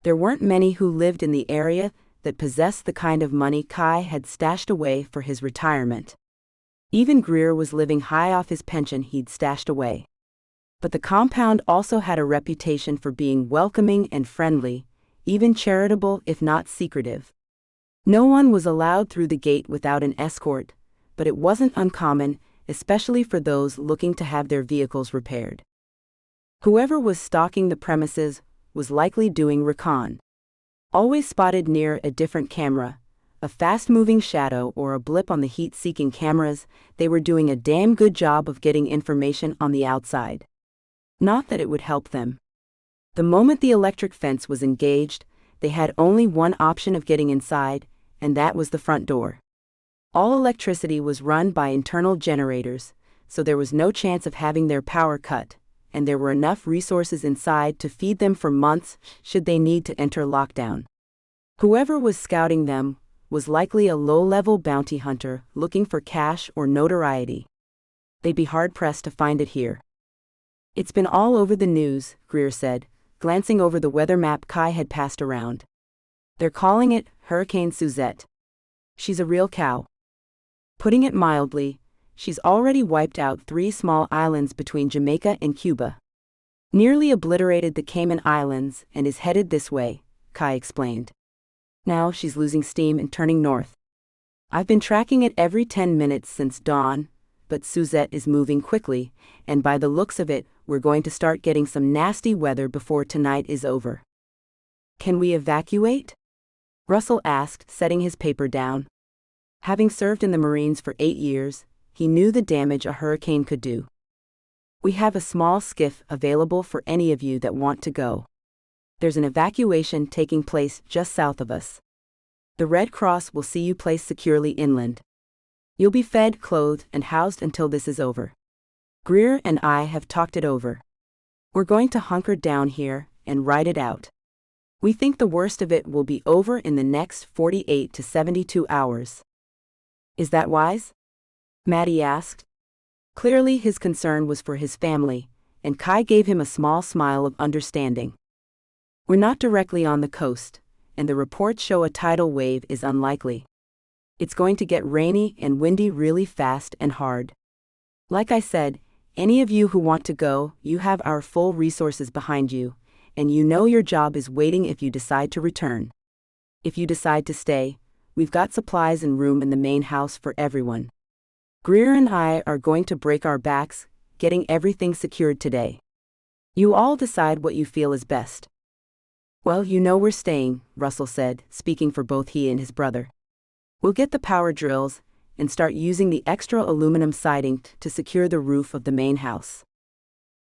Speaker 1: There weren't many who lived in the area that possessed the kind of money Kai had stashed away for his retirement. Even Greer was living high off his pension he'd stashed away. But the compound also had a reputation for being welcoming and friendly, even charitable if not secretive. No one was allowed through the gate without an escort, but it wasn't uncommon, especially for those looking to have their vehicles repaired. Whoever was stalking the premises was likely doing recon. Always spotted near a different camera, a fast-moving shadow or a blip on the heat-seeking cameras, they were doing a damn good job of getting information on the outside. Not that it would help them. The moment the electric fence was engaged, they had only one option of getting inside, and that was the front door. All electricity was run by internal generators, so there was no chance of having their power cut, and there were enough resources inside to feed them for months should they need to enter lockdown. Whoever was scouting them was likely a low-level bounty hunter looking for cash or notoriety. They'd be hard-pressed to find it here. It's been all over the news, Greer said, glancing over the weather map Kai had passed around. They're calling it Hurricane Suzette. She's a real cow. Putting it mildly, she's already wiped out 3 small islands between Jamaica and Cuba. Nearly obliterated the Cayman Islands and is headed this way, Kai explained. Now she's losing steam and turning north. I've been tracking it every 10 minutes since dawn, but Suzette is moving quickly, and by the looks of it, we're going to start getting some nasty weather before tonight is over. Can we evacuate? Russell asked, setting his paper down. Having served in the Marines for 8 years, he knew the damage a hurricane could do. We have a small skiff available for any of you that want to go. There's an evacuation taking place just south of us. The Red Cross will see you placed securely inland. You'll be fed, clothed, and housed until this is over. Greer and I have talked it over. We're going to hunker down here and ride it out. We think the worst of it will be over in the next 48 to 72 hours. Is that wise? Maddie asked. Clearly his concern was for his family, and Kai gave him a small smile of understanding. We're not directly on the coast, and the reports show a tidal wave is unlikely. It's going to get rainy and windy really fast and hard. Like I said, any of you who want to go, you have our full resources behind you, and you know your job is waiting if you decide to return. If you decide to stay, we've got supplies and room in the main house for everyone. Greer and I are going to break our backs, getting everything secured today. You all decide what you feel is best. Well, you know we're staying, Russell said, speaking for both he and his brother. We'll get the power drills and start using the extra aluminum siding to secure the roof of the main house.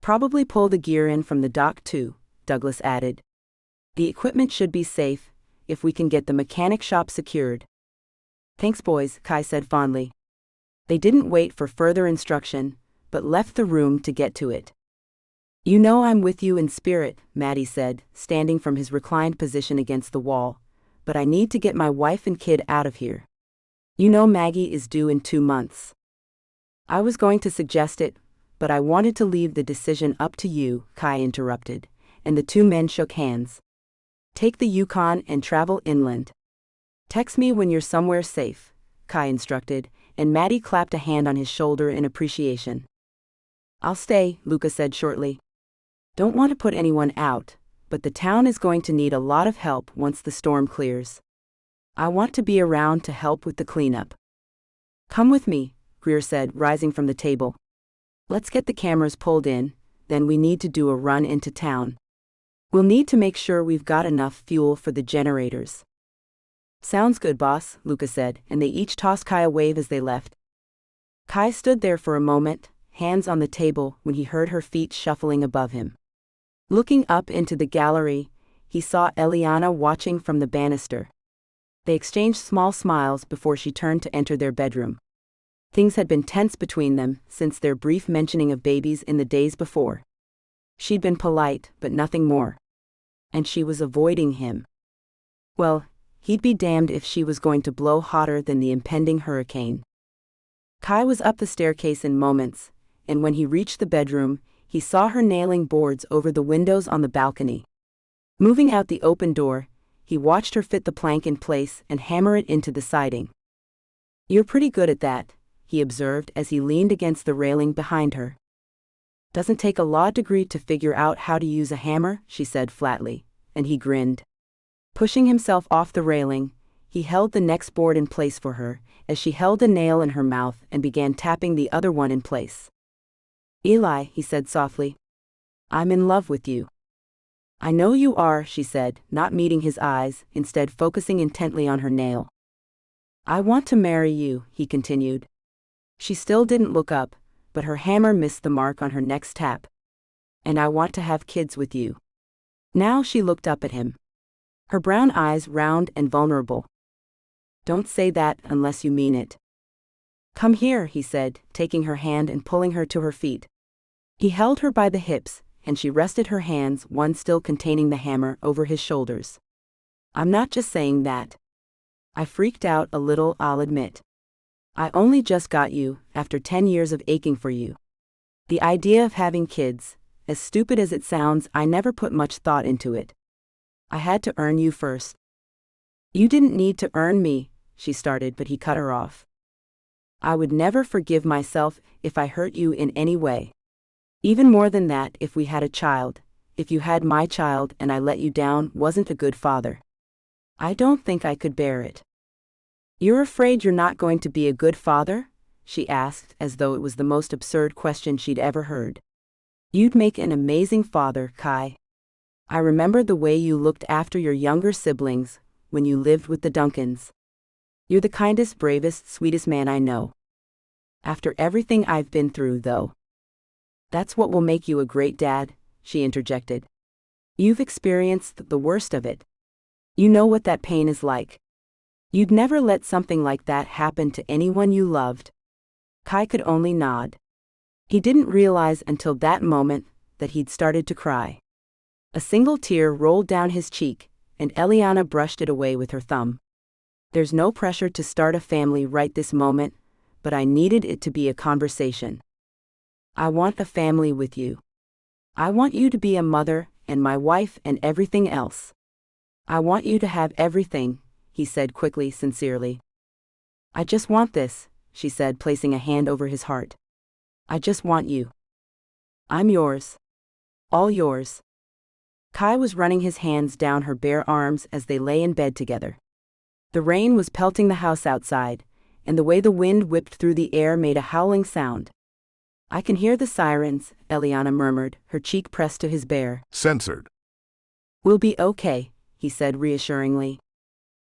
Speaker 1: Probably pull the gear in from the dock too, Douglas added. The equipment should be safe, if we can get the mechanic shop secured. Thanks, boys, Kai said fondly. They didn't wait for further instruction, but left the room to get to it. You know I'm with you in spirit, Maddie said, standing from his reclined position against the wall, but I need to get my wife and kid out of here. You know Maggie is due in 2 months. I was going to suggest it, but I wanted to leave the decision up to you, Kai interrupted, and the 2 men shook hands. Take the Yukon and travel inland. Text me when you're somewhere safe, Kai instructed, and Maddie clapped a hand on his shoulder in appreciation. I'll stay, Luca said shortly. Don't want to put anyone out, but the town is going to need a lot of help once the storm clears. I want to be around to help with the cleanup. Come with me, Greer said, rising from the table. Let's get the cameras pulled in, then we need to do a run into town. We'll need to make sure we've got enough fuel for the generators. Sounds good, boss, Luca said, and they each tossed Kai a wave as they left. Kai stood there for a moment, hands on the table, when he heard her feet shuffling above him. Looking up into the gallery, he saw Eliana watching from the banister. They exchanged small smiles before she turned to enter their bedroom. Things had been tense between them since their brief mentioning of babies in the days before. She'd been polite, but nothing more. And she was avoiding him. Well, he'd be damned if she was going to blow hotter than the impending hurricane. Kai was up the staircase in moments, and when he reached the bedroom, he saw her nailing boards over the windows on the balcony. Moving out the open door, he watched her fit the plank in place and hammer it into the siding. You're pretty good at that, he observed as he leaned against the railing behind her. Doesn't take a law degree to figure out how to use a hammer, she said flatly, and he grinned. Pushing himself off the railing, he held the next board in place for her, as she held a nail in her mouth and began tapping the other one in place. Eli, he said softly. I'm in love with you. I know you are, she said, not meeting his eyes, instead focusing intently on her nail. I want to marry you, he continued. She still didn't look up, but her hammer missed the mark on her next tap. And I want to have kids with you. Now she looked up at him. Her brown eyes round and vulnerable. Don't say that unless you mean it. Come here, he said, taking her hand and pulling her to her feet. He held her by the hips, and she rested her hands, one still containing the hammer, over his shoulders. I'm not just saying that. I freaked out a little, I'll admit. I only just got you, after 10 years of aching for you. The idea of having kids, as stupid as it sounds, I never put much thought into it. I had to earn you first. You didn't need to earn me, she started, but he cut her off. I would never forgive myself if I hurt you in any way. Even more than that, if we had a child, if you had my child and I let you down, wasn't a good father. I don't think I could bear it. You're afraid you're not going to be a good father? She asked, as though it was the most absurd question she'd ever heard. You'd make an amazing father, Kai. I remember the way you looked after your younger siblings when you lived with the Duncans. You're the kindest, bravest, sweetest man I know. After everything I've been through, though. That's what will make you a great dad, she interjected. You've experienced the worst of it. You know what that pain is like. You'd never let something like that happen to anyone you loved. Kai could only nod. He didn't realize until that moment that he'd started to cry. A single tear rolled down his cheek, and Eliana brushed it away with her thumb. There's no pressure to start a family right this moment, but I needed it to be a conversation. I want a family with you. I want you to be a mother, and my wife, and everything else. I want you to have everything, he said quickly, sincerely. I just want this, she said, placing a hand over his heart. I just want you. I'm yours. All yours. Kai was running his hands down her bare arms as they lay in bed together. The rain was pelting the house outside, and the way the wind whipped through the air made a howling sound. I can hear the sirens, Eliana murmured, her cheek pressed to his bare.
Speaker 2: Censored.
Speaker 1: We'll be okay, he said reassuringly.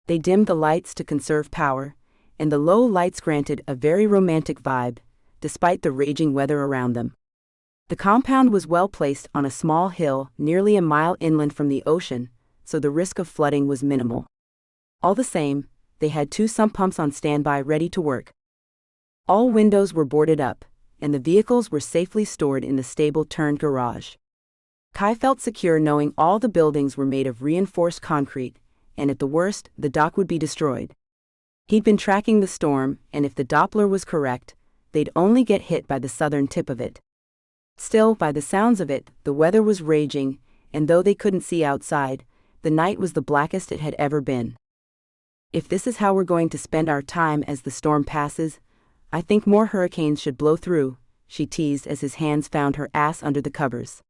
Speaker 1: They dimmed the lights to conserve power, and the low lights granted a very romantic vibe, despite the raging weather around them. The compound was well placed on a small hill nearly a mile inland from the ocean, so the risk of flooding was minimal. All the same, they had 2 sump pumps on standby ready to work. All windows were boarded up, and the vehicles were safely stored in the stable-turned garage. Kai felt secure knowing all the buildings were made of reinforced concrete, and at the worst, the dock would be destroyed. He'd been tracking the storm, and if the Doppler was correct, they'd only get hit by the southern tip of it. Still, by the sounds of it, the weather was raging, and though they couldn't see outside, the night was the blackest it had ever been. If this is how we're going to spend our time as the storm passes, I think more hurricanes should blow through, she teased as his hands found her ass under the covers.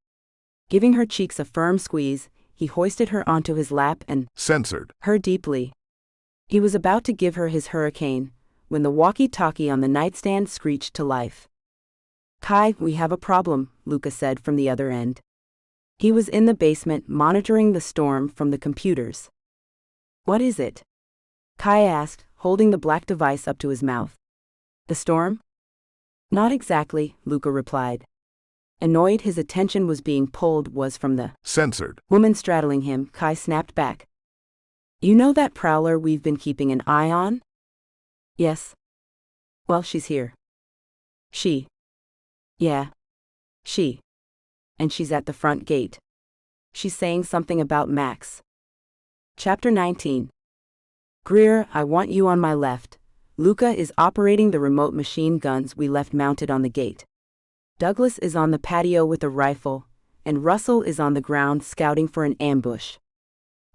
Speaker 1: Giving her cheeks a firm squeeze, he hoisted her onto his lap and
Speaker 2: censored
Speaker 1: her deeply. He was about to give her his hurricane, when the walkie-talkie on the nightstand screeched to life. Kai, we have a problem, Luca said from the other end. He was in the basement monitoring the storm from the computers. What is it? Kai asked, holding the black device up to his mouth. The storm? Not exactly, Luca replied. Annoyed his attention was being pulled was from the
Speaker 2: censored
Speaker 1: woman straddling him. Kai snapped back. You know that prowler we've been keeping an eye on? Yes. Well, she's here. She. Yeah. She. And she's at the front gate. She's saying something about Max. Chapter 19. Greer, I want you on my left. Luca is operating the remote machine guns we left mounted on the gate. Douglas is on the patio with a rifle, and Russell is on the ground scouting for an ambush.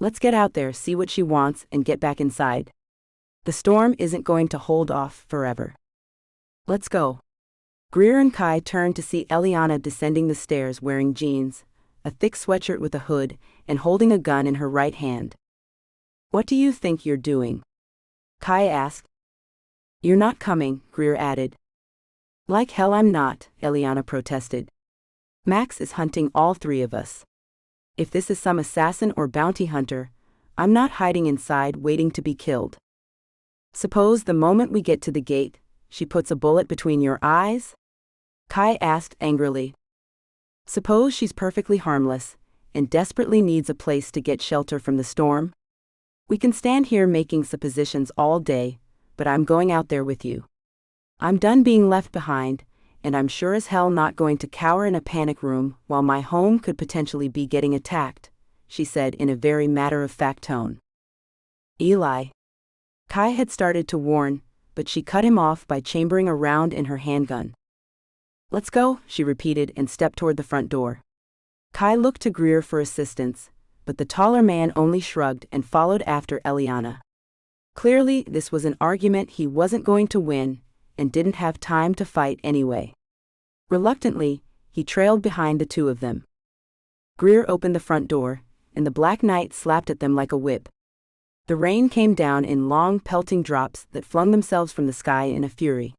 Speaker 1: Let's get out there, see what she wants, and get back inside. The storm isn't going to hold off forever. Let's go. Greer and Kai turned to see Eliana descending the stairs wearing jeans, a thick sweatshirt with a hood, and holding a gun in her right hand. What do you think you're doing? Kai asked. You're not coming, Greer added. Like hell I'm not, Eliana protested. Max is hunting all 3 of us. If this is some assassin or bounty hunter, I'm not hiding inside waiting to be killed. Suppose the moment we get to the gate, she puts a bullet between your eyes? Kai asked angrily. Suppose she's perfectly harmless, and desperately needs a place to get shelter from the storm? We can stand here making suppositions all day, but I'm going out there with you. I'm done being left behind, and I'm sure as hell not going to cower in a panic room while my home could potentially be getting attacked, she said in a very matter-of-fact tone. Eli. Kai had started to warn, but she cut him off by chambering a round in her handgun. Let's go, she repeated and stepped toward the front door. Kai looked to Greer for assistance, but the taller man only shrugged and followed after Eliana. Clearly, this was an argument he wasn't going to win, and didn't have time to fight anyway. Reluctantly, he trailed behind the two of them. Greer opened the front door, and the black night slapped at them like a whip. The rain came down in long, pelting drops that flung themselves from the sky in a fury.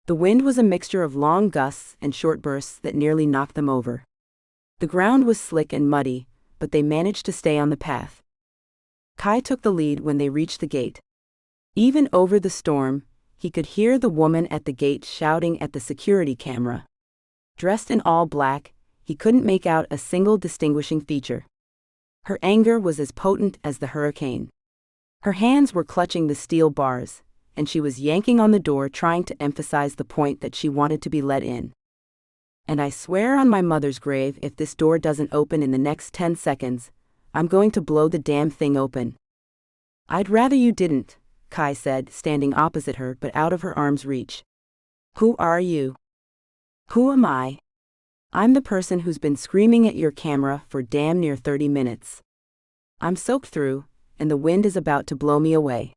Speaker 1: The wind was a mixture of long gusts and short bursts that nearly knocked them over. The ground was slick and muddy, but they managed to stay on the path. Kai took the lead when they reached the gate. Even over the storm, he could hear the woman at the gate shouting at the security camera. Dressed in all black, he couldn't make out a single distinguishing feature. Her anger was as potent as the hurricane. Her hands were clutching the steel bars, and she was yanking on the door trying to emphasize the point that she wanted to be let in. And I swear on my mother's grave, if this door doesn't open in the next 10 seconds, I'm going to blow the damn thing open. I'd rather you didn't, Kai said, standing opposite her but out of her arm's reach. Who are you? Who am I? I'm the person who's been screaming at your camera for damn near 30 minutes. I'm soaked through, and the wind is about to blow me away.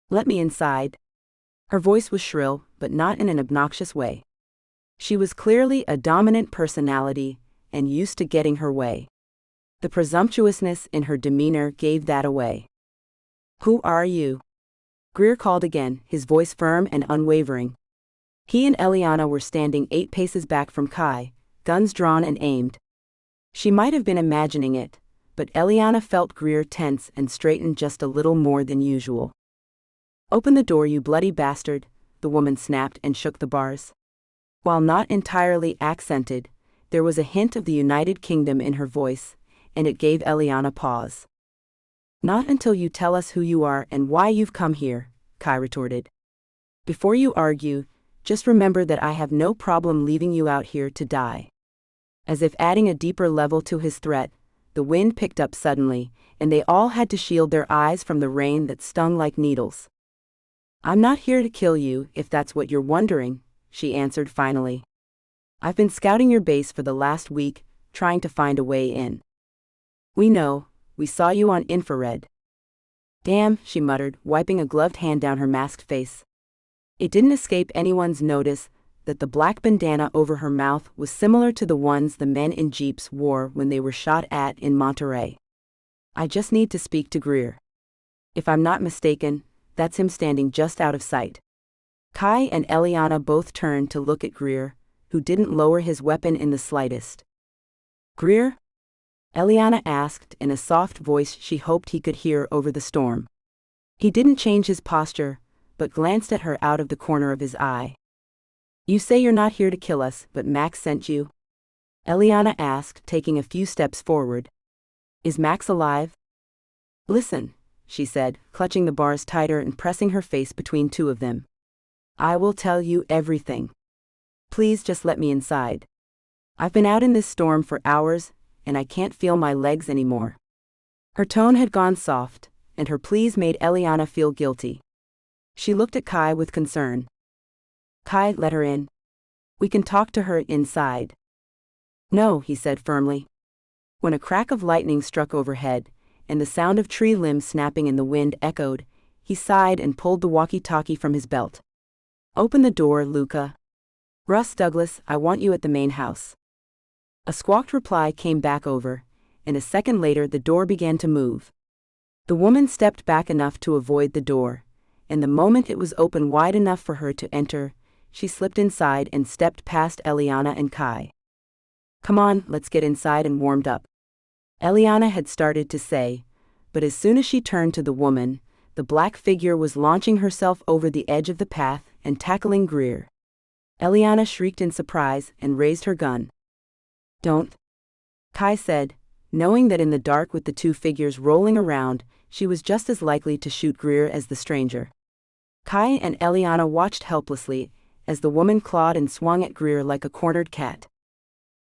Speaker 1: Let me inside. Her voice was shrill, but not in an obnoxious way. She was clearly a dominant personality, and used to getting her way. The presumptuousness in her demeanor gave that away. Who are you? Greer called again, his voice firm and unwavering. He and Eliana were standing 8 paces back from Kai, guns drawn and aimed. She might have been imagining it, but Eliana felt Greer tense and straightened just a little more than usual. Open the door, you bloody bastard, the woman snapped and shook the bars. While not entirely accented, there was a hint of the United Kingdom in her voice, and it gave Eliana pause. Not until you tell us who you are and why you've come here, Kai retorted. Before you argue, just remember that I have no problem leaving you out here to die. As if adding a deeper level to his threat, the wind picked up suddenly, and they all had to shield their eyes from the rain that stung like needles. I'm not here to kill you, if that's what you're wondering, she answered finally. I've been scouting your base for the last week, trying to find a way in. We know, we saw you on infrared. Damn, she muttered, wiping a gloved hand down her masked face. It didn't escape anyone's notice that the black bandana over her mouth was similar to the ones the men in jeeps wore when they were shot at in Monterey. I just need to speak to Greer. If I'm not mistaken, that's him standing just out of sight. Kai and Eliana both turned to look at Greer, who didn't lower his weapon in the slightest. Greer? Eliana asked in a soft voice she hoped he could hear over the storm. He didn't change his posture, but glanced at her out of the corner of his eye. You say you're not here to kill us, but Max sent you? Eliana asked, taking a few steps forward. Is Max alive? Listen, she said, clutching the bars tighter and pressing her face between two of them. I will tell you everything. Please just let me inside. I've been out in this storm for hours, and I can't feel my legs anymore. Her tone had gone soft, and her pleas made Eliana feel guilty. She looked at Kai with concern. Kai, let her in. We can talk to her inside. No, he said firmly. When a crack of lightning struck overhead, and the sound of tree limbs snapping in the wind echoed, he sighed and pulled the walkie-talkie from his belt. Open the door, Luca. Russ Douglas, I want you at the main house. A squawked reply came back over, and a second later the door began to move. The woman stepped back enough to avoid the door, and the moment it was open wide enough for her to enter, she slipped inside and stepped past Eliana and Kai. Come on, let's get inside and warmed up. Eliana had started to say, but as soon as she turned to the woman, the black figure was launching herself over the edge of the path and tackling Greer. Eliana shrieked in surprise and raised her gun. "Don't," Kai said, knowing that in the dark with the two figures rolling around, she was just as likely to shoot Greer as the stranger. Kai and Eliana watched helplessly as the woman clawed and swung at Greer like a cornered cat.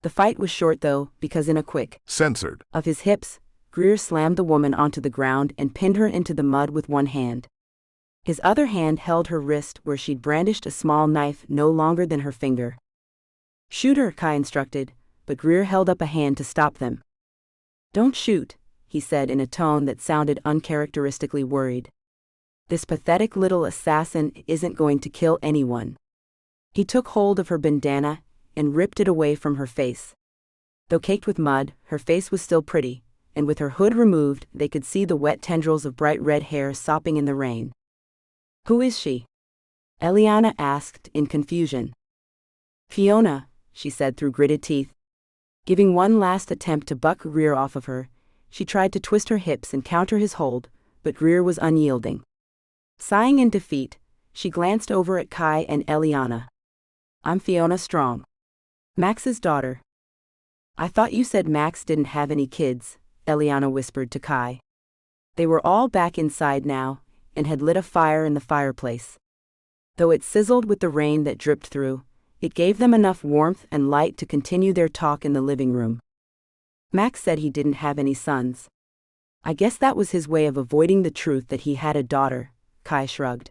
Speaker 1: The fight was short though, because in a quick
Speaker 2: censored
Speaker 1: of his hips, Greer slammed the woman onto the ground and pinned her into the mud with one hand. His other hand held her wrist where she'd brandished a small knife no longer than her finger. "Shoot her," Kai instructed, but Greer held up a hand to stop them. "Don't shoot," he said in a tone that sounded uncharacteristically worried. "This pathetic little assassin isn't going to kill anyone." He took hold of her bandana and ripped it away from her face. Though caked with mud, her face was still pretty, and with her hood removed, they could see the wet tendrils of bright red hair sopping in the rain. "Who is she?" Eliana asked in confusion. "Fiona," she said through gritted teeth. Giving one last attempt to buck Greer off of her, she tried to twist her hips and counter his hold, but Greer was unyielding. Sighing in defeat, she glanced over at Kai and Eliana. "I'm Fiona Strong, Max's daughter." "I thought you said Max didn't have any kids," Eliana whispered to Kai. They were all back inside now, and had lit a fire in the fireplace. Though it sizzled with the rain that dripped through, it gave them enough warmth and light to continue their talk in the living room. "Max said he didn't have any sons. I guess that was his way of avoiding the truth that he had a daughter," Kai shrugged.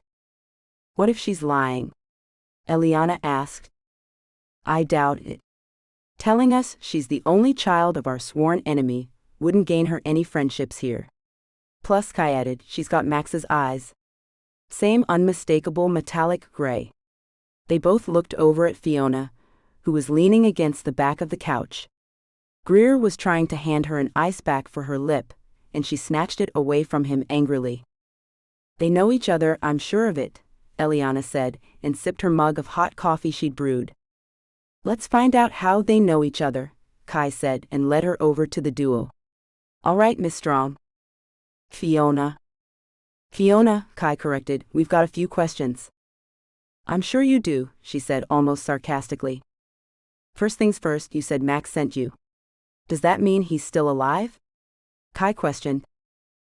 Speaker 1: "What if she's lying?" Eliana asked. "I doubt it. Telling us she's the only child of our sworn enemy wouldn't gain her any friendships here. Plus," Kai added, "she's got Max's eyes. Same unmistakable metallic gray." They both looked over at Fiona, who was leaning against the back of the couch. Greer was trying to hand her an ice pack for her lip, and she snatched it away from him angrily. "They know each other, I'm sure of it," Eliana said, and sipped her mug of hot coffee she'd brewed. "Let's find out how they know each other," Kai said and led her over to the duo. "All right, Miss Strong." Fiona, Kai corrected, "we've got a few questions." "I'm sure you do," she said almost sarcastically. "First things first, you said Max sent you. Does that mean he's still alive?" Kai questioned.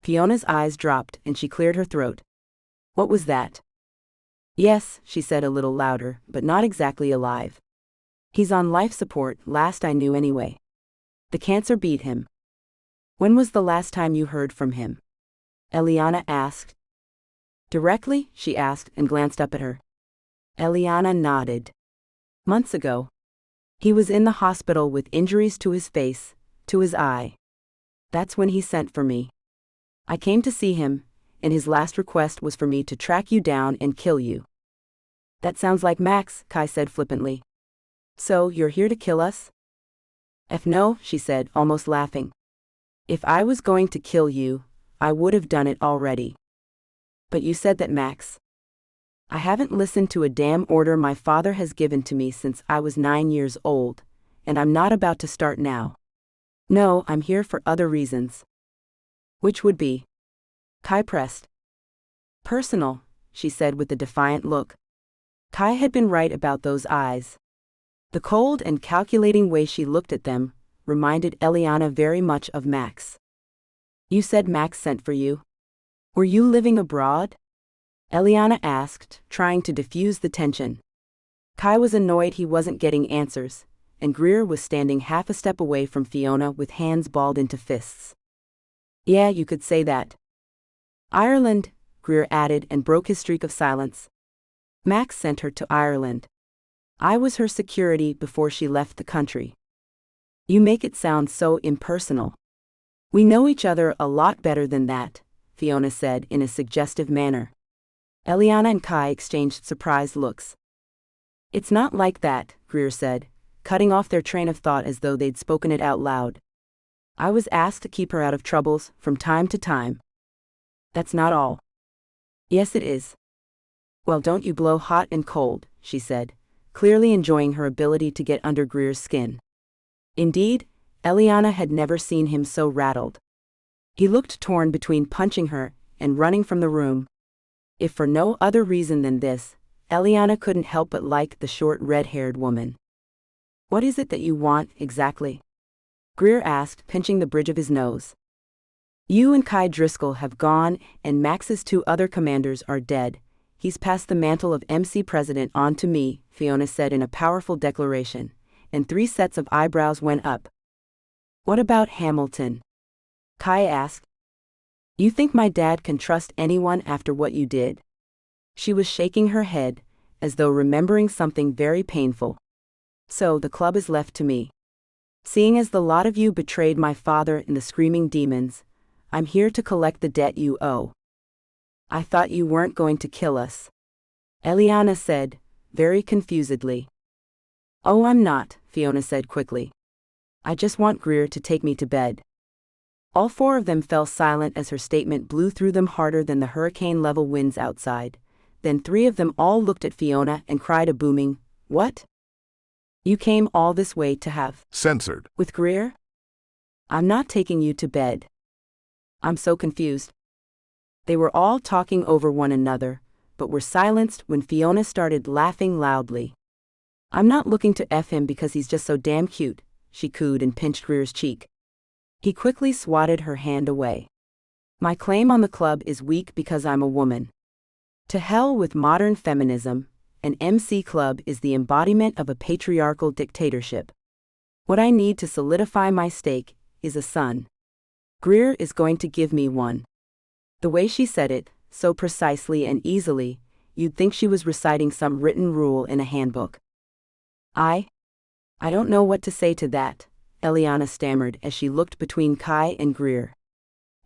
Speaker 1: Fiona's eyes dropped and she cleared her throat. "What was that?" "Yes," she said a little louder, "but not exactly alive. He's on life support, last I knew anyway. The cancer beat him." "When was the last time you heard from him?" Eliana asked. "Directly?" she asked and glanced up at her. Eliana nodded. "Months ago. He was in the hospital with injuries to his face, to his eye. That's when he sent for me. I came to see him, and his last request was for me to track you down and kill you." "That sounds like Max," Kai said flippantly. "So, you're here to kill us?" No," she said, almost laughing. "If I was going to kill you, I would have done it already. But you said that Max—" "I haven't listened to a damn order my father has given to me since I was 9 years old, and I'm not about to start now. No, I'm here for other reasons." "Which would be?" Kai pressed. "Personal," she said with a defiant look. Kai had been right about those eyes. The cold and calculating way she looked at them reminded Eliana very much of Max. "You said Max sent for you. Were you living abroad?" Eliana asked, trying to diffuse the tension. Kai was annoyed he wasn't getting answers, and Greer was standing half a step away from Fiona with hands balled into fists. "Yeah, you could say that." "Ireland," Greer added and broke his streak of silence. "Max sent her to Ireland. I was her security before she left the country." "You make it sound so impersonal." "We know each other a lot better than that," Fiona said in a suggestive manner. Eliana and Kai exchanged surprised looks. "It's not like that," Greer said, cutting off their train of thought as though they'd spoken it out loud. "I was asked to keep her out of troubles from time to time." "That's not all." "Yes, it is." "Well, don't you blow hot and cold," she said, clearly enjoying her ability to get under Greer's skin. Indeed, Eliana had never seen him so rattled. He looked torn between punching her and running from the room. If for no other reason than this, Eliana couldn't help but like the short red-haired woman. "What is it that you want, exactly?" Greer asked, pinching the bridge of his nose. "You and Kai Driscoll have gone, and Max's 2 other commanders are dead. He's passed the mantle of MC President on to me," Fiona said in a powerful declaration, and 3 sets of eyebrows went up. "What about Hamilton?" Kai asked. "You think my dad can trust anyone after what you did?" She was shaking her head, as though remembering something very painful. "So the club is left to me. Seeing as the lot of you betrayed my father and the Screaming Demons, I'm here to collect the debt you owe." "I thought you weren't going to kill us," Eliana said, very confusedly. "Oh, I'm not," Fiona said quickly. "I just want Greer to take me to bed." All 4 of them fell silent as her statement blew through them harder than the hurricane-level winds outside. Then 3 of them all looked at Fiona and cried a booming, "What? You came all this way to have
Speaker 2: Censored.
Speaker 1: with Greer? I'm not taking you to bed. I'm so confused." They were all talking over one another, but were silenced when Fiona started laughing loudly. "I'm not looking to F him because he's just so damn cute," she cooed and pinched Greer's cheek. He quickly swatted her hand away. "My claim on the club is weak because I'm a woman. To hell with modern feminism. An MC club is the embodiment of a patriarchal dictatorship. What I need to solidify my stake is a son. Greer is going to give me one." The way she said it, so precisely and easily, you'd think she was reciting some written rule in a handbook. I don't know what to say to that," Eliana stammered as she looked between Kai and Greer.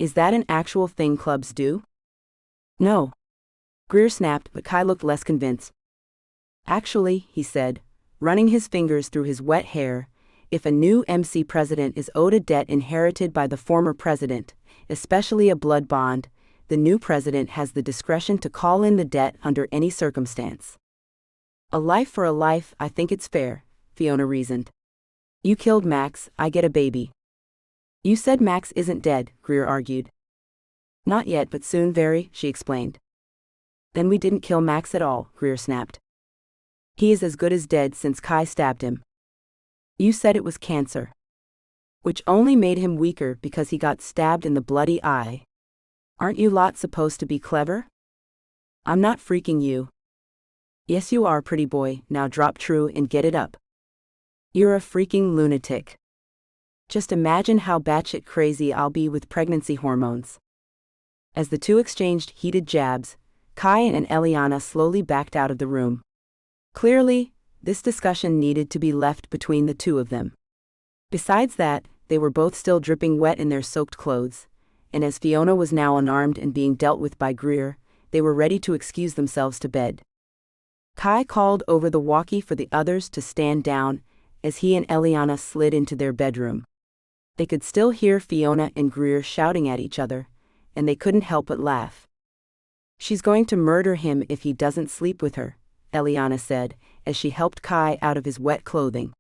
Speaker 1: "Is that an actual thing clubs do?" "No," Greer snapped, but Kai looked less convinced. "Actually," he said, running his fingers through his wet hair, "if a new MC president is owed a debt inherited by the former president, especially a blood bond, the new president has the discretion to call in the debt under any circumstance." "A life for a life, I think it's fair," Fiona reasoned. "You killed Max, I get a baby." "You said Max isn't dead," Greer argued. "Not yet, but soon very," she explained. "Then we didn't kill Max at all," Greer snapped. "He is as good as dead since Kai stabbed him." "You said it was cancer." "Which only made him weaker because he got stabbed in the bloody eye. Aren't you lot supposed to be clever?" "I'm not freaking you." "Yes you are, pretty boy, now drop true and get it up. You're a freaking lunatic. Just imagine how batshit crazy I'll be with pregnancy hormones." As the 2 exchanged heated jabs, Kai and Eliana slowly backed out of the room. Clearly, this discussion needed to be left between the 2 of them. Besides that, they were both still dripping wet in their soaked clothes, and as Fiona was now unarmed and being dealt with by Greer, they were ready to excuse themselves to bed. Kai called over the walkie for the others to stand down as he and Eliana slid into their bedroom. They could still hear Fiona and Greer shouting at each other, and they couldn't help but laugh. "She's going to murder him if he doesn't sleep with her," Eliana said, as she helped Kai out of his wet clothing.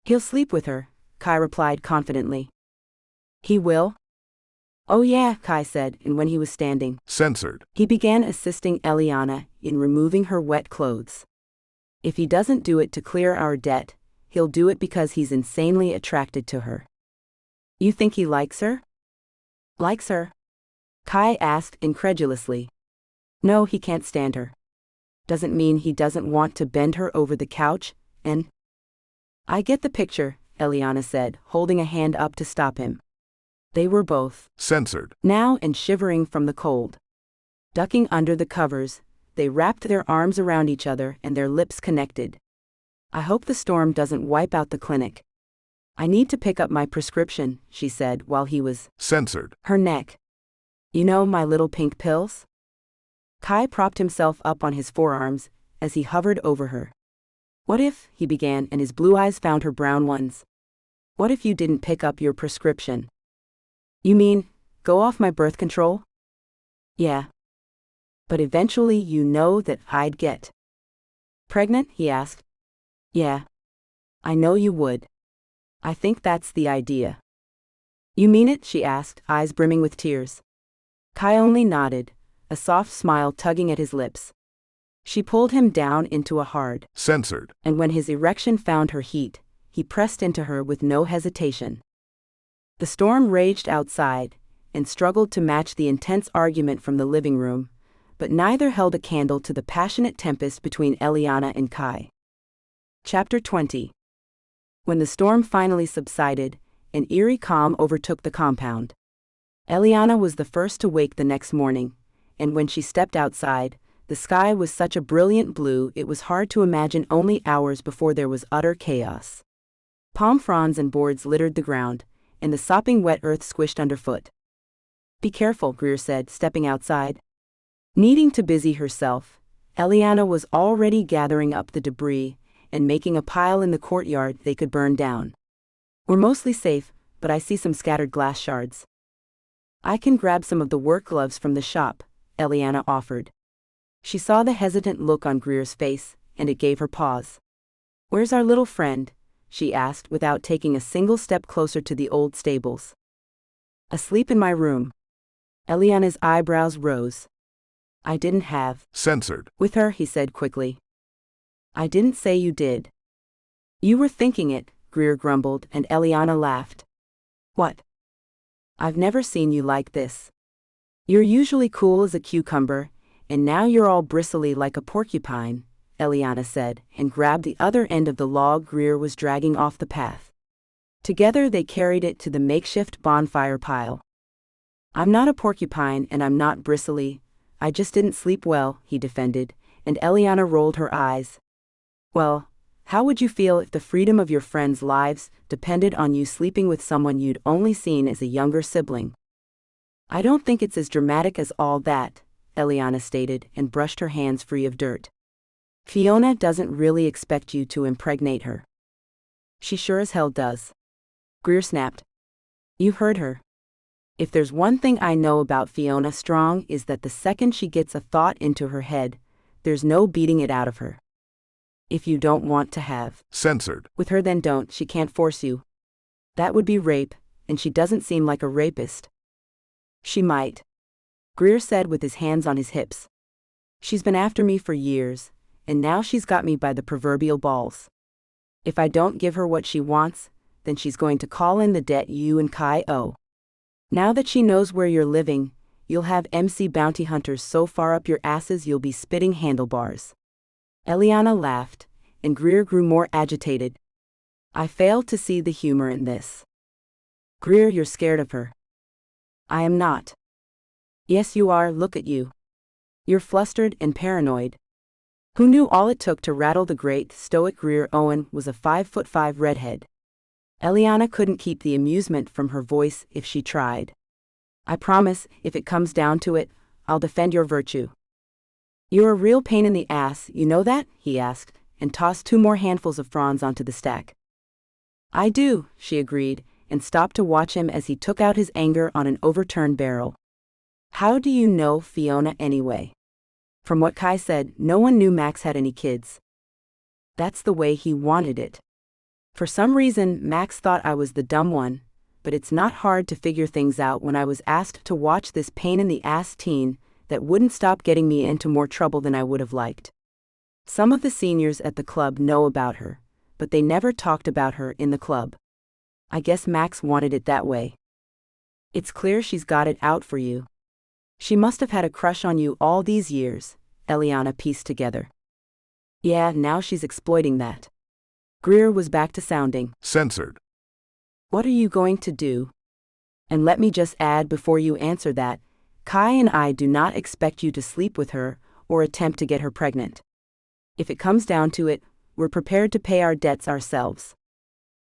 Speaker 1: "He'll sleep with her," Kai replied confidently. "He will?" "Oh yeah," Kai said, and when he was standing,
Speaker 2: Censored.
Speaker 1: he began assisting Eliana in removing her wet clothes. "If he doesn't do it to clear our debt, he'll do it because he's insanely attracted to her." "You think he likes her?" "Likes her?" Kai asked incredulously. "No, he can't stand her." "Doesn't mean he doesn't want to bend her over the couch, and—" "I get the picture," Eliana said, holding a hand up to stop him. They were both
Speaker 2: Censored.
Speaker 1: now and shivering from the cold. Ducking under the covers, they wrapped their arms around each other and their lips connected. "I hope the storm doesn't wipe out the clinic. I need to pick up my prescription," she said while he was
Speaker 2: Censored.
Speaker 1: her neck. "You know my little pink pills?" Kai propped himself up on his forearms as he hovered over her. "What if," he began, and his blue eyes found her brown ones. "What if you didn't pick up your prescription?" "You mean, go off my birth control?" "Yeah. But eventually you know that I'd get pregnant?" he asked. "Yeah. I know you would." I think that's the idea. You mean it? She asked, eyes brimming with tears. Kai only nodded, a soft smile tugging at his lips. She pulled him down into a hard,
Speaker 2: censored,
Speaker 1: and when his erection found her heat, he pressed into her with no hesitation. The storm raged outside, and struggled to match the intense argument from the living room, but neither held a candle to the passionate tempest between Eliana and Kai. Chapter 20. When the storm finally subsided, an eerie calm overtook the compound. Eliana was the first to wake the next morning, and when she stepped outside, the sky was such a brilliant blue it was hard to imagine only hours before there was utter chaos. Palm fronds and boards littered the ground, and the sopping wet earth squished underfoot. Be careful, Greer said, stepping outside. Needing to busy herself, Eliana was already gathering up the debris and making a pile in the courtyard they could burn down. We're mostly safe, but I see some scattered glass shards. I can grab some of the work gloves from the shop, Eliana offered. She saw the hesitant look on Greer's face, and it gave her pause. Where's our little friend? She asked without taking a single step closer to the old stables. Asleep in my room. Eliana's eyebrows rose. I didn't have
Speaker 2: censored
Speaker 1: with her, he said quickly. I didn't say you did. You were thinking it, Greer grumbled, and Eliana laughed. What? I've never seen you like this. You're usually cool as a cucumber, and now you're all bristly like a porcupine, Eliana said, and grabbed the other end of the log Greer was dragging off the path. Together they carried it to the makeshift bonfire pile. I'm not a porcupine and I'm not bristly, I just didn't sleep well, he defended, and Eliana rolled her eyes. Well, how would you feel if the freedom of your friends' lives depended on you sleeping with someone you'd only seen as a younger sibling? I don't think it's as dramatic as all that, Eliana stated and brushed her hands free of dirt. Fiona doesn't really expect you to impregnate her. She sure as hell does. Greer snapped. You heard her. If there's one thing I know about Fiona Strong is that the second she gets a thought into her head, there's no beating it out of her. If you don't want to have
Speaker 2: censored
Speaker 1: with her, then don't. She can't force you. That would be rape, and she doesn't seem like a rapist. She might, Greer said with his hands on his hips. She's been after me for years, and now she's got me by the proverbial balls. If I don't give her what she wants, then she's going to call in the debt you and Kai owe. Now that she knows where you're living, you'll have MC bounty hunters so far up your asses you'll be spitting handlebars. Eliana laughed, and Greer grew more agitated. I fail to see the humor in this. Greer, you're scared of her. I am not. Yes, you are, look at you. You're flustered and paranoid. Who knew all it took to rattle the great, stoic Greer Owen was a 5'5" redhead. Eliana couldn't keep the amusement from her voice if she tried. I promise, if it comes down to it, I'll defend your virtue. You're a real pain in the ass, you know that? He asked, and tossed 2 more handfuls of fronds onto the stack. I do, she agreed, and stopped to watch him as he took out his anger on an overturned barrel. How do you know Fiona anyway? From what Kai said, no one knew Max had any kids. That's the way he wanted it. For some reason, Max thought I was the dumb one, but it's not hard to figure things out when I was asked to watch this pain-in-the-ass teen that wouldn't stop getting me into more trouble than I would have liked. Some of the seniors at the club know about her, but they never talked about her in the club. I guess Max wanted it that way. It's clear she's got it out for you. She must have had a crush on you all these years, Eliana pieced together. Yeah, now she's exploiting that. Greer was back to sounding
Speaker 2: censored.
Speaker 1: What are you going to do? And let me just add before you answer that, Kai and I do not expect you to sleep with her or attempt to get her pregnant. If it comes down to it, we're prepared to pay our debts ourselves.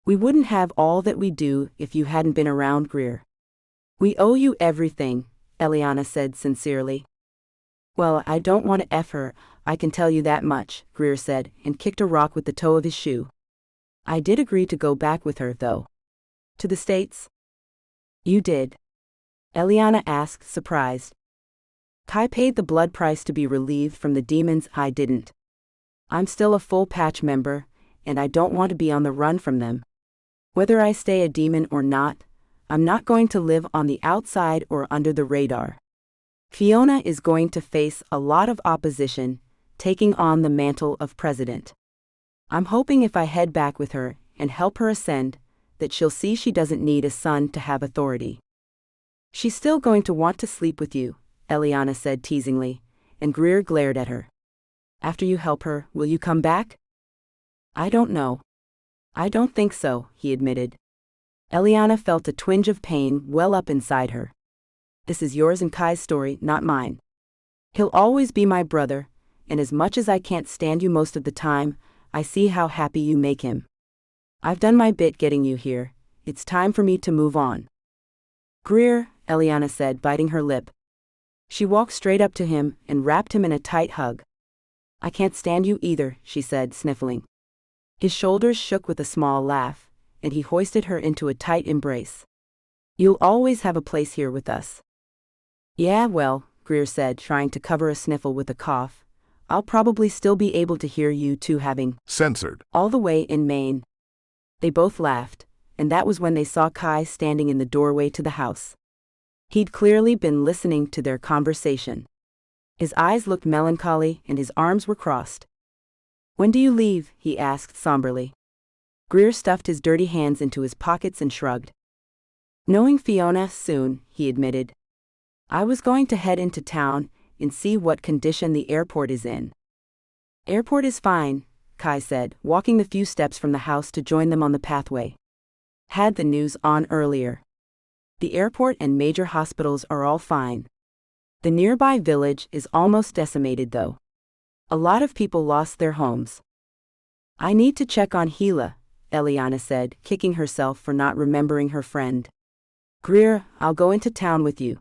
Speaker 1: We wouldn't have all that we do if you hadn't been around, Greer. We owe you everything, Eliana said sincerely. Well, I don't want to F her, I can tell you that much, Greer said, and kicked a rock with the toe of his shoe. I did agree to go back with her, though. To the States? You did? Eliana asked, surprised. Kai paid the blood price to be relieved from the demons. I didn't. I'm still a full patch member, and I don't want to be on the run from them. Whether I stay a demon or not, I'm not going to live on the outside or under the radar. Fiona is going to face a lot of opposition, taking on the mantle of president. I'm hoping if I head back with her and help her ascend, that she'll see she doesn't need a son to have authority. She's still going to want to sleep with you, Eliana said teasingly, and Greer glared at her. After you help her, will you come back? I don't know. I don't think so, he admitted. Eliana felt a twinge of pain well up inside her. This is yours and Kai's story, not mine. He'll always be my brother, and as much as I can't stand you most of the time, I see how happy you make him. I've done my bit getting you here. It's time for me to move on. Greer, Eliana said, biting her lip. She walked straight up to him and wrapped him in a tight hug. I can't stand you either, she said, sniffling. His shoulders shook with a small laugh, and he hoisted her into a tight embrace. You'll always have a place here with us. Yeah, well, Greer said, trying to cover a sniffle with a cough. I'll probably still be able to hear you two having
Speaker 2: censored
Speaker 1: all the way in Maine. They both laughed, and that was when they saw Kai standing in the doorway to the house. He'd clearly been listening to their conversation. His eyes looked melancholy and his arms were crossed. When do you leave? He asked somberly. Greer stuffed his dirty hands into his pockets and shrugged. Knowing Fiona soon, he admitted. I was going to head into town and see what condition the airport is in. Airport is fine, Kai said, walking the few steps from the house to join them on the pathway. Had the news on earlier. The airport and major hospitals are all fine. The nearby village is almost decimated though. A lot of people lost their homes. I need to check on Gila, Eliana said, kicking herself for not remembering her friend. Greer, I'll go into town with you.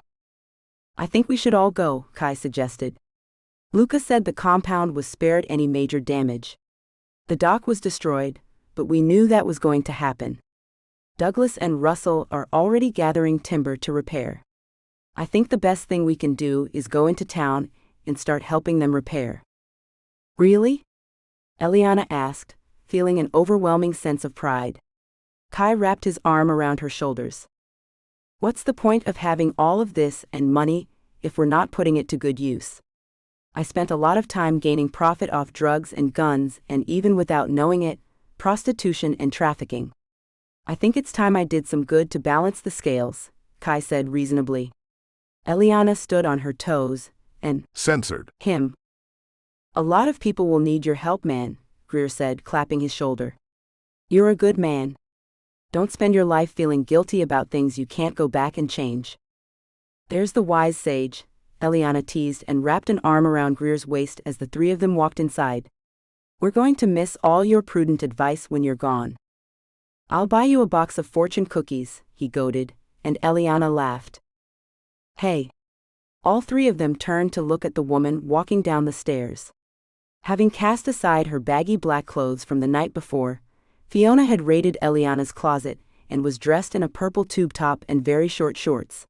Speaker 1: I think we should all go, Kai suggested. Luca said the compound was spared any major damage. The dock was destroyed, but we knew that was going to happen. Douglas and Russell are already gathering timber to repair. I think the best thing we can do is go into town and start helping them repair. Really? Eliana asked, feeling an overwhelming sense of pride. Kai wrapped his arm around her shoulders. What's the point of having all of this and money if we're not putting it to good use? I spent a lot of time gaining profit off drugs and guns and even without knowing it, prostitution and trafficking. I think it's time I did some good to balance the scales, Kai said reasonably. Eliana stood on her toes and
Speaker 2: censored
Speaker 1: him. A lot of people will need your help, man, Greer said, clapping his shoulder. You're a good man. Don't spend your life feeling guilty about things you can't go back and change. There's the wise sage, Eliana teased and wrapped an arm around Greer's waist as the three of them walked inside. We're going to miss all your prudent advice when you're gone. I'll buy you a box of fortune cookies, he goaded, and Eliana laughed. Hey. All three of them turned to look at the woman walking down the stairs. Having cast aside her baggy black clothes from the night before, Fiona had raided Eliana's closet and was dressed in a purple tube top and very short shorts.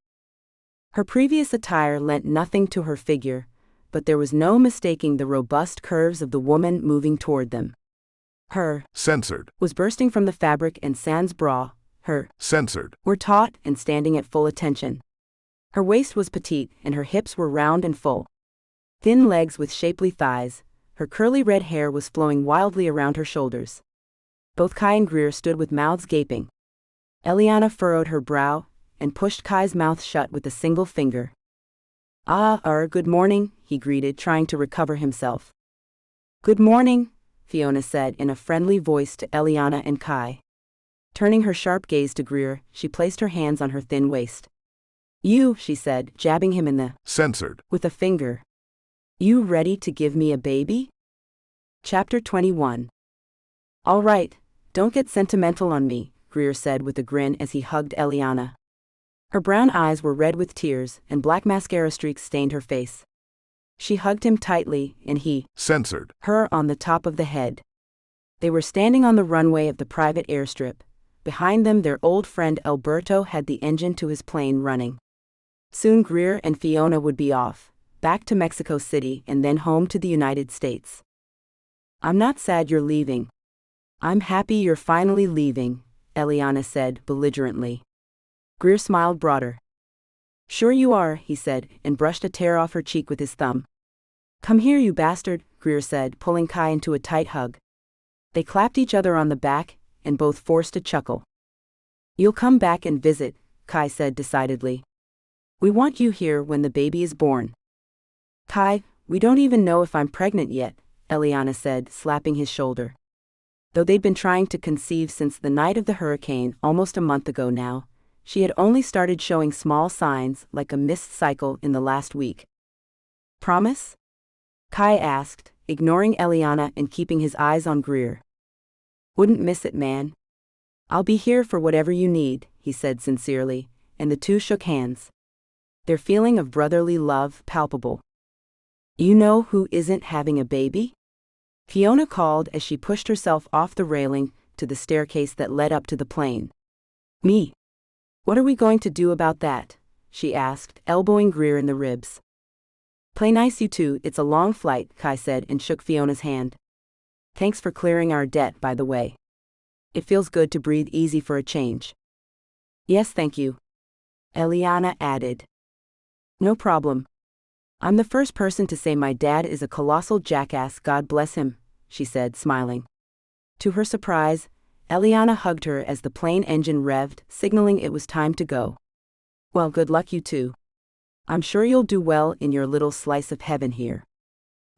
Speaker 1: Her previous attire lent nothing to her figure, but there was no mistaking the robust curves of the woman moving toward them. Her
Speaker 2: censored
Speaker 1: was bursting from the fabric and sans bra, her
Speaker 2: censored
Speaker 1: were taut and standing at full attention. Her waist was petite and her hips were round and full. Thin legs with shapely thighs, her curly red hair was flowing wildly around her shoulders. Both Kai and Greer stood with mouths gaping. Eliana furrowed her brow and pushed Kai's mouth shut with a single finger. Good morning, he greeted, trying to recover himself. Good morning, Fiona said in a friendly voice to Eliana and Kai. Turning her sharp gaze to Greer, she placed her hands on her thin waist. You, she said, jabbing him in the
Speaker 2: censored
Speaker 1: with a finger. You ready to give me a baby? Chapter 21. All right, don't get sentimental on me, Greer said with a grin as he hugged Eliana. Her brown eyes were red with tears and black mascara streaks stained her face. She hugged him tightly and he
Speaker 2: censored
Speaker 1: her on the top of the head. They were standing on the runway of the private airstrip. Behind them their old friend Alberto had the engine to his plane running. Soon Greer and Fiona would be off, back to Mexico City and then home to the United States. I'm not sad you're leaving. I'm happy you're finally leaving, Eliana said belligerently. Greer smiled broader. Sure you are, he said, and brushed a tear off her cheek with his thumb. Come here, you bastard, Greer said, pulling Kai into a tight hug. They clapped each other on the back, and both forced a chuckle. You'll come back and visit, Kai said decidedly. We want you here when the baby is born. Kai, we don't even know if I'm pregnant yet, Eliana said, slapping his shoulder. Though they'd been trying to conceive since the night of the hurricane almost a month ago now, she had only started showing small signs like a missed cycle in the last week. Promise? Kai asked, ignoring Eliana and keeping his eyes on Greer. Wouldn't miss it, man. I'll be here for whatever you need, he said sincerely, and the two shook hands. Their feeling of brotherly love palpable. You know who isn't having a baby? Fiona called as she pushed herself off the railing to the staircase that led up to the plane. Me. What are we going to do about that? She asked, elbowing Greer in the ribs. Play nice, you two, it's a long flight, Kai said and shook Fiona's hand. Thanks for clearing our debt, by the way. It feels good to breathe easy for a change. Yes, thank you. Eliana added. No problem. I'm the first person to say my dad is a colossal jackass, God bless him, she said, smiling. To her surprise, Eliana hugged her as the plane engine revved, signaling it was time to go. Well, good luck, you two. I'm sure you'll do well in your little slice of heaven here.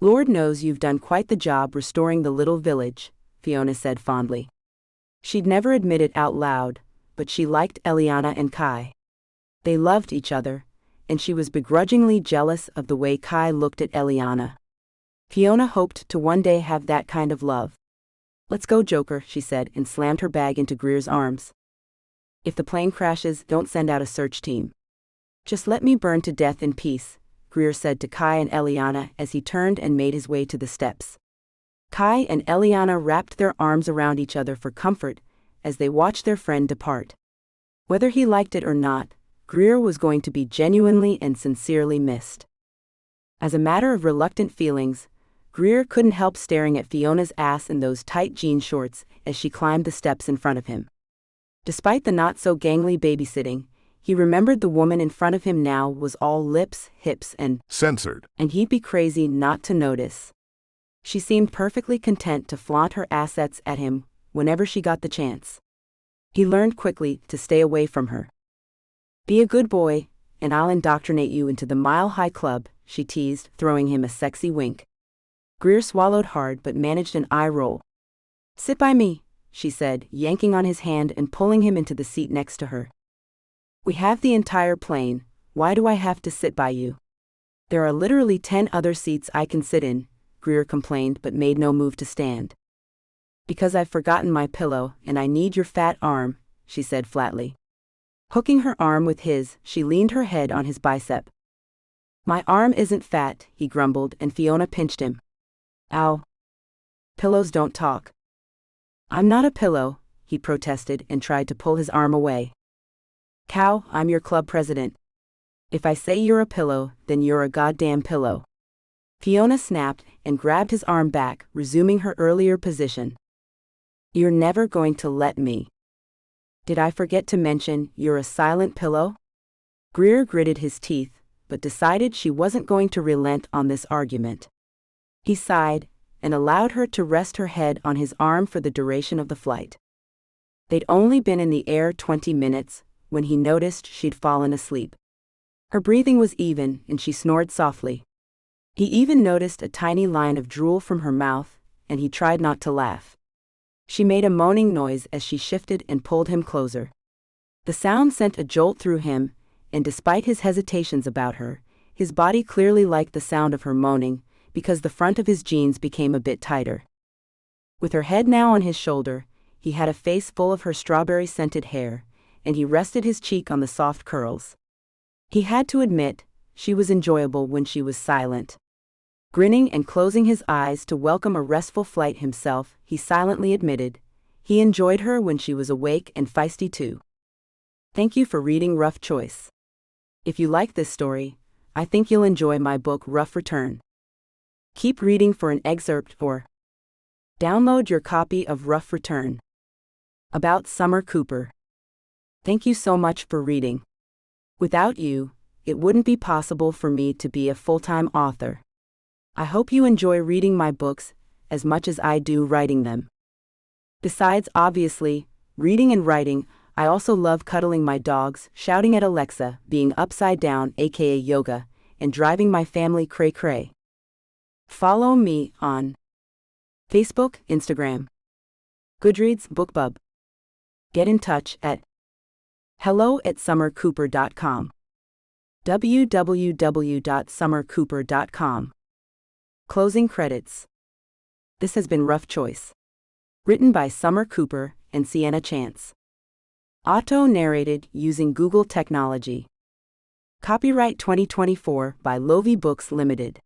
Speaker 1: Lord knows you've done quite the job restoring the little village, Fiona said fondly. She'd never admit it out loud, but she liked Eliana and Kai. They loved each other, and she was begrudgingly jealous of the way Kai looked at Eliana. Fiona hoped to one day have that kind of love. Let's go, Joker, she said and slammed her bag into Greer's arms. If the plane crashes, don't send out a search team. Just let me burn to death in peace, Greer said to Kai and Eliana as he turned and made his way to the steps. Kai and Eliana wrapped their arms around each other for comfort as they watched their friend depart. Whether he liked it or not, Greer was going to be genuinely and sincerely missed. As a matter of reluctant feelings, Greer couldn't help staring at Fiona's ass in those tight jean shorts as she climbed the steps in front of him. Despite the not-so-gangly babysitting, he remembered the woman in front of him now was all lips, hips, and
Speaker 2: censored,
Speaker 1: and he'd be crazy not to notice. She seemed perfectly content to flaunt her assets at him whenever she got the chance. He learned quickly to stay away from her. Be a good boy, and I'll indoctrinate you into the Mile High Club, she teased, throwing him a sexy wink. Greer swallowed hard but managed an eye roll. Sit by me, she said, yanking on his hand and pulling him into the seat next to her. We have the entire plane, why do I have to sit by you? There are literally 10 other seats I can sit in, Greer complained but made no move to stand. Because I've forgotten my pillow and I need your fat arm, she said flatly. Hooking her arm with his, she leaned her head on his bicep. My arm isn't fat, he grumbled, and Fiona pinched him. Ow. Pillows don't talk. I'm not a pillow, he protested and tried to pull his arm away. Cow, I'm your club president. If I say you're a pillow, then you're a goddamn pillow. Fiona snapped and grabbed his arm back, resuming her earlier position. You're never going to let me. Did I forget to mention you're a silent pillow? Greer gritted his teeth, but decided she wasn't going to relent on this argument. He sighed and allowed her to rest her head on his arm for the duration of the flight. They'd only been in the air 20 minutes when he noticed she'd fallen asleep. Her breathing was even and she snored softly. He even noticed a tiny line of drool from her mouth, and he tried not to laugh. She made a moaning noise as she shifted and pulled him closer. The sound sent a jolt through him, and despite his hesitations about her, his body clearly liked the sound of her moaning, because the front of his jeans became a bit tighter. With her head now on his shoulder, he had a face full of her strawberry-scented hair, and he rested his cheek on the soft curls. He had to admit, she was enjoyable when she was silent. Grinning and closing his eyes to welcome a restful flight himself, he silently admitted, he enjoyed her when she was awake and feisty too. Thank you for reading Rough Choice. If you like this story, I think you'll enjoy my book Rough Return. Keep reading for an excerpt or download your copy of Rough Return. About Summer Cooper. Thank you so much for reading. Without you, it wouldn't be possible for me to be a full-time author. I hope you enjoy reading my books as much as I do writing them. Besides, obviously, reading and writing, I also love cuddling my dogs, shouting at Alexa, being upside down, aka yoga, and driving my family cray-cray. Follow me on Facebook, Instagram, Goodreads, BookBub. Get in touch at hello@summercooper.com. www.summercooper.com. Closing credits. This has been Rough Choice. Written by Summer Cooper and Sienna Chance. Auto-narrated using Google technology. Copyright 2024 by Lovie Books Limited.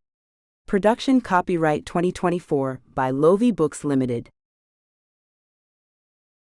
Speaker 1: Production copyright 2024 by Lovie Books Limited.